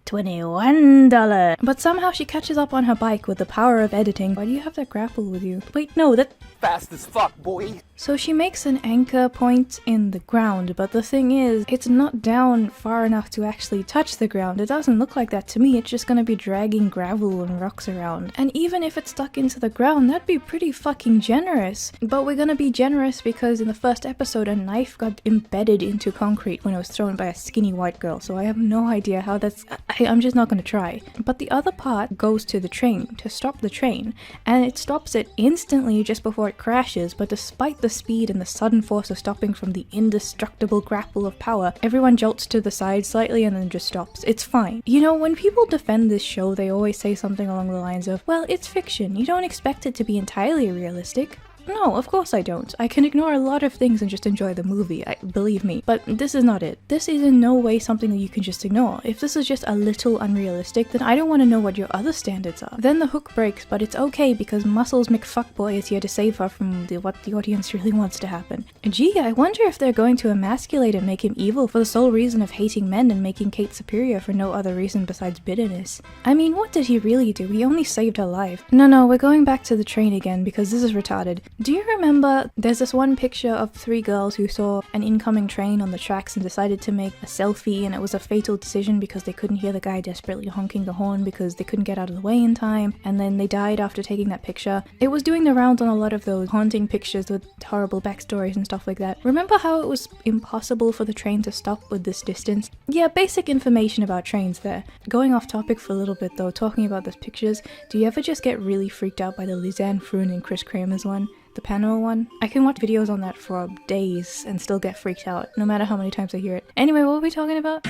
$21. But somehow she catches up on her bike with the power of editing. Why do you have that grapple with you? Wait, no, that... Fast as fuck, boy. So she makes an anchor point in the ground, but the thing is, it's not down far enough to actually touch the ground. It doesn't look like that to me, it's just gonna be dragging gravel and rocks around. And even if it's stuck into the ground, that'd be pretty fucking generous. But we're gonna be generous because in the first episode, a knife got embedded into concrete when it was thrown by a skinny white girl, so I have no idea how that's... I'm just not gonna try. But the other part goes to the train, to stop the train, and it stops it instantly just before it crashes, but despite the speed and the sudden force of stopping from the indestructible grapple of power, everyone jolts to the side slightly and then just stops. It's fine. You know, when people defend this show, they always say something along the lines of, well, it's fiction, you don't expect it to be entirely realistic. No, of course I don't. I can ignore a lot of things and just enjoy the movie, believe me. But this is not it. This is in no way something that you can just ignore. If this is just a little unrealistic, then I don't want to know what your other standards are. Then the hook breaks, but it's okay because Muscles McFuckboy is here to save her from what the audience really wants to happen. Gee, I wonder if they're going to emasculate and make him evil for the sole reason of hating men and making Kate superior for no other reason besides bitterness. I mean, what did he really do? He only saved her life. No, we're going back to the train again because this is retarded. Do you remember there's this one picture of 3 girls who saw an incoming train on the tracks and decided to make a selfie, and it was a fatal decision because they couldn't hear the guy desperately honking the horn because they couldn't get out of the way in time, and then they died after taking that picture. It was doing the rounds on a lot of those haunting pictures with horrible backstories and stuff like that. Remember how it was impossible for the train to stop with this distance? Yeah, basic information about trains there. Going off topic for a little bit though, talking about those pictures, do you ever just get really freaked out by the Lisanne Froon and Chris Kramer's one? The Pano one? I can watch videos on that for days and still get freaked out, no matter how many times I hear it. Anyway, what were we talking about?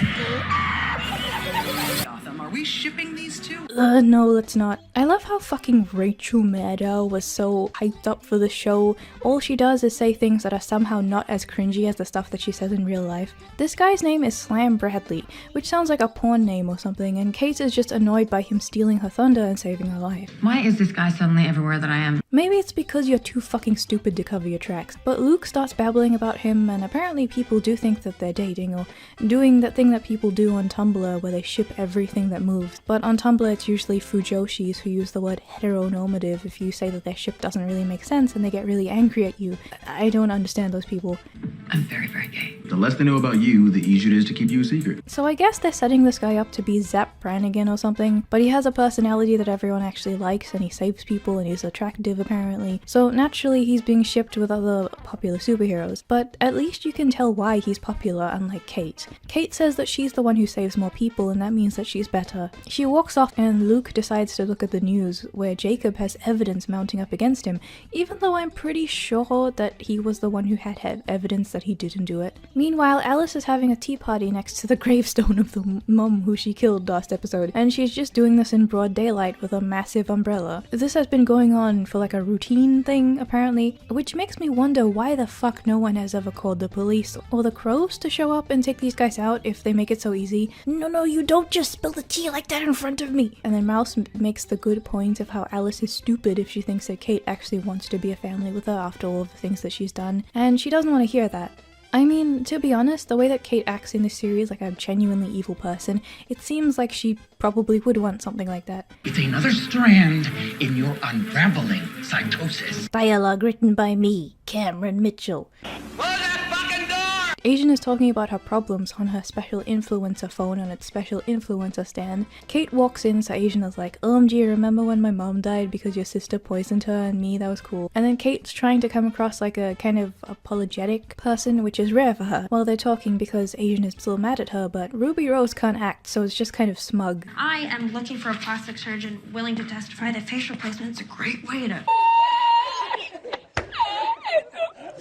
Are we shipping these two? No, let's not. I love how fucking Rachel Maddow was so hyped up for the show. All she does is say things that are somehow not as cringy as the stuff that she says in real life. This guy's name is Slam Bradley, which sounds like a porn name or something, and Kate is just annoyed by him stealing her thunder and saving her life. Why is this guy suddenly everywhere that I am? Maybe it's because you're too fucking stupid to cover your tracks. But Luke starts babbling about him, and apparently people do think that they're dating, or doing that thing that people do on Tumblr where they ship everything that moves. But on Tumblr it's usually fujoshis who use the word heteronormative if you say that their ship doesn't really make sense and they get really angry at you. I don't understand those people. I'm very, very gay. The less they know about you, the easier it is to keep you a secret. So I guess they're setting this guy up to be Zap Brannigan or something, but he has a personality that everyone actually likes and he saves people and he's attractive apparently. So naturally he's being shipped with other popular superheroes, but at least you can tell why he's popular, unlike Kate. Kate says that she's the one who saves more people and that means that she's better. She walks off and Luke decides to look at the news where Jacob has evidence mounting up against him, even though I'm pretty sure that he was the one who had evidence that he didn't do it. Meanwhile, Alice is having a tea party next to the gravestone of the mum who she killed last episode, and she's just doing this in broad daylight with a massive umbrella. This has been going on for like a routine thing, apparently, which makes me wonder why the fuck no one has ever called the police or the Crows to show up and take these guys out if they make it so easy. No, you don't just spill the tea like that in front of me! And then Mouse makes the good point of how Alice is stupid if she thinks that Kate actually wants to be a family with her after all of the things that she's done, and she doesn't want to hear that. I mean, to be honest, the way that Kate acts in this series like a genuinely evil person, it seems like she probably would want something like that. It's another strand in your unraveling cytosis. Dialogue written by me, Cameron Mitchell. Asian is talking about her problems on her special influencer phone on its special influencer stand. Kate walks in, so Asian is like, OMG, remember when my mom died because your sister poisoned her and me? That was cool. And then Kate's trying to come across like a kind of apologetic person, which is rare for her, while they're talking because Asian is still mad at her, but Ruby Rose can't act, so it's just kind of smug. I am looking for a plastic surgeon willing to testify that facial placement is a great way to...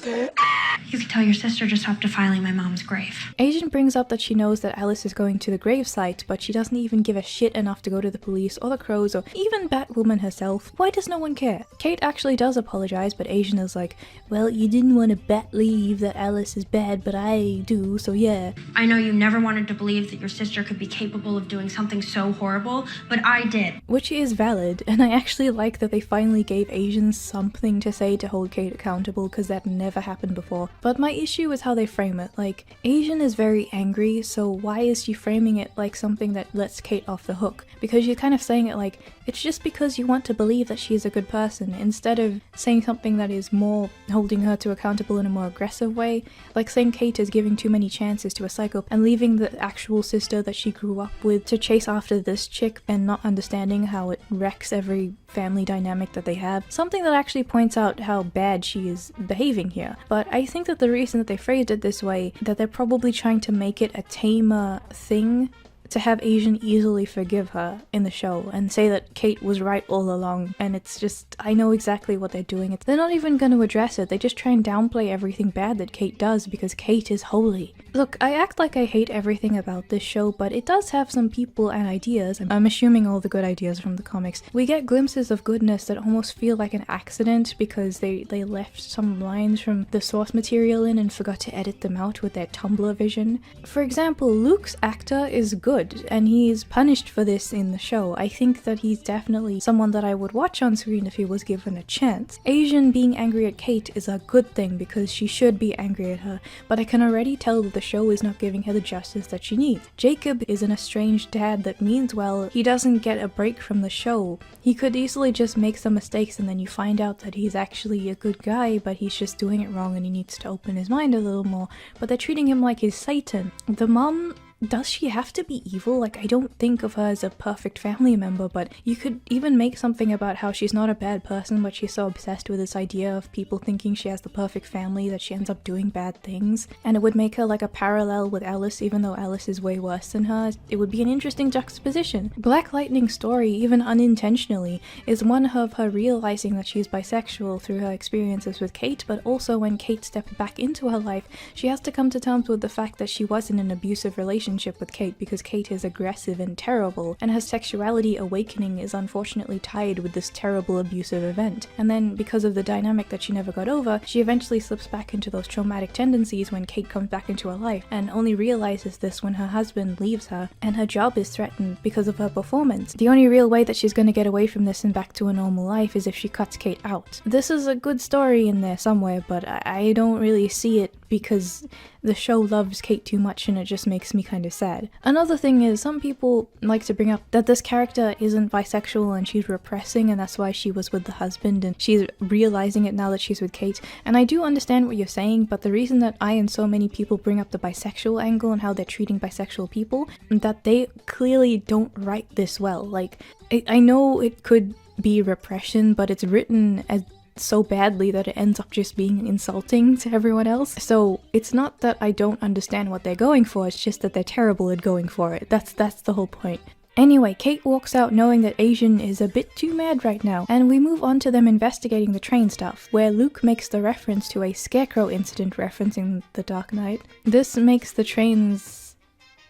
You can tell your sister to stop defiling my mom's grave. Asian brings up that she knows that Alice is going to the gravesite, but she doesn't even give a shit enough to go to the police or the Crows or even Batwoman herself. Why does no one care? Kate actually does apologize, but Asian is like, well, you didn't want to believe that Alice is bad, but I do, so yeah. I know you never wanted to believe that your sister could be capable of doing something so horrible, but I did. Which is valid, and I actually like that they finally gave Asian something to say to hold Kate accountable, because that never happened before. But my issue is how they frame it. Like, Asian is very angry, so why is she framing it like something that lets Kate off the hook? Because you're kind of saying it like, it's just because you want to believe that she's a good person, instead of saying something that is more holding her to accountable in a more aggressive way, like saying Kate is giving too many chances to a psycho and leaving the actual sister that she grew up with to chase after this chick and not understanding how it wrecks every family dynamic that they have. Something that actually points out how bad she is behaving here. But I think that the reason that they phrased it this way, that they're probably trying to make it a tamer thing to have Asian easily forgive her in the show and say that Kate was right all along, and it's just, I know exactly what they're doing. They're not even going to address it, they just try and downplay everything bad that Kate does because Kate is holy. Look, I act like I hate everything about this show, but it does have some people and ideas. I'm assuming all the good ideas from the comics. We get glimpses of goodness that almost feel like an accident because they left some lines from the source material in and forgot to edit them out with their Tumblr vision. For example, Luke's actor is good, and he's punished for this in the show. I think that he's definitely someone that I would watch on screen if he was given a chance. Asian being angry at Kate is a good thing because she should be angry at her, but I can already tell that the show is not giving her the justice that she needs. Jacob is an estranged dad that means well. He doesn't get a break from the show. He could easily just make some mistakes and then you find out that he's actually a good guy, but he's just doing it wrong and he needs to open his mind a little more. But they're treating him like he's Satan. The mom, does she have to be evil? Like, I don't think of her as a perfect family member, but you could even make something about how she's not a bad person, but she's so obsessed with this idea of people thinking she has the perfect family that she ends up doing bad things. And it would make her like a parallel with Alice, even though Alice is way worse than her. It would be an interesting juxtaposition. Black Lightning's story, even unintentionally, is one of her realizing that she's bisexual through her experiences with Kate, but also when Kate stepped back into her life, she has to come to terms with the fact that she was in an abusive relationship with Kate because Kate is aggressive and terrible, and her sexuality awakening is unfortunately tied with this terrible abusive event. And then because of the dynamic that she never got over, she eventually slips back into those traumatic tendencies when Kate comes back into her life, and only realizes this when her husband leaves her and her job is threatened because of her performance. The only real way that she's going to get away from this and back to a normal life is if she cuts Kate out. This is a good story in there somewhere, but I don't really see it because the show loves Kate too much and it just makes me kind of sad. Another thing is, some people like to bring up that this character isn't bisexual and she's repressing and that's why she was with the husband and she's realizing it now that she's with Kate. And I do understand what you're saying, but the reason that I and so many people bring up the bisexual angle and how they're treating bisexual people, that they clearly don't write this well. Like, I know it could be repression, but it's written as so badly that it ends up just being insulting to everyone else. So it's not that I don't understand what they're going for, it's just that they're terrible at going for it. That's the whole point. Anyway, Kate walks out knowing that Asian is a bit too mad right now, and we move on to them investigating the train stuff, where Luke makes the reference to a scarecrow incident referencing The Dark Knight. This makes the trains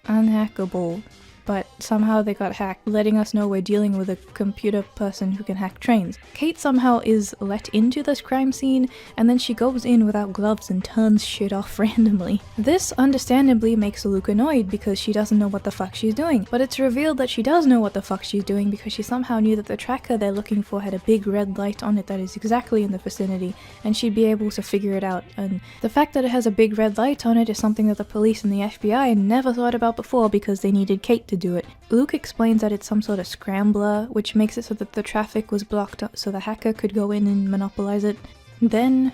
unhackable, but somehow they got hacked, letting us know we're dealing with a computer person who can hack trains. Kate somehow is let into this crime scene, and then she goes in without gloves and turns shit off randomly. This understandably makes Luke annoyed because she doesn't know what the fuck she's doing, but it's revealed that she does know what the fuck she's doing because she somehow knew that the tracker they're looking for had a big red light on it that is exactly in the vicinity, and she'd be able to figure it out. And the fact that it has a big red light on it is something that the police and the FBI never thought about before because they needed Kate to do it. Luke explains that it's some sort of scrambler, which makes it so that the traffic was blocked up so the hacker could go in and monopolize it. Then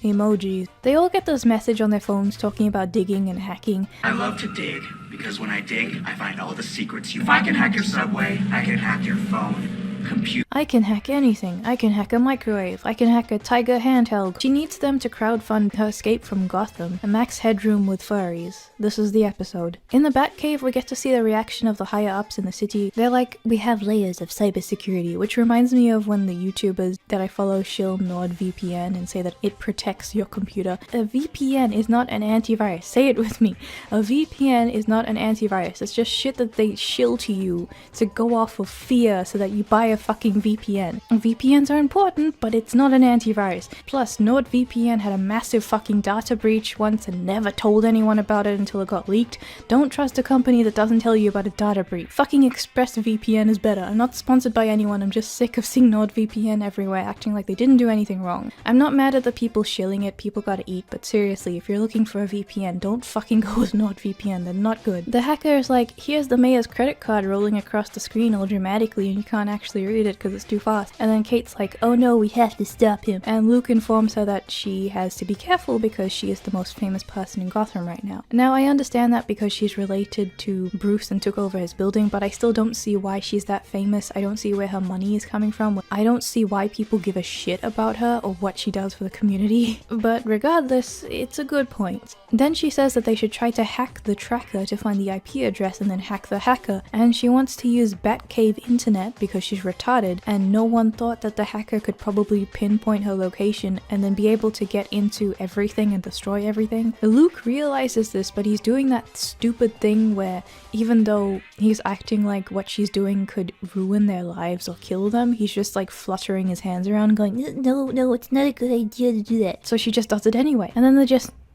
emojis. They all get this message on their phones talking about digging and hacking. I love to dig, because when I dig, I find all the secrets. If I can hack your subway, I can hack your phone. computer. I can hack anything. I can hack a microwave. I can hack a Tiger handheld. She needs them to crowdfund her escape from Gotham, a max headroom with furries. This is the episode. In the Batcave, we get to see the reaction of the higher-ups in the city. They're like, we have layers of cybersecurity, which reminds me of when the YouTubers that I follow shill NordVPN and say that it protects your computer. A VPN is not an antivirus. Say it with me. A VPN is not an antivirus. It's just shit that they shill to you to go off of fear so that you buy a fucking VPN. VPNs are important, but it's not an antivirus. Plus, NordVPN had a massive fucking data breach once and never told anyone about it until it got leaked. Don't trust a company that doesn't tell you about a data breach. Fucking ExpressVPN is better. I'm not sponsored by anyone, I'm just sick of seeing NordVPN everywhere acting like they didn't do anything wrong. I'm not mad at the people shilling it, people gotta eat, but seriously, if you're looking for a VPN, don't fucking go with NordVPN, they're not good. The hacker is like, here's the mayor's credit card rolling across the screen all dramatically and you can't actually read it because it's too fast. And then Kate's like, oh no, we have to stop him. And Luke informs her that she has to be careful because she is the most famous person in Gotham right now. Now, I understand that because she's related to Bruce and took over his building, but I still don't see why she's that famous. I don't see where her money is coming from. I don't see why people give a shit about her or what she does for the community. But regardless, it's a good point. Then she says that they should try to hack the tracker to find the IP address and then hack the hacker. And she wants to use Batcave internet because she's retarded, and no one thought that the hacker could probably pinpoint her location and then be able to get into everything and destroy everything. Luke realizes this, but he's doing that stupid thing where even though he's acting like what she's doing could ruin their lives or kill them, he's just like fluttering his hands around going, no, it's not a good idea to do that. So she just does it anyway. And then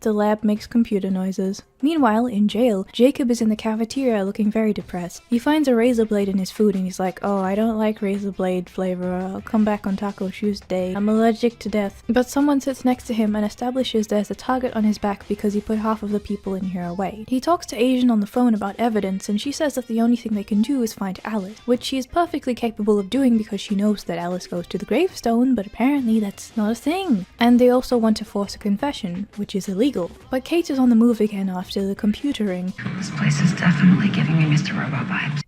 the lab makes computer noises. Meanwhile, in jail, Jacob is in the cafeteria looking very depressed. He finds a razor blade in his food and he's like, oh, I don't like razor blade flavor, I'll come back on Taco Tuesday, I'm allergic to death. But someone sits next to him and establishes there's a target on his back because he put half of the people in here away. He talks to Asian on the phone about evidence and she says that the only thing they can do is find Alice, which she is perfectly capable of doing because she knows that Alice goes to the gravestone, but apparently that's not a thing. And they also want to force a confession, which is illegal. But Kate is on the move again after the computer ring. This place is definitely giving me Mr. Robot vibes.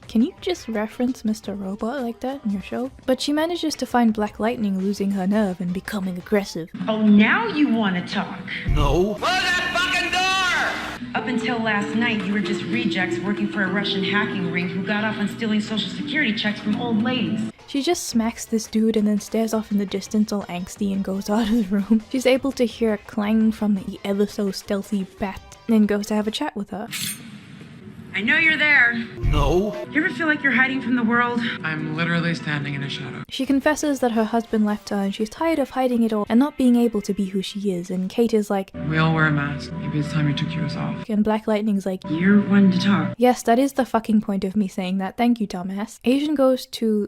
Can you just reference Mr. Robot like that in your show? But she manages to find Black Lightning losing her nerve and becoming aggressive. Oh, now you want to talk. No. Close that fucking door! Up until last night, you were just rejects working for a Russian hacking ring who got off on stealing social security checks from old ladies. She just smacks this dude and then stares off in the distance all angsty and goes out of the room. She's able to hear a clang from the ever so stealthy bat and goes to have a chat with her. I know you're there. No. You ever feel like you're hiding from the world? I'm literally standing in a shadow. She confesses that her husband left her and she's tired of hiding it all and not being able to be who she is, and Kate is like, We all wear a mask. Maybe it's time you took yours off. And Black Lightning's like, You're one to talk. Yes, that is the fucking point of me saying that. Thank you, dumbass. Asian goes to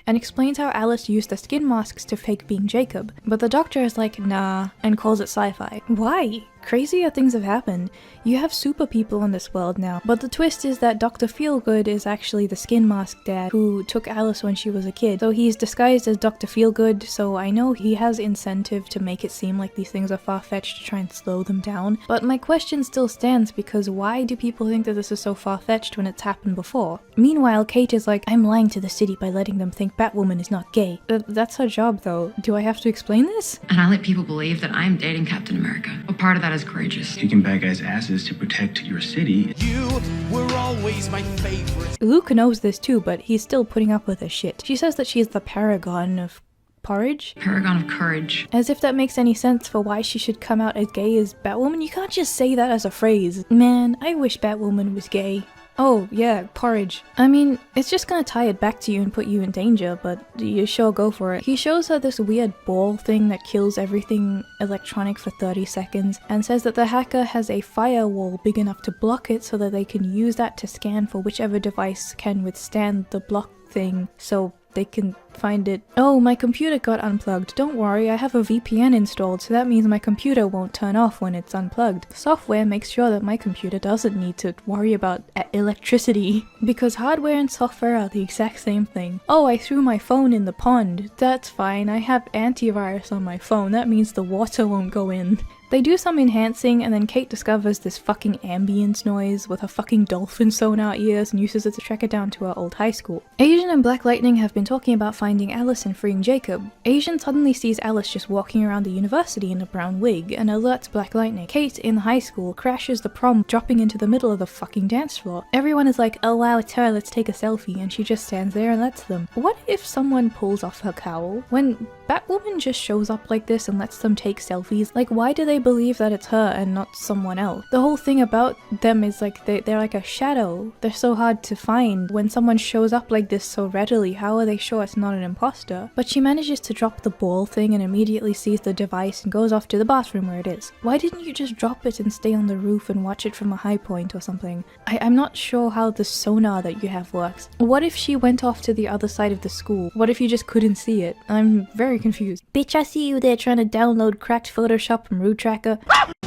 and explains how Alice used the skin masks to fake being Jacob, but the doctor is like, nah, and calls it sci-fi. Why? Crazier things have happened. You have super people in this world now, but the twist is that Dr. Feelgood is actually the skin mask dad who took Alice when she was a kid. So he's disguised as Dr. Feelgood, so I know he has incentive to make it seem like these things are far-fetched to try and slow them down. But my question still stands because why do people think that this is so far-fetched when it's happened before? Meanwhile, Kate is like, I'm lying to the city by letting them think Batwoman is not gay. That's her job though. Do I have to explain this? And I let people believe that I'm dating Captain America. Well, part of that is courageous. Kicking bad guys' asses to protect your city. You were always my favorite. Luke knows this too, but he's still putting up with her shit. She says that she's the paragon of porridge? Paragon of courage. As if that makes any sense for why she should come out as gay as Batwoman. You can't just say that as a phrase. Man, I wish Batwoman was gay. Oh, yeah, porridge. I mean, it's just gonna tie it back to you and put you in danger, but you sure go for it. He shows her this weird ball thing that kills everything electronic for 30 seconds and says that the hacker has a firewall big enough to block it so that they can use that to scan for whichever device can withstand the block thing so they can find it. Oh, my computer got unplugged. Don't worry, I have a VPN installed, so that means my computer won't turn off when it's unplugged. Software makes sure that my computer doesn't need to worry about electricity, because hardware and software are the exact same thing. Oh, I threw my phone in the pond. That's fine, I have antivirus on my phone. That means the water won't go in. They do some enhancing, and then Kate discovers this fucking ambience noise with her fucking dolphin sonar ears and uses it to track it down to her old high school. Asian and Black Lightning have been talking about finding Alice and freeing Jacob. Asian suddenly sees Alice just walking around the university in a brown wig and alerts Black Lightning. Kate, in high school, crashes the prom, dropping into the middle of the fucking dance floor. Everyone is like, oh wow, it's her, let's take a selfie, and she just stands there and lets them. What if someone pulls off her cowl? When Batwoman just shows up like this and lets them take selfies, like why do they believe that it's her and not someone else? The whole thing about them is like they're like a shadow. They're so hard to find. When someone shows up like this so readily, how are they sure it's not an imposter? But she manages to drop the ball thing and immediately sees the device and goes off to the bathroom where it is. Why didn't you just drop it and stay on the roof and watch it from a high point or something? I'm not sure how the sonar that you have works. What if she went off to the other side of the school? What if you just couldn't see it? I'm very confused. Bitch, I see you there trying to download cracked Photoshop from Root Tracker.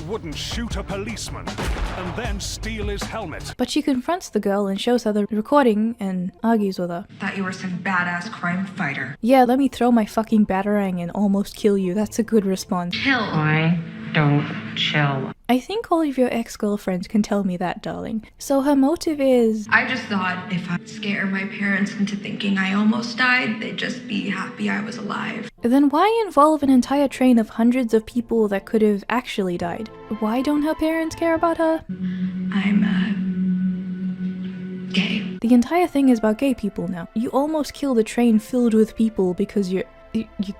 Wouldn't shoot a policeman and then steal his helmet. But she confronts the girl and shows her the recording and argues with her. Thought you were some badass crime fighter. Yeah, let me throw my fucking batarang and almost kill you. That's a good response. Chill. I don't chill. I think all of your ex-girlfriends can tell me that, darling. So her motive is... I just thought if I scare my parents into thinking I almost died, they'd just be happy I was alive. Then why involve an entire train of hundreds of people that could have actually died? Why don't her parents care about her? I'm, gay. The entire thing is about gay people now. You almost killed a train filled with people because you're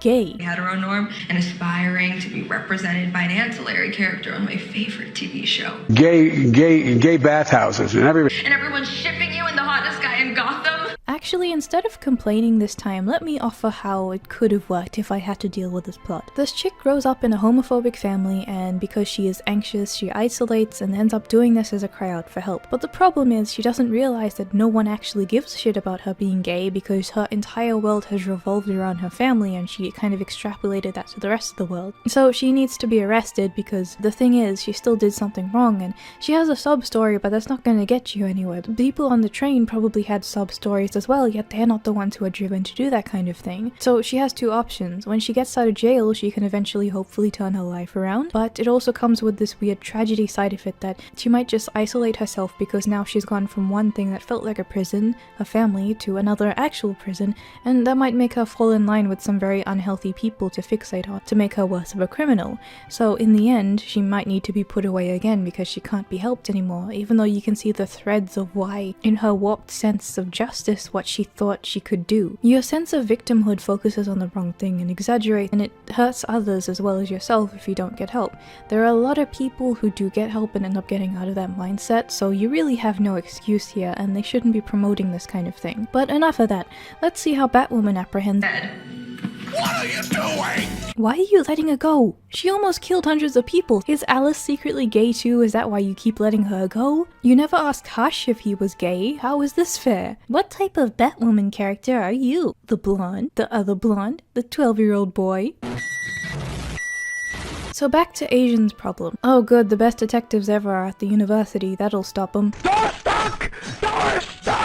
gay. Heteronorm and aspiring to be represented by an ancillary character on my favorite TV show. Gay bathhouses and everybody. And everyone's shipping you in the hottest guy in Gotham? Actually, instead of complaining this time, let me offer how it could have worked if I had to deal with this plot. This chick grows up in a homophobic family, and because she is anxious, she isolates and ends up doing this as a cry out for help. But the problem is she doesn't realize that no one actually gives a shit about her being gay because her entire world has revolved around her family and she kind of extrapolated that to the rest of the world. So she needs to be arrested because the thing is, she still did something wrong and she has a sub-story, but that's not going to get you anywhere. The people on the train probably had sub-stories as well, yet they're not the ones who are driven to do that kind of thing. So she has two options. When she gets out of jail, she can eventually hopefully turn her life around, but it also comes with this weird tragedy side of it that she might just isolate herself because now she's gone from one thing that felt like a prison, a family, to another actual prison, and that might make her fall in line with some very unhealthy people to fixate on, to make her worse of a criminal. So in the end, she might need to be put away again because she can't be helped anymore, even though you can see the threads of why, in her warped sense of justice, what she thought she could do. Your sense of victimhood focuses on the wrong thing and exaggerates, and it hurts others as well as yourself if you don't get help. There are a lot of people who do get help and end up getting out of that mindset, so you really have no excuse here, and they shouldn't be promoting this kind of thing. But enough of that. Let's see how Batwoman apprehends. What are you doing? Why are you letting her go? She almost killed hundreds of people. Is Alice secretly gay too? Is that why you keep letting her go? You never asked Hush if he was gay. How is this fair? What type of Batwoman character are you? The blonde? The other blonde? The 12-year-old boy? So back to Asian's problem. Oh good, the best detectives ever are at the university. That'll stop them.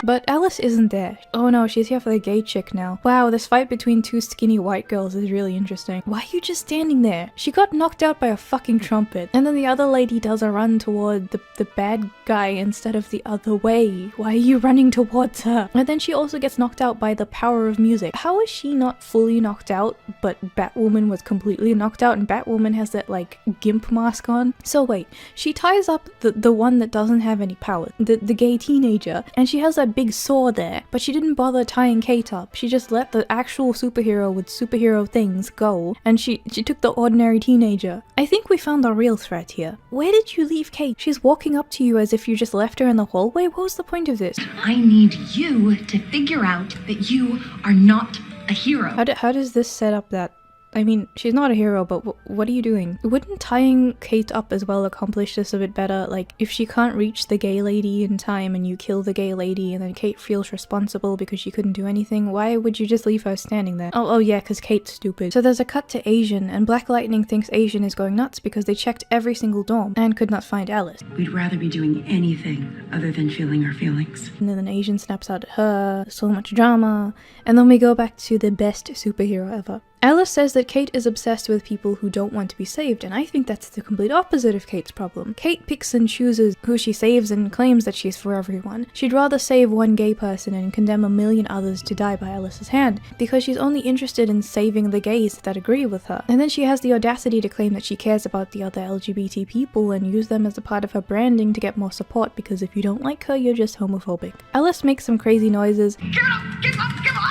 But Alice isn't there. Oh no, she's here for the gay chick now. Wow, this fight between two skinny white girls is really interesting. Why are you just standing there? She got knocked out by a fucking trumpet. And then the other lady does a run toward the bad guy instead of the other way. Why are you running towards her? And then she also gets knocked out by the power of music. How is she not fully knocked out, but Batwoman was completely knocked out and Batwoman has that like gimp mask on? So wait, she ties up the one that doesn't have any power, the gay teenager, and she has that big saw there, but she didn't bother tying Kate up. She just let the actual superhero with superhero things go, and she took the ordinary teenager. I think we found the real threat here. Where did you leave Kate? She's walking up to you as if you just left her in the hallway. What was the point of this? I need you to figure out that you are not a hero. How does this set up that? I mean, she's not a hero, but what are you doing? Wouldn't tying Kate up as well accomplish this a bit better? Like, if she can't reach the gay lady in time and you kill the gay lady and then Kate feels responsible because she couldn't do anything, why would you just leave her standing there? Oh yeah, because Kate's stupid. So there's a cut to Asian, and Black Lightning thinks Asian is going nuts because they checked every single dorm and could not find Alice. We'd rather be doing anything other than feeling our feelings. And then Asian snaps out at her, so much drama, and then we go back to the best superhero ever. Alice says that Kate is obsessed with people who don't want to be saved, and I think that's the complete opposite of Kate's problem. Kate picks and chooses who she saves and claims that she's for everyone. She'd rather save one gay person and condemn a million others to die by Alice's hand, because she's only interested in saving the gays that agree with her. And then she has the audacity to claim that she cares about the other LGBT people and use them as a part of her branding to get more support, because if you don't like her, you're just homophobic. Alice makes some crazy noises. Give it up! Give up! Give up!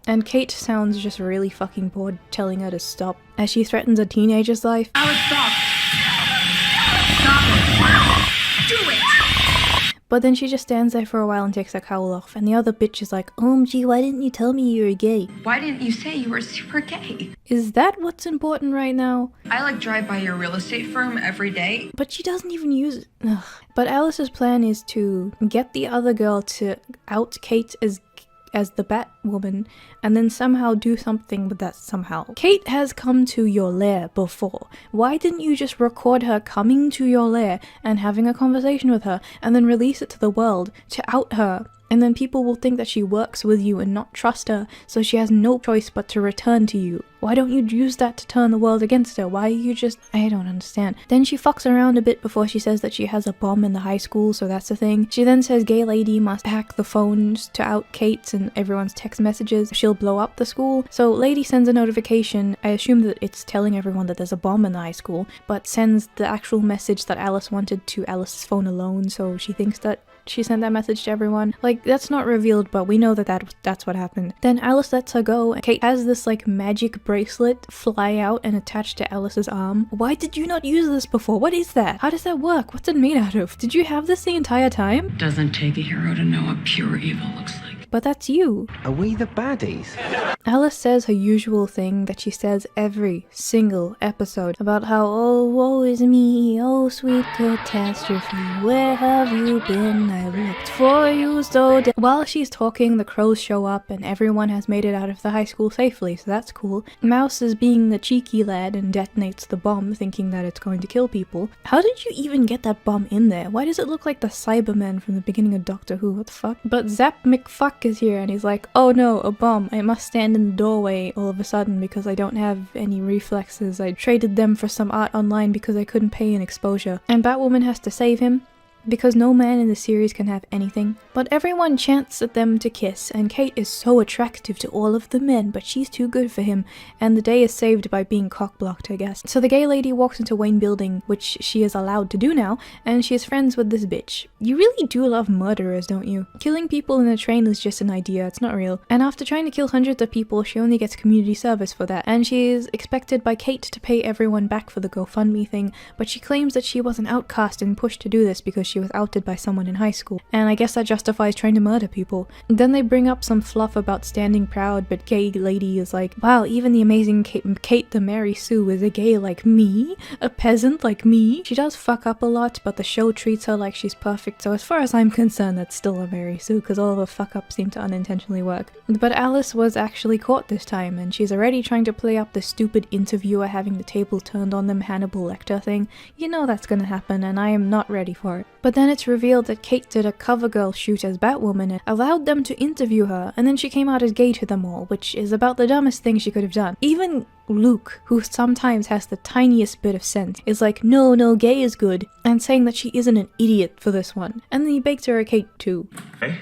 And Kate sounds just really fucking bored, telling her to stop, as she threatens a teenager's life. Alice, stop! Stop it! Do it! But then she just stands there for a while and takes her cowl off, and the other bitch is like, OMG, why didn't you tell me you were gay? Why didn't you say you were super gay? Is that what's important right now? I like drive by your real estate firm every day. But she doesn't even use it. Ugh. But Alice's plan is to get the other girl to out Kate as the Batwoman, and then somehow do something with that somehow. Kate has come to your lair before. Why didn't you just record her coming to your lair and having a conversation with her, and then release it to the world to out her? And then people will think that she works with you and not trust her, so she has no choice but to return to you. Why don't you use that to turn the world against her? Why are you just... I don't understand. Then she fucks around a bit before she says that she has a bomb in the high school, so that's the thing. She then says gay lady must hack the phones to out Kate's and everyone's text messages. She'll blow up the school. So lady sends a notification. I assume that it's telling everyone that there's a bomb in the high school, but sends the actual message that Alice wanted to Alice's phone alone, so she thinks that she sent that message to everyone. Like, that's not revealed, but we know that that's what happened. Then Alice lets her go, and Kate has this like magic bracelet fly out and attach to Alice's arm. Why did you not use this before? What is that? How does that work? What's it made out of? Did you have this the entire time? Doesn't take a hero to know what pure evil looks like. But that's you. Are we the baddies? Alice says her usual thing that she says every single episode about how, oh, woe is me, oh sweet catastrophe, where have you been? I've looked for you so While she's talking, the crows show up and everyone has made it out of the high school safely, so that's cool. Mouse is being the cheeky lad and detonates the bomb, thinking that it's going to kill people. How did you even get that bomb in there? Why does it look like the Cybermen from the beginning of Doctor Who? What the fuck? But Zap McFuck is here and he's like, oh no, a bomb. I must stand in the doorway all of a sudden because I don't have any reflexes. I traded them for some art online because I couldn't pay an exposure. And Batwoman has to save him, because no man in the series can have anything. But everyone chants at them to kiss, and Kate is so attractive to all of the men, but she's too good for him, and the day is saved by being cock-blocked, I guess. So the gay lady walks into Wayne Building, which she is allowed to do now, and she is friends with this bitch. You really do love murderers, don't you? Killing people in a train is just an idea, it's not real. And after trying to kill hundreds of people, she only gets community service for that, and she is expected by Kate to pay everyone back for the GoFundMe thing, but she claims that she was an outcast and pushed to do this because she was outed by someone in high school, and I guess that justifies trying to murder people. Then they bring up some fluff about standing proud, but gay lady is like, wow, even the amazing Kate the Mary Sue is a gay like me? A peasant like me? She does fuck up a lot, but the show treats her like she's perfect, so as far as I'm concerned, that's still a Mary Sue, because all of her fuck ups seem to unintentionally work. But Alice was actually caught this time, and she's already trying to play up the stupid interviewer having the table turned on them Hannibal Lecter thing. You know that's gonna happen, and I am not ready for it. But then it's revealed that Kate did a CoverGirl shoot as Batwoman and allowed them to interview her, and then she came out as gay to them all, which is about the dumbest thing she could have done. Even Luke, who sometimes has the tiniest bit of sense, is like, no, gay is good, and saying that she isn't an idiot for this one. And then he baked her a cake too. Hey?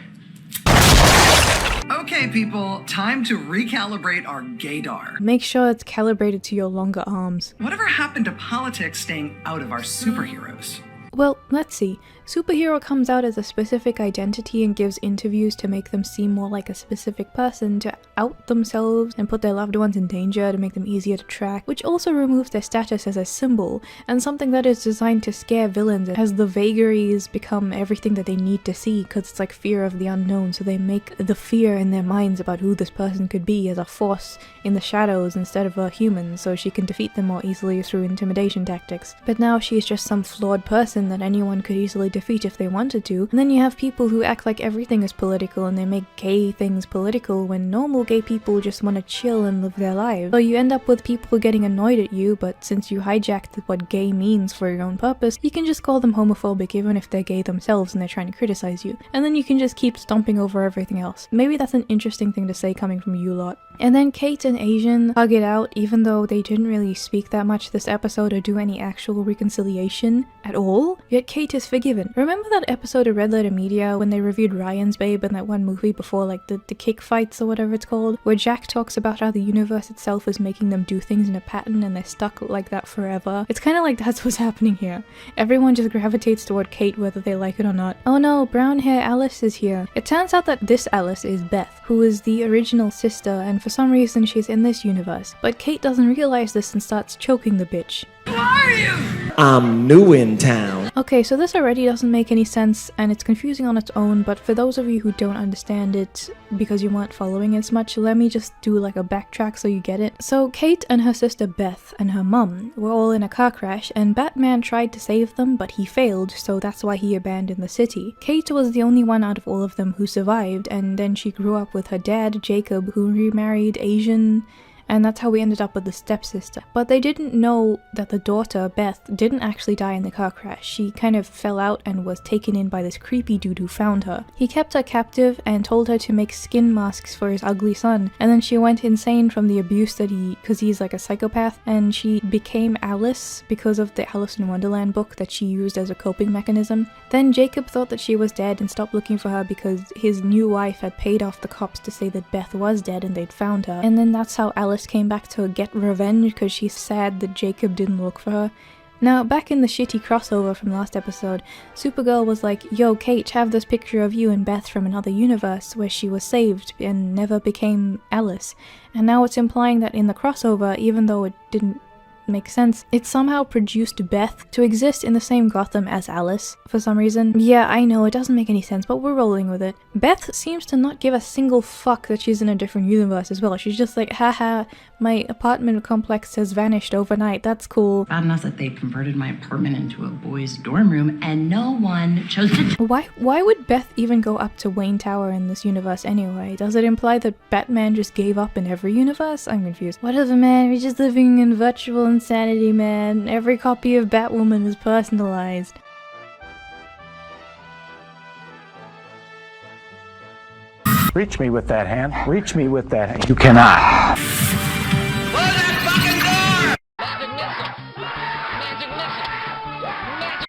Okay, people, time to recalibrate our gaydar. Make sure it's calibrated to your longer arms. Whatever happened to politics staying out of our superheroes? Well, let's see. Superhero comes out as a specific identity and gives interviews to make them seem more like a specific person, to out themselves and put their loved ones in danger to make them easier to track, which also removes their status as a symbol, and something that is designed to scare villains as the vagaries become everything that they need to see, because it's like fear of the unknown, so they make the fear in their minds about who this person could be as a force in the shadows instead of a human, so she can defeat them more easily through intimidation tactics. But now she's just some flawed person that anyone could easily defeat if they wanted to. And then you have people who act like everything is political and they make gay things political when normal gay people just want to chill and live their lives. So you end up with people getting annoyed at you, but since you hijacked what gay means for your own purpose, you can just call them homophobic even if they're gay themselves and they're trying to criticize you. And then you can just keep stomping over everything else. Maybe that's an interesting thing to say coming from you lot. And then Kate and Asian hug it out even though they didn't really speak that much this episode or do any actual reconciliation at all. Yet Kate is forgiven. Remember that episode of Red Letter Media when they reviewed Ryan's Babe and that one movie before, like the kick fights or whatever it's called, where Jack talks about how the universe itself is making them do things in a pattern and they're stuck like that forever. It's kind of like that's what's happening here. Everyone just gravitates toward Kate whether they like it or not. Oh no, brown hair Alice is here. It turns out that this Alice is Beth, who is the original sister, and for some reason she's in this universe. But Kate doesn't realize this and starts choking the bitch. Who are you? I'm new in town. Okay, so this already doesn't make any sense and it's confusing on its own, but for those of you who don't understand it because you weren't following as much, let me just do like a backtrack so you get it. So Kate and her sister Beth and her mum were all in a car crash and Batman tried to save them but he failed, so that's why he abandoned the city. Kate was the only one out of all of them who survived, and then she grew up with her dad Jacob, who remarried Asian, and that's how we ended up with the stepsister. But they didn't know that the daughter, Beth, didn't actually die in the car crash. She kind of fell out and was taken in by this creepy dude who found her. He kept her captive and told her to make skin masks for his ugly son, and then she went insane from the abuse that because he's like a psychopath, and she became Alice because of the Alice in Wonderland book that she used as a coping mechanism. Then Jacob thought that she was dead and stopped looking for her because his new wife had paid off the cops to say that Beth was dead and they'd found her. And then that's how Alice came back to get revenge because she's sad that Jacob didn't look for her. Now, back in the shitty crossover from last episode, Supergirl was like, yo Kate, have this picture of you and Beth from another universe where she was saved and never became Alice. And now it's implying that in the crossover, even though it didn't make sense, it somehow produced Beth to exist in the same Gotham as Alice for some reason. Yeah, I know, it doesn't make any sense, but we're rolling with it. Beth seems to not give a single fuck that she's in a different universe as well. She's just like, haha, my apartment complex has vanished overnight, that's cool. Bad enough that they converted my apartment into a boys' dorm room and no one chose to— Why would Beth even go up to Wayne Tower in this universe anyway? Does it imply that Batman just gave up in every universe? I'm confused. Whatever, man, we're just living in virtual insanity, man. Every copy of Batwoman is personalized. Reach me with that hand. Reach me with that hand. You cannot.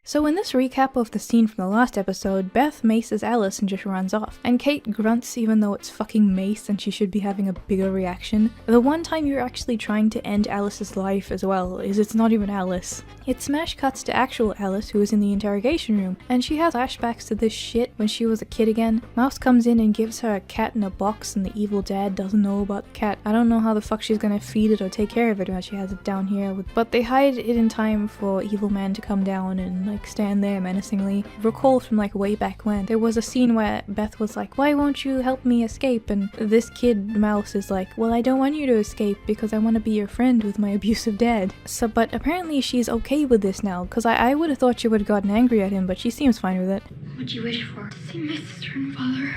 So in this recap of the scene from the last episode, Beth maces Alice and just runs off. And Kate grunts even though it's fucking Mace and she should be having a bigger reaction. The one time you're actually trying to end Alice's life as well is it's not even Alice. It smash cuts to actual Alice who is in the interrogation room, and she has flashbacks to this shit when she was a kid again. Mouse comes in and gives her a cat in a box and the evil dad doesn't know about the cat. I don't know how the fuck she's gonna feed it or take care of it when she has it down here, but they hide it in time for Evil Man to come down and like stand there menacingly. Recall from like way back when, there was a scene where Beth was like, why won't you help me escape? And this kid Mouse is like, well, I don't want you to escape because I want to be your friend with my abusive dad. So, but apparently she's okay with this now, because I would have thought she would have gotten angry at him, but she seems fine with it. What'd you wish for? To see my sister and father.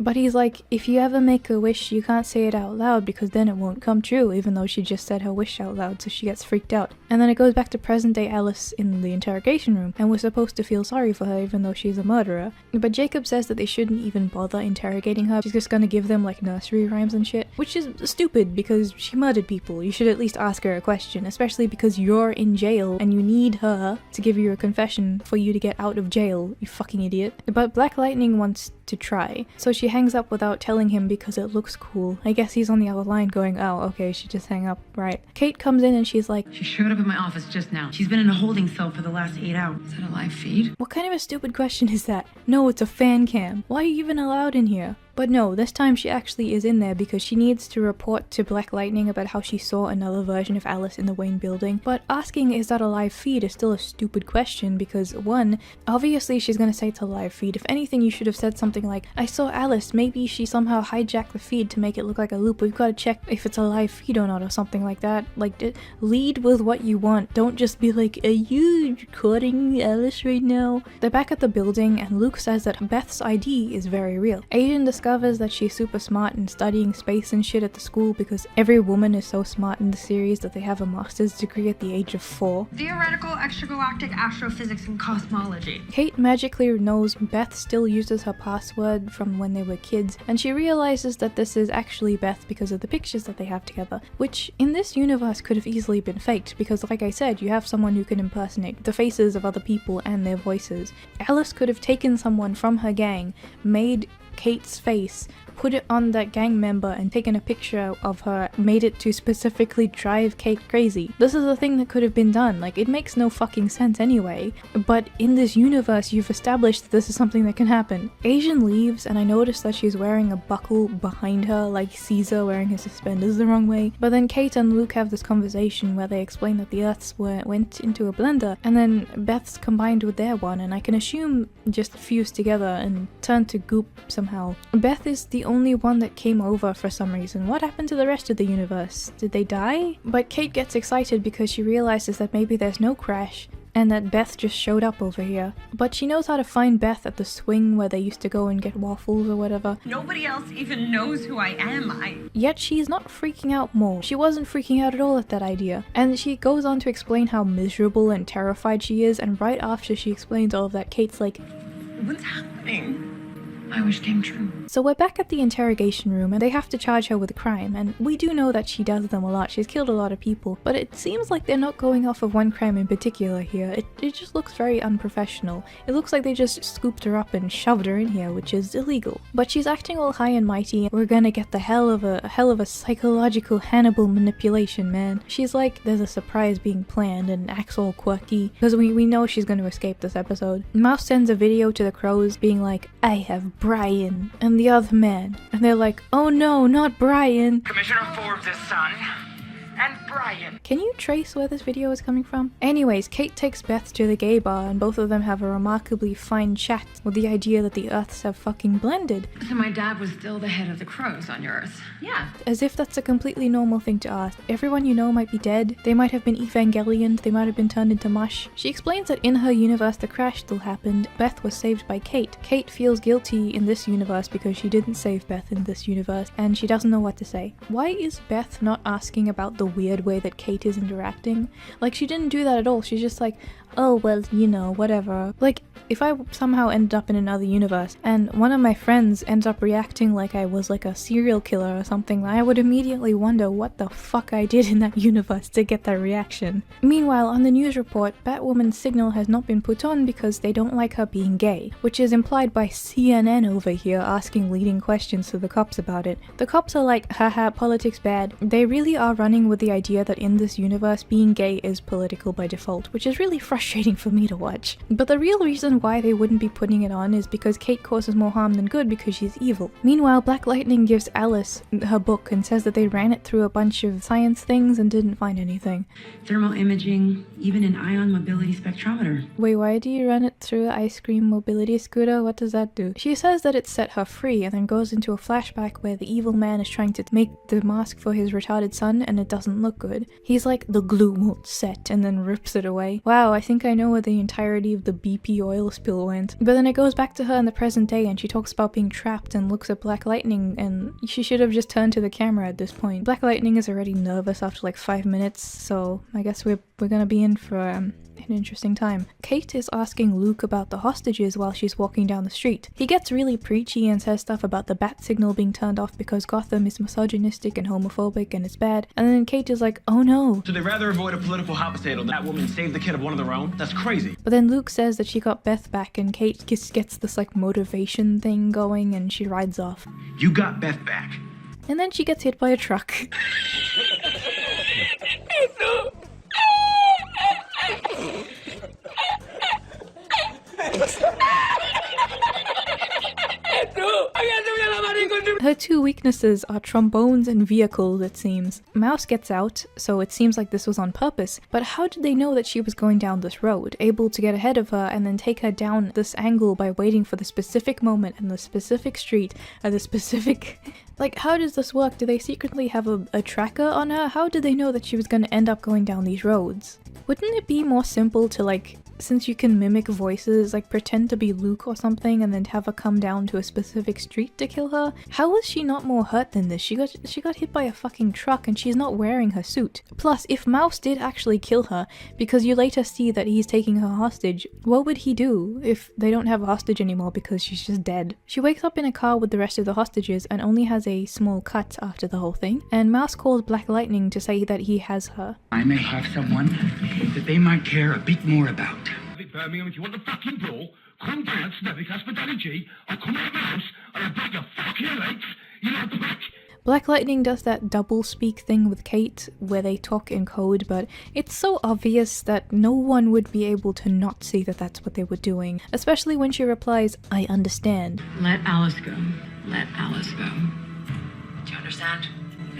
But he's like, if you ever make a wish, you can't say it out loud because then it won't come true, even though she just said her wish out loud, so she gets freaked out. And then it goes back to present day Alice in the interrogation room, and we're supposed to feel sorry for her even though she's a murderer. But Jacob says that they shouldn't even bother interrogating her, she's just gonna give them like nursery rhymes and shit, which is stupid because she murdered people. You should at least ask her a question, especially because you're in jail and you need her to give you a confession for you to get out of jail, you fucking idiot. But Black Lightning wants to try, so she hangs up without telling him because it looks cool. I guess he's on the other line going, oh, okay, she just hang up, right. Kate comes in and she's like, she showed up in my office just now. She's been in a holding cell for the last 8 hours. Is that a live feed? What kind of a stupid question is that? No, it's a fan cam. Why are you even allowed in here? But no, this time she actually is in there because she needs to report to Black Lightning about how she saw another version of Alice in the Wayne building. But asking is that a live feed is still a stupid question because one, obviously she's gonna say it's a live feed. If anything, you should have said something like, I saw Alice, maybe she somehow hijacked the feed to make it look like a loop. We've got to check if it's a live feed or not or something like that. Like, lead with what you want. Don't just be like, are you recording Alice right now? They're back at the building and Luke says that Beth's ID is very real. Aiden discovers that she's super smart and studying space and shit at the school because every woman is so smart in the series that they have a master's degree at the age of 4. Theoretical extragalactic astrophysics and cosmology. Kate magically knows Beth still uses her password from when they were kids, and she realizes that this is actually Beth because of the pictures that they have together, which in this universe could have easily been faked because, like I said, you have someone who can impersonate the faces of other people and their voices. Alice could have taken someone from her gang, made Kate's face, put it on that gang member and taken a picture of her, made it to specifically drive Kate crazy. This is a thing that could have been done. Like, it makes no fucking sense anyway, but in this universe you've established that this is something that can happen. Asian leaves and I noticed that she's wearing a buckle behind her like Caesar wearing his suspenders the wrong way, but then Kate and Luke have this conversation where they explain that the Earths went into a blender and then Beth's combined with their one, and I can assume just fused together and turned to goop somehow. Beth is the only one that came over for some reason. What happened to the rest of the universe? Did they die? But Kate gets excited because she realizes that maybe there's no crash and that Beth just showed up over here. But she knows how to find Beth at the swing where they used to go and get waffles or whatever. Nobody else even knows who I am. Yet she's not freaking out more. She wasn't freaking out at all at that idea. And she goes on to explain how miserable and terrified she is, and right after she explains all of that, Kate's like, what's happening? My wish came true. So we're back at the interrogation room and they have to charge her with a crime, and we do know that she does them a lot. She's killed a lot of people, but it seems like they're not going off of one crime in particular here. It just looks very unprofessional. It looks like they just scooped her up and shoved her in here, which is illegal. But she's acting all high and mighty, and we're gonna get the hell of a psychological Hannibal manipulation, man. She's like, there's a surprise being planned and acts all quirky, because we know she's gonna escape this episode. Mouse sends a video to the crows being like, I have Brian and the other man, and they're like, oh no, not Brian. Commissioner Forbes' son and Brian. Can you trace where this video is coming from? Anyways, Kate takes Beth to the gay bar and both of them have a remarkably fine chat with the idea that the Earths have fucking blended. So my dad was still the head of the crows on your Earth? Yeah. As if that's a completely normal thing to ask. Everyone you know might be dead, they might have been Evangelioned, they might have been turned into mush. She explains that in her universe the crash still happened, Beth was saved by Kate. Kate feels guilty in this universe because she didn't save Beth in this universe, and she doesn't know what to say. Why is Beth not asking about the weird way that Kate is interacting? Like, she didn't do that at all. She's just like, oh well, you know, whatever. Like, if I somehow ended up in another universe and one of my friends ends up reacting like I was like a serial killer or something, I would immediately wonder what the fuck I did in that universe to get that reaction. Meanwhile, on the news report, Batwoman's signal has not been put on because they don't like her being gay, which is implied by CNN over here asking leading questions to the cops about it. The cops are like, haha, politics bad. They really are running with the idea that in this universe being gay is political by default, which is really frustrating for me to watch. But the real reason why they wouldn't be putting it on is because Kate causes more harm than good because she's evil. Meanwhile, Black Lightning gives Alice her book and says that they ran it through a bunch of science things and didn't find anything. Thermal imaging, even an ion mobility spectrometer. Wait, why do you run it through an ice cream mobility scooter? What does that do? She says that it set her free and then goes into a flashback where the evil man is trying to make the mask for his retarded son and it doesn't look good. He's like, the glue won't set, and then rips it away. Wow, I think I know where the entirety of the BP oil spill went. But then it goes back to her in the present day and she talks about being trapped and looks at Black Lightning, and she should have just turned to the camera at this point. Black Lightning is already nervous after like 5 minutes, so I guess we're gonna be in for an interesting time. Kate is asking Luke about the hostages while she's walking down the street. He gets really preachy and says stuff about the bat signal being turned off because Gotham is misogynistic and homophobic and it's bad, and then Kate is like, oh no. So they'd rather avoid a political hot potato than that woman saved the kid of one of their own? That's crazy. But then Luke says that she got Beth back and Kate gets this like motivation thing going and she rides off. You got Beth back. And then she gets hit by a truck. Her two weaknesses are trombones and vehicles, it seems. Mouse gets out, so it seems like this was on purpose, but how did they know that she was going down this road, able to get ahead of her and then take her down this angle by waiting for the specific moment and the specific street at the specific... Like, how does this work? Do they secretly have a tracker on her? How did they know that she was going to end up going down these roads? Wouldn't it be more simple to, like, since you can mimic voices, like pretend to be Luke or something and then have her come down to a specific street to kill her? How was she not more hurt than this? She got hit by a fucking truck and she's not wearing her suit. Plus, if Mouse did actually kill her, because you later see that he's taking her hostage, what would he do if they don't have a hostage anymore because she's just dead? She wakes up in a car with the rest of the hostages and only has a small cut after the whole thing, and Mouse calls Black Lightning to say that he has her. I may have someone that they might care a bit more about. Birmingham, if you want the fucking brawl, come down to Snevic Hospitality, I'll come out of the house and I'll break your fucking legs, you know, prick! Black Lightning does that double speak thing with Kate where they talk in code, but it's so obvious that no one would be able to not see that that's what they were doing, especially when she replies, I understand. Let Alice go. Let Alice go. Do you understand?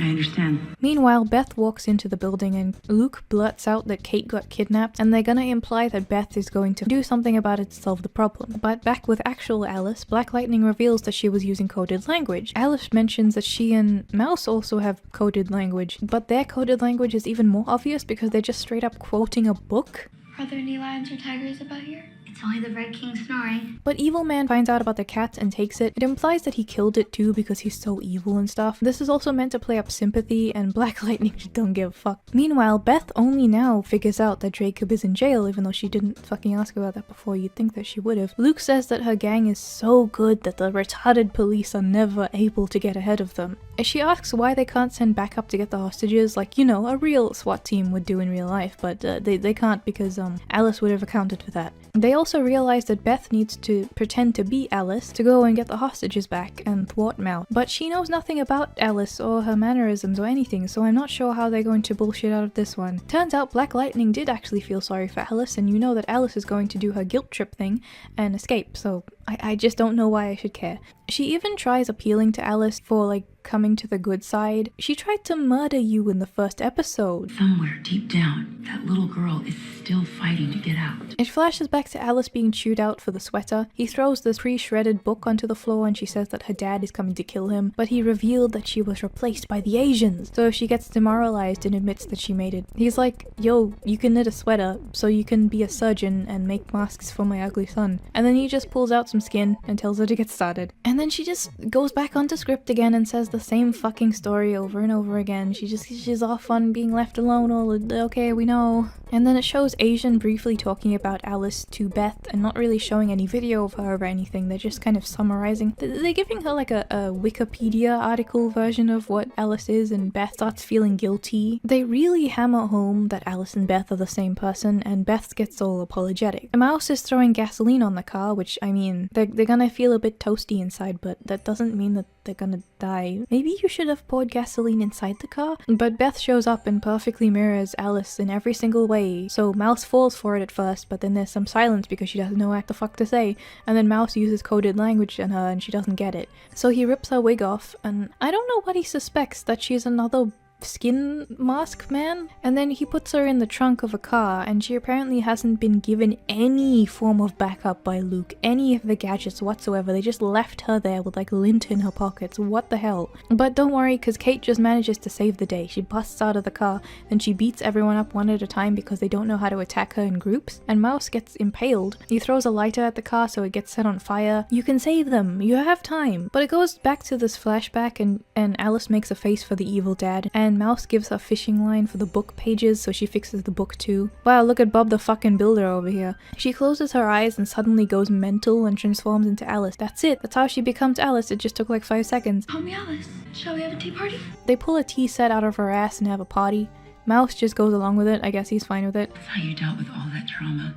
I understand. Meanwhile, Beth walks into the building and Luke blurts out that Kate got kidnapped and they're gonna imply that Beth is going to do something about it to solve the problem. But back with actual Alice, Black Lightning reveals that she was using coded language. Alice mentions that she and Mouse also have coded language, but their coded language is even more obvious because they're just straight up quoting a book. Are there any lions or tigers about here? It's only the Red King snoring. But Evil Man finds out about the cat and takes it. It implies that he killed it too because he's so evil and stuff. This is also meant to play up sympathy, and Black Lightning just don't give a fuck. Meanwhile, Beth only now figures out that Jacob is in jail, even though she didn't fucking ask about that before. You'd think that she would have. Luke says that her gang is so good that the retarded police are never able to get ahead of them. She asks why they can't send backup to get the hostages, like, you know, a real SWAT team would do in real life, but they can't because Alice would have accounted for that. They also realize that Beth needs to pretend to be Alice to go and get the hostages back and thwart Mal. But she knows nothing about Alice or her mannerisms or anything, so I'm not sure how they're going to bullshit out of this one. Turns out Black Lightning did actually feel sorry for Alice, and you know that Alice is going to do her guilt trip thing and escape, so I just don't know why I should care. She even tries appealing to Alice for, like, coming to the good side. She tried to murder you in the first episode. Somewhere deep down, that little girl is still fighting to get out. It flashes back to Alice being chewed out for the sweater. He throws this pre-shredded book onto the floor and she says that her dad is coming to kill him, but he revealed that she was replaced by the Asians. So she gets demoralized and admits that she made it. He's like, yo, you can knit a sweater, so you can be a surgeon and make masks for my ugly son. And then he just pulls out some skin and tells her to get started. And then she just goes back onto script again and says the same fucking story over and over again. She's off on being left alone okay, we know. And then it shows Asian briefly talking about Alice to Beth and not really showing any video of her or anything. They're just kind of summarizing. They're giving her like a Wikipedia article version of what Alice is, and Beth starts feeling guilty. They really hammer home that Alice and Beth are the same person, and Beth gets all apologetic. Mouse is throwing gasoline on the car, which, I mean, they're gonna feel a bit toasty inside, but that doesn't mean that they're gonna die. Maybe you should have poured gasoline inside the car? But Beth shows up and perfectly mirrors Alice in every single way. So Mouse falls for it at first, but then there's some silence because she doesn't know what the fuck to say, and then Mouse uses coded language on her and she doesn't get it. So he rips her wig off, and I don't know what he suspects, that she's another skin mask man? And then he puts her in the trunk of a car, and she apparently hasn't been given any form of backup by Luke, any of the gadgets whatsoever. They just left her there with like lint in her pockets. What the hell? But don't worry, because Kate just manages to save the day. She busts out of the car, then she beats everyone up one at a time because they don't know how to attack her in groups, and Mouse gets impaled. He throws a lighter at the car so it gets set on fire. You can save them, you have time. But it goes back to this flashback, and Alice makes a face for the evil dad, and Mouse gives her fishing line for the book pages, so she fixes the book too. Wow, look at Bob the fucking Builder over here. She closes her eyes and suddenly goes mental and transforms into Alice. That's it. That's how she becomes Alice. It just took like 5 seconds. Call me Alice. Shall we have a tea party? They pull a tea set out of her ass and have a party. Mouse just goes along with it. I guess he's fine with it. That's how you dealt with all that trauma.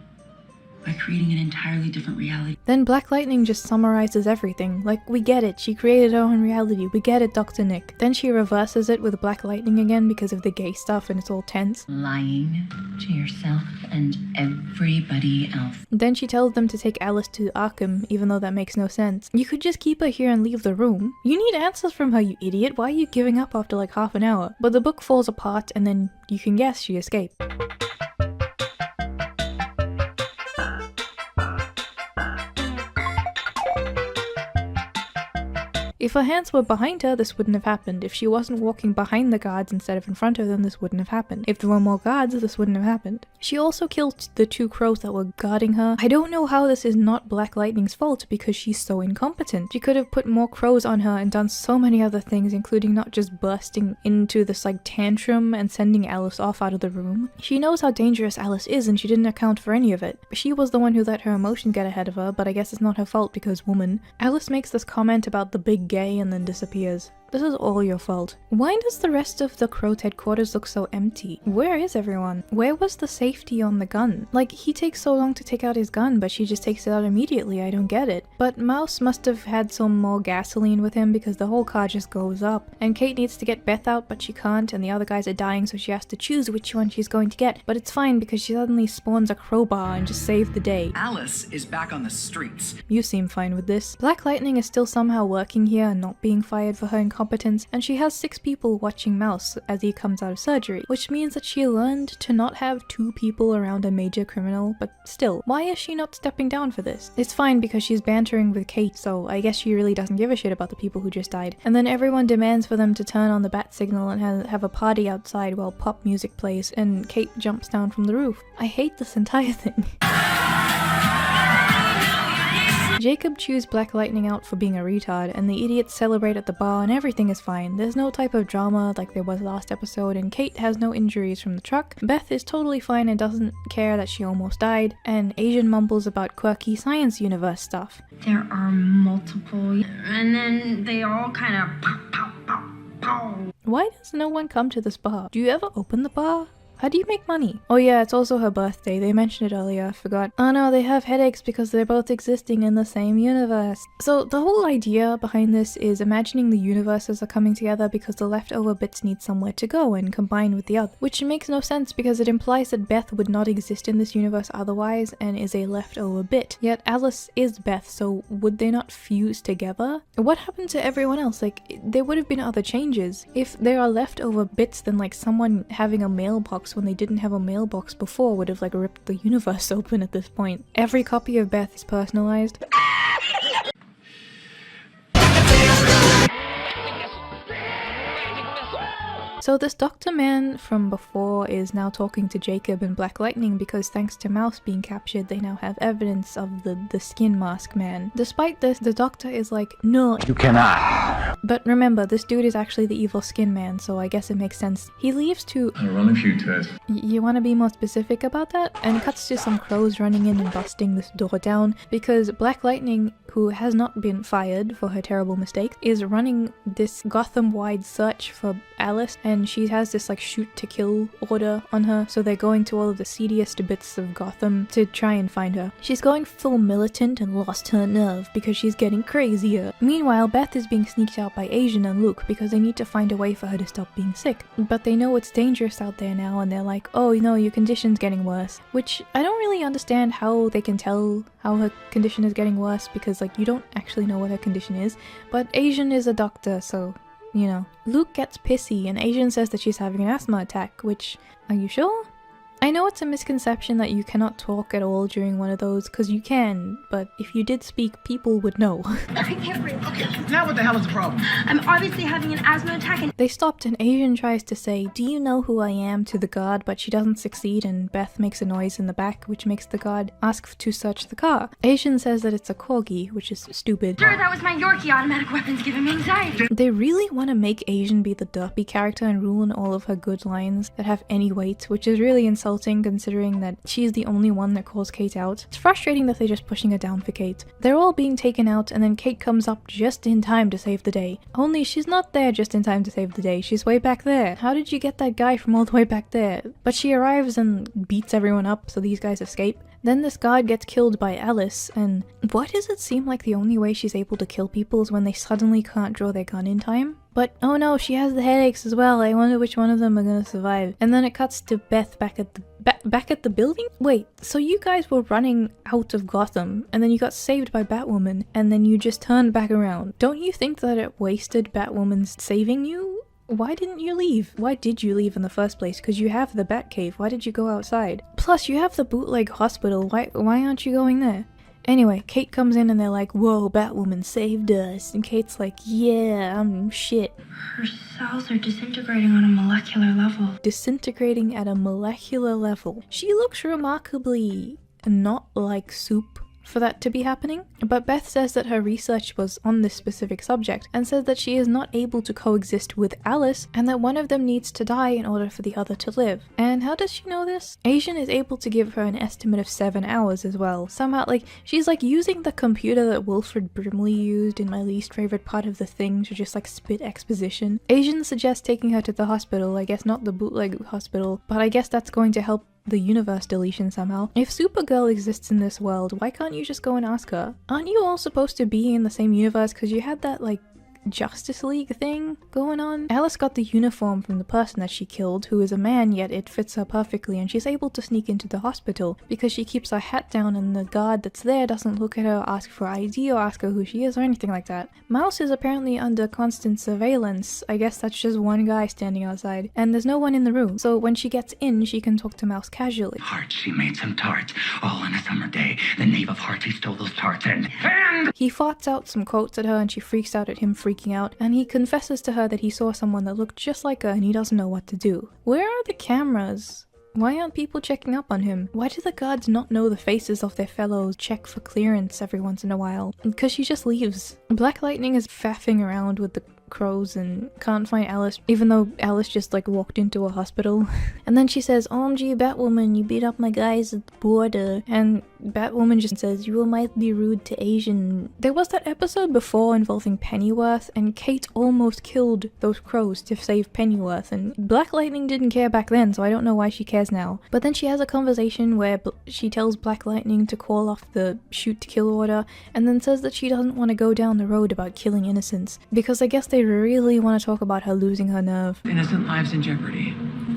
by creating an entirely different reality. Then Black Lightning just summarizes everything. Like, we get it, she created her own reality, we get it, Dr. Nick. Then she reverses it with Black Lightning again because of the gay stuff and it's all tense. Lying to yourself and everybody else. Then she tells them to take Alice to Arkham, even though that makes no sense. You could just keep her here and leave the room. You need answers from her, you idiot. Why are you giving up after like half an hour? But the book falls apart and then you can guess she escaped. If her hands were behind her, this wouldn't have happened. If she wasn't walking behind the guards instead of in front of them, this wouldn't have happened. If there were more guards, this wouldn't have happened. She also killed the 2 crows that were guarding her. I don't know how this is not Black Lightning's fault because she's so incompetent. She could have put more crows on her and done so many other things, including not just bursting into this like tantrum and sending Alice off out of the room. She knows how dangerous Alice is and she didn't account for any of it. She was the one who let her emotions get ahead of her, but I guess it's not her fault because woman. Alice makes this comment about the big gay and then disappears. This is all your fault. Why does the rest of the Crow's headquarters look so empty? Where is everyone? Where was the safety on the gun? Like, he takes so long to take out his gun, but she just takes it out immediately. I don't get it. But Mouse must have had some more gasoline with him because the whole car just goes up. And Kate needs to get Beth out, but she can't, and the other guys are dying, so she has to choose which one she's going to get. But it's fine because she suddenly spawns a crowbar and just saves the day. Alice is back on the streets. You seem fine with this. Black Lightning is still somehow working here and not being fired for her incompetence, and she has 6 people watching Mouse as he comes out of surgery, which means that she learned to not have 2 people around a major criminal, but still, why is she not stepping down for this? It's fine because she's bantering with Kate, so I guess she really doesn't give a shit about the people who just died. And then everyone demands for them to turn on the bat signal and have a party outside while pop music plays, and Kate jumps down from the roof. I hate this entire thing. Jacob chews Black Lightning out for being a retard, and the idiots celebrate at the bar and everything is fine. There's no type of drama like there was last episode, and Kate has no injuries from the truck. Beth is totally fine and doesn't care that she almost died, and Asian mumbles about quirky science universe stuff. There are multiple, and then they all kind of pop, pop, pop, pop. Why does no one come to this bar? Do you ever open the bar? How do you make money? Oh yeah, it's also her birthday. They mentioned it earlier, I forgot. Oh no, they have headaches because they're both existing in the same universe. So the whole idea behind this is imagining the universes are coming together because the leftover bits need somewhere to go and combine with the other. Which makes no sense because it implies that Beth would not exist in this universe otherwise and is a leftover bit. Yet Alice is Beth, so would they not fuse together? What happened to everyone else? Like, there would have been other changes. If there are leftover bits, then like someone having a mailbox when they didn't have a mailbox before would have like ripped the universe open at this point. Every copy of Beth is personalized. So this Dr. Man from before is now talking to Jacob and Black Lightning because thanks to Mouse being captured, they now have evidence of the skin mask man. Despite this, the doctor is like, no, you cannot. But remember, this dude is actually the evil skin man, so I guess it makes sense. He leaves to I'll run a few tests. You want to be more specific about that? And cuts to some crows running in and busting this door down because Black Lightning, who has not been fired for her terrible mistakes, is running this Gotham-wide search for Alice, and she has this like shoot to kill order on her, so they're going to all of the seediest bits of Gotham to try and find her. She's going full militant and lost her nerve because she's getting crazier. Meanwhile, Beth is being sneaked out by Asian and Luke because they need to find a way for her to stop being sick. But they know it's dangerous out there now, and they're like, oh, you know, your condition's getting worse. Which I don't really understand how they can tell how her condition is getting worse because like you don't actually know what her condition is. But Asian is a doctor, so you know. Luke gets pissy and Asian says that she's having an asthma attack, which, are you sure? I know it's a misconception that you cannot talk at all during one of those, because you can, but if you did speak, people would know. I can't breathe. Okay, now what the hell is the problem? I'm obviously having an asthma attack and— They stopped and Asian tries to say, do you know who I am, to the guard, but she doesn't succeed and Beth makes a noise in the back, which makes the guard ask to search the car. Asian says that it's a corgi, which is stupid. Sure, that was my Yorkie. Automatic weapons giving me anxiety. They really want to make Asian be the derpy character and ruin all of her good lines that have any weight, which is really insulting considering that she's the only one that calls Kate out. It's frustrating that they're just pushing her down for Kate. They're all being taken out and then Kate comes up just in time to save the day. Only she's not there just in time to save the day, she's way back there. How did you get that guy from all the way back there? But she arrives and beats everyone up so these guys escape. Then this guard gets killed by Alice, and why does it seem like the only way she's able to kill people is when they suddenly can't draw their gun in time? But oh no, she has the headaches as well. I wonder which one of them are gonna survive. And then it cuts to Beth back at the building? Wait, so you guys were running out of Gotham, and then you got saved by Batwoman, and then you just turned back around. Don't you think that it wasted Batwoman's saving you? Why didn't you leave? Why did you leave in the first place? Because you have the Batcave. Why did you go outside? Plus, you have the bootleg hospital. Why aren't you going there? Anyway, Kate comes in and they're like, whoa, Batwoman saved us. And Kate's like, yeah, I'm shit. Her cells are disintegrating on a molecular level. Disintegrating at a molecular level. She looks remarkably not like soup for that to be happening, but Beth says that her research was on this specific subject and says that she is not able to coexist with Alice and that one of them needs to die in order for the other to live. And how does she know this? Asian is able to give her an estimate of 7 hours as well. Somehow, like, she's like using the computer that Wilfred Brimley used in my least favorite part of The Thing to just like spit exposition. Asian suggests taking her to the hospital, I guess not the bootleg hospital, but I guess that's going to help the universe deletion somehow. If Supergirl exists in this world, why can't you just go and ask her? Aren't you all supposed to be in the same universe because you had that like Justice League thing going on? Alice got the uniform from the person that she killed, who is a man, yet it fits her perfectly, and she's able to sneak into the hospital because she keeps her hat down and the guard that's there doesn't look at her, ask for ID or ask her who she is or anything like that. Mouse is apparently under constant surveillance. I guess that's just one guy standing outside, and there's no one in the room, so when she gets in, she can talk to Mouse casually. Hearts, she made some tarts, all on a summer day. The knave of hearts, he stole those tarts and he farts out some quotes at her and she freaks out at him freaking out, and he confesses to her that he saw someone that looked just like her and he doesn't know what to do. Where are the cameras? Why aren't people checking up on him? Why do the guards not know the faces of their fellows, check for clearance every once in a while? Because she just leaves. Black Lightning is faffing around with the crows and can't find Alice, even though Alice just like walked into a hospital. And then she says, OMG Batwoman, you beat up my guys at the border. And Batwoman just says, you were mildly rude to Asian. There was that episode before involving Pennyworth, and Kate almost killed those crows to save Pennyworth, and Black Lightning didn't care back then, so I don't know why she cares now. But then she has a conversation where she tells Black Lightning to call off the shoot to kill order, and then says that she doesn't want to go down the road about killing innocents, because I guess they really want to talk about her losing her nerve. Innocent lives in jeopardy.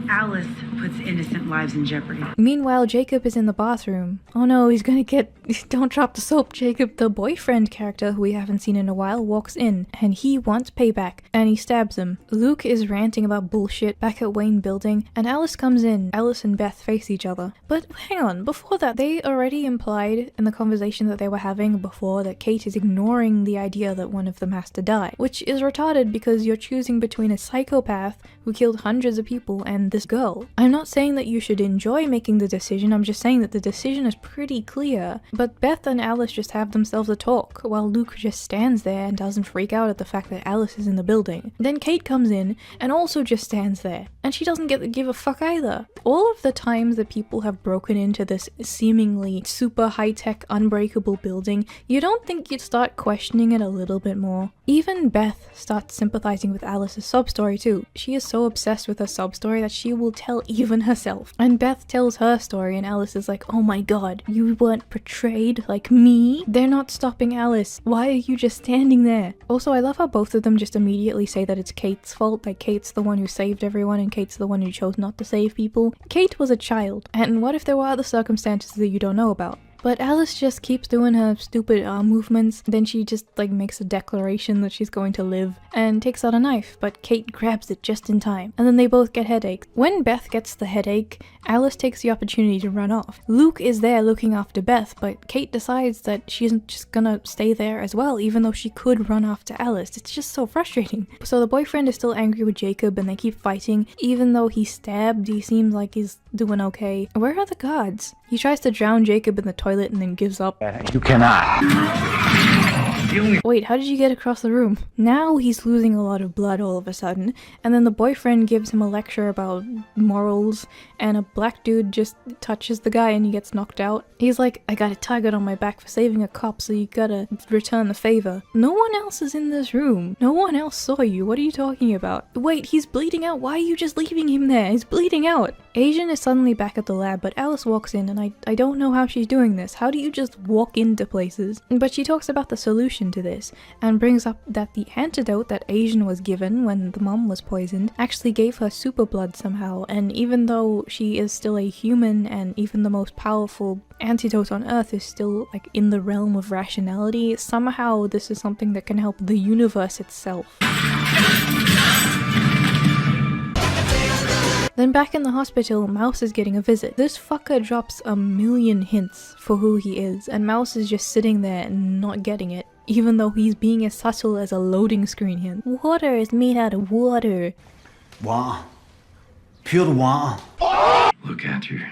Alice puts innocent lives in jeopardy. Meanwhile, Jacob is in the bathroom. Oh no, he's gonna get... Don't drop the soap, Jacob. The boyfriend character, who we haven't seen in a while, walks in, and he wants payback, and he stabs him. Luke is ranting about bullshit back at Wayne Building, and Alice comes in. Alice and Beth face each other. But hang on, before that, they already implied in the conversation that they were having before that Kate is ignoring the idea that one of them has to die, which is retarded because you're choosing between a psychopath who killed hundreds of people and this girl. I'm not saying that you should enjoy making the decision, I'm just saying that the decision is pretty clear. But Beth and Alice just have themselves a talk, while Luke just stands there and doesn't freak out at the fact that Alice is in the building. Then Kate comes in and also just stands there, and she doesn't give a fuck either. All of the times that people have broken into this seemingly super high-tech unbreakable building, you don't think you'd start questioning it a little bit more? Even Beth starts sympathizing with Alice's sob-story too. She is so obsessed with her sob-story that she will tell even herself. And Beth tells her story and Alice is like, oh my god, you weren't portrayed like me? They're not stopping Alice. Why are you just standing there? Also, I love how both of them just immediately say that it's Kate's fault, like Kate's the one who saved everyone and Kate's the one who chose not to save people. Kate was a child, and what if there were other circumstances that you don't know about? But Alice just keeps doing her stupid arm movements, then she just like makes a declaration that she's going to live and takes out a knife, but Kate grabs it just in time, and then they both get headaches. When Beth gets the headache, Alice takes the opportunity to run off. Luke is there looking after Beth, but Kate decides that she isn't just gonna stay there as well, even though she could run off to Alice. It's just so frustrating. So the boyfriend is still angry with Jacob and they keep fighting. Even though he's stabbed, he seems like he's doing okay. Where are the guards? He tries to drown Jacob in the toilet and then gives up. You cannot. kill me. Wait, how did you get across the room? Now he's losing a lot of blood all of a sudden, and then the boyfriend gives him a lecture about morals, and a black dude just touches the guy and he gets knocked out. He's like, I got a target on my back for saving a cop, so you gotta return the favor. No one else is in this room. No one else saw you. What are you talking about? Wait, he's bleeding out. Why are you just leaving him there? He's bleeding out. Asian is suddenly back at the lab, but Alice walks in, and I don't know how she's doing this. How do you just walk into places? But she talks about the solution to this, and brings up that the antidote that Asian was given when the mom was poisoned actually gave her super blood somehow, and even though she is still a human, and even the most powerful antidote on Earth is still like in the realm of rationality, somehow this is something that can help the universe itself. Then back in the hospital, Mouse is getting a visit. This fucker drops a million hints for who he is, and Mouse is just sitting there and not getting it, even though he's being as subtle as a loading screen hint. Water is made out of water. Water. Pure water. Look at you.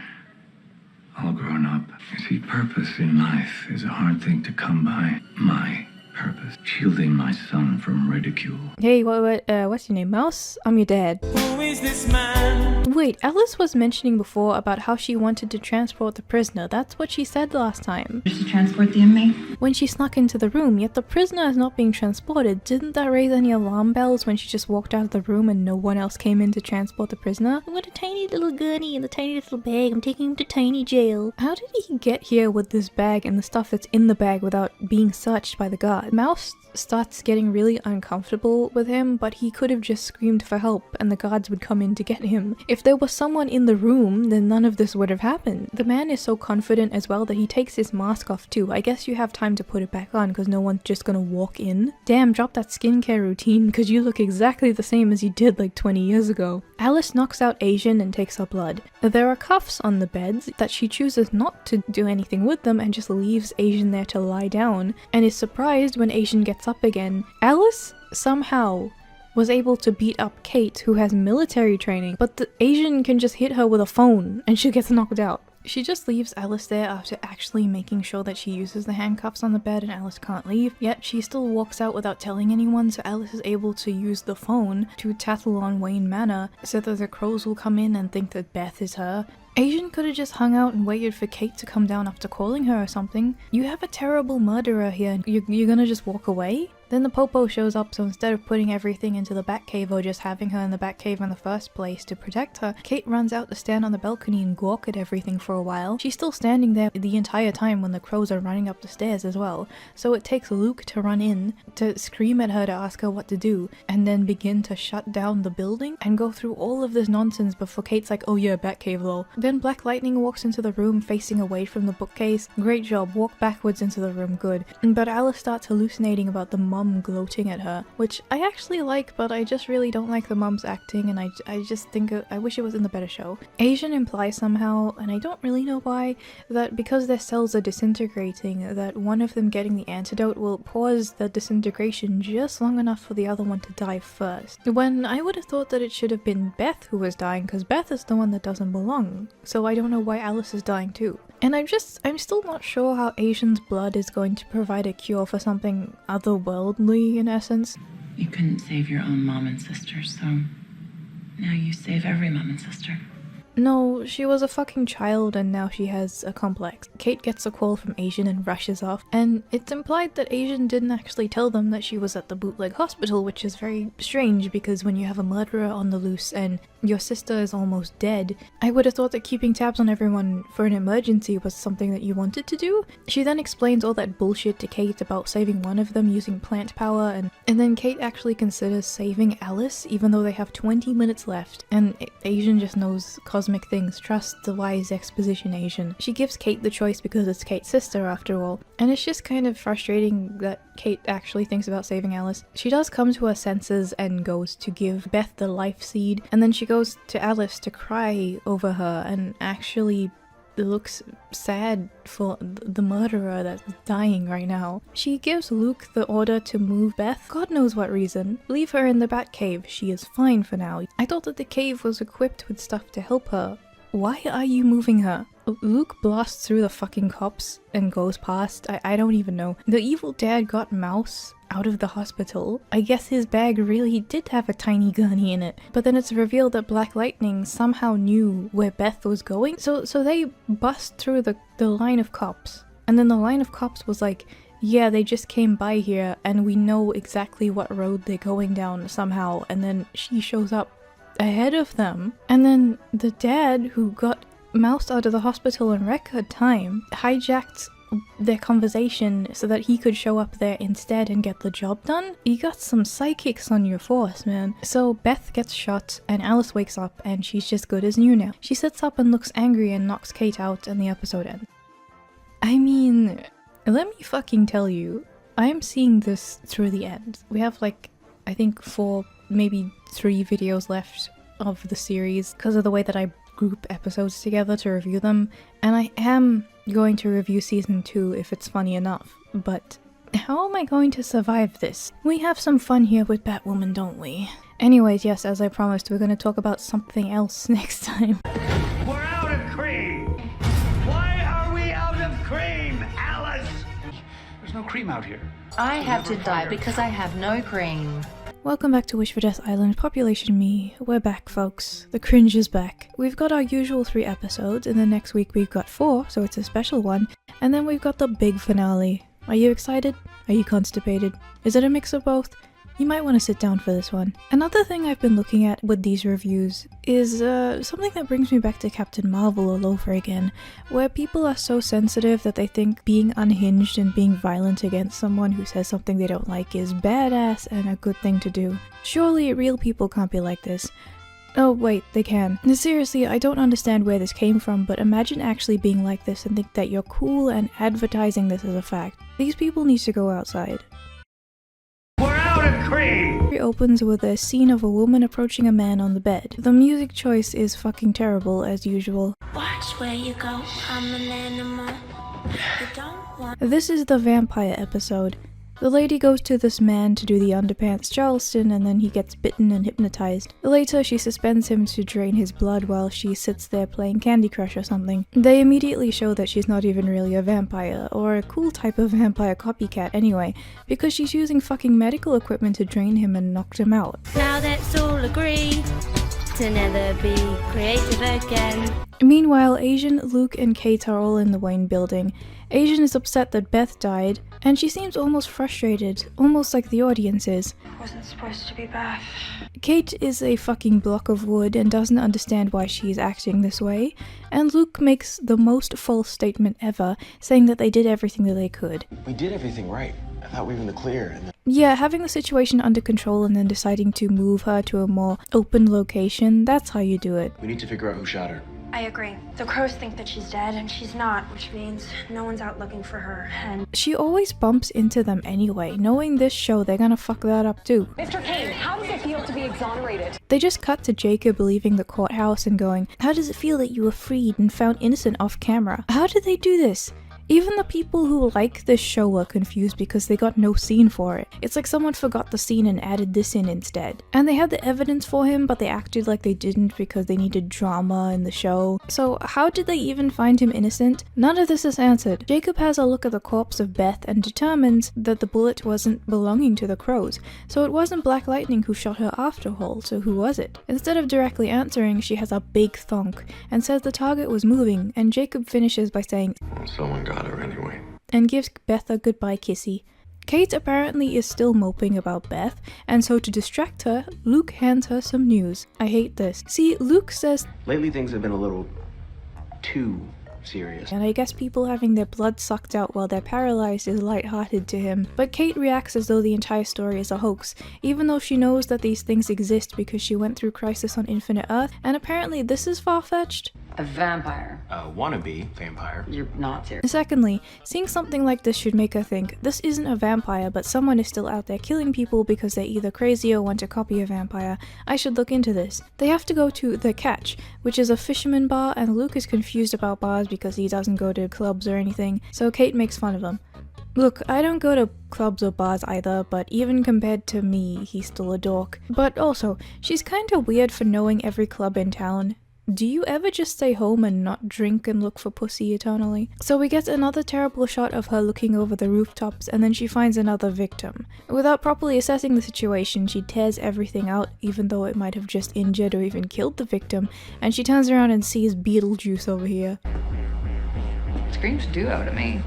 All grown up. You see, purpose in life is a hard thing to come by. My purpose. Shielding my son from ridicule. Hey, what's your name? Mouse? I'm your dad. Who is this man? Wait, Alice was mentioning before about how she wanted to transport the prisoner. That's what she said last time. Just to transport the inmate? When she snuck into the room, yet the prisoner is not being transported. Didn't that raise any alarm bells when she just walked out of the room and no one else came in to transport the prisoner? I want a tiny little gunny and a tiny little bag. I'm taking him to tiny jail. How did he get here with this bag and the stuff that's in the bag without being searched by the guard? Mouse starts getting really uncomfortable with him, but he could have just screamed for help and the guards would come in to get him. If there was someone in the room, then none of this would have happened. The man is so confident as well that he takes his mask off too. I guess you have time to put it back on because no one's just gonna walk in. Damn, drop that skincare routine because you look exactly the same as you did like 20 years ago. Alice knocks out Asian and takes her blood. There are cuffs on the beds that she chooses not to do anything with them and just leaves Asian there to lie down, and is surprised when Asian gets up again. Alice somehow was able to beat up Kate, who has military training, but the Asian can just hit her with a phone and she gets knocked out. She just leaves Alice there after actually making sure that she uses the handcuffs on the bed and Alice can't leave, yet she still walks out without telling anyone, so Alice is able to use the phone to tattle on Wayne Manor so that the crows will come in and think that Beth is her. Asian could have just hung out and waited for Kate to come down after calling her or something. You have a terrible murderer here and you're gonna just walk away? Then the Popo shows up, so instead of putting everything into the Batcave or just having her in the Batcave in the first place to protect her, Kate runs out to stand on the balcony and gawk at everything for a while. She's still standing there the entire time when the crows are running up the stairs as well, so it takes Luke to run in, to scream at her to ask her what to do, and then begin to shut down the building and go through all of this nonsense before Kate's like, oh yeah, Batcave lol. Then Black Lightning walks into the room facing away from the bookcase. Great job, walk backwards into the room, good. But Alice starts hallucinating about the mum gloating at her, which I actually like, but I just really don't like the mum's acting, and I just think I wish it was in the better show. Asian implies somehow, and I don't really know why, that because their cells are disintegrating, that one of them getting the antidote will pause the disintegration just long enough for the other one to die first. When I would have thought that it should have been Beth who was dying, because Beth is the one that doesn't belong, so I don't know why Alice is dying too. And I'm still not sure how Asian's blood is going to provide a cure for something otherworldly in essence. You couldn't save your own mom and sister, so now you save every mom and sister. No, she was a fucking child and now she has a complex. Kate gets a call from Asian and rushes off, and it's implied that Asian didn't actually tell them that she was at the bootleg hospital, which is very strange because when you have a murderer on the loose and your sister is almost dead, I would have thought that keeping tabs on everyone for an emergency was something that you wanted to do. She then explains all that bullshit to Kate about saving one of them using plant power, and then Kate actually considers saving Alice even though they have 20 minutes left, and Asian just knows cosmic things. Trust the wise exposition, Asian. She gives Kate the choice because it's Kate's sister after all, and it's just kind of frustrating that Kate actually thinks about saving Alice. She does come to her senses and goes to give Beth the life seed, and then she goes to Alice to cry over her and actually looks sad for the murderer that's dying right now. She gives Luke the order to move Beth, God knows what reason. Leave her in the Batcave, she is fine for now. I thought that the cave was equipped with stuff to help her. Why are you moving her? Luke blasts through the fucking cops and goes past. I don't even know. The evil dad got Mouse out of the hospital. I guess his bag really did have a tiny gunny in it. But then it's revealed that Black Lightning somehow knew where Beth was going. So they bust through the line of cops. And then the line of cops was like, yeah, they just came by here and we know exactly what road they're going down somehow. And then she shows up ahead of them. And then the dad who got Mouse out of the hospital in record time hijacked their conversation so that he could show up there instead and get the job done. You got some psychics on your force, man. So Beth gets shot and Alice wakes up and she's just good as new now. She sits up and looks angry and knocks Kate out and the episode ends. I mean, let me fucking tell you, I am seeing this through the end. We have like, I think 4, maybe 3 videos left of the series because of the way that I group episodes together to review them, and I am going to review season 2 if it's funny enough, but how am I going to survive this? We have some fun here with Batwoman, don't we? Anyways, yes, as I promised, we're going to talk about something else next time. We're out of cream! Why are we out of cream, Alice? There's no cream out here. I have to die because I have no cream. Welcome back to Wish for Death Island, Population Me. We're back, folks. The cringe is back. We've got our usual 3 episodes, and then next week we've got 4, so it's a special one, and then we've got the big finale. Are you excited? Are you constipated? Is it a mix of both? You might want to sit down for this one. Another thing I've been looking at with these reviews is something that brings me back to Captain Marvel all over again, where people are so sensitive that they think being unhinged and being violent against someone who says something they don't like is badass and a good thing to do. Surely real people can't be like this. Oh wait, they can. Seriously, I don't understand where this came from, but imagine actually being like this and think that you're cool and advertising this as a fact. These people need to go outside. It opens with a scene of a woman approaching a man on the bed. The music choice is fucking terrible as usual. Watch where you go, I'm an animal. You don't want. This is the vampire episode. The lady goes to this man to do the underpants Charleston and then he gets bitten and hypnotized. Later she suspends him to drain his blood while she sits there playing Candy Crush or something. They immediately show that she's not even really a vampire, or a cool type of vampire copycat anyway, because she's using fucking medical equipment to drain him and knocked him out. Now let's all agree to never be creative again. Meanwhile, Asian, Luke, and Kate are all in the Wayne building. Asian is upset that Beth died, and she seems almost frustrated, almost like the audience is. It wasn't supposed to be Beth. Kate is a fucking block of wood and doesn't understand why she's acting this way, and Luke makes the most false statement ever, saying that they did everything that they could. We did everything right. I thought we were in the clear. And yeah, having the situation under control and then deciding to move her to a more open location, that's how you do it. We need to figure out who shot her. I agree. The crows think that she's dead, and she's not, which means no one's out looking for her, and... She always bumps into them anyway. Knowing this show, they're gonna fuck that up too. Mr. Kane, how does it feel to be exonerated? They just cut to Jacob leaving the courthouse and going, how does it feel that you were freed and found innocent off camera? How did they do this? Even the people who like this show were confused because they got no scene for it. It's like someone forgot the scene and added this in instead. And they had the evidence for him, but they acted like they didn't because they needed drama in the show. So how did they even find him innocent? None of this is answered. Jacob has a look at the corpse of Beth and determines that the bullet wasn't belonging to the crows. So it wasn't Black Lightning who shot her after all, so who was it? Instead of directly answering, she has a big thunk and says the target was moving, and Jacob finishes by saying, someone got her anyway, and gives Beth a goodbye kissy. Kate apparently is still moping about Beth, and so to distract her, Luke hands her some news. I hate this. See, Luke says, lately things have been a little too serious. And I guess people having their blood sucked out while they're paralyzed is lighthearted to him. But Kate reacts as though the entire story is a hoax, even though she knows that these things exist because she went through Crisis on Infinite Earth, and apparently this is far-fetched. A vampire. A wannabe vampire. You're not serious. Secondly, seeing something like this should make her think, this isn't a vampire, but someone is still out there killing people because they're either crazy or want to copy a vampire. I should look into this. They have to go to The Catch, which is a fisherman bar, and Luke is confused about bars because he doesn't go to clubs or anything, so Kate makes fun of him. Look, I don't go to clubs or bars either, but even compared to me, he's still a dork. But also, she's kinda weird for knowing every club in town. Do you ever just stay home and not drink and look for pussy eternally? So we get another terrible shot of her looking over the rooftops, and then she finds another victim. Without properly assessing the situation, she tears everything out, even though it might have just injured or even killed the victim, and she turns around and sees Beetlejuice over here. Screams duo to me.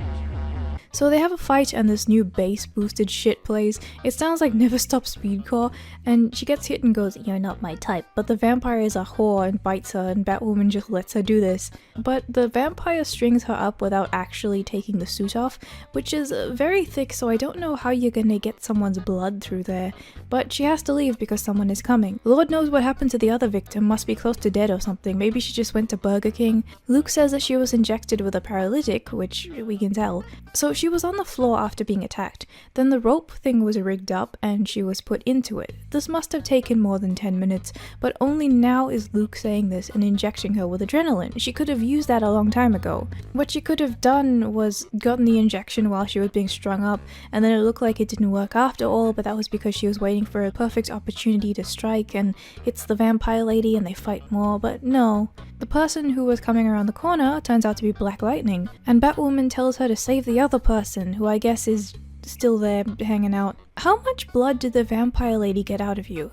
So they have a fight and this new bass boosted shit plays. It sounds like Never Stop Speedcore, and she gets hit and goes, "You're not my type," but the vampire is a whore and bites her, and Batwoman just lets her do this. But the vampire strings her up without actually taking the suit off, which is very thick, so I don't know how you're gonna get someone's blood through there. But she has to leave because someone is coming. Lord knows what happened to the other victim, must be close to dead or something. Maybe she just went to Burger King. Luke says that she was injected with a paralytic, which we can tell. So she was on the floor after being attacked. Then the rope thing was rigged up and she was put into it. This must have taken more than 10 minutes, but only now is Luke saying this and injecting her with adrenaline. She could have used that a long time ago. What she could have done was gotten the injection while she was being strung up, and then it looked like it didn't work after all, but that was because she was waiting for a perfect opportunity to strike and hits the vampire lady and they fight more, but no. The person who was coming around the corner turns out to be Black Lightning, and Batwoman tells her to save the other person, who I guess is still there hanging out. How much blood did the vampire lady get out of you?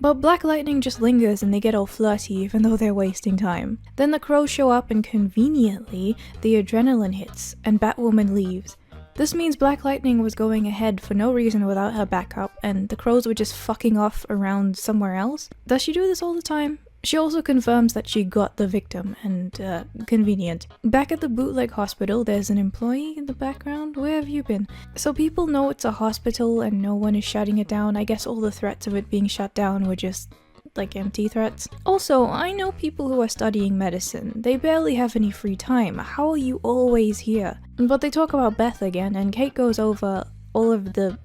But Black Lightning just lingers and they get all flirty even though they're wasting time. Then the crows show up and conveniently the adrenaline hits and Batwoman leaves. This means Black Lightning was going ahead for no reason without her backup and the crows were just fucking off around somewhere else. Does she do this all the time? She also confirms that she got the victim, and convenient. Back at the bootleg hospital, there's an employee in the background. Where have you been? So people know it's a hospital and no one is shutting it down. I guess all the threats of it being shut down were just like empty threats. Also, I know people who are studying medicine. They barely have any free time. How are you always here? But they talk about Beth again, and Kate goes over all of the,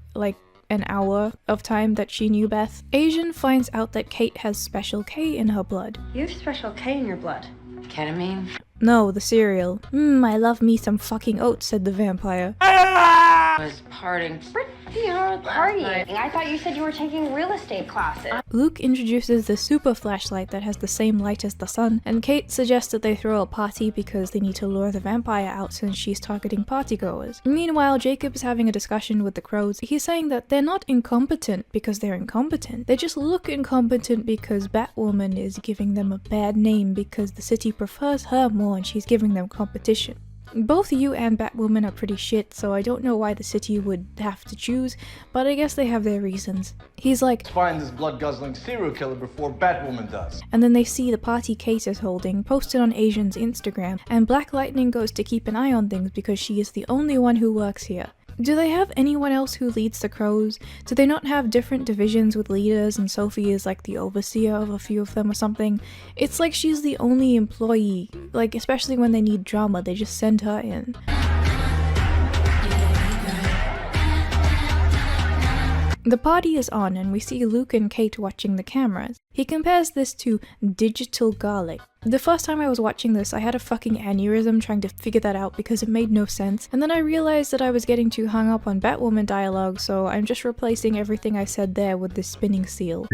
an hour of time that she knew Beth. Asian finds out that Kate has Special K in her blood. You have Special K in your blood. Ketamine? No, the cereal. I love me some fucking oats, said the vampire. Was partying pretty hard Partying? I thought you said you were taking real estate classes. Luke introduces the super flashlight that has the same light as the sun, and Kate suggests that they throw a party because they need to lure the vampire out since she's targeting partygoers. Meanwhile, Jacob is having a discussion with the crows. He's saying that they're not incompetent because they're incompetent. They just look incompetent because Batwoman is giving them a bad name because the city prefers her more and she's giving them competition. Both you and Batwoman are pretty shit, so I don't know why the city would have to choose, but I guess they have their reasons. He's like, "Find this blood-guzzling serial killer before Batwoman does." And then they see the party Kate is holding posted on Asian's Instagram, and Black Lightning goes to keep an eye on things because she is the only one who works here. Do they have anyone else who leads the crows? Do they not have different divisions with leaders and Sophie is like the overseer of a few of them or something? It's like she's the only employee, especially when they need drama, they just send her in. The party is on and we see Luke and Kate watching the cameras. He compares this to digital garlic. The first time I was watching this, I had a fucking aneurysm trying to figure that out because it made no sense, and then I realized that I was getting too hung up on Batwoman dialogue, so I'm just replacing everything I said there with this spinning seal.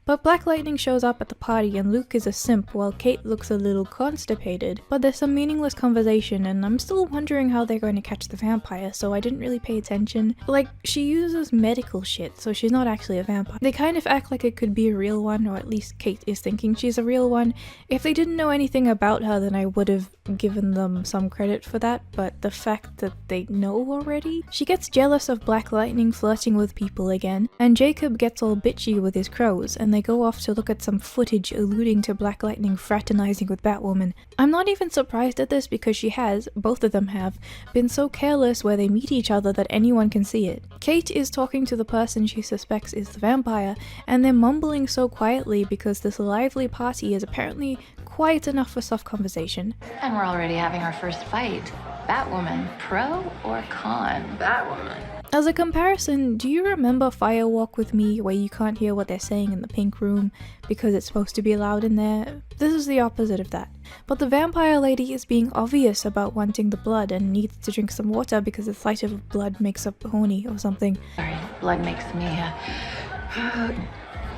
But Black Lightning shows up at the party and Luke is a simp while Kate looks a little constipated. But there's some meaningless conversation and I'm still wondering how they're going to catch the vampire, so I didn't really pay attention. She uses medical shit, so she's not actually a vampire. They kind of act like it could be a real one, or at least Kate is thinking she's a real one. If they didn't know anything about her, then I would have given them some credit for that, but the fact that they know already? She gets jealous of Black Lightning flirting with people again, and Jacob gets all bitchy with his crows, and they go off to look at some footage alluding to Black Lightning fraternizing with Batwoman. I'm not even surprised at this because she has, both of them have, been so careless where they meet each other that anyone can see it. Kate is talking to the person she suspects is the vampire, and they're mumbling so quietly because this lively party is apparently quiet enough for soft conversation. And we're already having our first fight. Batwoman, pro or con? Batwoman. As a comparison, do you remember Firewalk with Me where you can't hear what they're saying in the pink room because it's supposed to be loud in there? This is the opposite of that. But the vampire lady is being obvious about wanting the blood and needs to drink some water because the sight of blood makes her horny or something. Sorry, blood makes me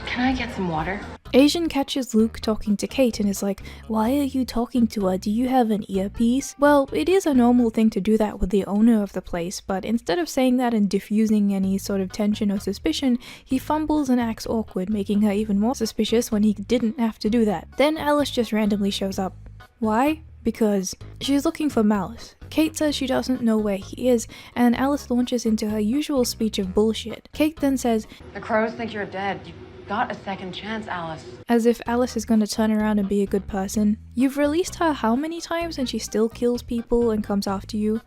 Can I get some water? Asian catches Luke talking to Kate and is like, "Why are you talking to her? Do you have an earpiece?" Well, it is a normal thing to do that with the owner of the place, but instead of saying that and diffusing any sort of tension or suspicion, he fumbles and acts awkward, making her even more suspicious when he didn't have to do that. Then Alice just randomly shows up. Why? Because she's looking for Malice. Kate says she doesn't know where he is, and Alice launches into her usual speech of bullshit. Kate then says, "The crows think you're dead. You got a second chance, Alice." As if Alice is going to turn around and be a good person. You've released her how many times and she still kills people and comes after you?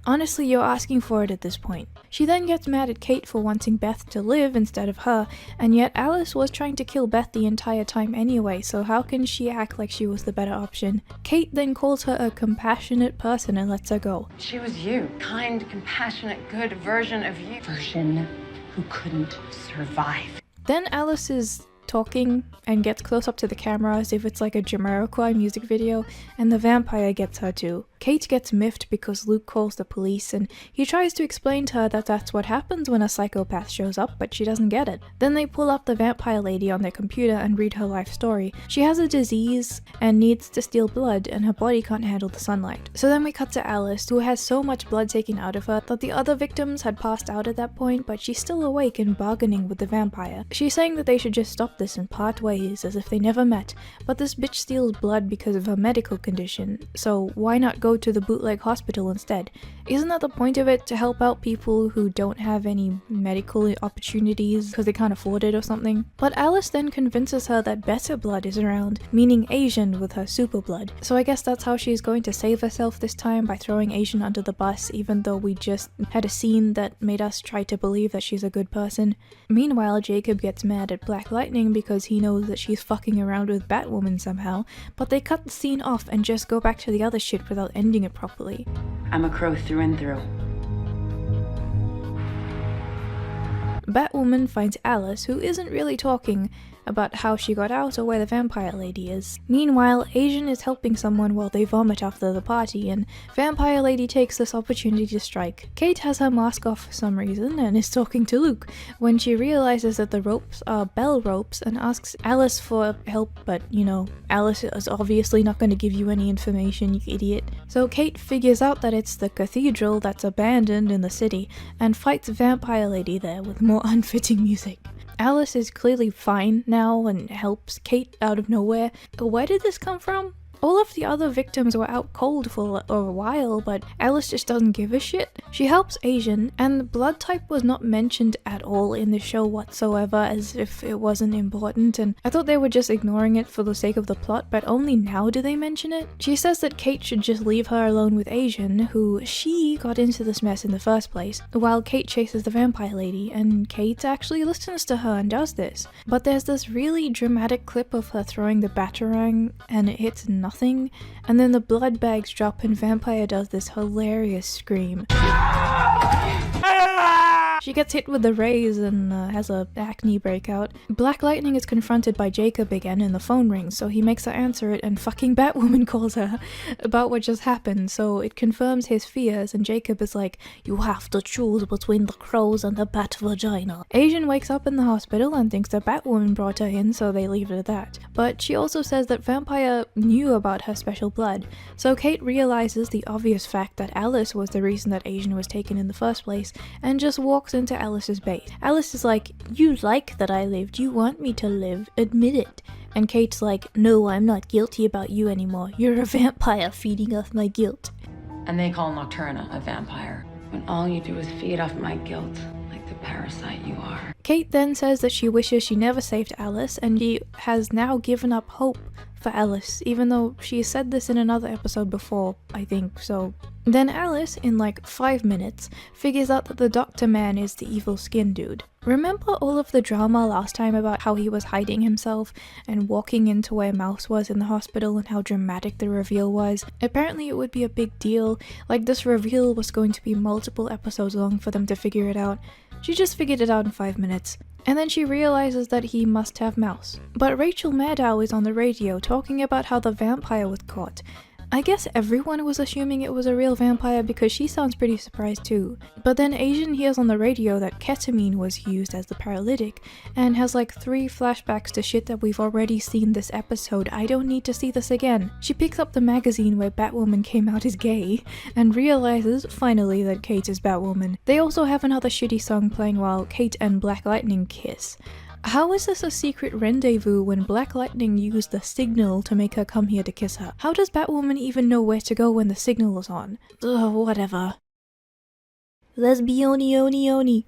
Honestly, you're asking for it at this point. She then gets mad at Kate for wanting Beth to live instead of her, and yet Alice was trying to kill Beth the entire time anyway, so how can she act like she was the better option? Kate then calls her a compassionate person and lets her go. She was you. Kind, compassionate, good version of you. Version who couldn't survive. Then Alice is talking and gets close up to the camera as if it's like a Jamiroquai music video, and the vampire gets her too. Kate gets miffed because Luke calls the police and he tries to explain to her that that's what happens when a psychopath shows up, but she doesn't get it. Then they pull up the vampire lady on their computer and read her life story. She has a disease and needs to steal blood, and her body can't handle the sunlight. So then we cut to Alice, who has so much blood taken out of her that the other victims had passed out at that point, but she's still awake and bargaining with the vampire. She's saying that they should just stop this and part ways as if they never met, but this bitch steals blood because of her medical condition, so why not go to the bootleg hospital instead? Isn't that the point of it, to help out people who don't have any medical opportunities because they can't afford it or something? But Alice then convinces her that better blood is around, meaning Asian with her super blood. So I guess that's how she's going to save herself this time, by throwing Asian under the bus, even though we just had a scene that made us try to believe that she's a good person. Meanwhile, Jacob gets mad at Black Lightning because he knows that she's fucking around with Batwoman somehow, but they cut the scene off and just go back to the other shit without ending it properly. I'm a crow through and through. Batwoman finds Alice, who isn't really talking about how she got out or where the vampire lady is. Meanwhile, Asian is helping someone while they vomit after the party, and vampire lady takes this opportunity to strike. Kate has her mask off for some reason and is talking to Luke when she realizes that the ropes are bell ropes and asks Alice for help, but you know, Alice is obviously not going to give you any information, you idiot. So Kate figures out that it's the cathedral that's abandoned in the city and fights vampire lady there with more unfitting music. Alice is clearly fine now and helps Kate out of nowhere. Where did this come from? All of the other victims were out cold for a while, but Alice just doesn't give a shit. She helps Asian, and the blood type was not mentioned at all in the show whatsoever, as if it wasn't important, and I thought they were just ignoring it for the sake of the plot, but only now do they mention it. She says that Kate should just leave her alone with Asian, who she got into this mess in the first place, while Kate chases the vampire lady, and Kate actually listens to her and does this. But there's this really dramatic clip of her throwing the batarang, and it hits nothing. And then the blood bags drop and Vampire does this hilarious scream. She gets hit with the rays and has a acne breakout. Black Lightning is confronted by Jacob again and the phone rings, so he makes her answer it, and fucking Batwoman calls her about what just happened, so it confirms his fears, and Jacob is like, "You have to choose between the crows and the bat vagina." Asian wakes up in the hospital and thinks that Batwoman brought her in, so they leave it at that. But she also says that Vampire knew about her special blood, so Kate realizes the obvious fact that Alice was the reason that Asian was taken in the first place, and just walks into Alice's bait. Alice is like, "You like that I lived, you want me to live, admit it." And Kate's like, "No, I'm not guilty about you anymore. You're a vampire feeding off my guilt." And they call Nocturna a vampire, when all you do is feed off my guilt, like the parasite you are. Kate then says that she wishes she never saved Alice, and she has now given up hope for Alice, even though she said this in another episode before, I think, so. Then Alice, in like 5 minutes, figures out that the Doctor Man is the evil skin dude. Remember all of the drama last time about how he was hiding himself and walking into where Mouse was in the hospital and how dramatic the reveal was? Apparently it would be a big deal, like this reveal was going to be multiple episodes long for them to figure it out. She just figured it out in 5 minutes. And then she realizes that he must have Mouse. But Rachel Maddow is on the radio talking about how the vampire was caught. I guess everyone was assuming it was a real vampire because she sounds pretty surprised too. But then Asian hears on the radio that ketamine was used as the paralytic and has like 3 flashbacks to shit that we've already seen this episode. I don't need to see this again. She picks up the magazine where Batwoman came out as gay and realizes finally that Kate is Batwoman. They also have another shitty song playing while Kate and Black Lightning kiss. How is this a secret rendezvous when Black Lightning used the signal to make her come here to kiss her? How does Batwoman even know where to go when the signal is on? Ugh, whatever. Lesbioni oni oni.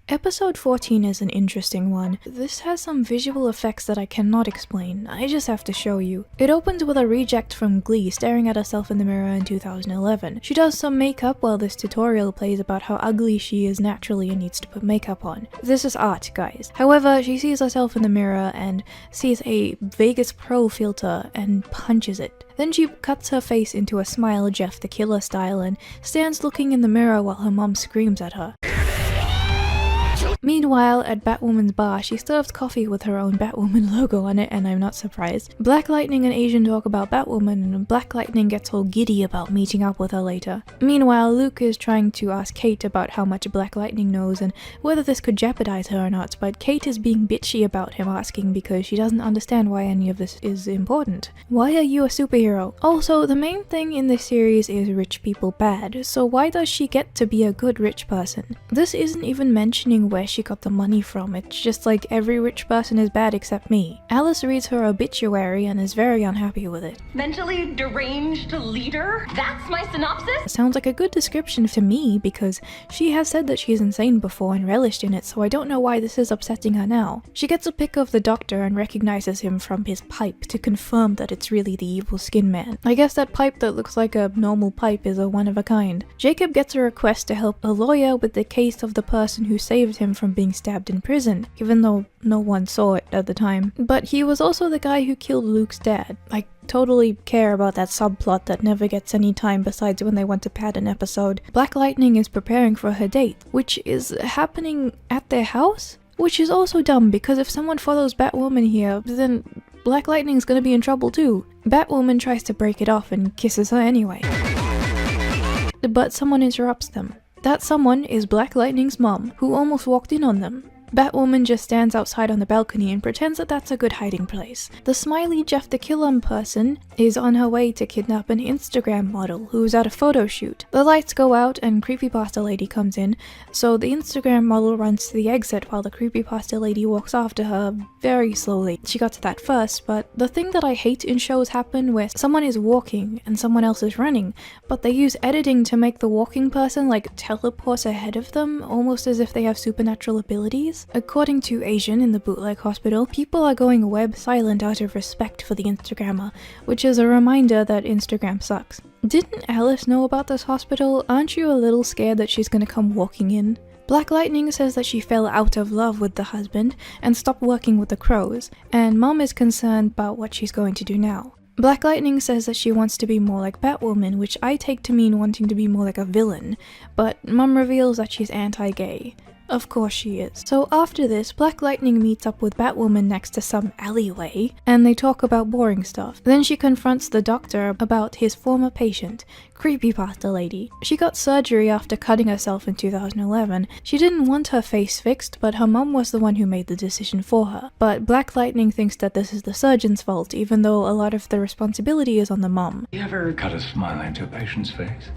Episode 14 is an interesting one. This has some visual effects that I cannot explain, I just have to show you. It opens with a reject from Glee staring at herself in the mirror in 2011. She does some makeup while this tutorial plays about how ugly she is naturally and needs to put makeup on. This is art, guys. However, she sees herself in the mirror and sees a Vegas Pro filter and punches it. Then she cuts her face into a smile Jeff the Killer style and stands looking in the mirror while her mom screams at her. Meanwhile, at Batwoman's bar, she serves coffee with her own Batwoman logo on it, and I'm not surprised. Black Lightning and Asian talk about Batwoman, and Black Lightning gets all giddy about meeting up with her later. Meanwhile, Luke is trying to ask Kate about how much Black Lightning knows and whether this could jeopardize her or not, but Kate is being bitchy about him asking because she doesn't understand why any of this is important. Why are you a superhero? Also, the main thing in this series is rich people bad, so why does she get to be a good rich person? This isn't even mentioning where she got the money from, it's just like every rich person is bad except me. Alice reads her obituary and is very unhappy with it. Mentally deranged leader? That's my synopsis? Sounds like a good description to me because she has said that she's insane before and relished in it, so I don't know why this is upsetting her now. She gets a pic of the doctor and recognizes him from his pipe to confirm that it's really the evil skin man. I guess that pipe that looks like a normal pipe is a one of a kind. Jacob gets a request to help a lawyer with the case of the person who saved him from being stabbed in prison, even though no one saw it at the time. But he was also the guy who killed Luke's dad. I totally care about that subplot that never gets any time besides when they want to pad an episode. Black Lightning is preparing for her date, which is happening at their house? Which is also dumb because if someone follows Batwoman here, then Black Lightning's gonna be in trouble too. Batwoman tries to break it off and kisses her anyway. But someone interrupts them. That someone is Black Lightning's mom, who almost walked in on them. Batwoman just stands outside on the balcony and pretends that that's a good hiding place. The smiley Jeff the Killer person is on her way to kidnap an Instagram model who's at a photo shoot. The lights go out and Creepypasta Lady comes in, so the Instagram model runs to the exit while the Creepypasta Lady walks after her very slowly. She got to that first, but the thing that I hate in shows happen where someone is walking and someone else is running, but they use editing to make the walking person like teleport ahead of them, almost as if they have supernatural abilities. According to Asian in the bootleg hospital, people are going web silent out of respect for the Instagrammer, which is a reminder that Instagram sucks. Didn't Alice know about this hospital? Aren't you a little scared that she's gonna come walking in? Black Lightning says that she fell out of love with the husband and stopped working with the crows, and Mom is concerned about what she's going to do now. Black Lightning says that she wants to be more like Batwoman, which I take to mean wanting to be more like a villain, but Mom reveals that she's anti-gay. Of course she is. So after this, Black Lightning meets up with Batwoman next to some alleyway, and they talk about boring stuff. Then she confronts the doctor about his former patient, Creepypasta Lady. She got surgery after cutting herself in 2011. She didn't want her face fixed, but her mom was the one who made the decision for her. But Black Lightning thinks that this is the surgeon's fault, even though a lot of the responsibility is on the mom. You ever cut a smile into a patient's face?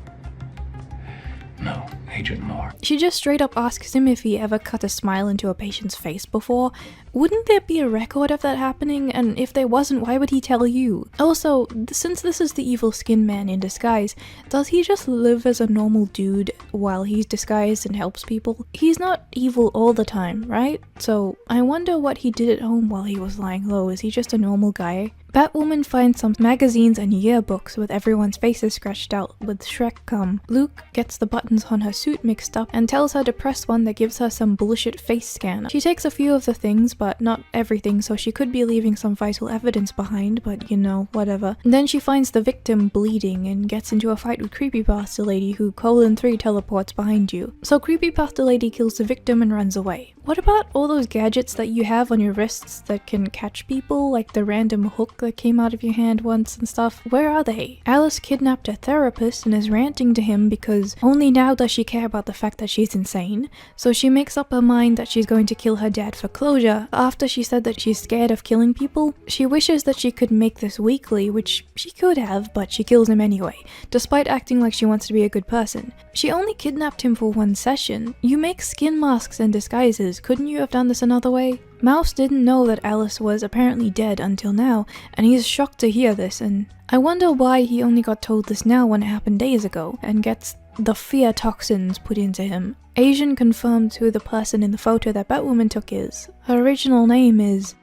No, Agent Moore. She just straight up asks him if he ever cut a smile into a patient's face before. Wouldn't there be a record of that happening? And if there wasn't, why would he tell you? Also, since this is the evil skin man in disguise, does he just live as a normal dude while he's disguised and helps people? He's not evil all the time, right? So I wonder what he did at home while he was lying low. Is he just a normal guy? Batwoman finds some magazines and yearbooks with everyone's faces scratched out with Shrek cum. Luke gets the buttons on her suit mixed up and tells her to press one that gives her some bullshit face scan. She takes a few of the things, but not everything, so she could be leaving some vital evidence behind, but you know, whatever. Then she finds the victim bleeding and gets into a fight with Creepypasta Lady, who :3 teleports behind you. So Creepypasta Lady kills the victim and runs away. What about all those gadgets that you have on your wrists that can catch people, like the random hook that came out of your hand once and stuff? Where are they? Alice kidnapped a therapist and is ranting to him because only now does she care about the fact that she's insane. So she makes up her mind that she's going to kill her dad for closure. After she said that she's scared of killing people, she wishes that she could make this weekly, which she could have, but she kills him anyway, despite acting like she wants to be a good person. She only kidnapped him for one session. You make skin masks and disguises. Couldn't you have done this another way? Mouse didn't know that Alice was apparently dead until now, and he's shocked to hear this, and I wonder why he only got told this now when it happened days ago, and gets the fear toxins put into him. Asian confirmed who the person in the photo that Batwoman took is. Her original name is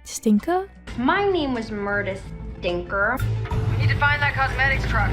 Stinker? My name was Murda Stinker. We need to find that cosmetics truck.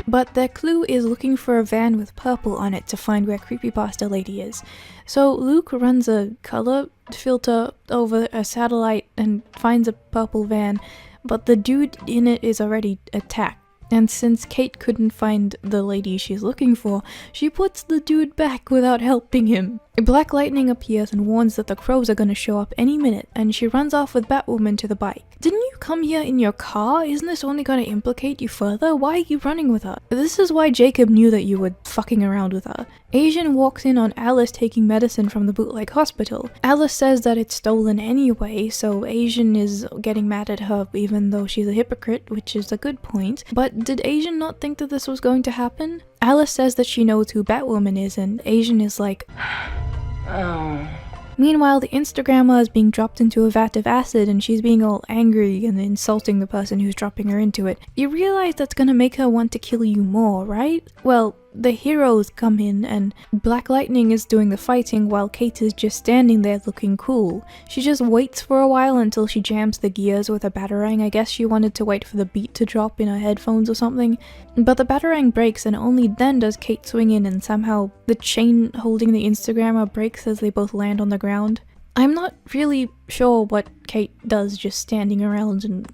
But their clue is looking for a van with purple on it to find where Creepypasta Lady is. So Luke runs a color filter over a satellite and finds a purple van, but the dude in it is already attacked. And since Kate couldn't find the lady she's looking for, she puts the dude back without helping him. Black Lightning appears and warns that the crows are gonna show up any minute, and she runs off with Batwoman to the bike. Didn't you come here in your car? Isn't this only gonna implicate you further? Why are you running with her? This is why Jacob knew that you were fucking around with her. Asian walks in on Alice taking medicine from the bootleg hospital. Alice says that it's stolen anyway, so Asian is getting mad at her even though she's a hypocrite, which is a good point. But did Asian not think that this was going to happen? Alice says that she knows who Batwoman is, and Asian is like, Oh. Meanwhile, the Instagrammer is being dropped into a vat of acid and she's being all angry and insulting the person who's dropping her into it. You realize that's gonna make her want to kill you more, right? Well, the heroes come in and Black Lightning is doing the fighting while Kate is just standing there looking cool. She just waits for a while until she jams the gears with a batarang. I guess she wanted to wait for the beat to drop in her headphones or something. But the batarang breaks and only then does Kate swing in, and somehow the chain holding the Instagrammer breaks as they both land on the ground. I'm not really sure what Kate does just standing around and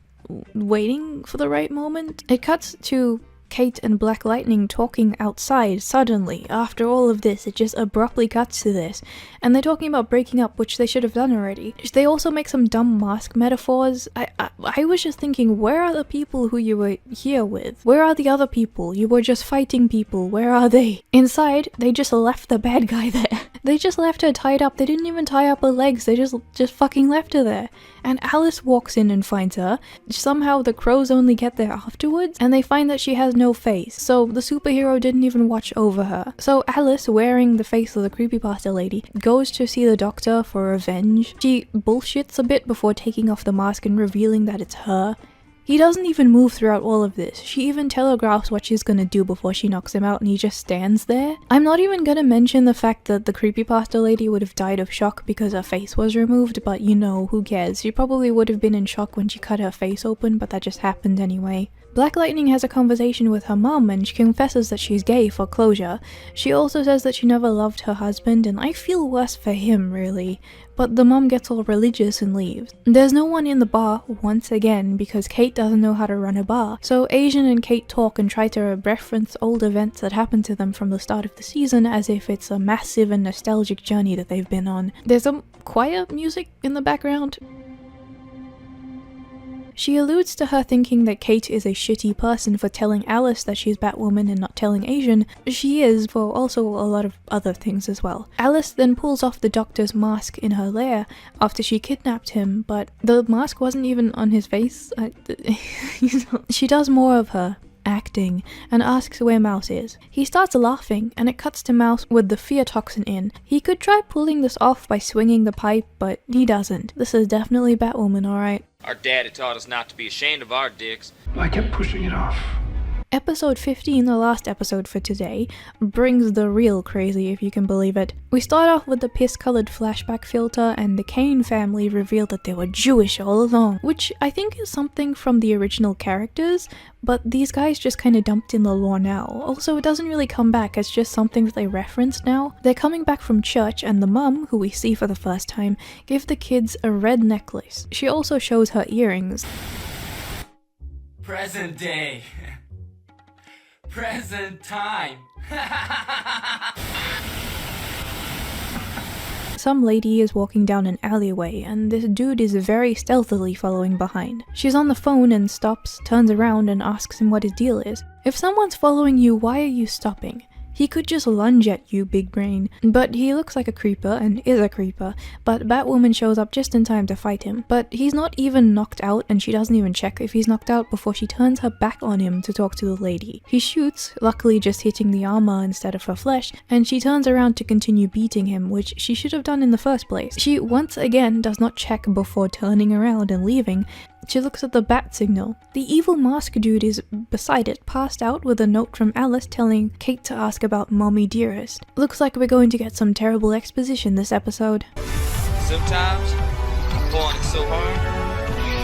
waiting for the right moment. It cuts to Kate and Black Lightning talking outside suddenly. After all of this, it just abruptly cuts to this. And they're talking about breaking up, which they should have done already. They also make some dumb mask metaphors. I was just thinking, where are the people who you were here with? Where are the other people? You were just fighting people. Where are they? Inside, they just left the bad guy there. They just left her tied up. They didn't even tie up her legs. They just fucking left her there. And Alice walks in and finds her. Somehow the crows only get there afterwards, and they find that she has no face. So the superhero didn't even watch over her. So Alice, wearing the face of the Creepypasta Lady, goes to see the doctor for revenge. She bullshits a bit before taking off the mask and revealing that it's her. He doesn't even move throughout all of this. She even telegraphs what she's gonna do before she knocks him out, and he just stands there. I'm not even gonna mention the fact that the Creepypasta Lady would have died of shock because her face was removed, but you know, who cares? She probably would have been in shock when she cut her face open, but that just happened anyway. Black Lightning has a conversation with her mum and she confesses that she's gay for closure. She also says that she never loved her husband, and I feel worse for him, really. But the mum gets all religious and leaves. There's no one in the bar once again because Kate doesn't know how to run a bar. So Asian and Kate talk and try to reference old events that happened to them from the start of the season as if it's a massive and nostalgic journey that they've been on. There's some quiet music in the background. She alludes to her thinking that Kate is a shitty person for telling Alice that she's Batwoman and not telling Asian. She is for also a lot of other things as well. Alice then pulls off the doctor's mask in her lair after she kidnapped him, but the mask wasn't even on his face. She does more of her acting and asks where Mouse is. He starts laughing and it cuts to Mouse with the fear toxin in. He could try pulling this off by swinging the pipe, but he doesn't. This is definitely Batwoman, alright. Our daddy taught us not to be ashamed of our dicks. I kept pushing it off. Episode 15, the last episode for today, brings the real crazy, if you can believe it. We start off with the piss-colored flashback filter, and the Kane family reveal that they were Jewish all along, which I think is something from the original characters, but these guys just kind of dumped in the lore now. Also, it doesn't really come back, it's just something that they reference now. They're coming back from church, and the mum, who we see for the first time, gave the kids a red necklace. She also shows her earrings. Present day. Present time. Some lady is walking down an alleyway, and this dude is very stealthily following behind. She's on the phone and stops, turns around and asks him what his deal is. If someone's following you, why are you stopping? He could just lunge at you, big brain. But he looks like a creeper, and is a creeper, but Batwoman shows up just in time to fight him. But he's not even knocked out, and she doesn't even check if he's knocked out before she turns her back on him to talk to the lady. He shoots, luckily just hitting the armor instead of her flesh, and she turns around to continue beating him, which she should have done in the first place. She once again does not check before turning around and leaving. She looks at the bat signal. The evil mask dude is beside it, passed out with a note from Alice telling Kate to ask about Mommy Dearest. Looks like we're going to get some terrible exposition this episode. Sometimes I'm pulling it so hard,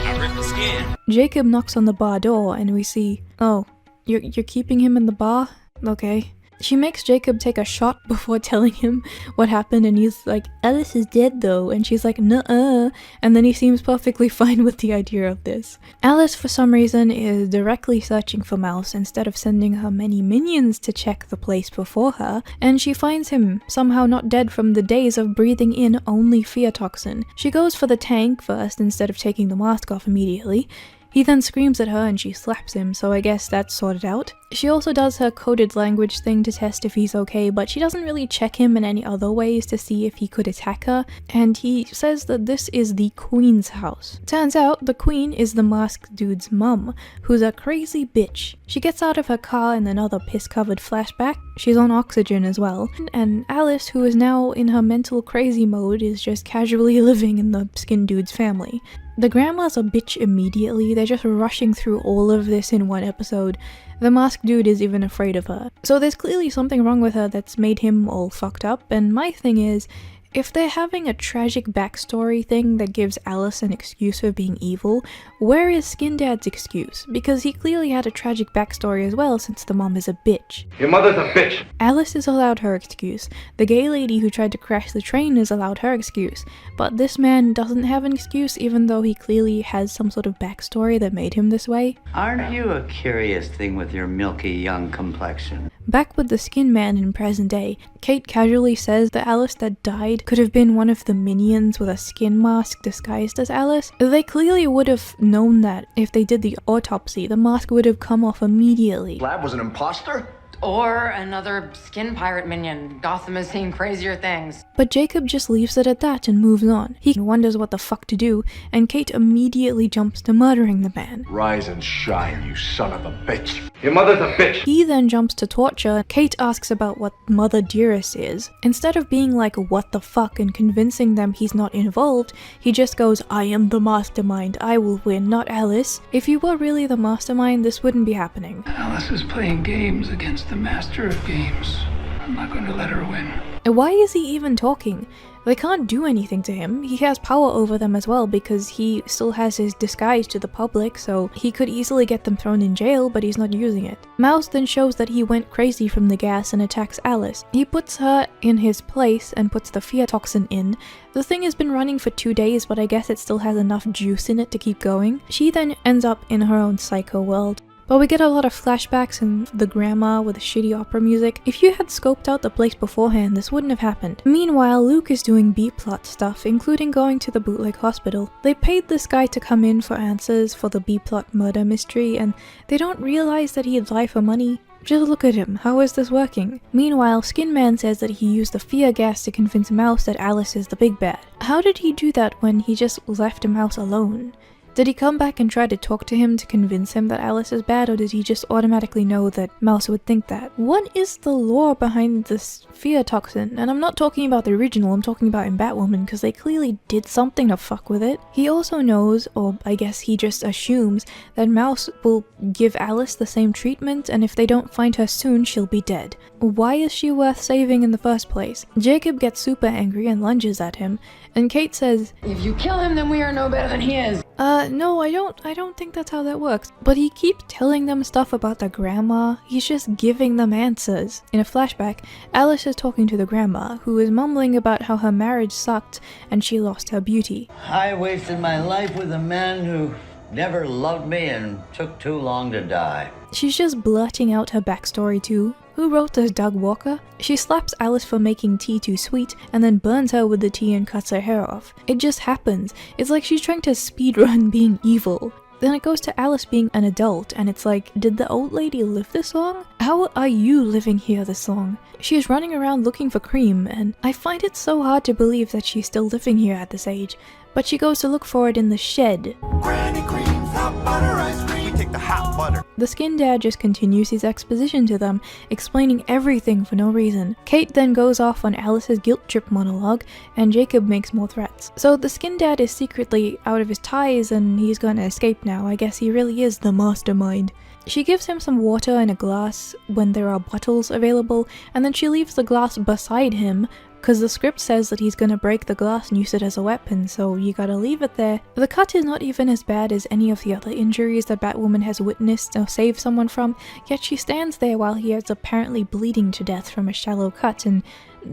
I rip the skin. Jacob knocks on the bar door and we see, oh, you're keeping him in the bar? Okay. She makes Jacob take a shot before telling him what happened, and he's like, Alice is dead though, and she's like, nuh-uh, and then he seems perfectly fine with the idea of this. Alice, for some reason, is directly searching for Mouse instead of sending her many minions to check the place before her, and she finds him somehow not dead from the days of breathing in only fear toxin. She goes for the tank first instead of taking the mask off immediately. He then screams at her and she slaps him, so I guess that's sorted out. She also does her coded language thing to test if he's okay, but she doesn't really check him in any other ways to see if he could attack her, and he says that this is the Queen's house. Turns out the Queen is the masked dude's mum, who's a crazy bitch. She gets out of her car in another piss-covered flashback. She's on oxygen as well, and Alice, who is now in her mental crazy mode, is just casually living in the skin dude's family. The grandma's a bitch immediately, they're just rushing through all of this in one episode. The masked dude is even afraid of her. So there's clearly something wrong with her that's made him all fucked up, and my thing is, if they're having a tragic backstory thing that gives Alice an excuse for being evil, where is Skin Dad's excuse? Because he clearly had a tragic backstory as well, since the mom is a bitch. Your mother's a bitch! Alice is allowed her excuse. The gay lady who tried to crash the train is allowed her excuse. But this man doesn't have an excuse, even though he clearly has some sort of backstory that made him this way. Aren't you a curious thing with your milky young complexion? Back with the Skin Man in present day, Kate casually says that Alice that died could have been one of the minions with a skin mask disguised as Alice. They clearly would have known that if they did the autopsy, the mask would have come off immediately. Lab was an imposter? Or another skin pirate minion. Gotham has seen crazier things. But Jacob just leaves it at that and moves on. He wonders what the fuck to do, and Kate immediately jumps to murdering the man. Rise and shine, you son of a bitch. Your mother's a bitch. He then jumps to torture. Kate asks about what Mother Dearest is. Instead of being like, what the fuck, and convincing them he's not involved, he just goes, I am the mastermind, I will win, not Alice. If you were really the mastermind, this wouldn't be happening. Alice is playing games against the master of games. I'm not going to let her win. Why is he even talking? They can't do anything to him. He has power over them as well because he still has his disguise to the public, so he could easily get them thrown in jail, but he's not using it. Mouse then shows that he went crazy from the gas and attacks Alice. He puts her in his place and puts the fear toxin in. The thing has been running for 2 days, but I guess it still has enough juice in it to keep going. She then ends up in her own psycho world. But we get a lot of flashbacks and the grandma with shitty opera music. If you had scoped out the place beforehand, this wouldn't have happened. Meanwhile, Luke is doing B-plot stuff, including going to the bootleg hospital. They paid this guy to come in for answers for the B-plot murder mystery, and they don't realize that he'd lie for money. Just look at him, how is this working? Meanwhile, Skin Man says that he used the fear gas to convince Mouse that Alice is the big bad. How did he do that when he just left Mouse alone? Did he come back and try to talk to him to convince him that Alice is bad, or did he just automatically know that Mouse would think that? What is the lore behind this fear toxin? And I'm not talking about the original, I'm talking about in Batwoman, because they clearly did something to fuck with it. He also knows, or I guess he just assumes, that Mouse will give Alice the same treatment, and if they don't find her soon, she'll be dead. Why is she worth saving in the first place? Jacob gets super angry and lunges at him, and Kate says, If you kill him, then we are no better than he is. No, I don't think that's how that works. But he keeps telling them stuff about the grandma. He's just giving them answers. In a flashback, Alice is talking to the grandma, who is mumbling about how her marriage sucked and she lost her beauty. I wasted my life with a man who never loved me and took too long to die. She's just blurting out her backstory too. Who wrote this, Doug Walker? She slaps Alice for making tea too sweet, and then burns her with the tea and cuts her hair off. It just happens. It's like she's trying to speedrun being evil. Then it goes to Alice being an adult, and it's like, did the old lady live this long? How are you living here this long? She is running around looking for cream, and I find it so hard to believe that she's still living here at this age. But she goes to look for it in the shed. Granny creams, hot butter ice cream. We take the hot butter. The skin dad just continues his exposition to them, explaining everything for no reason. Kate then goes off on Alice's guilt trip monologue, and Jacob makes more threats. So the skin dad is secretly out of his ties and he's gonna escape now. I guess he really is the mastermind. She gives him some water in a glass when there are bottles available, and then she leaves the glass beside him, because the script says that he's gonna break the glass and use it as a weapon, so you gotta leave it there. The cut is not even as bad as any of the other injuries that Batwoman has witnessed or saved someone from, yet she stands there while he is apparently bleeding to death from a shallow cut and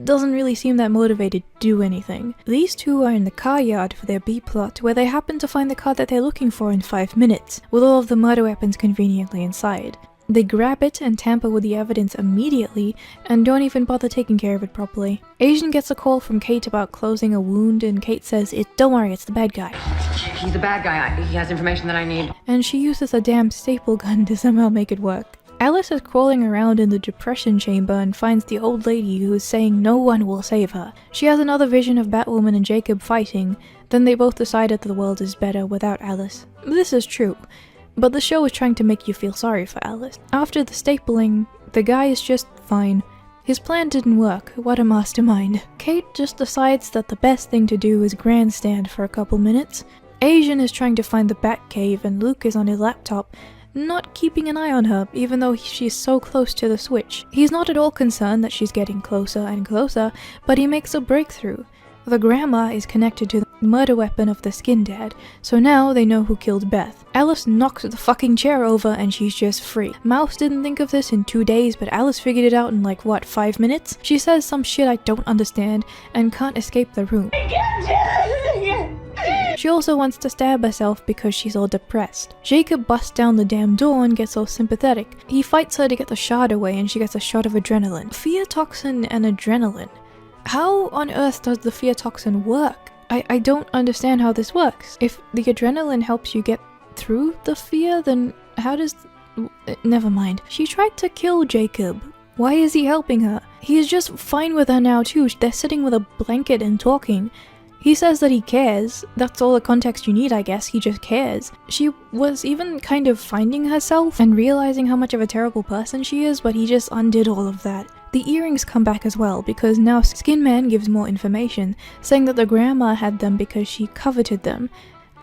doesn't really seem that motivated to do anything. These two are in the car yard for their B-plot, where they happen to find the car that they're looking for in 5 minutes, with all of the murder weapons conveniently inside. They grab it and tamper with the evidence immediately, and don't even bother taking care of it properly. Asian gets a call from Kate about closing a wound, and Kate says, don't worry, it's the bad guy. He's a bad guy. He has information that I need. And she uses a damn staple gun to somehow make it work. Alice is crawling around in the depression chamber and finds the old lady who is saying no one will save her. She has another vision of Batwoman and Jacob fighting, then they both decide that the world is better without Alice. This is true. But the show is trying to make you feel sorry for Alice. After the stapling, the guy is just fine. His plan didn't work, what a mastermind. Kate just decides that the best thing to do is grandstand for a couple minutes. Asian is trying to find the Batcave and Luke is on his laptop, not keeping an eye on her even though she's so close to the switch. He's not at all concerned that she's getting closer and closer, but he makes a breakthrough. The grandma is connected to the murder weapon of the skin dad, so now they know who killed Beth. Alice knocks the fucking chair over and she's just free. Mouse didn't think of this in 2 days, but Alice figured it out in like, what, 5 minutes? She says some shit I don't understand and can't escape the room. She also wants to stab herself because she's all depressed. Jacob busts down the damn door and gets all sympathetic. He fights her to get the shard away and she gets a shot of adrenaline. Fear toxin and adrenaline. How on earth does the fear toxin work? I don't understand how this works. If the adrenaline helps you get through the fear, then how does... Never mind. She tried to kill Jacob. Why is he helping her? He's just fine with her now too. They're sitting with a blanket and talking. He says that he cares. That's all the context you need, I guess. He just cares. She was even kind of finding herself and realizing how much of a terrible person she is, but he just undid all of that. The earrings come back as well, because now Skin Man gives more information, saying that the grandma had them because she coveted them.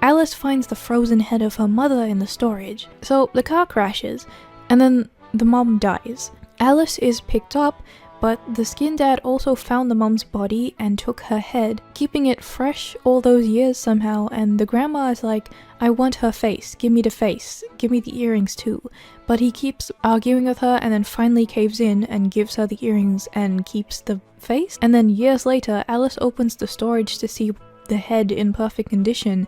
Alice finds the frozen head of her mother in the storage. So the car crashes, and then the mom dies. Alice is picked up, but the skin dad also found the mom's body and took her head, keeping it fresh all those years somehow, and the grandma is like, I want her face, give me the face, give me the earrings too. But he keeps arguing with her and then finally caves in and gives her the earrings and keeps the face. And then years later, Alice opens the storage to see the head in perfect condition.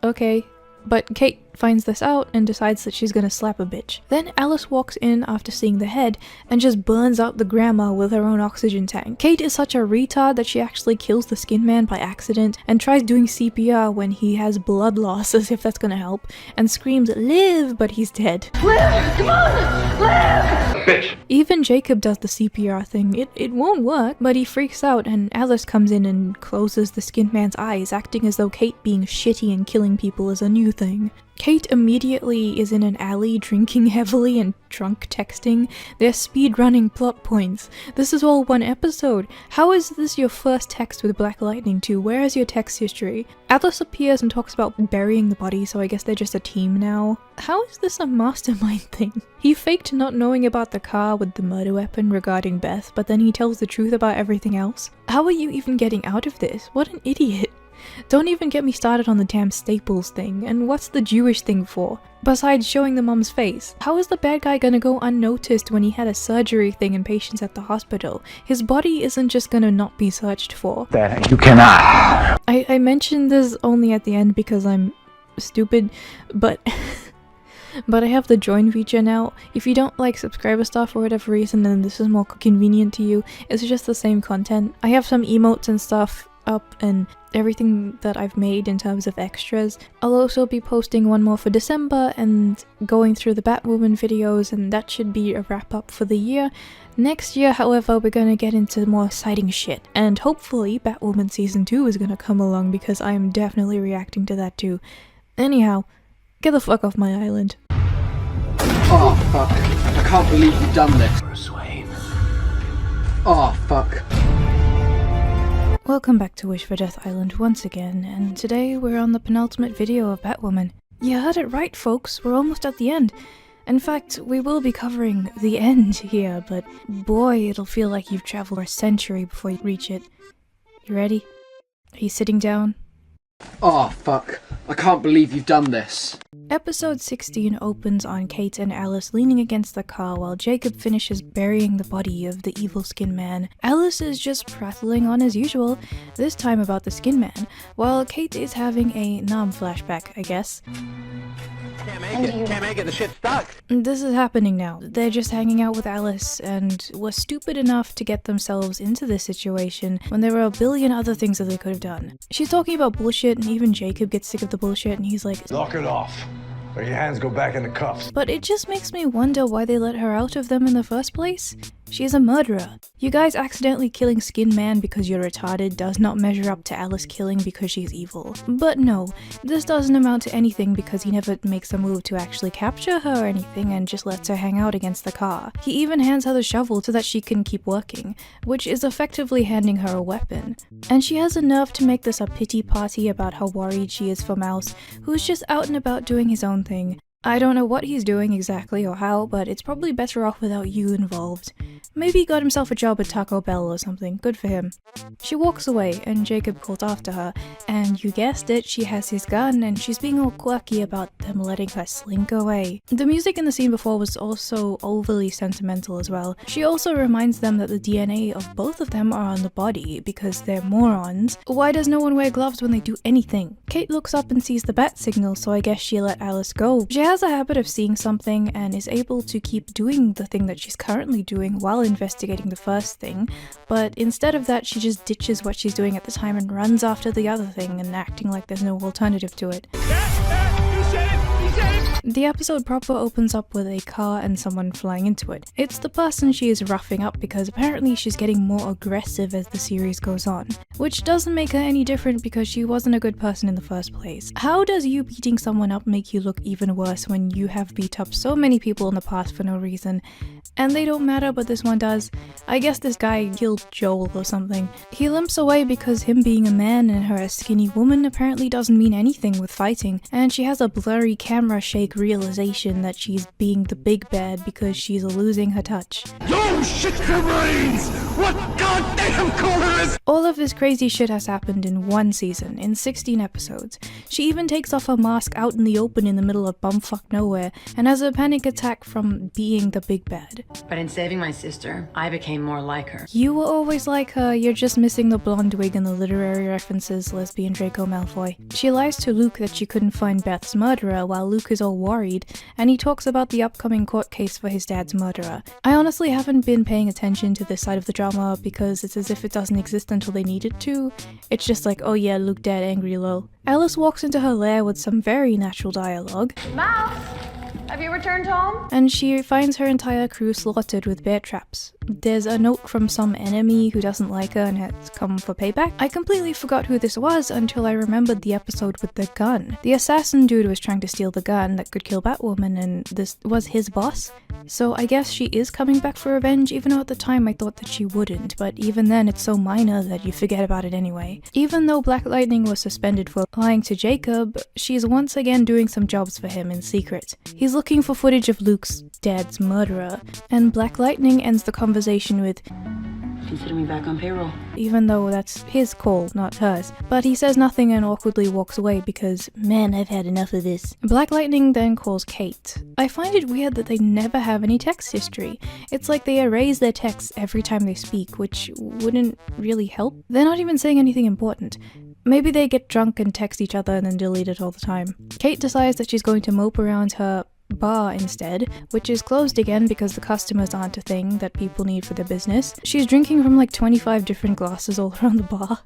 Okay. But Kate finds this out and decides that she's gonna slap a bitch. Then Alice walks in after seeing the head and just burns out the grandma with her own oxygen tank. Kate is such a retard that she actually kills the skin man by accident and tries doing CPR when he has blood loss as if that's gonna help, and screams "live," but he's dead. Live! Come on! Live! Bitch! Even Jacob does the CPR thing. It won't work, but he freaks out and Alice comes in and closes the skin man's eyes, acting as though Kate being shitty and killing people is a new thing. Kate immediately is in an alley drinking heavily and drunk texting. They're speedrunning plot points. This is all one episode. How is this your first text with Black Lightning too? Where is your text history? Atlas appears and talks about burying the body, so I guess they're just a team now. How is this a mastermind thing? He faked not knowing about the car with the murder weapon regarding Beth, but then he tells the truth about everything else. How are you even getting out of this? What an idiot. Don't even get me started on the damn Staples thing, and what's the Jewish thing for? Besides showing the mum's face. How is the bad guy gonna go unnoticed when he had a surgery thing and patients at the hospital? His body isn't just gonna not be searched for. That you cannot. I mentioned this only at the end because I'm stupid, but but I have the join feature now. If you don't like subscriber stuff for whatever reason and this is more convenient to you, it's just the same content. I have some emotes and stuff up and everything that I've made in terms of extras. I'll also be posting one more for December and going through the Batwoman videos, and that should be a wrap up for the year. Next year, however, we're gonna get into more exciting shit, and hopefully Batwoman Season 2 is gonna come along because I am definitely reacting to that too. Anyhow, get the fuck off my island. Oh fuck, I can't believe you've done this. Bruce Wayne. Oh fuck. Welcome back to Wish for Death Island once again, and today we're on the penultimate video of Batwoman. You heard it right, folks, we're almost at the end. In fact, we will be covering the end here, but boy, it'll feel like you've traveled for a century before you reach it. You ready? Are you sitting down? Oh fuck, I can't believe you've done this. Episode 16 opens on Kate and Alice leaning against the car while Jacob finishes burying the body of the evil skin man. Alice is just prattling on as usual, this time about the skin man, while Kate is having a Nam flashback, I guess. Can't make it, the shit's stuck. This is happening now. They're just hanging out with Alice and were stupid enough to get themselves into this situation when there were a billion other things that they could have done. She's talking about bullshit and even Jacob gets sick of the bullshit and he's like, knock it off, or your hands go back in the cuffs. But it just makes me wonder why they let her out of them in the first place. She's a murderer. You guys accidentally killing Skin Man because you're retarded does not measure up to Alice killing because she's evil. But no, this doesn't amount to anything because he never makes a move to actually capture her or anything and just lets her hang out against the car. He even hands her the shovel so that she can keep working, which is effectively handing her a weapon. And she has a nerve to make this a pity party about how worried she is for Mouse, who's just out and about doing his own thing. I don't know what he's doing exactly or how, but it's probably better off without you involved. Maybe he got himself a job at Taco Bell or something, good for him. She walks away and Jacob calls after her, and you guessed it, she has his gun and she's being all quirky about them letting her slink away. The music in the scene before was also overly sentimental as well. She also reminds them that the DNA of both of them are on the body because they're morons. Why does no one wear gloves when they do anything? Kate looks up and sees the bat signal, so I guess she let Alice go. She has a habit of seeing something and is able to keep doing the thing that she's currently doing while investigating the first thing, but instead of that she just ditches what she's doing at the time and runs after the other thing and acting like there's no alternative to it. The episode proper opens up with a car and someone flying into it. It's the person she is roughing up because apparently she's getting more aggressive as the series goes on, which doesn't make her any different because she wasn't a good person in the first place. How does you beating someone up make you look even worse when you have beat up so many people in the past for no reason? And they don't matter, but this one does. I guess this guy killed Joel or something. He limps away because him being a man and her a skinny woman apparently doesn't mean anything with fighting, and she has a blurry camera shake realization that she's being the big bad because she's losing her touch. You you shit your brains! What goddamn color is— All of this crazy shit has happened in one season, in 16 episodes. She even takes off her mask out in the open in the middle of bumfuck nowhere, and has a panic attack from being the big bad. But in saving my sister, I became more like her. You were always like her, you're just missing the blonde wig and the literary references, lesbian Draco Malfoy. She lies to Luke that she couldn't find Beth's murderer while Luke is all worried, and he talks about the upcoming court case for his dad's murderer. I honestly haven't been paying attention to this side of the drama because it's as if it doesn't exist until they need it to. It's just like, oh yeah, Luke dead, angry lol. Alice walks into her lair with some very natural dialogue. Mouse, have you returned home? And she finds her entire crew slaughtered with bear traps. There's a note from some enemy who doesn't like her and has come for payback. I completely forgot who this was until I remembered the episode with the gun. The assassin dude was trying to steal the gun that could kill Batwoman, and this was his boss. So I guess she is coming back for revenge, even though at the time I thought that she wouldn't, but even then it's so minor that you forget about it anyway. Even though Black Lightning was suspended for lying to Jacob, she's once again doing some jobs for him in secret. He's looking for footage of Luke's dad's murderer, and Black Lightning ends the conversation with, Consider me back on payroll. even though that's his call, not hers. But he says nothing and awkwardly walks away because, man, I've had enough of this. Black Lightning then calls Kate. I find it weird that they never have any text history. It's like they erase their texts every time they speak, which wouldn't really help. They're not even saying anything important. Maybe they get drunk and text each other and then delete it all the time. Kate decides that she's going to mope around her bar instead, which is closed again because the customers aren't a thing that people need for their business. She's drinking from like 25 different glasses all around the bar,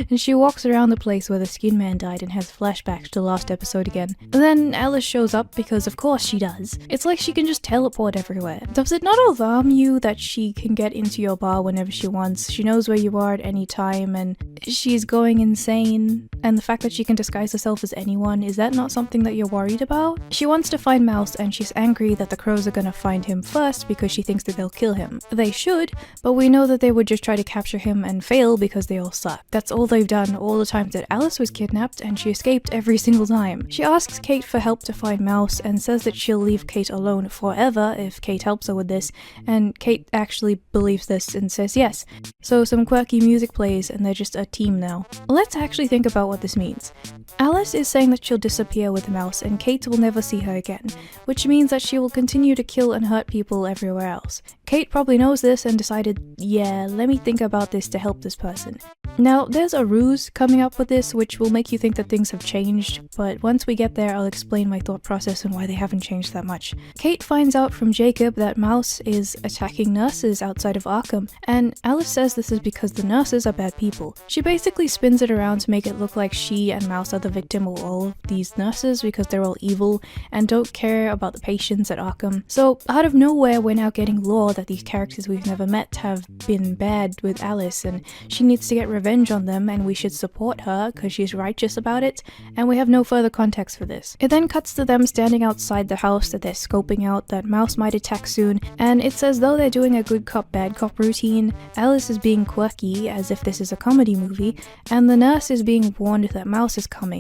and she walks around the place where the Skin Man died and has flashbacks to last episode again. Then Alice shows up because of course she does. It's like she can just teleport everywhere. Does it not alarm you that she can get into your bar whenever she wants? She knows where you are at any time and she's going insane, and the fact that she can disguise herself as anyone, is that not something that you're worried about? She wants to find Mouse, and she's angry that the crows are gonna find him first because she thinks that they'll kill him. They should, but we know that they would just try to capture him and fail because they all suck. That's all they've done all the times that Alice was kidnapped, and she escaped every single time. She asks Kate for help to find Mouse and says that she'll leave Kate alone forever if Kate helps her with this, and Kate actually believes this and says yes. So some quirky music plays and they're just a team now. Let's actually think about what this means. Alice is saying that she'll disappear with Mouse and Kate will never see her again, which means that she will continue to kill and hurt people everywhere else. Kate probably knows this and decided, yeah, let me think about this to help this person. Now, there's a ruse coming up with this which will make you think that things have changed, but once we get there I'll explain my thought process and why they haven't changed that much. Kate finds out from Jacob that Mouse is attacking nurses outside of Arkham, and Alice says this is because the nurses are bad people. She basically spins it around to make it look like she and Mouse are the victim of all of these nurses because they're all evil and don't care about the patients at Arkham. So out of nowhere we're now getting lore that these characters we've never met have been bad with Alice and she needs to get revenge on them and we should support her because she's righteous about it, and we have no further context for this. It then cuts to them standing outside the house that they're scoping out that Mouse might attack soon, and it's as though they're doing a good cop bad cop routine. Alice is being quirky as if this is a comedy movie, and the nurse is being warned that Mouse is coming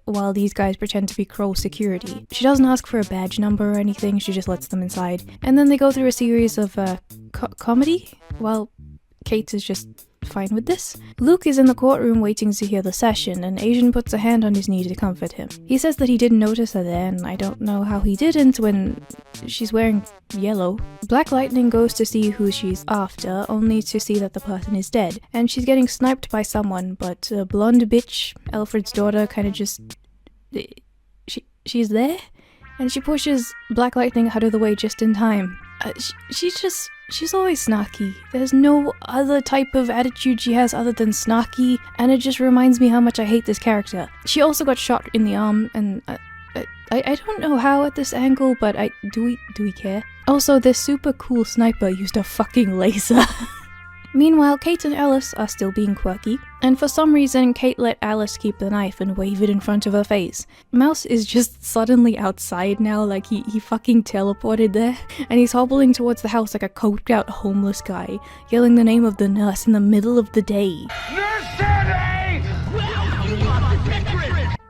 while these guys pretend to be Crow security. She doesn't ask for a badge number or anything, she just lets them inside. And then they go through a series of comedy while Kate is just fine with this. Luke is in the courtroom waiting to hear the session, and Asian puts a hand on his knee to comfort him. He says that he didn't notice her there, and I don't know how he didn't when she's wearing yellow. Black Lightning goes to see who she's after, only to see that the person is dead, and she's getting sniped by someone, but a blonde bitch, Alfred's daughter, kind of just... she's there? And she pushes Black Lightning out of the way just in time. She's always snarky. There's no other type of attitude she has other than snarky, and it just reminds me how much I hate this character. She also got shot in the arm, and I don't know how at this angle, but do we care? Also, this super cool sniper used a fucking laser. Meanwhile, Kate and Alice are still being quirky, and for some reason Kate let Alice keep the knife and wave it in front of her face. Mouse is just suddenly outside now, like he fucking teleported there, and he's hobbling towards the house like a coked out homeless guy, yelling the name of the nurse in the middle of the day.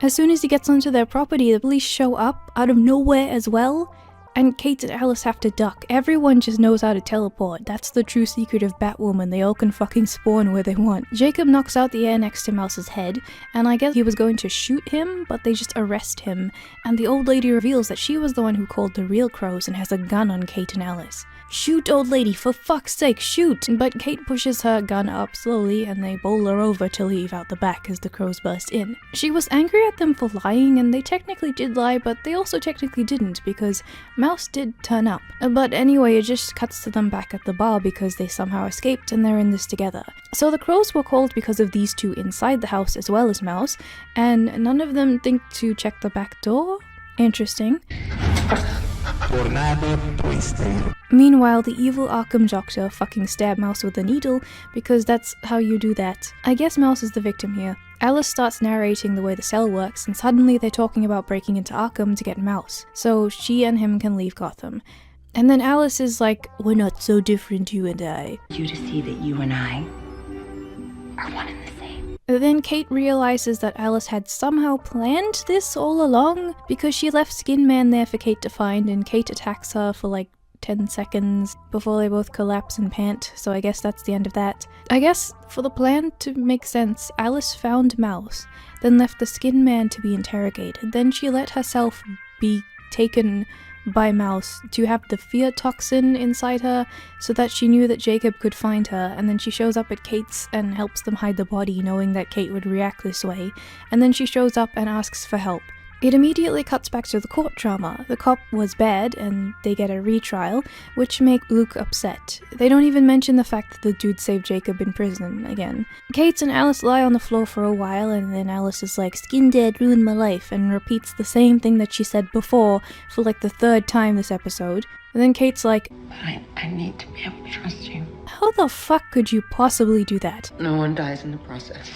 As soon as he gets onto their property, the police show up out of nowhere as well. and Kate and Alice have to duck. Everyone just knows how to teleport. That's the true secret of Batwoman. They all can fucking spawn where they want. Jacob knocks out the air next to Mouse's head, and I guess he was going to shoot him, but they just arrest him, and the old lady reveals that she was the one who called the real crows and has a gun on Kate and Alice. Shoot, old lady, for fuck's sake, shoot! But Kate pushes her gun up slowly and they bowl her over to leave out the back as the crows burst in. She was angry at them for lying, and they technically did lie, but they also technically didn't because Mouse did turn up. But anyway, it just cuts to them back at the bar because they somehow escaped and they're in this together. So the crows were called because of these two inside the house as well as Mouse, and none of them think to check the back door? Interesting. Meanwhile, the evil Arkham doctor fucking stabbed Mouse with a needle because that's how you do that. I guess Mouse is the victim here. Alice starts narrating the way the cell works, and suddenly they're talking about breaking into Arkham to get Mouse, so she and him can leave Gotham. And then Alice is like, "We're not so different, you and I." You to see that you and I are one and the same. Then Kate realizes that Alice had somehow planned this all along because she left Skin Man there for Kate to find, and Kate attacks her for like 10 seconds before they both collapse and pant, so I guess that's the end of that. I guess for the plan to make sense, Alice found Mouse, then left the Skin Man to be interrogated, then she let herself be taken by Mouse to have the fear toxin inside her so that she knew that Jacob could find her, and then she shows up at Kate's and helps them hide the body knowing that Kate would react this way, and then she shows up and asks for help. It immediately cuts back to the court drama. The cop was bad and they get a retrial, which make Luke upset. They don't even mention the fact that the dude saved Jacob in prison again. Kate and Alice lie on the floor for a while, and then Alice is like, "Skin Dad ruined my life," and repeats the same thing that she said before for like the third time this episode. And then Kate's like, I need to be able to trust you. "How the fuck could you possibly do that?" No one dies in the process.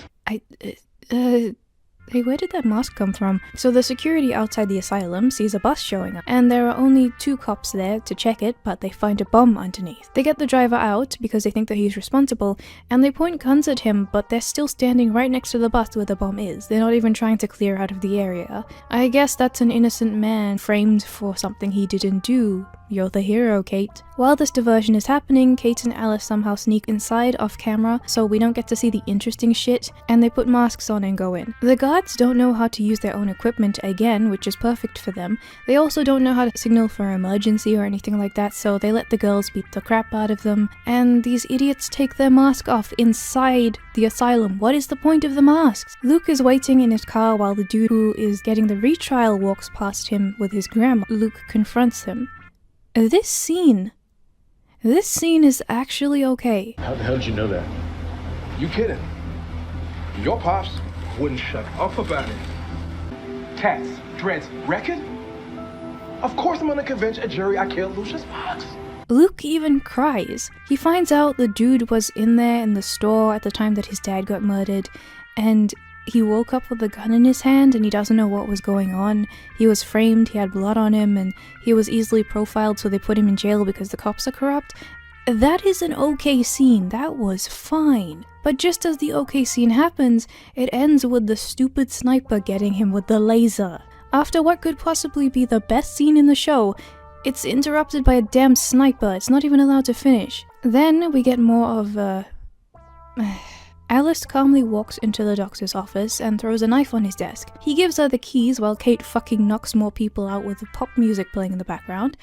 Hey, where did that mask come from? So the security outside the asylum sees a bus showing up, and there are only 2 cops there to check it, but they find a bomb underneath. They get the driver out because they think that he's responsible, and they point guns at him, but they're still standing right next to the bus where the bomb is. They're not even trying to clear out of the area. I guess that's an innocent man framed for something he didn't do. You're the hero, Kate. While this diversion is happening, Kate and Alice somehow sneak inside off camera, so we don't get to see the interesting shit, and they put masks on and go in. The guards don't know how to use their own equipment again, which is perfect for them. They also don't know how to signal for emergency or anything like that, so they let the girls beat the crap out of them, and these idiots take their mask off inside the asylum. What is the point of the masks? Luke is waiting in his car while the dude who is getting the retrial walks past him with his grandma. Luke confronts him. This scene is actually okay. How the hell did you know that? You kidding? Your pops wouldn't shut up about it. Tats, dreads, record? Of course I'm gonna convince a jury I killed Lucius Fox. Luke even cries. He finds out the dude was in there in the store at the time that his dad got murdered, and he woke up with a gun in his hand and he doesn't know what was going on. He was framed, he had blood on him, and he was easily profiled, so they put him in jail because the cops are corrupt. That is an okay scene, that was fine. But just as the okay scene happens, it ends with the stupid sniper getting him with the laser. After what could possibly be the best scene in the show, it's interrupted by a damn sniper. It's not even allowed to finish. Then we get more of Alice calmly walks into the doctor's office and throws a knife on his desk. He gives her the keys while Kate fucking knocks more people out with the pop music playing in the background.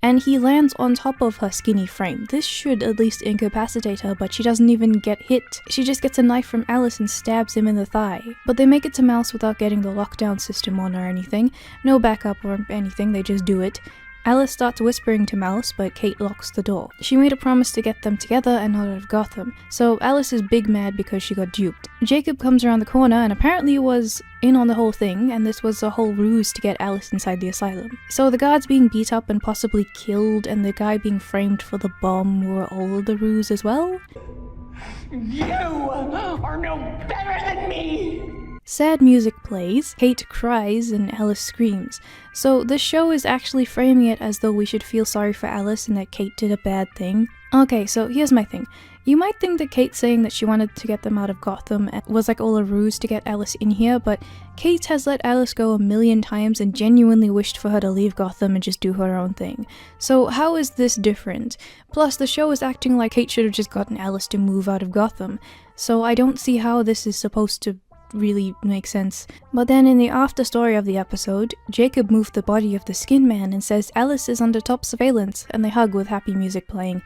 And he lands on top of her skinny frame. This should at least incapacitate her, but she doesn't even get hit. She just gets a knife from Alice and stabs him in the thigh. But they make it to Mouse without getting the lockdown system on or anything. No backup or anything, they just do it. Alice starts whispering to Mouse, but Kate locks the door. She made a promise to get them together and not out of Gotham, so Alice is big mad because she got duped. Jacob comes around the corner and apparently was in on the whole thing, and this was a whole ruse to get Alice inside the asylum. So the guards being beat up and possibly killed, and the guy being framed for the bomb were all the ruse as well? You are no better than me! Sad music plays, Kate cries, and Alice screams. So this show is actually framing it as though we should feel sorry for Alice and that Kate did a bad thing. Okay, so here's my thing. You might think that Kate saying that she wanted to get them out of Gotham was like all a ruse to get Alice in here, but Kate has let Alice go a million times and genuinely wished for her to leave Gotham and just do her own thing. So how is this different? Plus, the show is acting like Kate should have just gotten Alice to move out of Gotham, so I don't see how this is supposed to really make sense. But then in the after story of the episode, Jacob moved the body of the Skin Man and says Alice is under top surveillance, and they hug with happy music playing.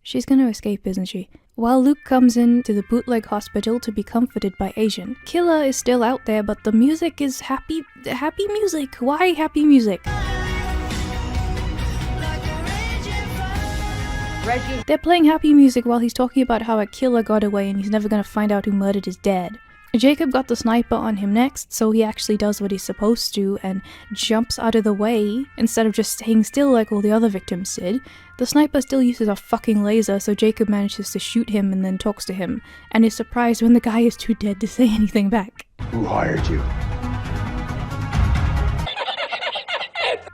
She's gonna escape, isn't she? While Luke comes in to the bootleg hospital to be comforted by Asian. Killer is still out there, but the music is happy music. Why happy music? Reggie. They're playing happy music while he's talking about how a killer got away and he's never gonna find out who murdered his dad. Jacob got the sniper on him next, so he actually does what he's supposed to and jumps out of the way instead of just staying still like all the other victims did. The sniper still uses a fucking laser, so Jacob manages to shoot him and then talks to him, and is surprised when the guy is too dead to say anything back. Who hired you?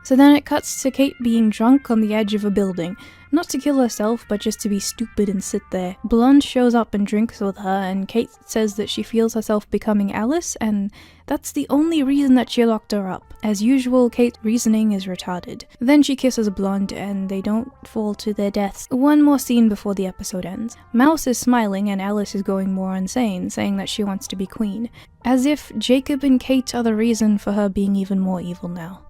So then it cuts to Kate being drunk on the edge of a building. Not to kill herself, but just to be stupid and sit there. Blonde shows up and drinks with her, and Kate says that she feels herself becoming Alice, and that's the only reason that she locked her up. As usual, Kate's reasoning is retarded. Then she kisses Blonde, and they don't fall to their deaths. One more scene before the episode ends. Mouse is smiling, and Alice is going more insane, saying that she wants to be queen. As if Jacob and Kate are the reason for her being even more evil now.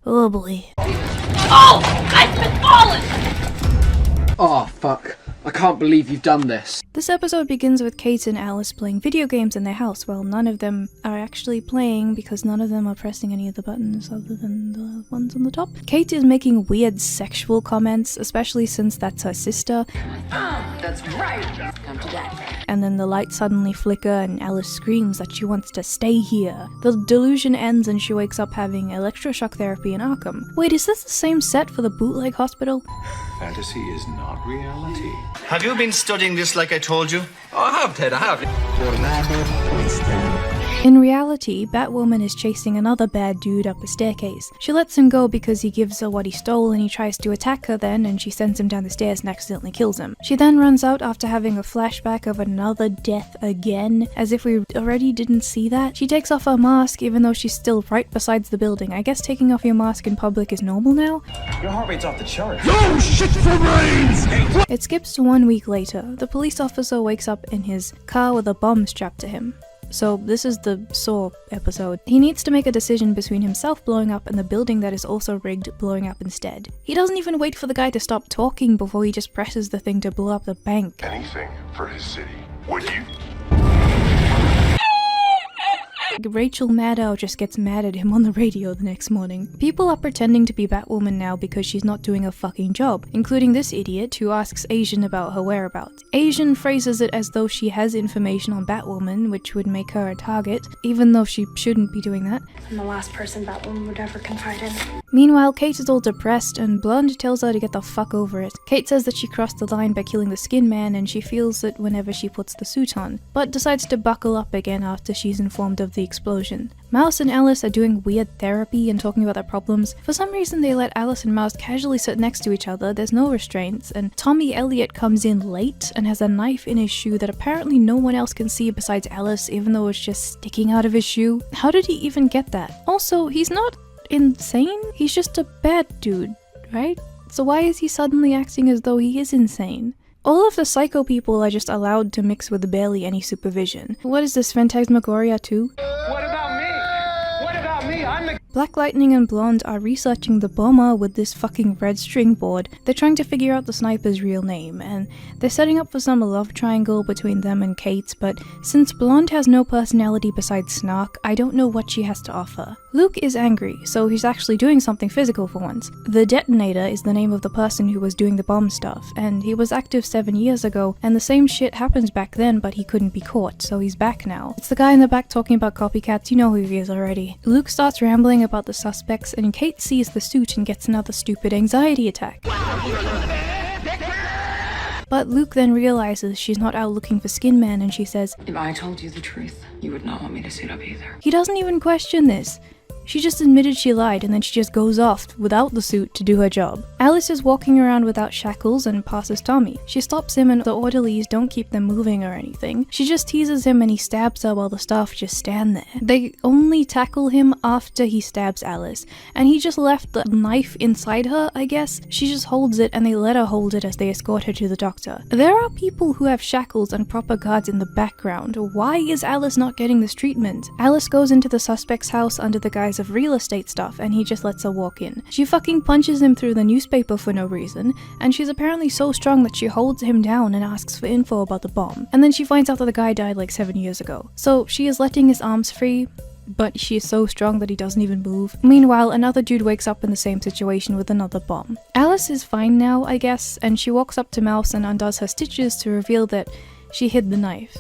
Oh boy. Oh! I've been fallen! Oh, fuck. I can't believe you've done this. This episode begins with Kate and Alice playing video games in their house, while none of them are actually playing because none of them are pressing any of the buttons other than the ones on the top. Kate is making weird sexual comments, especially since that's her sister. That's right. Come to that. And then the lights suddenly flicker and Alice screams that she wants to stay here. The delusion ends and she wakes up having electroshock therapy in Arkham. Wait, is this the same set for the bootleg hospital? Fantasy is not reality. Have you been studying this like I told you? Oh, I have, Ted, I have. In reality, Batwoman is chasing another bad dude up a staircase. She lets him go because he gives her what he stole and he tries to attack her then, and she sends him down the stairs and accidentally kills him. She then runs out after having a flashback of another death again, as if we already didn't see that. She takes off her mask even though she's still right beside the building. I guess taking off your mask in public is normal now? Your heart rate's off the charts. No shit for brains! It skips to 1 week later. The police officer wakes up in his car with a bomb strapped to him. So this is the Saw episode. He needs to make a decision between himself blowing up and the building that is also rigged blowing up instead. He doesn't even wait for the guy to stop talking before he just presses the thing to blow up the bank. Anything for his city, would you? Rachel Maddow just gets mad at him on the radio the next morning. People are pretending to be Batwoman now because she's not doing a fucking job, including this idiot who asks Asian about her whereabouts. Asian phrases it as though she has information on Batwoman, which would make her a target, even though she shouldn't be doing that. I'm the last person Batwoman would ever confide in. Meanwhile, Kate is all depressed and Blonde tells her to get the fuck over it. Kate says that she crossed the line by killing the Skin Man and she feels it whenever she puts the suit on, but decides to buckle up again after she's informed of the explosion. Mouse and Alice are doing weird therapy and talking about their problems. For some reason they let Alice and Mouse casually sit next to each other, there's no restraints, and Tommy Elliot comes in late and has a knife in his shoe that apparently no one else can see besides Alice, even though it's just sticking out of his shoe. How did he even get that? Also, he's not insane, he's just a bad dude, right? So why is he suddenly acting as though he is insane? All of the psycho people are just allowed to mix with barely any supervision. What is this, Phantasmagoria 2? What about me? What about me? I'm the... Black Lightning and Blonde are researching the bomber with this fucking red string board. They're trying to figure out the sniper's real name, and they're setting up for some love triangle between them and Kate, but since Blonde has no personality besides snark, I don't know what she has to offer. Luke is angry, so he's actually doing something physical for once. The Detonator is the name of the person who was doing the bomb stuff, and he was active 7 years ago, and the same shit happened back then, but he couldn't be caught, so he's back now. It's the guy in the back talking about copycats, you know who he is already. Luke starts rambling about the suspects, and Kate sees the suit and gets another stupid anxiety attack. But Luke then realizes she's not out looking for Skin Man, and she says, If I told you the truth, you would not want me to suit up either. He doesn't even question this. She just admitted she lied and then she just goes off without the suit to do her job. Alice is walking around without shackles and passes Tommy. She stops him and the orderlies don't keep them moving or anything. She just teases him and he stabs her while the staff just stand there. They only tackle him after he stabs Alice, and he just left the knife inside her, I guess. She just holds it and they let her hold it as they escort her to the doctor. There are people who have shackles and proper guards in the background. Why is Alice not getting this treatment? Alice goes into the suspect's house under the guise of real estate stuff and he just lets her walk in. She fucking punches him through the newspaper for no reason, and she's apparently so strong that she holds him down and asks for info about the bomb. And then she finds out that the guy died like 7 years ago. So she is letting his arms free, but she is so strong that he doesn't even move. Meanwhile, another dude wakes up in the same situation with another bomb. Alice is fine now, I guess, and she walks up to Mouse and undoes her stitches to reveal that she hid the knife.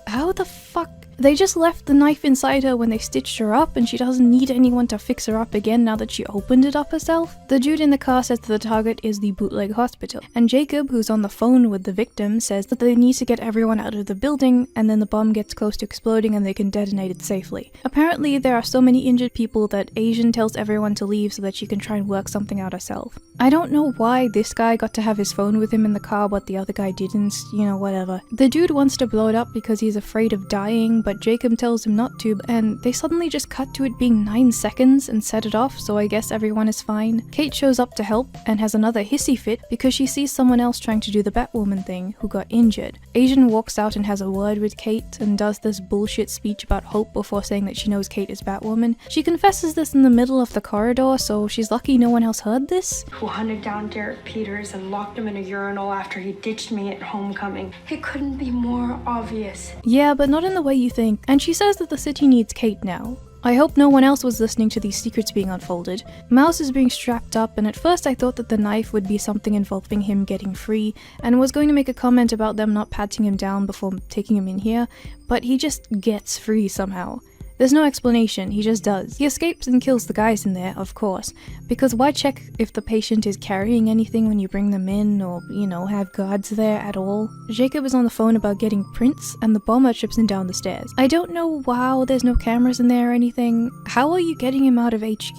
How the fuck? They just left the knife inside her when they stitched her up, and she doesn't need anyone to fix her up again now that she opened it up herself. The dude in the car says that the target is the bootleg hospital, and Jacob, who's on the phone with the victim, says that they need to get everyone out of the building, and then the bomb gets close to exploding and they can detonate it safely. Apparently, there are so many injured people that Asian tells everyone to leave so that she can try and work something out herself. I don't know why this guy got to have his phone with him in the car but the other guy didn't, you know, whatever. The dude wants to blow it up because he's afraid of dying, but Jacob tells him not to, and they suddenly just cut to it being 9 seconds and set it off, so I guess everyone is fine. Kate shows up to help and has another hissy fit because she sees someone else trying to do the Batwoman thing who got injured. Asian walks out and has a word with Kate and does this bullshit speech about hope before saying that she knows Kate is Batwoman. She confesses this in the middle of the corridor, so she's lucky no one else heard this. Who hunted down Derek Peters and locked him in a urinal after he ditched me at homecoming. It couldn't be more obvious. Yeah, but not in the way you think. And she says that the city needs Kate now. I hope no one else was listening to these secrets being unfolded. Mouse is being strapped up, and at first I thought that the knife would be something involving him getting free, and was going to make a comment about them not patting him down before taking him in here, but he just gets free somehow. There's no explanation, he just does. He escapes and kills the guys in there, of course, because why check if the patient is carrying anything when you bring them in, or, you know, have guards there at all? Jacob is on the phone about getting prints, and the bomber trips him down the stairs. I don't know how there's no cameras in there or anything. How are you getting him out of HQ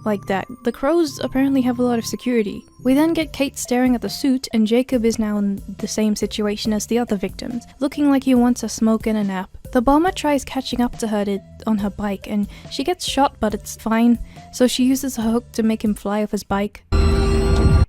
like that? The Crows apparently have a lot of security. We then get Kate staring at the suit, and Jacob is now in the same situation as the other victims, looking like he wants a smoke and a nap. The bomber tries catching up to her on her bike, and she gets shot, but it's fine, so she uses a hook to make him fly off his bike.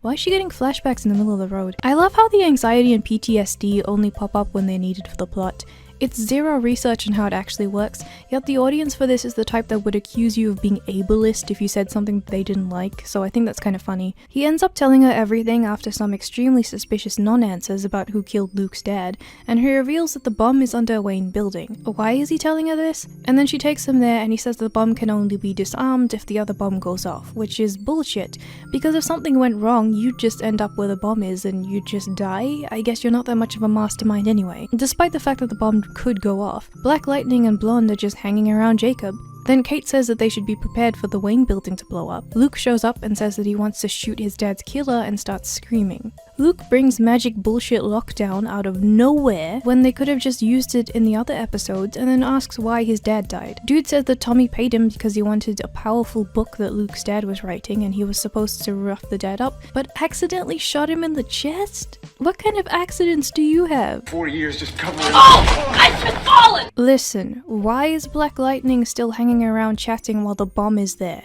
Why is she getting flashbacks in the middle of the road? I love how the anxiety and PTSD only pop up when they're needed for the plot. It's zero research on how it actually works, yet the audience for this is the type that would accuse you of being ableist if you said something that they didn't like, so I think that's kind of funny. He ends up telling her everything after some extremely suspicious non-answers about who killed Luke's dad, and he reveals that the bomb is under a Wayne building. Why is he telling her this? And then she takes him there and he says the bomb can only be disarmed if the other bomb goes off, which is bullshit, because if something went wrong, you'd just end up where the bomb is and you'd just die. I guess you're not that much of a mastermind anyway. Despite the fact that the bomb could go off, Black Lightning and Blonde are just hanging around Jacob. Then Kate says that they should be prepared for the Wayne building to blow up. Luke shows up and says that he wants to shoot his dad's killer and starts screaming. Luke brings magic bullshit lockdown out of nowhere when they could have just used it in the other episodes, and then asks why his dad died. Dude says that Tommy paid him because he wanted a powerful book that Luke's dad was writing and he was supposed to rough the dad up, but accidentally shot him in the chest? What kind of accidents do you have? 4 years just covering Oh! I've been fallen! Listen, why is Black Lightning still hanging around chatting while the bomb is there?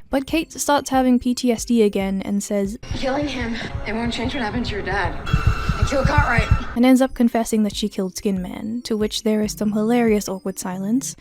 But Kate starts having PTSD again and says, Killing him, it won't change what happened to your dad. I killed Cartwright. And ends up confessing that she killed Skin Man, to which there is some hilarious awkward silence.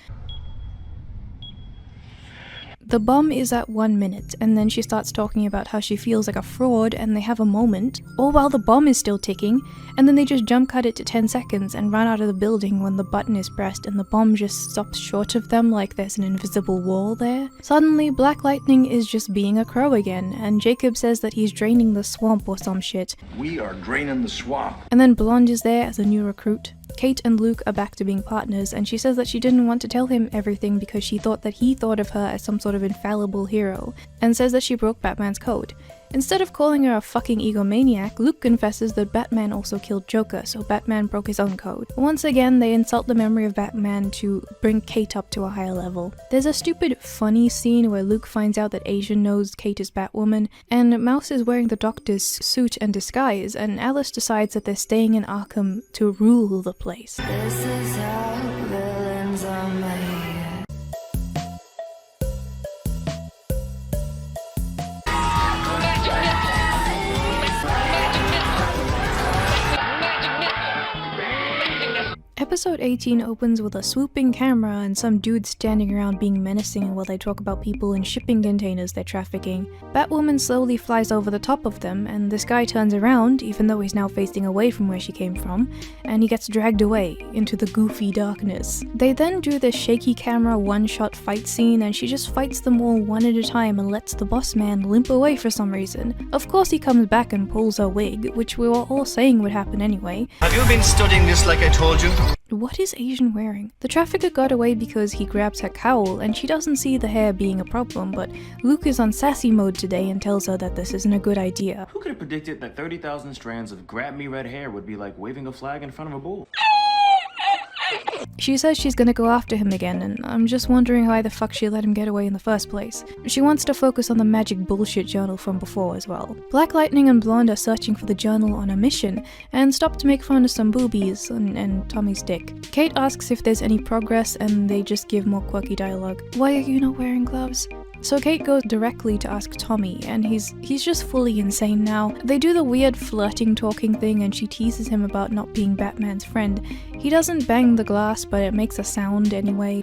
The bomb is at 1 minute, and then she starts talking about how she feels like a fraud, and they have a moment, all while the bomb is still ticking, and then they just jump cut it to 10 seconds and run out of the building when the button is pressed and the bomb just stops short of them like there's an invisible wall there. Suddenly, Black Lightning is just being a crow again, and Jacob says that he's draining the swamp or some shit. We are draining the swamp. And then Blonde is there as a new recruit. Kate and Luke are back to being partners, and she says that she didn't want to tell him everything because she thought that he thought of her as some sort of infallible hero, and says that she broke Batman's code. Instead of calling her a fucking egomaniac, Luke confesses that Batman also killed Joker, so Batman broke his own code. Once again, they insult the memory of Batman to bring Kate up to a higher level. There's a stupid funny scene where Luke finds out that Asian knows Kate is Batwoman, and Mouse is wearing the Doctor's suit and disguise, and Alice decides that they're staying in Arkham to rule the place. This is how villains are made. Episode 18 opens with a swooping camera and some dudes standing around being menacing while they talk about people in shipping containers they're trafficking. Batwoman slowly flies over the top of them, and this guy turns around, even though he's now facing away from where she came from, and he gets dragged away into the goofy darkness. They then do this shaky camera one-shot fight scene, and she just fights them all one at a time and lets the boss man limp away for some reason. Of course he comes back and pulls her wig, which we were all saying would happen anyway. Have you been studying this like I told you? What is Asian wearing? The trafficker got away because he grabs her cowl, and she doesn't see the hair being a problem, but Luke is on sassy mode today and tells her that this isn't a good idea. Who could have predicted that 30,000 strands of grab me red hair would be like waving a flag in front of a bull? She says she's gonna go after him again, and I'm just wondering why the fuck she let him get away in the first place. She wants to focus on the magic bullshit journal from before as well. Black Lightning and Blonde are searching for the journal on a mission, and stop to make fun of some boobies and Tommy's dick. Kate asks if there's any progress, and they just give more quirky dialogue. Why are you not wearing gloves? So Kate goes directly to ask Tommy, and he's just fully insane now. They do the weird flirting talking thing, and she teases him about not being Batman's friend. He doesn't bang the glass, but it makes a sound anyway.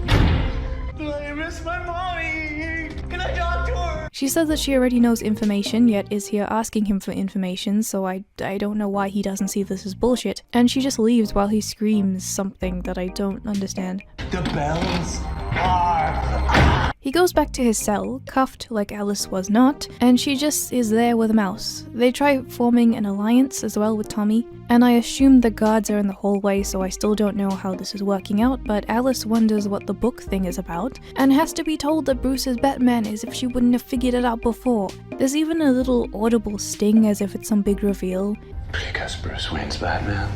I miss my mommy! Can I talk to her? She says that she already knows information, yet is here asking him for information, so I don't know why he doesn't see this as bullshit. And she just leaves while he screams something that I don't understand. The bells are... He goes back to his cell, cuffed like Alice was not, and she just is there with a mouse. They try forming an alliance as well with Tommy, and I assume the guards are in the hallway, so I still don't know how this is working out, but Alice wonders what the book thing is about, and has to be told that Bruce is Batman as if she wouldn't have figured it out before. There's even a little audible sting as if it's some big reveal. Because Bruce Wayne's Batman.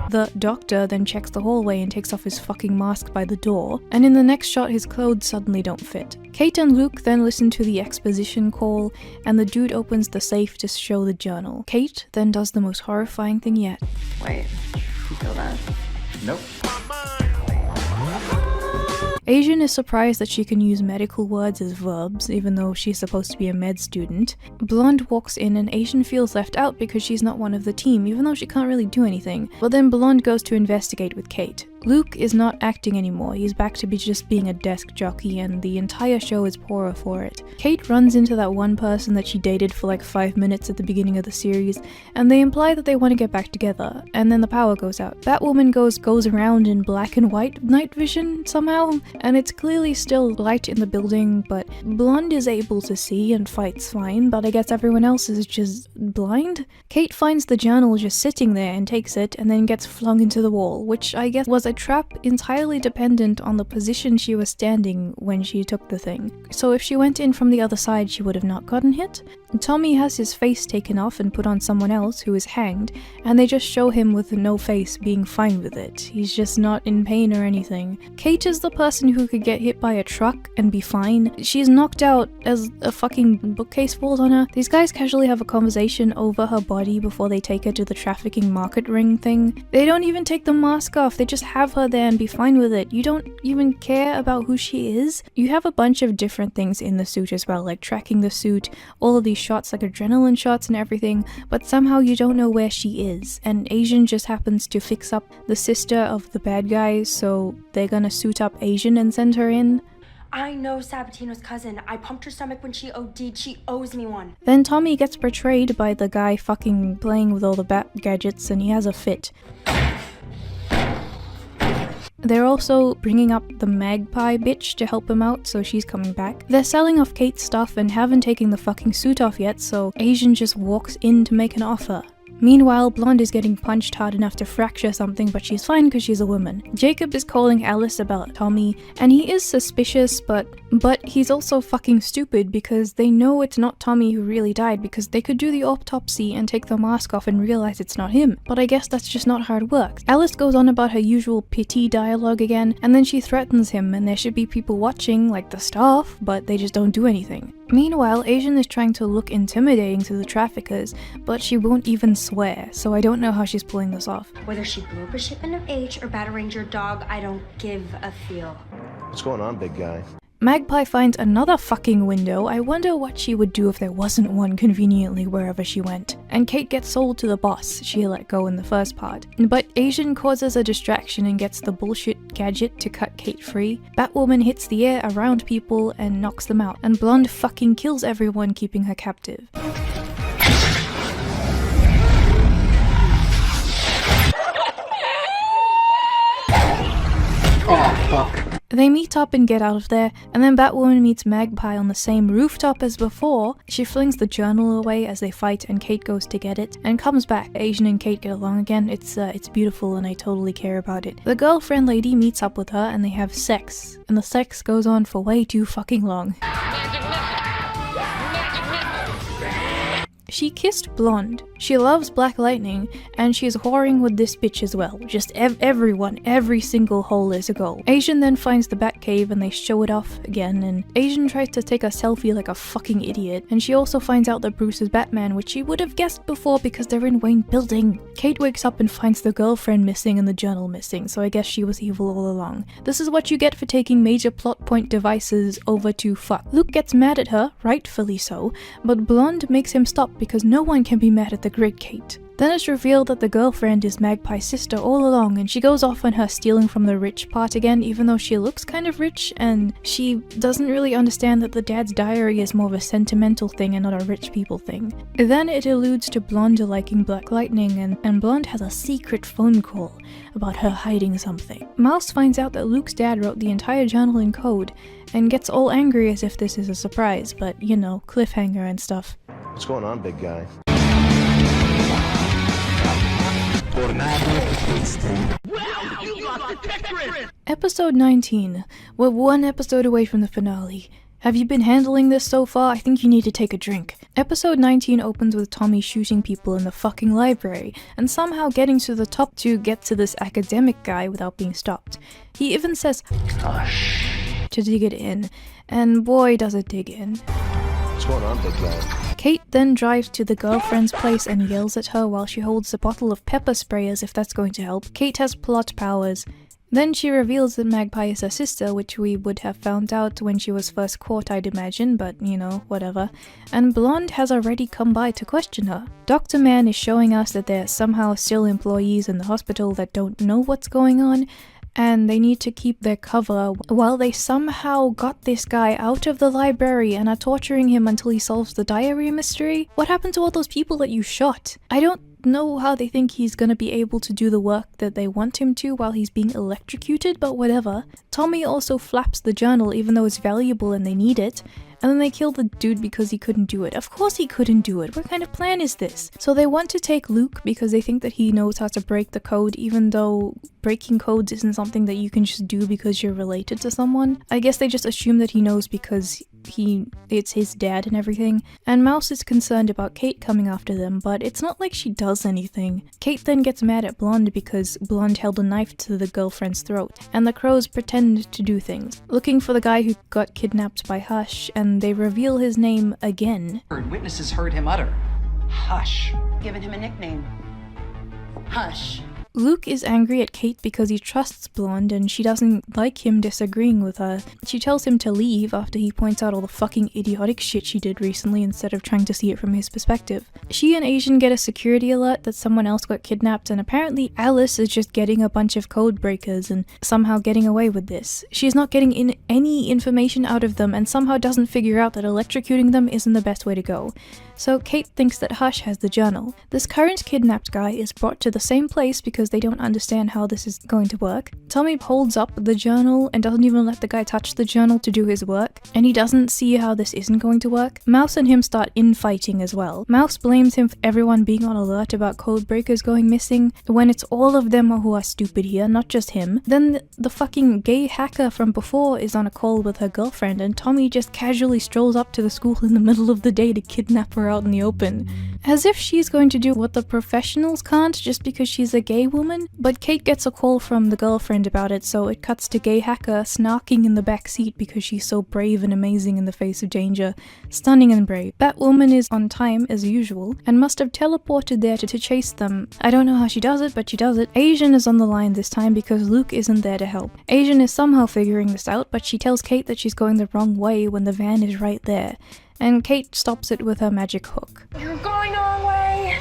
The Doctor then checks the hallway and takes off his fucking mask by the door, and in the next shot his clothes suddenly don't fit. Kate and Luke then listen to the exposition call, and the dude opens the safe to show the journal. Kate then does the most horrifying thing yet. Wait, you feel that? Nope. Asian is surprised that she can use medical words as verbs, even though she's supposed to be a med student. Blonde walks in and Asian feels left out because she's not one of the team, even though she can't really do anything. But then Blonde goes to investigate with Kate. Luke is not acting anymore, he's back to just being a desk jockey, and the entire show is poorer for it. Kate runs into that one person that she dated for like 5 minutes at the beginning of the series, and they imply that they want to get back together, and then the power goes out. Batwoman goes around in black and white night vision somehow, and it's clearly still light in the building, but Blonde is able to see and fights fine, but I guess everyone else is just blind? Kate finds the journal just sitting there and takes it, and then gets flung into the wall, which I guess was a trap entirely dependent on the position she was standing when she took the thing. So if she went in from the other side, she would have not gotten hit. Tommy has his face taken off and put on someone else who is hanged, and they just show him with no face being fine with it. He's just not in pain or anything. Kate is the person who could get hit by a truck and be fine. She's knocked out as a fucking bookcase falls on her. These guys casually have a conversation over her body before they take her to the trafficking market ring thing. They don't even take the mask off, they just have her there and be fine with it. You don't even care about who she is. You have a bunch of different things in the suit as well, like tracking the suit, all of these shots like adrenaline shots and everything, but somehow you don't know where she is, and Asian just happens to fix up the sister of the bad guys, so they're gonna suit up Asian and send her in. I know Sabatino's cousin. I pumped her stomach when she OD'd. She owes me one. Then Tommy gets betrayed by the guy fucking playing with all the bat gadgets, and he has a fit. They're also bringing up the magpie bitch to help him out, so she's coming back. They're selling off Kate's stuff and haven't taken the fucking suit off yet, so Asian just walks in to make an offer. Meanwhile, Blonde is getting punched hard enough to fracture something, but she's fine because she's a woman. Jacob is calling Alice about Tommy, and he is suspicious, but he's also fucking stupid because they know it's not Tommy who really died because they could do the autopsy and take the mask off and realize it's not him. But I guess that's just not how it works. Alice goes on about her usual pity dialogue again, and then she threatens him, and there should be people watching, like the staff, but they just don't do anything. Meanwhile, Asian is trying to look intimidating to the traffickers, but she won't even swear, so I don't know how she's pulling this off. Whether she blew up a shipment of H or battering your dog, I don't give a feel. What's going on, big guy? Magpie finds another fucking window. I wonder what she would do if there wasn't one conveniently wherever she went. And Kate gets sold to the boss she let go in the first part. But Asian causes a distraction and gets the bullshit gadget to cut Kate free. Batwoman hits the air around people and knocks them out. And Blonde fucking kills everyone, keeping her captive. Oh, fuck. They meet up and get out of there, and then Batwoman meets Magpie on the same rooftop as before. She flings the journal away as they fight, and Kate goes to get it, and comes back. Asian and Kate get along again. It's beautiful, and I totally care about it. The girlfriend lady meets up with her, and they have sex, and the sex goes on for way too fucking long. She kissed Blonde. She loves Black Lightning, and she's whoring with this bitch as well. Just everyone, every single hole is a goal. Asian then finds the Batcave and they show it off again, and Asian tries to take a selfie like a fucking idiot, and she also finds out that Bruce is Batman, which she would have guessed before because they're in Wayne Building. Kate wakes up and finds the girlfriend missing and the journal missing, so I guess she was evil all along. This is what you get for taking major plot point devices over to fuck. Luke gets mad at her, rightfully so, but Blonde makes him stop because no one can be mad at the great Kate. Then it's revealed that the girlfriend is Magpie's sister all along, and she goes off on her stealing from the rich part again, even though she looks kind of rich, and she doesn't really understand that the dad's diary is more of a sentimental thing and not a rich people thing. Then it alludes to Blonde liking Black Lightning, and Blonde has a secret phone call about her hiding something. Mouse finds out that Luke's dad wrote the entire journal in code, and gets all angry as if this is a surprise, but you know, cliffhanger and stuff. What's going on, big guy? Episode 19. We're one episode away from the finale. Have you been handling this so far? I think you need to take a drink. Episode 19 opens with Tommy shooting people in the fucking library, and somehow getting to the top to get to this academic guy without being stopped. He even says, "Hush," to dig it in, and boy does it dig in. What's going on, big guy? Kate then drives to the girlfriend's place and yells at her while she holds a bottle of pepper spray as if that's going to help. Kate has plot powers. Then she reveals that Magpie is her sister, which we would have found out when she was first caught, I'd imagine, but you know, whatever. And Blonde has already come by to question her. Dr. Mann is showing us that there are somehow still employees in the hospital that don't know what's going on, and they need to keep their cover while they somehow got this guy out of the library and are torturing him until he solves the diary mystery. What happened to all those people that you shot? I don't know how they think he's gonna be able to do the work that they want him to while he's being electrocuted, but whatever. Tommy also flaps the journal even though it's valuable and they need it. And then they kill the dude because he couldn't do it. Of course he couldn't do it. What kind of plan is this? So they want to take Luke because they think that he knows how to break the code, even though breaking codes isn't something that you can just do because you're related to someone. I guess they just assume that he knows because it's his dad and everything. And Mouse is concerned about Kate coming after them, but it's not like she does anything. Kate then gets mad at Blonde because Blonde held a knife to the girlfriend's throat, and the crows pretend to do things, looking for the guy who got kidnapped by Hush, and they reveal his name again. Witnesses heard him utter, "Hush." Given him a nickname. Hush. Luke is angry at Kate because he trusts Blonde and she doesn't like him disagreeing with her. She tells him to leave after he points out all the fucking idiotic shit she did recently instead of trying to see it from his perspective. She and Asian get a security alert that someone else got kidnapped, and apparently Alice is just getting a bunch of code breakers and somehow getting away with this. She's not getting any information out of them and somehow doesn't figure out that electrocuting them isn't the best way to go. so Kate thinks that Hush has the journal. This current kidnapped guy is brought to the same place because they don't understand how this is going to work. Tommy holds up the journal and doesn't even let the guy touch the journal to do his work, and he doesn't see how this isn't going to work. Mouse and him start infighting as well. Mouse blames him for everyone being on alert about codebreakers going missing, when it's all of them who are stupid here, not just him. Then the fucking gay hacker from before is on a call with her girlfriend, and Tommy just casually strolls up to the school in the middle of the day to kidnap her out in the open. As if she's going to do what the professionals can't just because she's a gay woman. But Kate gets a call from the girlfriend about it, so it cuts to gay hacker snarking in the back seat because she's so brave and amazing in the face of danger. Stunning and brave. Batwoman is on time as usual and must have teleported there to chase them. I don't know how she does it, but she does it. Asian is on the line this time because Luke isn't there to help. Asian is somehow figuring this out, but she tells Kate that she's going the wrong way when the van is right there. And Kate stops it with her magic hook. You're going our way!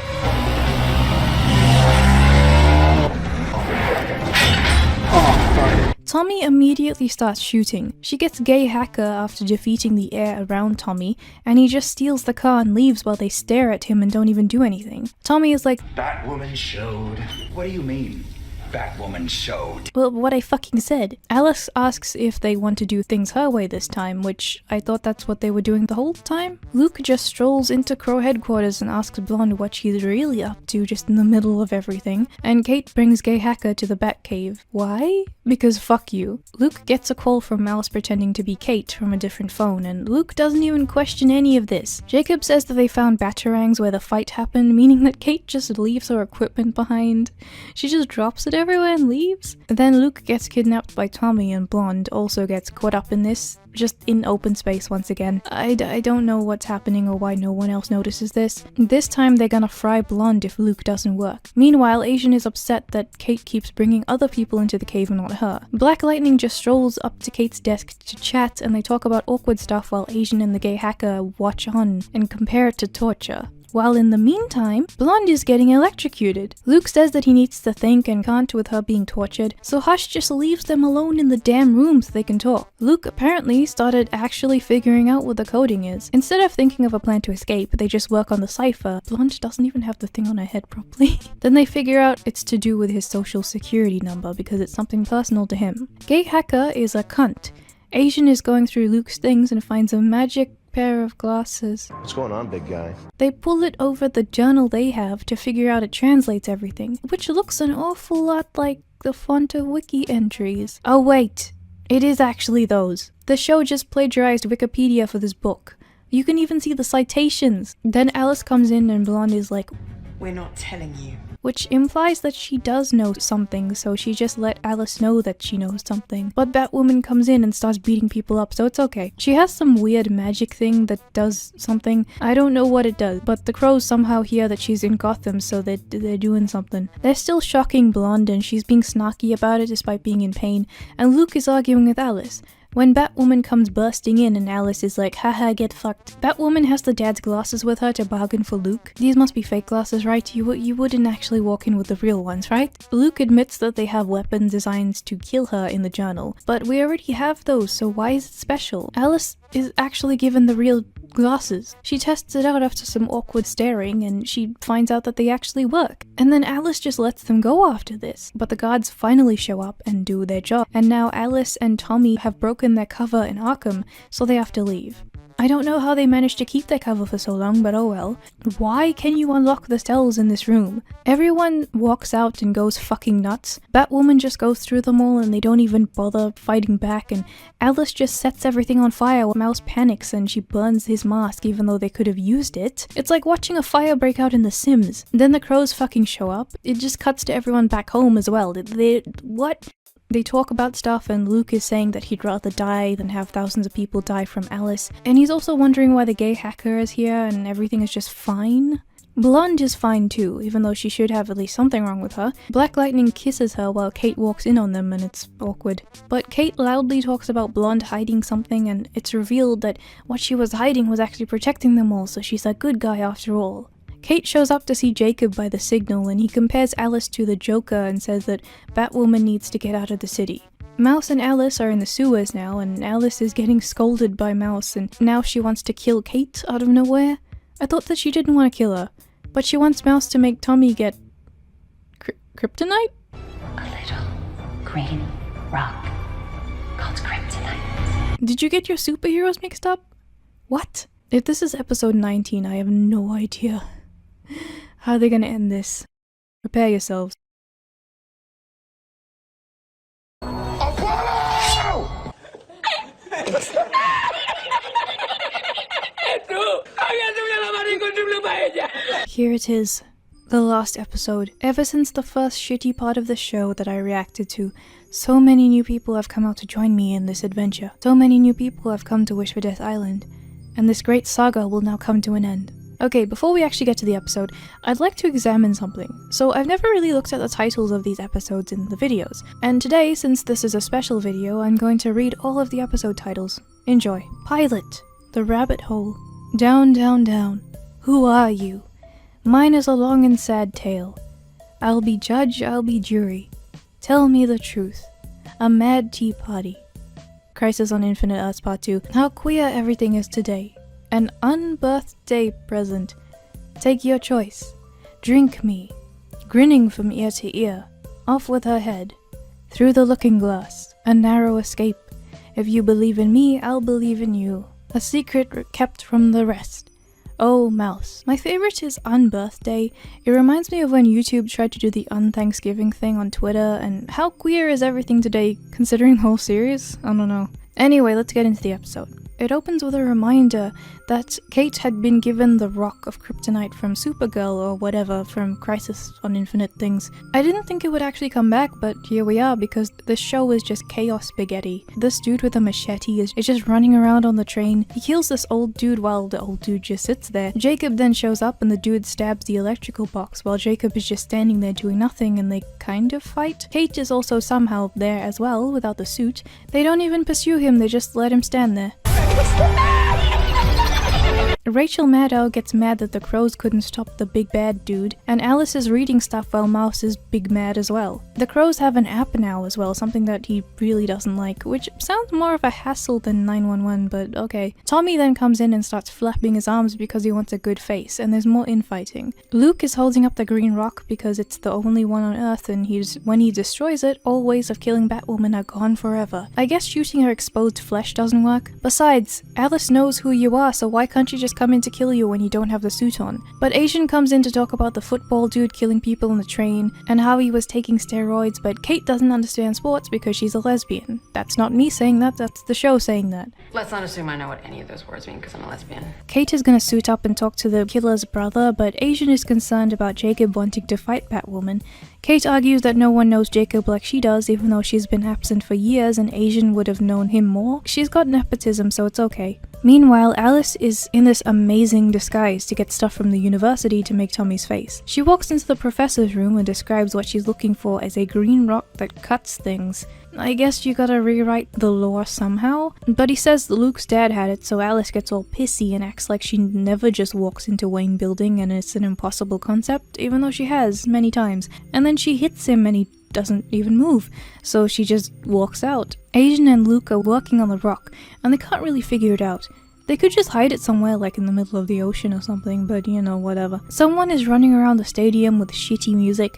Tommy immediately starts shooting. She gets gay hacker after defeating the air around Tommy, and he just steals the car and leaves while they stare at him and don't even do anything. Tommy is like, Batwoman showed. What do you mean? Batwoman showed. Well, what I fucking said. Alice asks if they want to do things her way this time, which I thought that's what they were doing the whole time. Luke just strolls into Crow headquarters and asks Blonde what she's really up to just in the middle of everything, and Kate brings gay hacker to the Batcave. Why? Because fuck you. Luke gets a call from Mouse pretending to be Kate from a different phone, and Luke doesn't even question any of this. Jacob says that they found batarangs where the fight happened, meaning that Kate just leaves her equipment behind. She just drops it everywhere and leaves. Then Luke gets kidnapped by Tommy, and Blonde also gets caught up in this, just in open space once again. I don't know what's happening or why no one else notices this. This time they're gonna fry Blonde if Luke doesn't work. Meanwhile, Asian is upset that Kate keeps bringing other people into the cave and not her. Black Lightning just strolls up to Kate's desk to chat, and they talk about awkward stuff while Asian and the gay hacker watch on and compare it to torture. While in the meantime, Blonde is getting electrocuted. Luke says that he needs to think and can't with her being tortured, so Hush just leaves them alone in the damn room so they can talk. Luke apparently started actually figuring out what the coding is. Instead of thinking of a plan to escape, they just work on the cipher. Blonde doesn't even have the thing on her head properly. Then they figure out it's to do with his social security number because it's something personal to him. Gay hacker is a cunt. Asian is going through Luke's things and finds a magic pair of glasses. What's going on, big guy? They pull it over the journal they have to figure out it translates everything, which looks an awful lot like the font of wiki entries. Oh wait, it is actually those. The show just plagiarized Wikipedia for this book. You can even see the citations. Then Alice comes in and Blonde is like, "We're not telling you." Which implies that she does know something, so she just let Alice know that she knows something. But Batwoman comes in and starts beating people up, so it's okay. She has some weird magic thing that does something. I don't know what it does, but the crows somehow hear that she's in Gotham, so they're doing something. They're still shocking Blonde, and she's being snarky about it despite being in pain, and Luke is arguing with Alice. When Batwoman comes bursting in and Alice is like, haha, get fucked. Batwoman has the dad's glasses with her to bargain for Luke. These must be fake glasses, right? You wouldn't actually walk in with the real ones, right? Luke admits that they have weapon designs to kill her in the journal, but we already have those, so why is it special? Alice is actually given the real glasses. She tests it out after some awkward staring, and she finds out that they actually work. And then Alice just lets them go after this. But the guards finally show up and do their job, and now Alice and Tommy have broken their cover in Arkham, so they have to leave. I don't know how they managed to keep their cover for so long, but oh well. Why can you unlock the cells in this room? Everyone walks out and goes fucking nuts. Batwoman just goes through them all and they don't even bother fighting back, and Alice just sets everything on fire while Mouse panics and she burns his mask even though they could have used it. It's like watching a fire break out in The Sims. Then the crows fucking show up. It just cuts to everyone back home as well. What? They talk about stuff, and Luke is saying that he'd rather die than have thousands of people die from Alice, and he's also wondering why the gay hacker is here and everything is just fine. Blonde is fine too, even though she should have at least something wrong with her. Black Lightning kisses her while Kate walks in on them, and it's awkward. But Kate loudly talks about Blonde hiding something, and it's revealed that what she was hiding was actually protecting them all, so she's a good guy after all. Kate shows up to see Jacob by the signal, and he compares Alice to the Joker and says that Batwoman needs to get out of the city. Mouse and Alice are in the sewers now, and Alice is getting scolded by Mouse, and now she wants to kill Kate out of nowhere. I thought that she didn't want to kill her, but she wants Mouse to make Tommy get kryptonite? A little green rock called kryptonite. Did you get your superheroes mixed up? What? If this is episode 19, I have no idea. How are they gonna end this? Prepare yourselves. Here it is, the last episode. Ever since the first shitty part of the show that I reacted to, so many new people have come out to join me in this adventure. So many new people have come to Wish for Death Island, and this great saga will now come to an end. Okay, before we actually get to the episode, I'd like to examine something. So I've never really looked at the titles of these episodes in the videos, and today, since this is a special video, I'm going to read all of the episode titles. Enjoy. Pilot, The Rabbit Hole, Down, Down, Down, Who Are You? Mine is a long and sad tale. I'll be judge, I'll be jury. Tell me the truth. A mad tea party. Crisis on Infinite Earths Part 2. How queer everything is today. An unbirthday present. Take your choice. Drink me. Grinning from ear to ear. Off with her head. Through the looking glass. A narrow escape. If you believe in me, I'll believe in you. A secret kept from the rest. Oh, Mouse. My favorite is Unbirthday. It reminds me of when YouTube tried to do the Unthanksgiving thing on Twitter, and how queer is everything today considering the whole series? I don't know. Anyway, let's get into the episode. It opens with a reminder that Kate had been given the rock of kryptonite from Supergirl or whatever from Crisis on Infinite Things. I didn't think it would actually come back, but here we are because this show is just chaos spaghetti. This dude with a machete is just running around on the train. He kills this old dude while the old dude just sits there. Jacob then shows up and the dude stabs the electrical box while Jacob is just standing there doing nothing and they kind of fight. Kate is also somehow there as well without the suit. They don't even pursue him, they just let him stand there. Rachel Maddow gets mad that the crows couldn't stop the big bad dude, and Alice is reading stuff while Mouse is big mad as well. The crows have an app now as well, something that he really doesn't like, which sounds more of a hassle than 911, but okay. Tommy then comes in and starts flapping his arms because he wants a good face, and there's more infighting. Luke is holding up the green rock because it's the only one on Earth, and when he destroys it, all ways of killing Batwoman are gone forever. I guess shooting her exposed flesh doesn't work. Besides, Alice knows who you are, so why can't you just come in to kill you when you don't have the suit on? But Asian comes in to talk about the football dude killing people on the train and how he was taking steroids, but Kate doesn't understand sports because she's a lesbian. That's not me saying that, that's the show saying that. Let's not assume I know what any of those words mean because I'm a lesbian. Kate is gonna suit up and talk to the killer's brother, but Asian is concerned about Jacob wanting to fight Batwoman. Kate argues that no one knows Jacob like she does, even though she's been absent for years and Asian would have known him more. She's got nepotism, so it's okay. Meanwhile, Alice is in this amazing disguise to get stuff from the university to make Tommy's face. She walks into the professor's room and describes what she's looking for as a green rock that cuts things. I guess you gotta rewrite the lore somehow, but he says Luke's dad had it, so Alice gets all pissy and acts like she never just walks into Wayne Building and it's an impossible concept, even though she has many times. And then she hits him and he doesn't even move, so she just walks out. Asian and Luke are working on the rock, and they can't really figure it out. They could just hide it somewhere like in the middle of the ocean or something, but you know, whatever. Someone is running around the stadium with shitty music.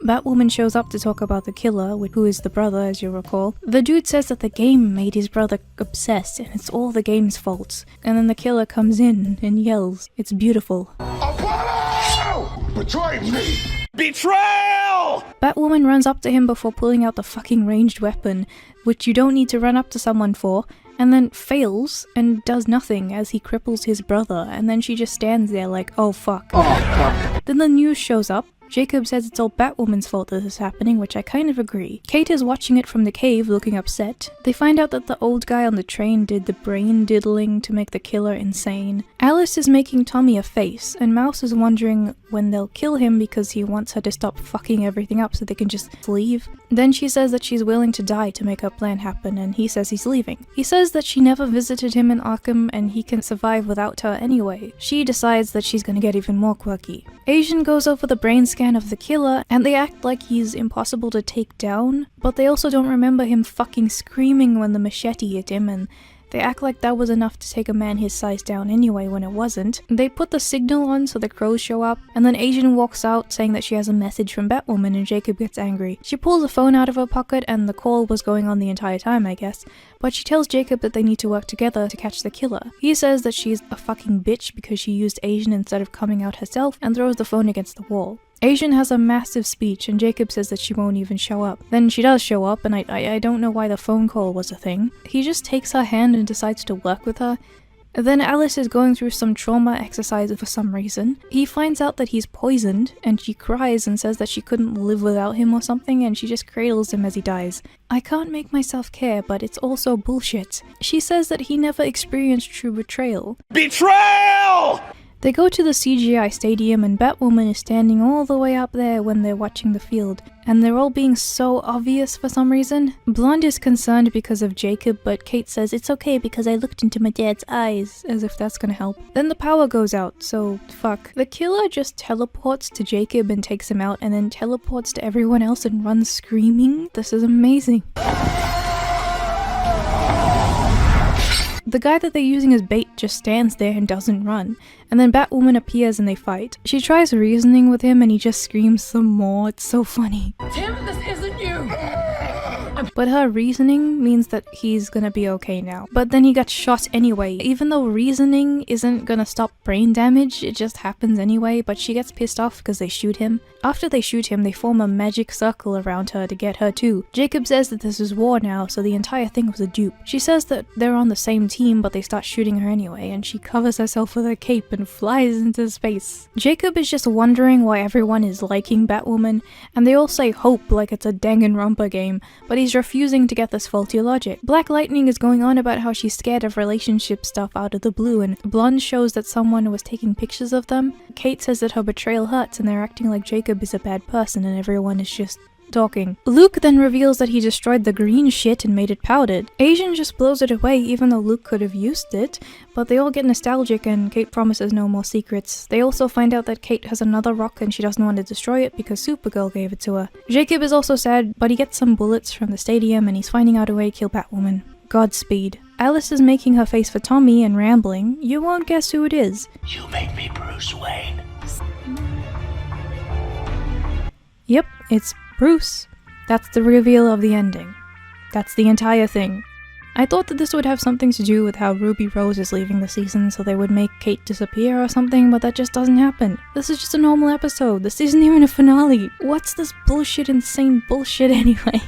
Batwoman shows up to talk about the killer, who is the brother, as you recall. The dude says that the game made his brother obsessed, and it's all the game's fault. And then the killer comes in and yells, "It's beautiful." Betray me! Betrayal! Batwoman runs up to him before pulling out the fucking ranged weapon, which you don't need to run up to someone for, and then fails and does nothing as he cripples his brother, and then she just stands there like, oh fuck. Then the news shows up. Jacob says it's all Batwoman's fault that this is happening, which I kind of agree. Kate is watching it from the cave, looking upset. They find out that the old guy on the train did the brain diddling to make the killer insane. Alice is making Tommy a face, and Mouse is wondering when they'll kill him because he wants her to stop fucking everything up so they can just leave. Then she says that she's willing to die to make her plan happen, and he says he's leaving. He says that she never visited him in Arkham and he can survive without her anyway. She decides that she's gonna get even more quirky. Asian goes over the brain scan of the killer, and they act like he's impossible to take down, but they also don't remember him fucking screaming when the machete hit him, and They act like that was enough to take a man his size down anyway when it wasn't. They put the signal on so the crows show up, and then Asian walks out saying that she has a message from Batwoman, and Jacob gets angry. She pulls a phone out of her pocket, and the call was going on the entire time, I guess, but she tells Jacob that they need to work together to catch the killer. He says that she's a fucking bitch because she used Asian instead of coming out herself, and throws the phone against the wall. Asian has a massive speech, and Jacob says that she won't even show up. Then she does show up, and I don't know why the phone call was a thing. He just takes her hand and decides to work with her. Then Alice is going through some trauma exercise for some reason. He finds out that he's poisoned, and she cries and says that she couldn't live without him or something, and she just cradles him as he dies. I can't make myself care, but it's also bullshit. She says that he never experienced true betrayal. Betrayal! They go to the CGI stadium, and Batwoman is standing all the way up there when they're watching the field, and they're all being so obvious for some reason. Blonde is concerned because of Jacob, but Kate says it's okay because I looked into my dad's eyes, as if that's gonna help. Then the power goes out, so fuck. The killer just teleports to Jacob and takes him out, and then teleports to everyone else and runs screaming. This is amazing. The guy that they're using as bait just stands there and doesn't run, and then Batwoman appears and they fight. She tries reasoning with him and he just screams some more. It's so funny. Tim, this isn't you! But her reasoning means that he's gonna be okay now. But then he got shot anyway. Even though reasoning isn't gonna stop brain damage, it just happens anyway, but she gets pissed off because they shoot him. After they shoot him, they form a magic circle around her to get her too. Jacob says that this is war now, so the entire thing was a dupe. She says that they're on the same team, but they start shooting her anyway, and she covers herself with her cape and flies into space. Jacob is just wondering why everyone is liking Batwoman, and they all say hope like it's a Danganronpa game, but he's refusing to get this faulty logic. Black Lightning is going on about how she's scared of relationship stuff out of the blue, and Blonde shows that someone was taking pictures of them. Kate says that her betrayal hurts, and they're acting like Jacob is a bad person and everyone is just talking. Luke then reveals that he destroyed the green shit and made it powdered. Asian just blows it away even though Luke could have used it, but they all get nostalgic and Kate promises no more secrets. They also find out that Kate has another rock and she doesn't want to destroy it because Supergirl gave it to her. Jacob is also sad, but he gets some bullets from the stadium and he's finding out a way to kill Batwoman. Godspeed. Alice is making her face for Tommy and rambling. You won't guess who it is. You make me Bruce Wayne. Yep, it's Bruce. That's the reveal of the ending. That's the entire thing. I thought that this would have something to do with how Ruby Rose is leaving the season, so they would make Kate disappear or something, but that just doesn't happen. This is just a normal episode. This isn't even a finale. What's this bullshit, insane bullshit anyway?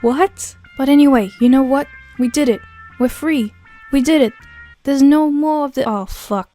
What? But anyway, you know what? We did it. We're free. We did it. There's no more of the— oh fuck.